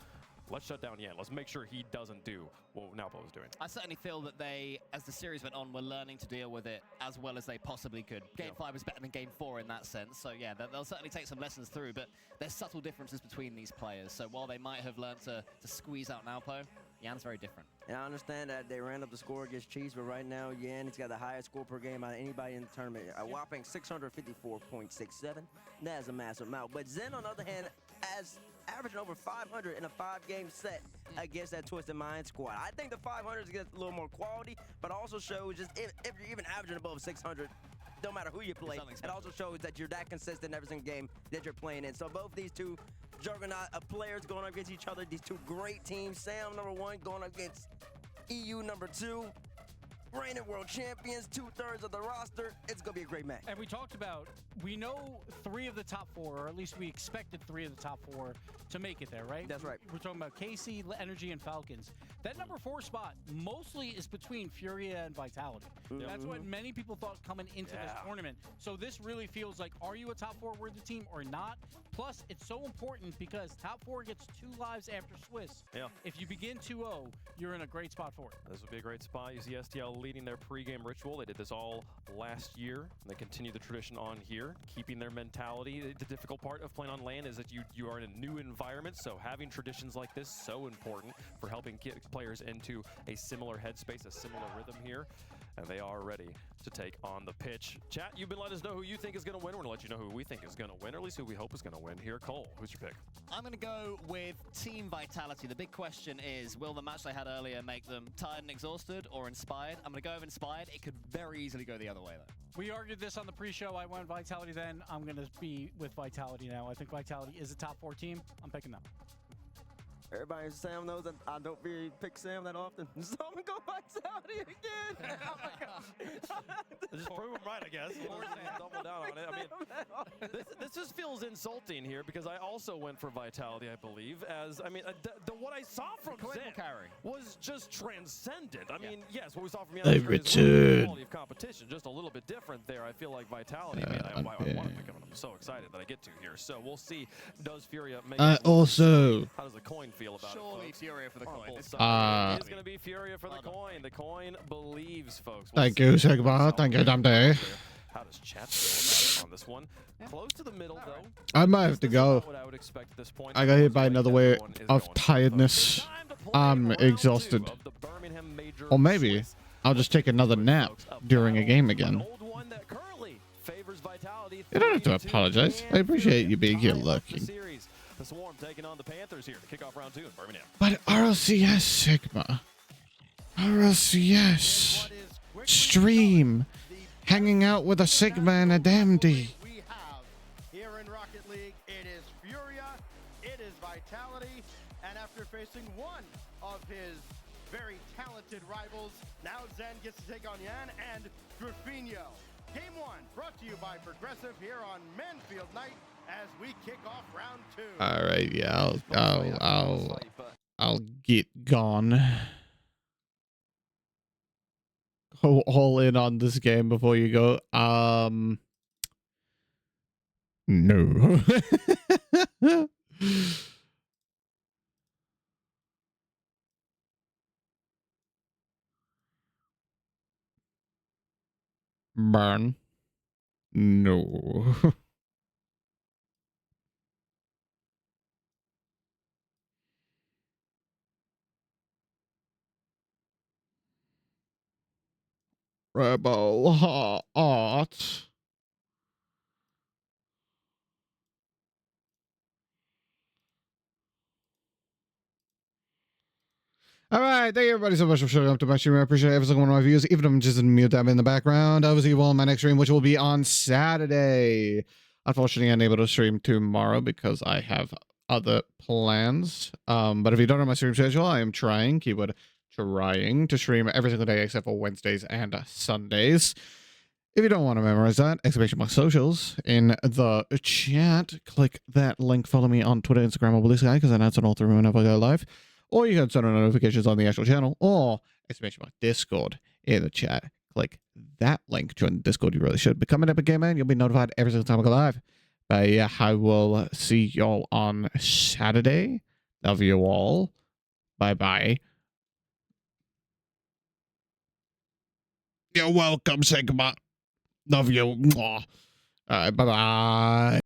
Let's shut down Yan. Let's make sure he doesn't do what Nalpo was doing. I certainly feel that they, as the series went on, were learning to deal with it as well as they possibly could. Game 5 was better than Game 4 in that sense, so yeah, they'll certainly take some lessons through, but there's subtle differences between these players. So while they might have learned to squeeze out Nalpo, Yan's very different. And I understand that they ran up the score against Chiefs, but right now, Yan, he's got the highest score per game out of anybody in the tournament. A whopping 654.67. That's a massive amount. But Zen, on the other hand, as averaging over 500 in a 5-game set against that Twisted Mind squad. I think the 500s get a little more quality, but also shows just if you're even averaging above 600, don't matter who you play, it also shows that you're that consistent in every single game that you're playing in. So both these two juggernaut of players going up against each other, these two great teams, Sam number 1 going up against EU number 2. Reigning world champions, 2/3 of the roster. It's going to be a great match. And we talked about, we know 3 of the top 4, or at least we expected 3 of the top 4 to make it there, right? That's right. We're talking about KC, Energy, and Falcons. That number 4 spot mostly is between Furia and Vitality. That's what many people thought coming into this tournament. So this really feels like, are you a top 4 worthy team or not? Plus, it's so important because top 4 gets 2 lives after Swiss. Yeah. If you begin 2-0, you're in a great spot for it. This would be a great spot. You see STL leading their pregame ritual. They did this all last year, and they continue the tradition on here, keeping their mentality. The difficult part of playing on LAN is that you are in a new environment, so having traditions like this so important for helping get players into a similar headspace, a similar rhythm here. And they are ready to take on the pitch. Chat, you've been letting us know who you think is going to win. We're going to let you know who we think is going to win, or at least who we hope is going to win here. Cole, who's your pick? I'm going to go with Team Vitality. The big question is, will the match they had earlier make them tired and exhausted or inspired? I'm going to go with inspired. It could very easily go the other way, though. We argued this on the pre-show. I went Vitality then. I'm going to be with Vitality now. I think Vitality is a top 4 team. I'm picking them. Everybody, Sam knows that I don't really pick Sam that often. So I'm going to go Vitality again. Oh my gosh. Just prove them right, I guess. Double down on it. I mean, this just feels insulting here because I also went for Vitality, I believe. As I mean, what I saw from Zen was just transcendent. I mean, yes, what we saw from the other quality of competition, just a little bit different there. I feel like Vitality. I mean, I want to pick them. I'm so excited that I get to here. So we'll see. Does Furia make? I also. How does the coin feel about Surely it? Furia for the coin. It's going to be Furia for the coin. The coin believes, folks. Thank you, Sigma. Thank you, Dante. How does chat feel about it on this one? Close to the middle, though. I might have to go. What I would expect at this point. I got hit by another wave of tiredness. I'm exhausted. Or maybe I'll just take another nap during a game again. You don't have to apologize. I appreciate you being here looking. The Swarm taking on the Panthers here to kick off round 2 in Birmingham. But RLCS, Sigma. RLCS. Stream. Hanging out with a Sigma and a Damnedy. We have here in Rocket League, it is Furia, it is Vitality, and after facing one of his very talented rivals, now Zen gets to take on Yan and Graffinho. Game 1 brought to you by Progressive here on Manfield Night as we kick off round 2. All right, yeah, I'll get gone. Go all in on this game before you go. No. Burn. No. Rebel Heart. All right, thank you everybody so much for showing up to my stream. I appreciate every single one of my views, even if I'm just in mute tab in the background. I will see you all on my next stream, which will be on Saturday. Unfortunately, I'm unable to stream tomorrow because I have other plans. But if you don't know my stream schedule, I am trying to stream every single day except for Wednesdays and Sundays. If you don't want to memorize that, exclamation mark socials in the chat. Click that link. Follow me on Twitter, Instagram, or Blue Sky because I announce it all through whenever I go live. Or you can turn on notifications on the actual channel or exclamation mark Discord in the chat. Click that link. Join the Discord. You really should. Become an Epic Gamer and you'll be notified every single time I go live. But yeah, I will see y'all on Saturday. Love you all. Bye-bye. You're welcome. Say goodbye. Love you. All right, bye-bye.